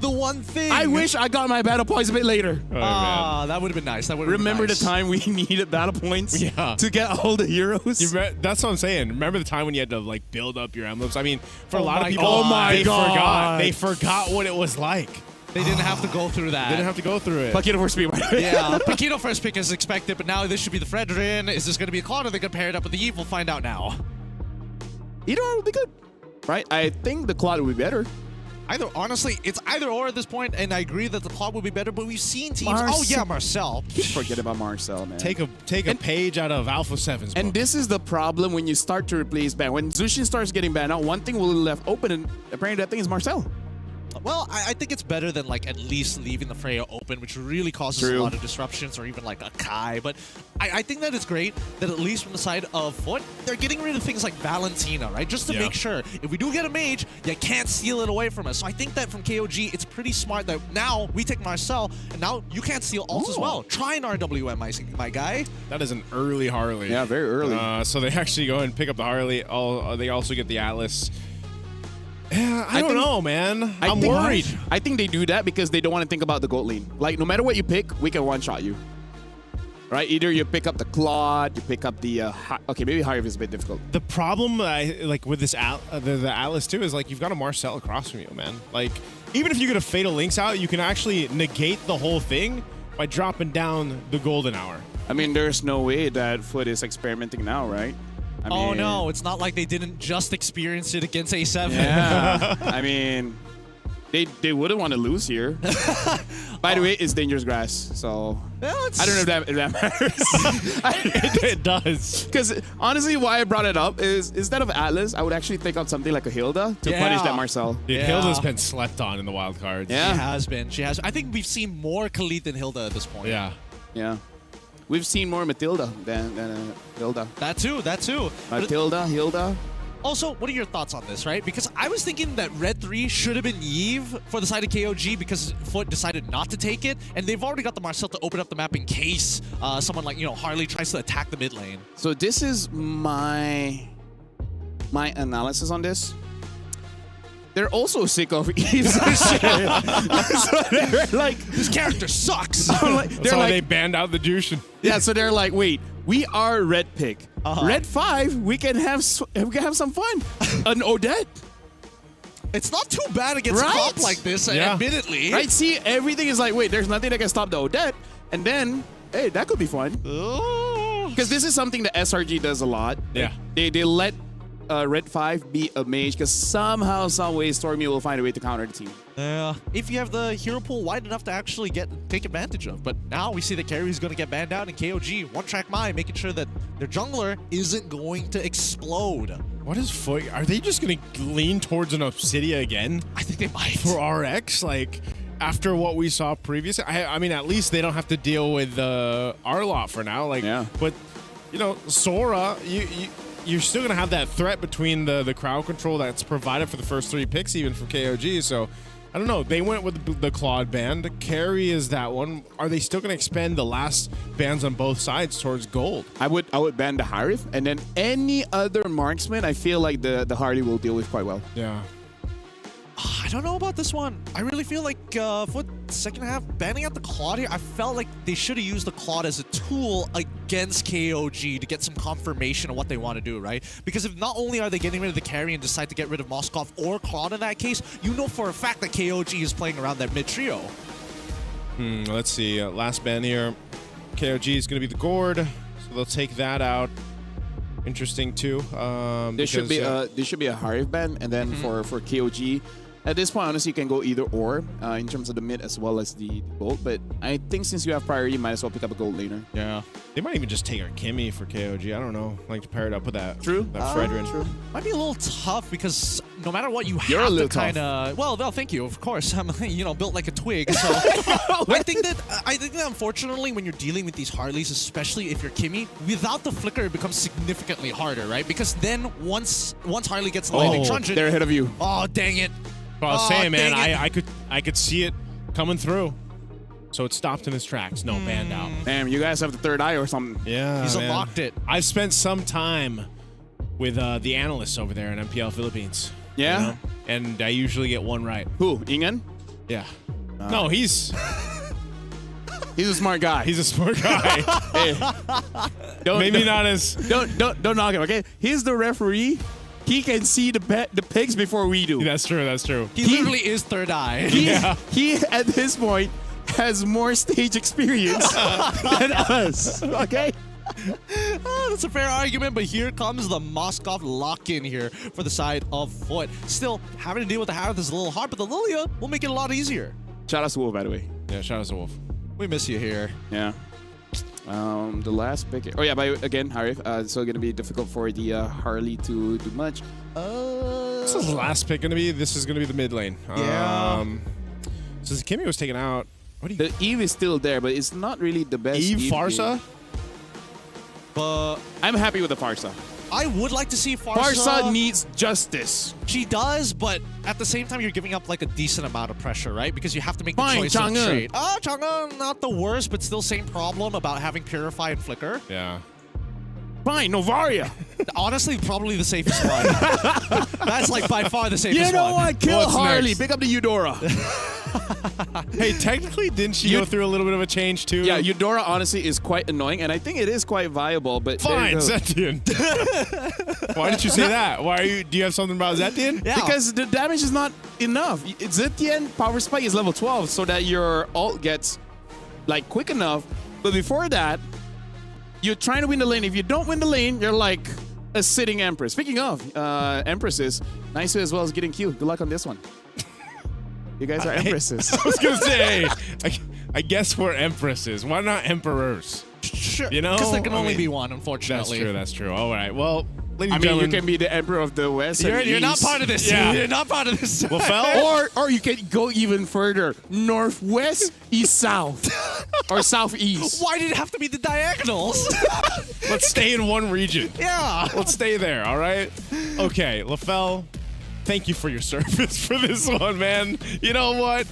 Speaker 11: The one thing.
Speaker 1: I wish I got my battle points a bit later.
Speaker 11: That would have been nice. That would
Speaker 1: Remember
Speaker 11: nice.
Speaker 1: the time we needed battle points to get all the heroes?
Speaker 12: That's what I'm saying. Remember the time when you had to like build up your emblems? I mean, for a lot of people, they forgot what it was like.
Speaker 11: They didn't have to go through that.
Speaker 12: They didn't have to go through it.
Speaker 1: Paquito first pick.
Speaker 11: Yeah, Paquito first pick is expected, but now this should be the Fredrin. Is this going to be a Claude? Or they can pair it up with the Eve? We'll find out now.
Speaker 1: Either or would be good, right? I think the Claude would be better.
Speaker 11: Honestly, it's either or at this point, and I agree that the Claude would be better, but we've seen teams. Marcel.
Speaker 1: Forget about Marcel, man.
Speaker 12: Take a page out of Alpha 7's book.
Speaker 1: And this is the problem when you start to replace ban. When Zushin starts getting banned out, one thing will be left open, and apparently that thing is Marcel.
Speaker 11: Well, I think it's better than like at least leaving the Freya open, which really causes a lot of disruptions, or even like a Kai. But I think that it's great that at least from the side of Foot, they're getting rid of things like Valentina, right? Just to make sure if we do get a mage, you can't steal it away from us. So I think that from KOG, it's pretty smart that now we take Marcel, and now you can't steal ult as well. Try an RWM, my guy.
Speaker 12: That is an early Harley.
Speaker 1: Yeah, very early.
Speaker 12: So they actually go and pick up the Harley. They also get the Atlas. Yeah, I don't know, man. I'm worried.
Speaker 1: I think they do that because they don't want to think about the gold lane. Like, no matter what you pick, we can one-shot you. right? Either you pick up the Claude, you pick up the okay, maybe Harif is a bit difficult.
Speaker 12: The problem, like with this the Atlas too, is like you've got a Marcel across from you, man. Like even if you get a Fatal Links out, you can actually negate the whole thing by dropping down the Golden Hour.
Speaker 1: I mean, there's no way that Foot is experimenting now, right? I
Speaker 11: Oh
Speaker 1: mean,
Speaker 11: no, it's not like they didn't just experience it against A7.
Speaker 1: Yeah, I mean, they wouldn't want to lose here. By the way, it's dangerous grass, so I don't know if that matters.
Speaker 12: It does.
Speaker 1: Because honestly, why I brought it up is instead of Atlas, I would actually think of something like a Hilda to punish that Marcel.
Speaker 12: Dude, Hilda's been slept on in the wild cards.
Speaker 1: Yeah.
Speaker 11: She has been. She has. I think we've seen more Khalid than Hilda at this point.
Speaker 12: Yeah.
Speaker 1: Yeah. We've seen more Matilda than Hilda.
Speaker 11: That too.
Speaker 1: Matilda, Hilda.
Speaker 11: Also, what are your thoughts on this, right? Because I was thinking that Red 3 should have been Yves for the side of KOG because Foot decided not to take it, and they've already got the Marcel to open up the map in case someone like, Harley tries to attack the mid lane.
Speaker 1: So this is my analysis on this. They're also sick of Eve's shit. So they're like,
Speaker 11: this character sucks.
Speaker 12: That's why they banned out the Jushin.
Speaker 1: Yeah, so they're like, wait, we are red pick. Red 5, we can have some fun. An Odette.
Speaker 11: It's not too bad against a comp like this, admittedly.
Speaker 1: Right? See, everything is like, wait, there's nothing that can stop the Odette. And then, hey, that could be fun. Because this is something that SRG does a lot.
Speaker 12: Yeah.
Speaker 1: They let Red 5 be a mage because somehow, some way, Stormy will find a way to counter the team.
Speaker 11: Yeah. If you have the hero pool wide enough to actually take advantage of. But now we see that Carrie's going to get banned out, and KOG, one-track mind, making sure that their jungler isn't going to explode.
Speaker 12: What is Foot? Are they just going to lean towards an Obsidia again?
Speaker 11: I think they might.
Speaker 12: For RX? Like, after what we saw previously? I mean, at least they don't have to deal with Arlot for now. Like, but, Sora, you're still going to have that threat between the crowd control that's provided for the first 3 picks, even from KOG. So, I don't know. They went with the Claude band. Carry is that one. Are they still going to expend the last bans on both sides towards gold?
Speaker 1: I would ban the Harif, and then any other marksman, I feel like the Harley will deal with quite well.
Speaker 12: Yeah.
Speaker 11: I don't know about this one. I really feel like Foot second half banning out the Claude here. I felt like they should have used the Claude as a tool against KOG to get some confirmation of what they want to do, right? Because if not only are they getting rid of the carry and decide to get rid of Moskov or Claude in that case, you know for a fact that KOG is playing around that mid trio.
Speaker 12: Let's see. Last ban here. KOG is going to be the Gourd, so they'll take that out. Interesting too.
Speaker 1: There should be a Harif ban, and then for KOG. At this point, honestly, you can go either or in terms of the mid as well as the gold. But I think since you have priority, you might as well pick up a gold laner.
Speaker 12: Yeah. They might even just take our Kimmy for KOG. I don't know. Like to pair it up with that.
Speaker 1: True.
Speaker 12: That Fredrin. True.
Speaker 11: Might be a little tough because no matter what,
Speaker 1: You're
Speaker 11: have
Speaker 1: a little
Speaker 11: to kind of. Well, thank you. Of course, I'm built like a twig. So I think that unfortunately, when you're dealing with these Harleys, especially if you're Kimmy, without the flicker, it becomes significantly harder, right? Because then once Harley gets the lightning truncheon,
Speaker 1: they're ahead of you.
Speaker 11: Oh, dang it.
Speaker 12: Well, I was saying, man, I could see it coming through. So it stopped in its tracks. No, banned out.
Speaker 1: Damn, you guys have the third eye or something.
Speaker 12: Yeah,
Speaker 11: He's unlocked it.
Speaker 12: I've spent some time with the analysts over there in MPL Philippines.
Speaker 1: Yeah?
Speaker 12: And I usually get one right.
Speaker 1: Who? Ingen?
Speaker 12: Yeah. No, he's
Speaker 1: a smart guy.
Speaker 12: He's a smart guy.
Speaker 1: Hey,
Speaker 12: maybe not as
Speaker 1: don't knock him, okay? He's the referee. He can see the pigs before we do.
Speaker 12: That's true. That's true.
Speaker 11: He literally is third eye.
Speaker 1: He at this point has more stage experience than us. Okay.
Speaker 11: That's a fair argument, but here comes the Moskov lock-in here for the side of Foot. Still, having to deal with the Harith is a little hard, but the Lilia will make it a lot easier.
Speaker 1: Shout out to Wolf, by the way.
Speaker 12: Yeah, shout out to Wolf.
Speaker 11: We miss you here.
Speaker 1: Yeah. The last pick. Oh yeah, but again, Harif. It's still gonna be difficult for the Harley to do much.
Speaker 12: This is the last pick gonna be. This is gonna be the mid lane.
Speaker 11: Yeah.
Speaker 12: So Kimmy was taken out.
Speaker 1: The Eve is still there, but it's not really the best.
Speaker 12: Eve Farsa.
Speaker 1: Game. But I'm happy with the Farsa.
Speaker 11: I would like to see Farsa.
Speaker 1: Farsa needs justice.
Speaker 11: She does, but at the same time, you're giving up like a decent amount of pressure, right? Because you have to make the
Speaker 1: Fine,
Speaker 11: choice of
Speaker 1: Chang'e.
Speaker 11: trade. Oh, Chang'e, not the worst, but still same problem about having Purify and Flicker.
Speaker 12: Yeah.
Speaker 1: Fine, Novaria.
Speaker 11: Honestly, probably the safest one. That's like by far the safest one.
Speaker 1: You know what? Kill
Speaker 12: What's
Speaker 1: Harley.
Speaker 12: next?
Speaker 1: Pick up the Eudora.
Speaker 12: Hey, technically, didn't she go through a little bit of a change too?
Speaker 1: Yeah, Eudora honestly is quite annoying, and I think it is quite viable. But
Speaker 12: Fine, Zetian. Why did you say that? Why are you? Do you have something about Zetian?
Speaker 1: Yeah. Because the damage is not enough. Zetian power spike is level 12, so that your ult gets like quick enough. But before that, you're trying to win the lane. If you don't win the lane, you're like a sitting Empress. Speaking of Empresses, Nice as well as getting Q. Good luck on this one. You guys are Empresses.
Speaker 12: I was gonna say, I guess we're Empresses. Why not Emperors?
Speaker 11: Sure.
Speaker 12: You know,
Speaker 11: because there can only be one, unfortunately.
Speaker 12: That's true. That's true. All right. Well, ladies
Speaker 1: I
Speaker 12: and
Speaker 1: mean,
Speaker 12: gentlemen,
Speaker 1: you can be the Emperor of the West.
Speaker 11: You're not part of this.
Speaker 12: Yeah.
Speaker 11: You're not part of this.
Speaker 1: or you can go even further. Northwest, east, south. Or southeast.
Speaker 11: Why did it have to be the diagonals?
Speaker 12: let's stay in one region.
Speaker 11: Yeah.
Speaker 12: Let's stay there. All right. Okay, LaFell, thank you for your service for this one, man. You know what?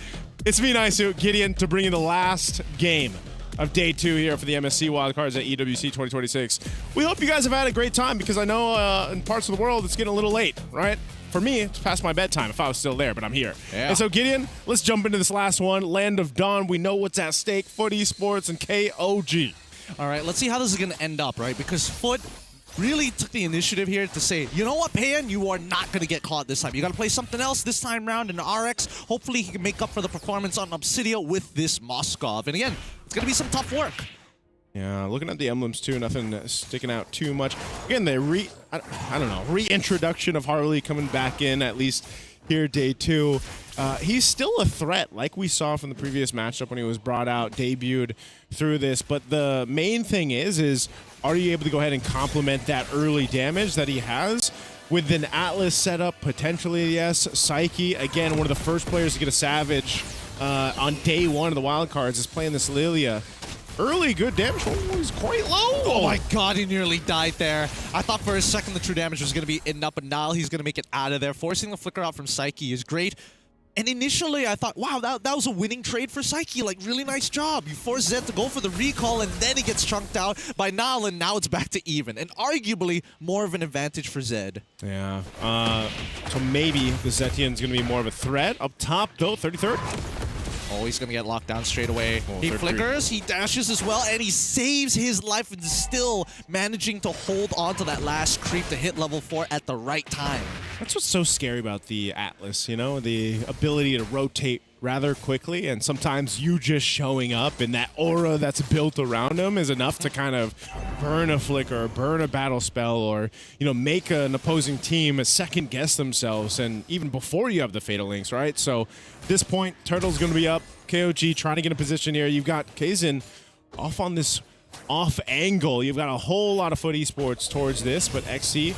Speaker 12: It's me, Naisu, Gideon, to bring you the last game of day 2 here for the MSC wildcards at EWC 2026. We hope you guys have had a great time, because I know in parts of the world it's getting a little late, right? For me, it's past my bedtime if I was still there, but I'm here.
Speaker 11: Yeah.
Speaker 12: And so, Gideon, let's jump into this last one. Land of Dawn, we know what's at stake. Foot Esports and KOG.
Speaker 11: All right, let's see how this is going to end up, right? Because Foot really took the initiative here to say, you know what, Payan, you are not going to get caught this time. You got to play something else this time round in RX. Hopefully he can make up for the performance on Obsidia with this Moskov. And again, it's going to be some tough work.
Speaker 12: Yeah, looking at the emblems too, nothing sticking out too much. Again, the I don't know, reintroduction of Harley coming back in, at least here day 2. He's still a threat, like we saw from the previous matchup when he was brought out, debuted through this. But the main thing is are you able to go ahead and complement that early damage that he has with an Atlas setup, potentially, yes. Psyche, again, one of the first players to get a Savage on day 1 of the wildcards is playing this Lilia. Early good damage. Oh, he's quite low.
Speaker 11: Oh my god, he nearly died there. I thought for a second the true damage was going to be enough, but now he's going to make it out of there. Forcing the flicker out from Psyche is great. And initially I thought, wow, that was a winning trade for Psyche. Like, really nice job. You force Zed to go for the recall, and then he gets chunked out by Nile, and now it's back to even. And arguably more of an advantage for Zed.
Speaker 12: Yeah. So maybe the Zetian's going to be more of a threat. Up top, though, 33rd.
Speaker 11: Oh, he's going to get locked down straight away.
Speaker 12: Oh,
Speaker 11: he
Speaker 12: 33.
Speaker 11: flickers, he dashes as well, and he saves his life and still managing to hold on to that last creep to hit level 4 at the right time.
Speaker 12: That's what's so scary about the Atlas, you know? The ability to rotate rather quickly, and sometimes you just showing up and that aura that's built around him is enough to kind of burn a flicker, burn a battle spell, or, you know, make an opposing team second guess themselves, and even before you have the Fatal Links, right? So at this point, Turtle's going to be up. KOG trying to get in position here. You've got Kazin off on this off angle. You've got a whole lot of Foot Esports towards this, but XC,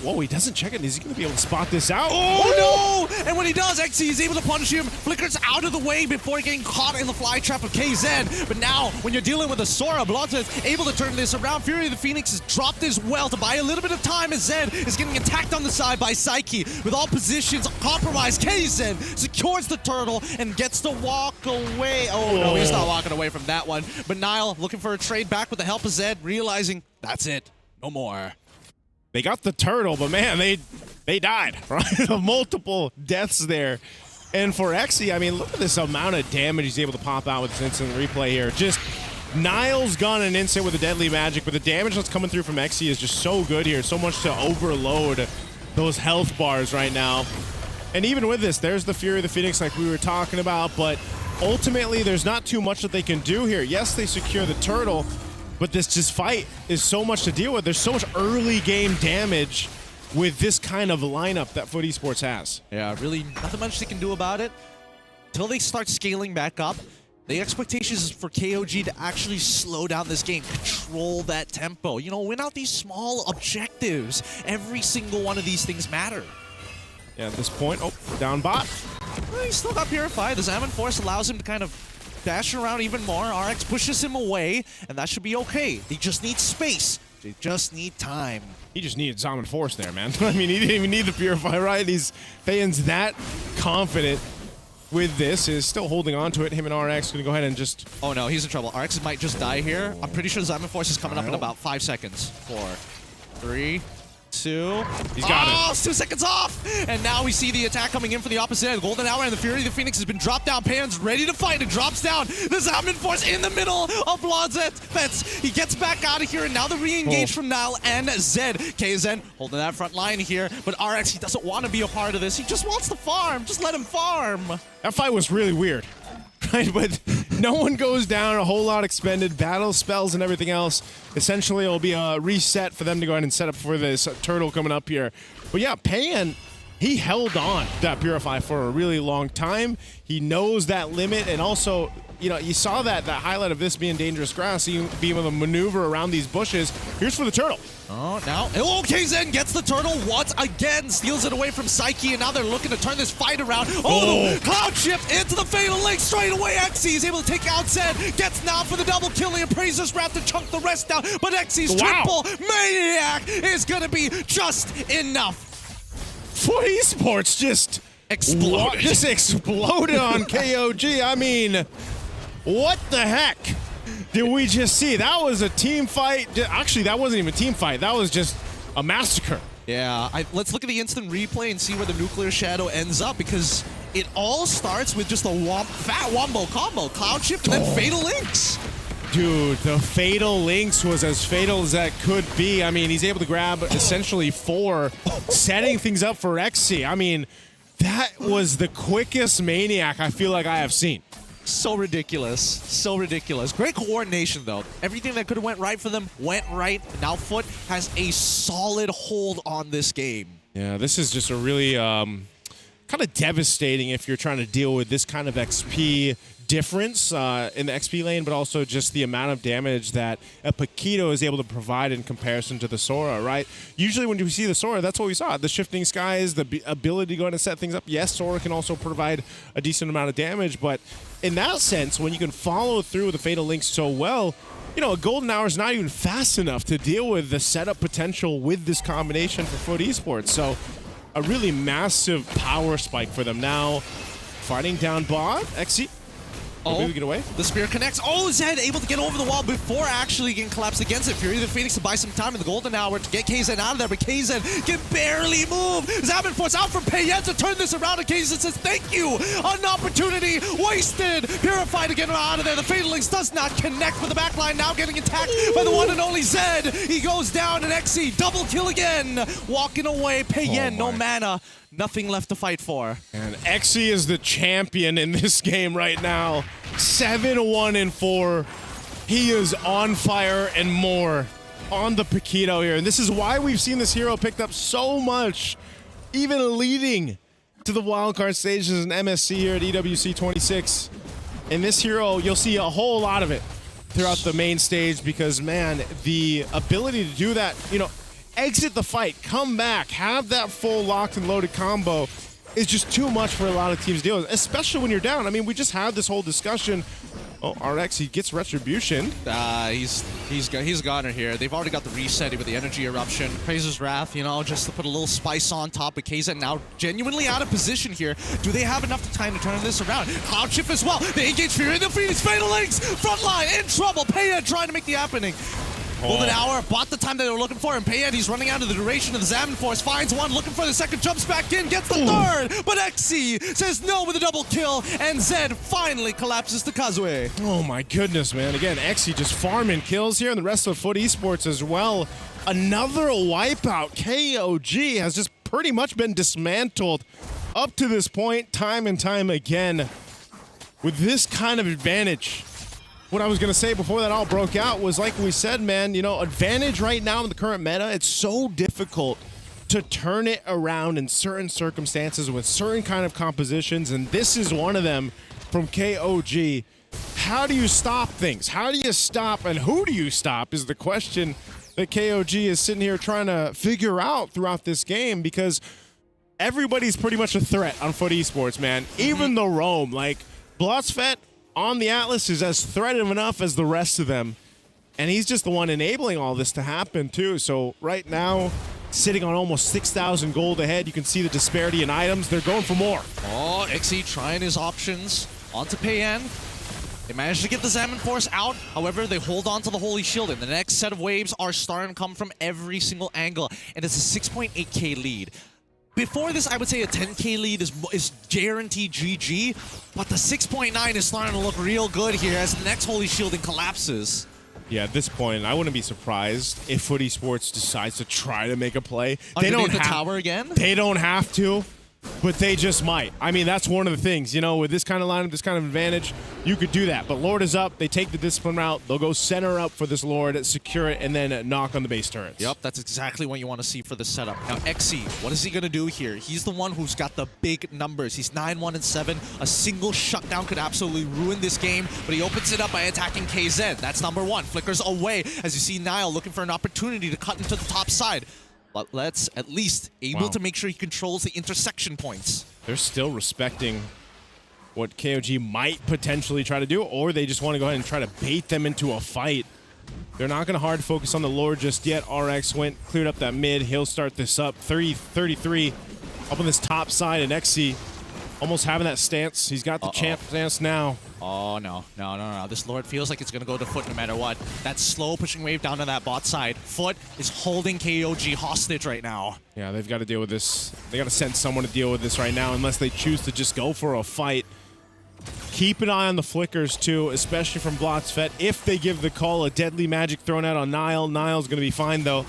Speaker 12: whoa, he doesn't check it. Is he going to be able to spot this out?
Speaker 11: Oh no! And when he does, XC is able to punish him. Flickers out of the way before getting caught in the fly trap of KZ. But now, when you're dealing with a Sora, Blota is able to turn this around. Fury of the Phoenix is dropped as well to buy a little bit of time as Zed is getting attacked on the side by Psyche. With all positions compromised, KZ secures the turtle and gets to walk away. Oh no, he's not walking away from that one. But Nile looking for a trade back with the help of Zed, realizing that's it, no more.
Speaker 12: They got the turtle, but man, they died, right? Multiple deaths there. And for Exy, I mean, look at this amount of damage he's able to pop out with this instant replay here. Just Nile's gone an instant with a deadly magic, but the damage that's coming through from Exy is just so good here. So much to overload those health bars right now. And even with this, there's the Fury of the Phoenix like we were talking about, but ultimately there's not too much that they can do here. Yes, they secure the turtle, but this fight is so much to deal with. There's so much early game damage with this kind of lineup that Foot Esports has.
Speaker 11: Yeah, really nothing much they can do about it. Till they start scaling back up, the expectation is for KOG to actually slow down this game, control that tempo. You know, win out these small objectives. Every single one of these things matter.
Speaker 12: Yeah, at this point, oh, down bot.
Speaker 11: Well, he's still got Purify. The Zaman Force allows him to kind of dash around even more. RX pushes him away, and that should be okay. They just need space. They just need time.
Speaker 12: He just needed Zaman Force there, man. I mean, he didn't even need the Purify, right? Thayan's that confident with this, is still holding on to it. Him and RX going to go ahead and just...
Speaker 11: Oh no, he's in trouble. RX might just die here. I'm pretty sure Zaman Force is coming up in about 5 seconds. 4, 3, 2.
Speaker 12: He's got it.
Speaker 11: Oh, 2 seconds off! And now we see the attack coming in from the opposite end. Golden Hour and the Fury of the Phoenix has been dropped down. Pan's ready to fight. It drops down. The Salmon Force in the middle of Bloodsets. He gets back out of here, and now the re-engage from Nile and Zed. KZN holding that front line here, but RX, he doesn't want to be a part of this. He just wants to farm. Just let him farm.
Speaker 12: That fight was really weird. Right, but no one goes down, a whole lot expended, battle spells and everything else. Essentially, it'll be a reset for them to go ahead and set up for this turtle coming up here. But yeah, Pan, he held on to that Purify for a really long time. He knows that limit, and also, you know, you saw that highlight of this being dangerous grass, being able to maneuver around these bushes. Here's for the turtle.
Speaker 11: Oh, now, KZN gets the turtle once again, steals it away from Psyche, and now they're looking to turn this fight around. Oh, Cloud Shift into the Fatal Link straight away. Xe is able to take out Zed, gets now for the double kill. He appraises Wrath to chunk the rest down, but Xe's triple Maniac is going to be just enough.
Speaker 12: FUT Esports just
Speaker 11: exploded.
Speaker 12: Just exploded on KOG. I mean, what the heck did we just see? That was a team fight. Actually, that wasn't even a team fight. That was just a massacre.
Speaker 11: Yeah, let's look at the instant replay and see where the Nuclear Shadow ends up, because it all starts with just a fat wombo combo. Cloud Shift and then Fatal Links.
Speaker 12: Dude, the Fatal Links was as fatal as that could be. I mean, he's able to grab essentially 4, setting things up for Xe. I mean, that was the quickest Maniac I feel like I have seen.
Speaker 11: So ridiculous. So ridiculous. Great coordination, though. Everything that could have went right for them went right. Now FUT has a solid hold on this game.
Speaker 12: Yeah, this is just a really kind of devastating if you're trying to deal with this kind of XP difference in the XP lane, but also just the amount of damage that a Paquito is able to provide in comparison to the Sora, right? Usually when you see the Sora, that's what we saw. The shifting skies, the ability to go in and set things up. Yes, Sora can also provide a decent amount of damage, but in that sense, when you can follow through with the Fatal Link so well, you know, a Golden Hour is not even fast enough to deal with the setup potential with this combination for FUT Esports. So a really massive power spike for them now. Fighting down bot, Xe.
Speaker 11: Oh,
Speaker 12: get away.
Speaker 11: The spear connects. Oh, Zed able to get over the wall before actually getting collapsed against it. Fury of the Phoenix to buy some time in the Golden Hour to get KZN out of there, but KZN can barely move. Salmon Force out from Payen to turn this around, and KZN says, thank you. An opportunity wasted. Purify to get him out of there. The Fatal Links does not connect with the backline. Now getting attacked by the one and only Zed. He goes down, and Xe double kill again. Walking away. Payen, no mana. Nothing left to fight for.
Speaker 12: And Xe is the champion in this game right now. 7-1-4. He is on fire and more on the Paquito here. And this is why we've seen this hero picked up so much, even leading to the wildcard stages in MSC here at EWC 26. And this hero, you'll see a whole lot of it throughout the main stage because, man, the ability to do that, you know, exit the fight, come back, have that full locked and loaded combo is just too much for a lot of teams to deal with, especially when you're down. I mean, we just had this whole discussion. Oh, RX, he gets Retribution.
Speaker 11: He's a goner here. They've already got the reset with the Energy Eruption. Praises Wrath, you know, just to put a little spice on top. But KZN now genuinely out of position here. Do they have enough time to turn this around? Cloud Shift as well. They engage Fury in the Phoenix. Fatal Links, front line, in trouble. Payen trying to make the happening. Golden Hour bought the time that they were looking for, and Payen, he's running out of the duration of the Salmon Force, finds one, looking for the second, jumps back in, gets the third, but Xe says no with a double kill, and Zed finally collapses to Kazue.
Speaker 12: Oh my goodness, man. Again, Xe just farming kills here, and the rest of FUT Esports as well. Another wipeout. KOG has just pretty much been dismantled up to this point, time and time again, with this kind of advantage. What I was going to say before that all broke out was, like we said, man, you know, advantage right now in the current meta, it's so difficult to turn it around in certain circumstances with certain kind of compositions, and this is one of them from KOG. How do you stop things? How do you stop, and who do you stop is the question that KOG is sitting here trying to figure out throughout this game, because everybody's pretty much a threat on FUT Esports, man. Even the Rome, like Blotsfet on the Atlas is as threatened enough as the rest of them. And he's just the one enabling all this to happen too. So right now, sitting on almost 6,000 gold ahead, you can see the disparity in items. They're going for more.
Speaker 11: Oh, Xe trying his options onto Payen. They managed to get the Salmon Force out. However, they hold on to the Holy Shield, and the next set of waves are starting to come from every single angle, and it's a 6.8k lead. Before this, I would say a 10k lead is guaranteed GG, but the 6.9 is starting to look real good here as the next Holy Shielding collapses.
Speaker 12: Yeah, at this point, I wouldn't be surprised if FUT Esports decides to try to make a play. They
Speaker 11: Underneath
Speaker 12: don't
Speaker 11: the
Speaker 12: have
Speaker 11: tower again?
Speaker 12: They don't have to, but they just might. I mean, that's one of the things, you know, with this kind of lineup, this kind of advantage, you could do that. But Lord is up. They take the discipline route. They'll go center up for this Lord, secure it, and then knock on the base turrets.
Speaker 11: Yep, that's exactly what you want to see for the setup. Now, XC, what is he going to do here? He's the one who's got the big numbers. He's 9-1-7. A single shutdown could absolutely ruin this game, but he opens it up by attacking KZ. That's number one. Flickers away as you see Niall looking for an opportunity to cut into the top side. But let's at least able to make sure he controls the intersection points.
Speaker 12: They're still respecting what KOG might potentially try to do, or they just want to go ahead and try to bait them into a fight. They're not going to hard focus on the Lord just yet. RX cleared up that mid. He'll start this up. 33 up on this top side, and XC almost having that stance. He's got the champ stance now.
Speaker 11: Oh, no. This Lord feels like it's going to go to FUT no matter what. That slow pushing wave down to that bot side. FUT is holding KOG hostage right now.
Speaker 12: Yeah, they've got to deal with this. They got to send someone to deal with this right now unless they choose to just go for a fight. Keep an eye on the flickers, too, especially from Blotzfett. If they give the call, a deadly magic thrown out on Niall. Niall's going to be fine, though.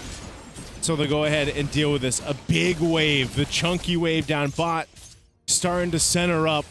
Speaker 12: So they'll go ahead and deal with this. A big wave, the chunky wave down bot, starting to center up.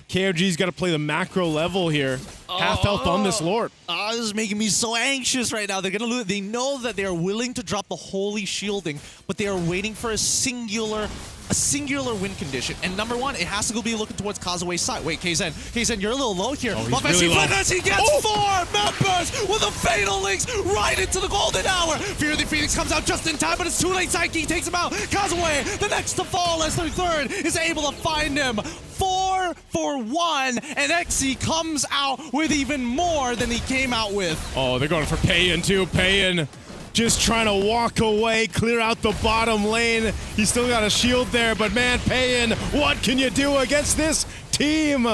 Speaker 12: KOG's got to play the macro level here. Half health on this Lord.
Speaker 11: This is making me so anxious right now. They're gonna lose. They know that they are willing to drop the Holy Shielding, but they are waiting for a singular win condition. And number one, it has to go be looking towards Kazue's side. Wait, KZen, you're a little low here.
Speaker 12: He's really low.
Speaker 11: He gets 4 members with a Fatal Links right into the golden hour. Fear the Phoenix comes out just in time, but it's too late. Psyche takes him out. Kazue, the next to fall as their third, is able to find him. 4 for 1, and XC comes out with even more than he came out with.
Speaker 12: Oh, they're going for Payan, too. Payan just trying to walk away, clear out the bottom lane. He's still got a shield there, but man, Payan, what can you do against this team?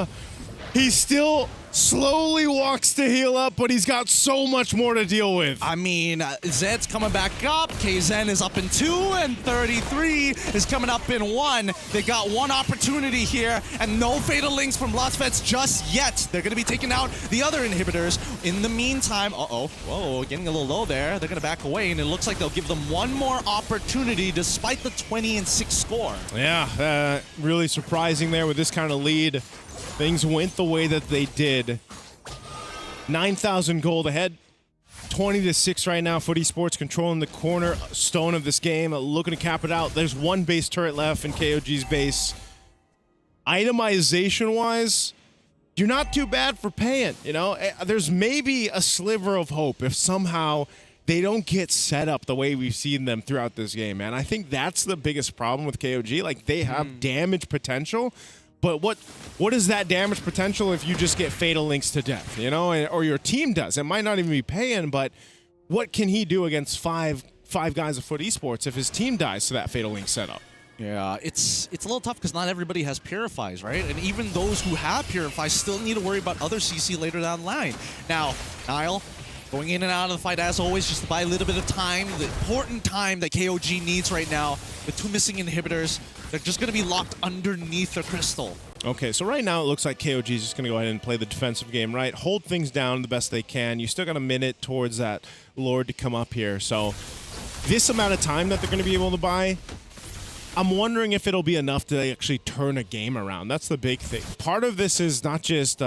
Speaker 12: He still slowly walks to heal up, but he's got so much more to deal with.
Speaker 11: I mean, Zed's coming back up. KZen is up in 2, and 33 is coming up in 1. They got one opportunity here, and no Fatal Links from Blotzfett just yet. They're going to be taking out the other inhibitors. In the meantime, whoa, getting a little low there. They're going to back away, and it looks like they'll give them one more opportunity despite the 20-6 score.
Speaker 12: Yeah, really surprising there with this kind of lead. Things went the way that they did. 9,000 gold ahead. 20-6 right now. FUT Esports controlling the cornerstone of this game. Looking to cap it out. There's one base turret left in KOG's base. Itemization-wise, you're not too bad for Payan. You know, there's maybe a sliver of hope if somehow they don't get set up the way we've seen them throughout this game, man. I think that's the biggest problem with KOG. Like, they have damage potential, but what is that damage potential if you just get Fatal Links to death, you know, or your team does? It might not even be Payan, but what can he do against five guys of FUT Esports if his team dies to that Fatal Link setup?
Speaker 11: Yeah, it's a little tough because not everybody has Purifies, right? And even those who have Purifies still need to worry about other CC later down the line. Now, Niall, going in and out of the fight as always, just to buy a little bit of time, the important time that KOG needs right now. With 2 missing inhibitors, they're just going to be locked underneath the crystal.
Speaker 12: Okay, so right now it looks like KOG is just going to go ahead and play the defensive game, right? Hold things down the best they can. You still got a minute towards that Lord to come up here. So this amount of time that they're going to be able to buy, I'm wondering if it'll be enough to actually turn a game around. That's the big thing. Part of this is not just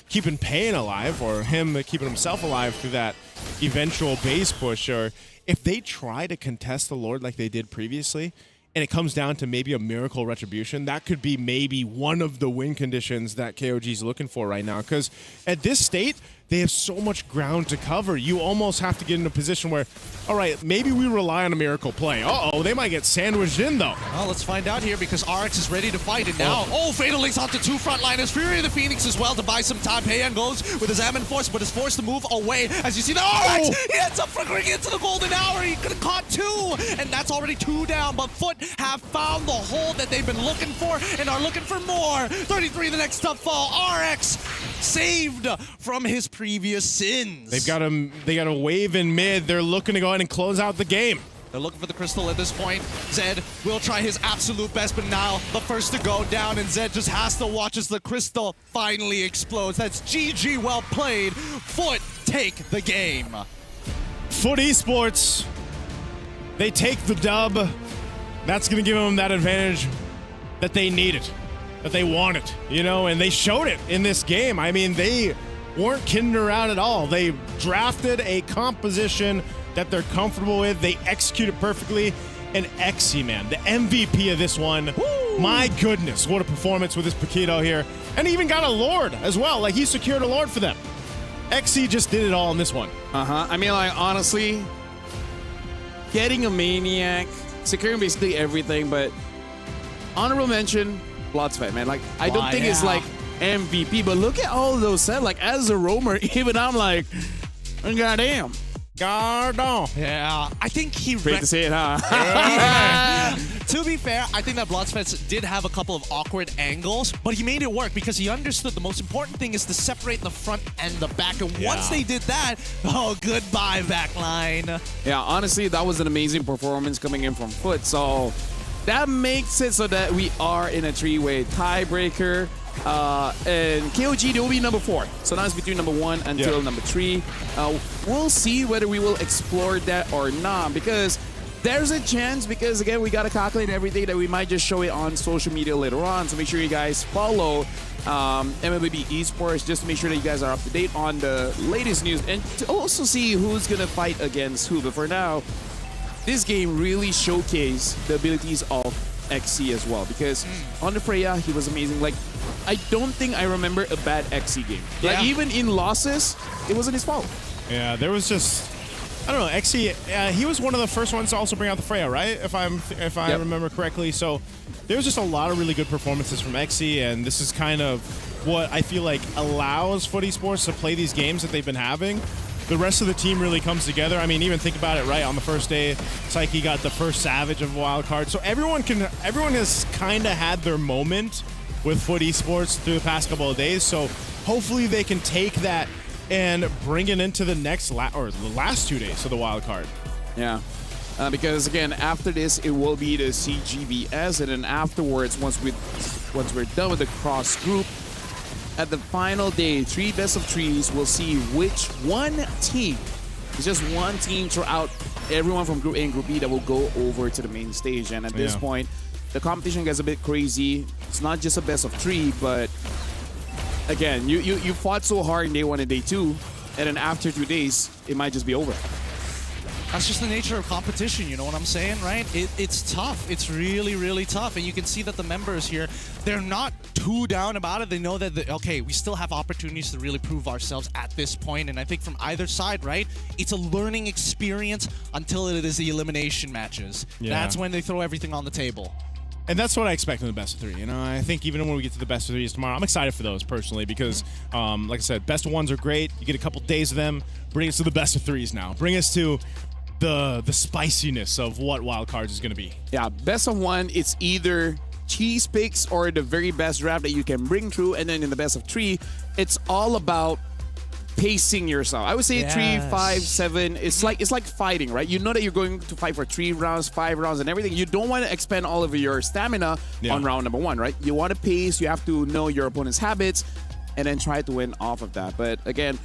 Speaker 12: keeping Payan alive or him keeping himself alive through that eventual base push, or if they try to contest the Lord like they did previously, and it comes down to maybe a miracle retribution, that could be maybe one of the win conditions that KOG is looking for right now. Because at this state, they have so much ground to cover. You almost have to get in a position where, all right, maybe we rely on a miracle play. Uh-oh, they might get sandwiched in, though.
Speaker 11: Well, let's find out here because RX is ready to fight. And now, Fatal links onto two frontliners. Fury of the Phoenix as well to buy some time. Heian goes with his Ammon Force, but is forced to move away. As you see, the RX, he ends up flickering into the golden hour. He could have caught two, and that's already two down. But Foot have found the hole that they've been looking for and are looking for more. 33 the next tough fall. RX saved from his previous sins.
Speaker 12: They got a wave in mid. They're looking to go ahead and close out the game.
Speaker 11: They're looking for the crystal at this point. Zed will try his absolute best, but now the first to go down, and Zed just has to watch as the crystal finally explodes. That's GG, well played. Foot take the game.
Speaker 12: Foot Esports, they take the dub. That's going to give them that advantage that they needed, that they wanted, you know, and they showed it in this game. I mean, they weren't kidding around at all. They drafted a composition that they're comfortable with. They executed perfectly. And Exy, man, the MVP of this one. Woo! My goodness, what a performance with this Paquito here. And he even got a Lord as well. Like, he secured a Lord for them. Exy just did it all in this one.
Speaker 1: I mean, like, honestly, getting a Maniac, securing basically everything, but honorable mention, Bloodsfight, man. Like, I don't think it's like MVP, but look at all those set. Like, as a roamer, even I'm like, goddamn.
Speaker 12: Gardon.
Speaker 11: Yeah, I think he...
Speaker 1: Great to see it, huh?
Speaker 11: To be fair, I think that Bloodsfest did have a couple of awkward angles, but he made it work because he understood the most important thing is to separate the front and the back. And once they did that, goodbye backline.
Speaker 1: Yeah, honestly, that was an amazing performance coming in from Foot. So that makes it so that we are in a three-way tiebreaker. And KOG, they will be number 4. So now it's between number 1 until number 3. We'll see whether we will explore that or not, because there's a chance, because again, we got to calculate everything, that we might just show it on social media later on. So make sure you guys follow MLBB Esports just to make sure that you guys are up to date on the latest news and to also see who's going to fight against who. But for now, this game really showcased the abilities of XC as well, because on the Freya, he was amazing. Like, I don't think I remember a bad XC game. Like, even in losses, it wasn't his fault.
Speaker 12: Yeah, there was just, I don't know, XC, he was one of the first ones to also bring out the Freya, right? If I remember correctly. So there was just a lot of really good performances from XC, and this is kind of what I feel like allows Foot Esports to play these games that they've been having. The rest of the team really comes together. I mean, even think about it, right? On the first day, Psyche got the first Savage of Wild Card. So everyone has kind of had their moment with Foot Esports through the past couple of days. So hopefully they can take that and bring it into the next the last 2 days of the Wild Card.
Speaker 1: Yeah. Because again, after this, it will be the CGVS, and then afterwards, once we're done with the cross group, at the final day, 3 best of 3s, we'll see which one team, it's just one team throughout everyone from Group A and Group B that will go over to the main stage. And at this point, the competition gets a bit crazy. It's not just a best of 3, but again, you fought so hard in day 1 and day 2, and then after 2 days, it might just be over.
Speaker 11: That's just the nature of competition, you know what I'm saying, right? It's tough. It's really, really tough. And you can see that the members here, they're not too down about it. They know that, okay, we still have opportunities to really prove ourselves at this point. And I think from either side, right, it's a learning experience until it is the elimination matches.
Speaker 12: Yeah.
Speaker 11: That's when they throw everything on the table.
Speaker 12: And that's what I expect in the best of 3. You know, I think even when we get to the best of 3s tomorrow, I'm excited for those personally because, like I said, best of 1s are great. You get a couple days of them. Bring us to the best of 3s now. Bring us to the spiciness of what Wild Cards is going to be.
Speaker 1: Yeah, best of 1, it's either cheese picks or the very best draft that you can bring through, and then in the best of 3, it's all about pacing yourself. I would say 3, 5, 7. It's like fighting, right? You know that you're going to fight for 3 rounds, 5 rounds, and everything. You don't want to expend all of your stamina on round number 1, right? You want to pace. You have to know your opponent's habits, and then try to win off of that. But again,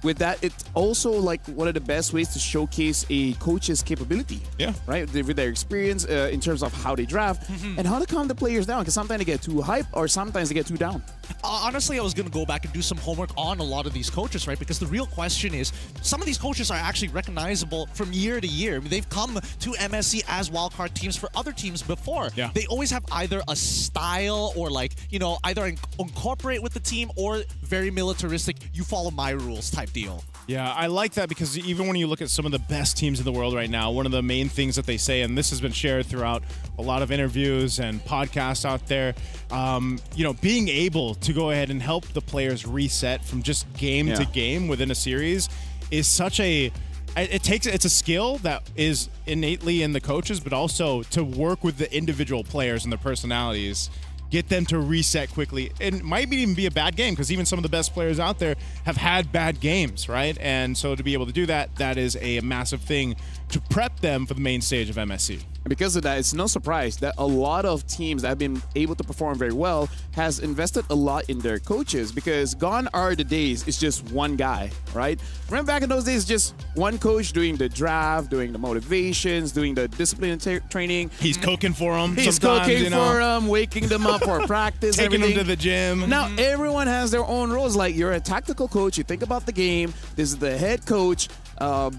Speaker 1: with that, it's also like one of the best ways to showcase a coach's capability.
Speaker 12: Yeah.
Speaker 1: Right? With their experience in terms of how they draft and how to calm the players down. Because sometimes they get too hype or sometimes they get too down.
Speaker 11: Honestly, I was going to go back and do some homework on a lot of these coaches, right? Because the real question is, some of these coaches are actually recognizable from year to year. I mean, they've come to MSC as wildcard teams for other teams before.
Speaker 12: Yeah.
Speaker 11: They always have either a style or like, you know, either incorporate with the team or very militaristic, you follow my rules type deal.
Speaker 12: Yeah, I like that because even when you look at some of the best teams in the world right now, one of the main things that they say, and this has been shared throughout a lot of interviews and podcasts out there, you know, being able to go ahead and help the players reset from just game to game within a series is such a... It's a skill that is innately in the coaches, but also to work with the individual players and their personalities, get them to reset quickly. It might even be a bad game because even some of the best players out there have had bad games, right? And so to be able to do that, that is a massive thing to prep them for the main stage of MSC.
Speaker 1: And because of that, it's no surprise that a lot of teams that have been able to perform very well has invested a lot in their coaches, because gone are the days it's just one guy, right? Remember back in those days, just one coach doing the draft, doing the motivations, doing the discipline training.
Speaker 12: He's cooking for them.
Speaker 1: He's cooking for them, waking them up for practice,
Speaker 12: taking
Speaker 1: everything.
Speaker 12: them to the gym.
Speaker 1: Now, everyone has their own roles. Like, you're a tactical coach. You think about the game. This is the head coach.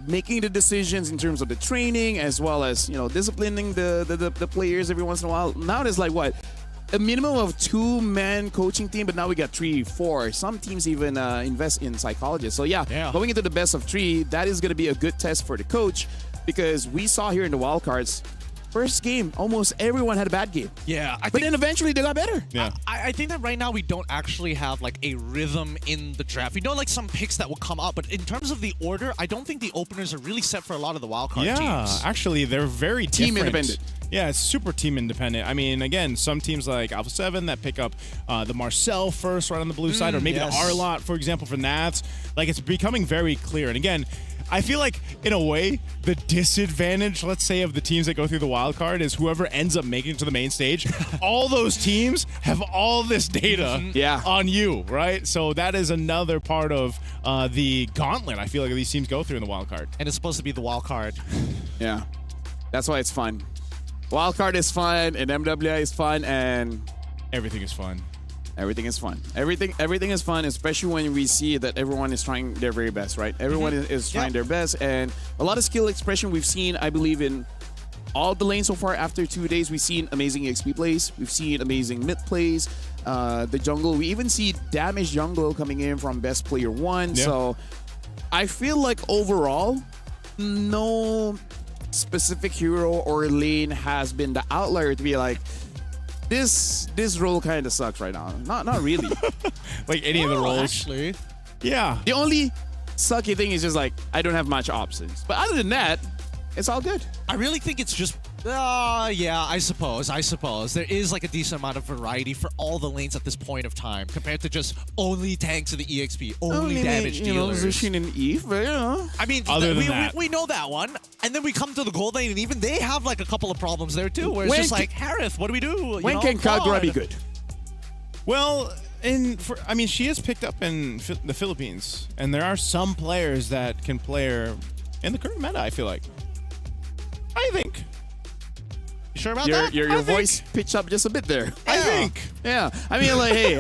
Speaker 1: Making the decisions in terms of the training, as well as, you know, disciplining the players every once in a while. Now there's like what, a minimum of 2-man coaching team, but now we got 3, 4. Some teams even invest in psychologists. So yeah, going into the best of 3, that is going to be a good test for the coach, because we saw here in the wildcards, first game, almost everyone had a bad game.
Speaker 11: Yeah.
Speaker 1: But then eventually they got better.
Speaker 12: Yeah.
Speaker 11: I think that right now we don't actually have like a rhythm in the draft. We know like some picks that will come out, but in terms of the order, I don't think the openers are really set for a lot of the wildcard teams.
Speaker 12: Yeah, actually, they're very
Speaker 1: team
Speaker 12: different.
Speaker 1: independent.
Speaker 12: Yeah, it's super team independent. I mean, again, some teams like Alpha 7 that pick up the Marcel first right on the blue side, or maybe the Arlot, for example, for Nats. Like, it's becoming very clear. And again, I feel like, in a way, the disadvantage, let's say, of the teams that go through the wild card is whoever ends up making it to the main stage. All those teams have all this data on you, right? So that is another part of the gauntlet I feel like these teams go through in the wild card.
Speaker 11: And it's supposed to be the wild card.
Speaker 1: Yeah. That's why it's fun. Wild card is fun, and MWI is fun, and
Speaker 12: everything is fun.
Speaker 1: Everything is fun. Everything is fun, especially when we see that everyone is trying their very best, right? Everyone is trying their best, and a lot of skill expression we've seen, I believe, in all the lanes so far. After 2 days, we've seen amazing XP plays. We've seen amazing mid plays. The jungle, we even see damage jungle coming in from best player 1.
Speaker 12: Yeah.
Speaker 1: So I feel like overall, no specific hero or lane has been the outlier to be like, this role kind of sucks right now. Not really.
Speaker 12: Like any of the roles.
Speaker 11: Actually.
Speaker 12: Yeah.
Speaker 1: The only sucky thing is just like, I don't have much options. But other than that, it's all good.
Speaker 11: I really think it's just, yeah, I suppose. There is like a decent amount of variety for all the lanes at this point of time, compared to just only tanks of the EXP, only damage dealers.
Speaker 1: Zushin and Eve, but, you know.
Speaker 11: I mean, we know that one. And then we come to the gold lane, and even they have like a couple of problems there too, where it's just like, Harith, what do we do?
Speaker 1: When can Kagura be good?
Speaker 12: Well, I mean, she is picked up in the Philippines, and there are some players that can play her in the current meta, I feel like. I think.
Speaker 11: You sure about that?
Speaker 1: Your voice pitched up just a bit there.
Speaker 12: I think.
Speaker 1: Yeah. I mean, like, hey,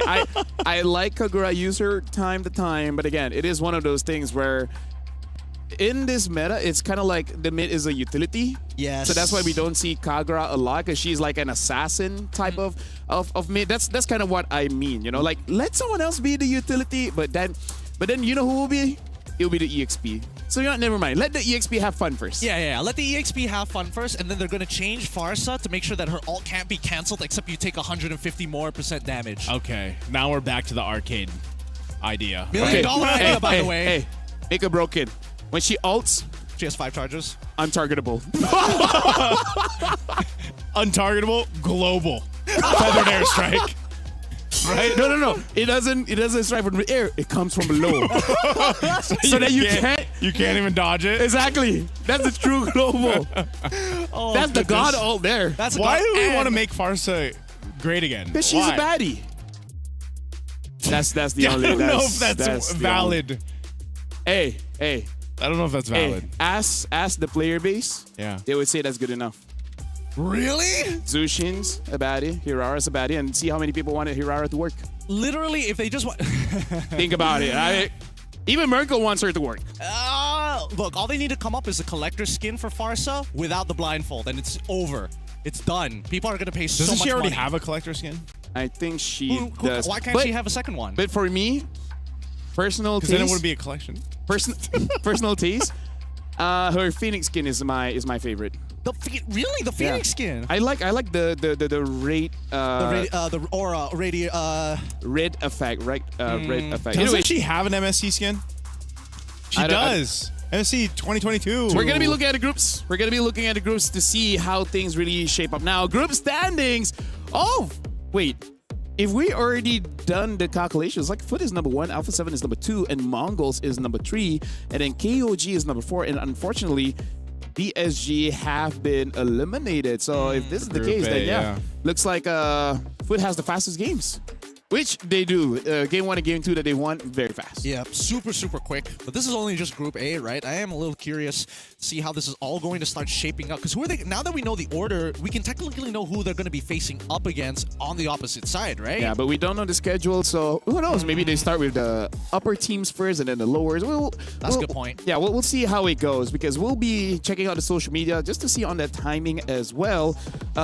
Speaker 1: I like Kagura. I use her time to time, but again, it is one of those things where in this meta, it's kind of like the mid is a utility.
Speaker 11: Yes.
Speaker 1: So that's why we don't see Kagura a lot, because she's like an assassin type of mid. That's kind of what I mean, you know, like let someone else be the utility, but then you know who will be? It'll be the EXP. So you know, never mind. Let the EXP have fun first.
Speaker 11: Yeah. Let the EXP have fun first, and then they're gonna change Farsa to make sure that her ult can't be cancelled, except you take 150% more damage.
Speaker 12: Okay, now we're back to the arcade idea.
Speaker 11: $1 million idea, by the way.
Speaker 1: Hey, make it broken. When she ults,
Speaker 11: she has 5 charges.
Speaker 1: Untargetable.
Speaker 12: Untargetable, global. Feathered airstrike. Right?
Speaker 1: No. It doesn't strike from the air. It comes from below. so that you can't
Speaker 12: even dodge it.
Speaker 1: Exactly. That's the true global. That's the god ult there.
Speaker 12: Why do we want to make Farsa great again?
Speaker 1: Because she's a baddie. That's the only.
Speaker 12: I don't know if that's valid.
Speaker 1: Hey.
Speaker 12: I don't know if that's valid.
Speaker 1: Hey, ask the player base.
Speaker 12: Yeah.
Speaker 1: They would say that's good enough.
Speaker 11: Really?
Speaker 1: Zushin's Abadi, Hirara's Abadi, and see how many people wanted Hirara to work.
Speaker 11: Literally, if they just want...
Speaker 1: Think about it. Even Merkel wants her to work.
Speaker 11: Look, all they need to come up is a collector skin for Farsa without the blindfold, and it's over. It's done. People are going to pay so much money.
Speaker 12: Doesn't she already have a collector skin?
Speaker 1: I think she does.
Speaker 11: Why can't she have a second one?
Speaker 1: But for me, personal taste...
Speaker 12: Because then it would be a collection.
Speaker 1: Personal taste, her Phoenix skin is my favorite.
Speaker 11: Really? The Phoenix skin?
Speaker 1: I like the rate
Speaker 11: the aura
Speaker 1: red effect, right? Red effect.
Speaker 12: Doesn't
Speaker 1: Anyway,
Speaker 12: she have an MSC skin? She does. MSC 2022.
Speaker 1: So we're gonna be looking at the groups. We're gonna be looking at the groups to see how things really shape up. Now, group standings. Oh, wait. If we already done the calculations, like Foot is number 1, Alpha 7 is number 2, and Mongols is number 3, and then KOG is number 4, and unfortunately, DSG have been eliminated. So if this is the case, then yeah, looks like Foot has the fastest games. Which they do. Game 1 and Game 2 that they won very fast.
Speaker 11: Yeah, super quick. But this is only just Group A, right? I am a little curious to see how this is all going to start shaping up. Because who are they? Now that we know the order, we can technically know who they're going to be facing up against on the opposite side, right?
Speaker 1: Yeah, but we don't know the schedule, so who knows? Maybe they start with the upper teams first and then the lowers.
Speaker 11: That's a good point.
Speaker 1: Yeah, we'll see how it goes because we'll be checking out the social media just to see on that timing as well.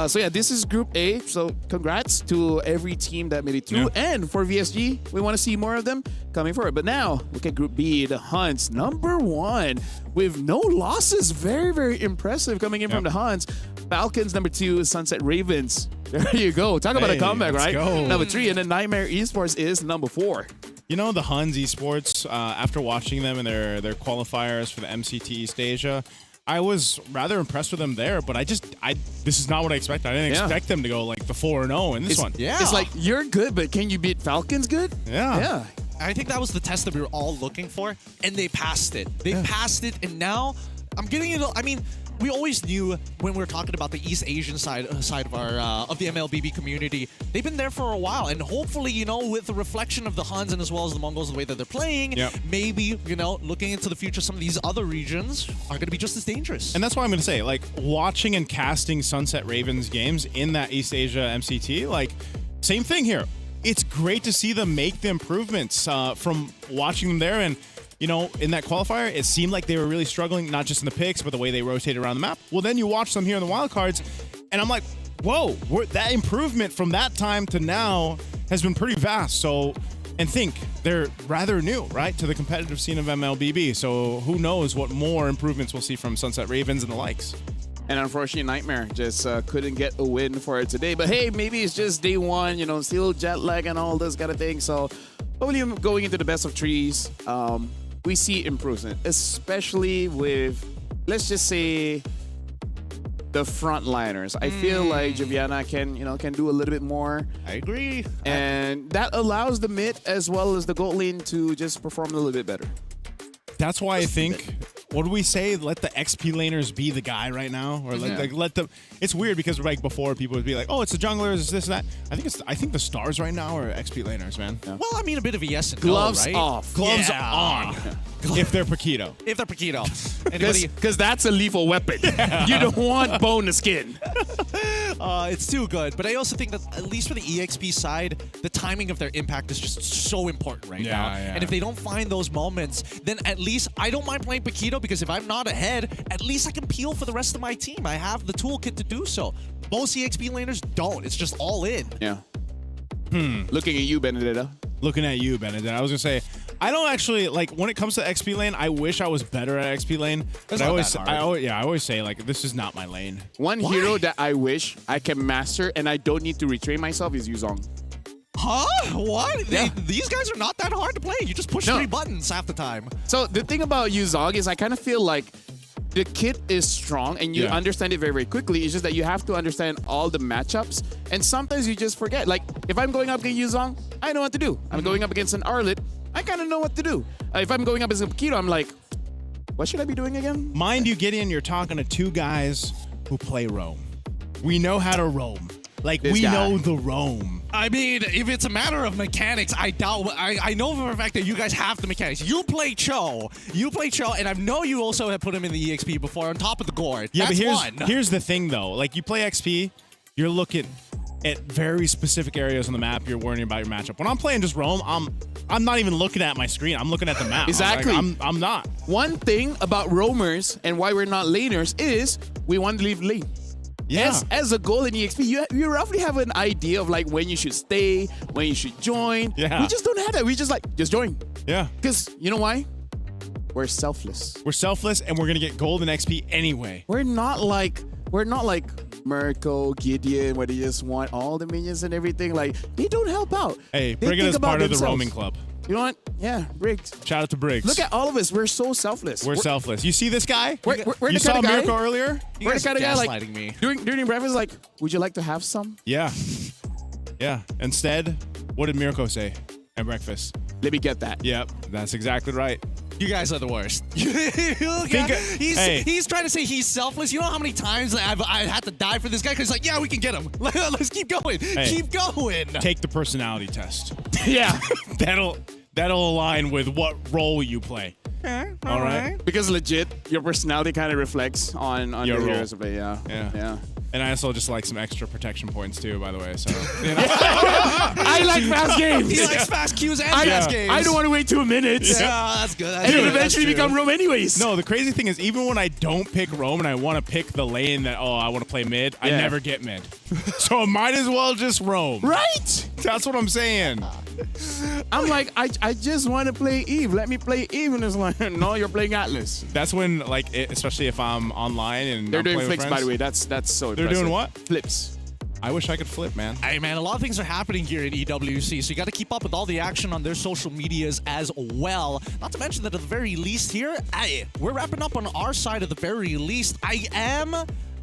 Speaker 1: So yeah, this is Group A. So congrats to every team that made it through. Yeah. And for VSG, we want to see more of them coming forward. But now, look at Group B, the Hunts, number 1, with no losses. Very impressive coming in from the Hunts. Falcons, number 2, Sunset Ravens. There you go. Talk about a comeback, right?
Speaker 12: Go.
Speaker 1: Number 3, and then Nightmare Esports is number 4.
Speaker 12: You know, the Huns Esports, after watching them in their qualifiers for the MCT East Asia, I was rather impressed with them there, but this is not what I expected. I didn't expect them to go like the 4-0 in this one.
Speaker 11: Yeah.
Speaker 1: It's like, you're good, but can you beat Falcons good?
Speaker 12: Yeah.
Speaker 11: I think that was the test that we were all looking for, and they passed it. They passed it, and now I'm getting it. I mean, we always knew when we were talking about the East Asian side of our of the MLBB community, they've been there for a while, and hopefully, you know, with the reflection of the Huns and as well as the Mongols, the way that they're playing, maybe, you know, looking into the future, some of these other regions are going to be just as dangerous.
Speaker 12: And that's why I'm going to say, like, watching and casting Sunset Ravens games in that East Asia MCT, like, same thing here. It's great to see them make the improvements from watching them there. And you know, in that qualifier, it seemed like they were really struggling, not just in the picks, but the way they rotated around the map. Well, then you watch them here in the wildcards, and I'm like, whoa, that improvement from that time to now has been pretty vast. So, and think, they're rather new, right, to the competitive scene of MLBB. So who knows what more improvements we'll see from Sunset Ravens and the likes.
Speaker 1: And unfortunately, Nightmare just couldn't get a win for it today. But hey, maybe it's just day 1, you know, still jet lag and all this kind of thing. So hopefully going into the best of 3s, we see improvement, especially with, let's just say, the frontliners. I feel like Javiana can do a little bit more.
Speaker 11: I agree.
Speaker 1: And that allows the mid as well as the gold lane to just perform a little bit better.
Speaker 12: That's why I think, what do we say? Let the XP laners be the guy right now, or let them. It's weird because like before people would be like, oh, it's the junglers, it's this and that. I think the stars right now are XP laners, man.
Speaker 11: Well, I mean, a bit of a yes and
Speaker 1: gloves
Speaker 11: no, right?
Speaker 1: off,
Speaker 12: gloves on. If they're Paquito.
Speaker 11: If they're Paquito.
Speaker 1: Because that's a lethal weapon. You don't want bone skin.
Speaker 11: It's too good. But I also think that, at least for the EXP side, the timing of their impact is just so important right now.
Speaker 12: Yeah.
Speaker 11: And if they don't find those moments, then at least I don't mind playing Paquito, because if I'm not ahead, at least I can peel for the rest of my team. I have the toolkit to do so. Most EXP laners don't. It's just all in.
Speaker 1: Yeah. Looking at you, Benedetta.
Speaker 12: Looking at you, Benedetta. I was going to say, I don't actually, like, when it comes to XP lane, I wish I was better at XP lane. But I always say, like, this is not my lane.
Speaker 1: One hero that I wish I can master and I don't need to retrain myself is Yuzong.
Speaker 11: Huh? What?
Speaker 1: Yeah.
Speaker 11: These guys are not that hard to play. You just push 3 buttons half the time.
Speaker 1: So the thing about Yuzong is I kind of feel like the kit is strong and you understand it very, very quickly. It's just that you have to understand all the matchups. And sometimes you just forget. Like, if I'm going up against Yuzong, I know what to do. I'm going up against an Arlet, I kind of know what to do. If I'm going up as a Paquito, I'm like, what should I be doing again?
Speaker 12: Mind you, Gideon, you're talking to 2 guys who play roam. We know how to roam. Like, we know the roam.
Speaker 11: I mean, if it's a matter of mechanics, I doubt. I know for a fact that you guys have the mechanics. You play Cho, and I know you also have put him in the EXP before on top of the gourd.
Speaker 12: Yeah,
Speaker 11: That's
Speaker 12: but here's the thing though. Like you play XP, you're looking at very specific areas on the map. You're worrying about your matchup. When I'm playing just roam, I'm not even looking at my screen. I'm looking at the map.
Speaker 1: Exactly.
Speaker 12: I'm not.
Speaker 1: One thing about roamers and why we're not laners is we want to leave lane.
Speaker 12: Yeah.
Speaker 1: As a goal in EXP, you roughly have an idea of like when you should stay, when you should join.
Speaker 12: Yeah.
Speaker 1: We just don't have that. We just join.
Speaker 12: Yeah.
Speaker 1: Because you know why? We're selfless.
Speaker 12: We're selfless, and we're gonna get gold and XP anyway.
Speaker 1: We're not like Mirko, Gideon, where they just want all the minions and everything. Like they don't help out.
Speaker 12: Hey,
Speaker 1: They
Speaker 12: Briggs
Speaker 1: think
Speaker 12: is
Speaker 1: about
Speaker 12: part of the
Speaker 1: themselves.
Speaker 12: roaming club.
Speaker 1: You know what? Yeah, Briggs.
Speaker 12: Shout out to Briggs.
Speaker 1: Look at all of us. We're so selfless.
Speaker 12: We're selfless. You see this guy?
Speaker 1: We're
Speaker 12: you
Speaker 1: the
Speaker 12: saw
Speaker 1: kind of guy,
Speaker 12: Mirko earlier?
Speaker 1: We're the kind of guy like
Speaker 11: gaslighting me.
Speaker 1: during breakfast. Like, would you like to have some?
Speaker 12: Yeah. Yeah. Instead, what did Mirko say at breakfast?
Speaker 1: Let me get that.
Speaker 12: Yep, that's exactly right.
Speaker 11: You guys are the worst.
Speaker 12: Hey.
Speaker 11: He's trying to say he's selfless. You know how many times I had to die for this guy? Because like, yeah, we can get him. Let's keep going.
Speaker 12: Hey,
Speaker 11: keep going.
Speaker 12: Take the personality test.
Speaker 1: Yeah.
Speaker 12: That'll align with what role you play.
Speaker 11: Okay,
Speaker 12: all right.
Speaker 1: Because legit, your personality kind of reflects on
Speaker 12: Your
Speaker 1: the
Speaker 12: role.
Speaker 1: heroes of it. Yeah.
Speaker 12: And I also just like some extra protection points too, by the way. So
Speaker 1: I like fast games.
Speaker 11: He likes fast queues and fast games.
Speaker 1: I don't want to wait 2 minutes.
Speaker 11: Yeah, that's good.
Speaker 1: And then eventually become Rome anyways.
Speaker 12: No, the crazy thing is, even when I don't pick Rome and I want to pick the lane that, I want to play mid, I never get mid. So I might as well just roam.
Speaker 1: Right?
Speaker 12: That's what I'm saying.
Speaker 1: I'm like, I just want to play Eve. Let me play Eve. And it's like, no, you're playing Atlas.
Speaker 12: That's when, like, especially if I'm online and
Speaker 1: They're
Speaker 12: I'm
Speaker 1: doing
Speaker 12: playing with
Speaker 1: flicks,
Speaker 12: friends.
Speaker 1: by the way. That's so
Speaker 12: They're
Speaker 1: impressive.
Speaker 12: doing what?
Speaker 1: Flips.
Speaker 12: I wish I could flip, man.
Speaker 11: Hey, man, a lot of things are happening here at EWC, so you got to keep up with all the action on their social medias as well. Not to mention that at the very least here, we're wrapping up on our side at the very least. I am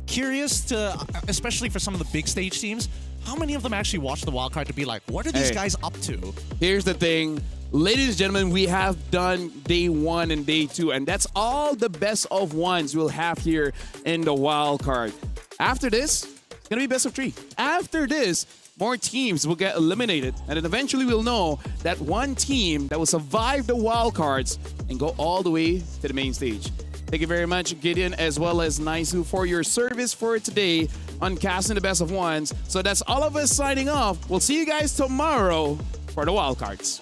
Speaker 11: curious to, especially for some of the big stage teams, how many of them actually watch the wildcard to be like, what are these guys up to?
Speaker 1: Here's the thing. Ladies and gentlemen, we have done day 1 and day 2, and that's all the best of ones we'll have here in the wild card. After this, it's going to be best of 3. After this, more teams will get eliminated, and then eventually we'll know that one team that will survive the wild cards and go all the way to the main stage. Thank you very much, Gideon, as well as Naisu, for your service for today on casting the best of ones. So that's all of us signing off. We'll see you guys tomorrow for the wild cards.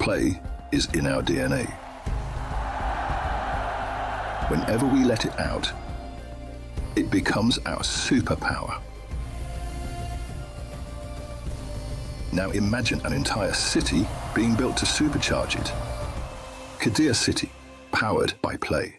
Speaker 4: Play is in our DNA. Whenever we let it out, it becomes our superpower. Now imagine an entire city being built to supercharge it. Qiddiya City, powered by play.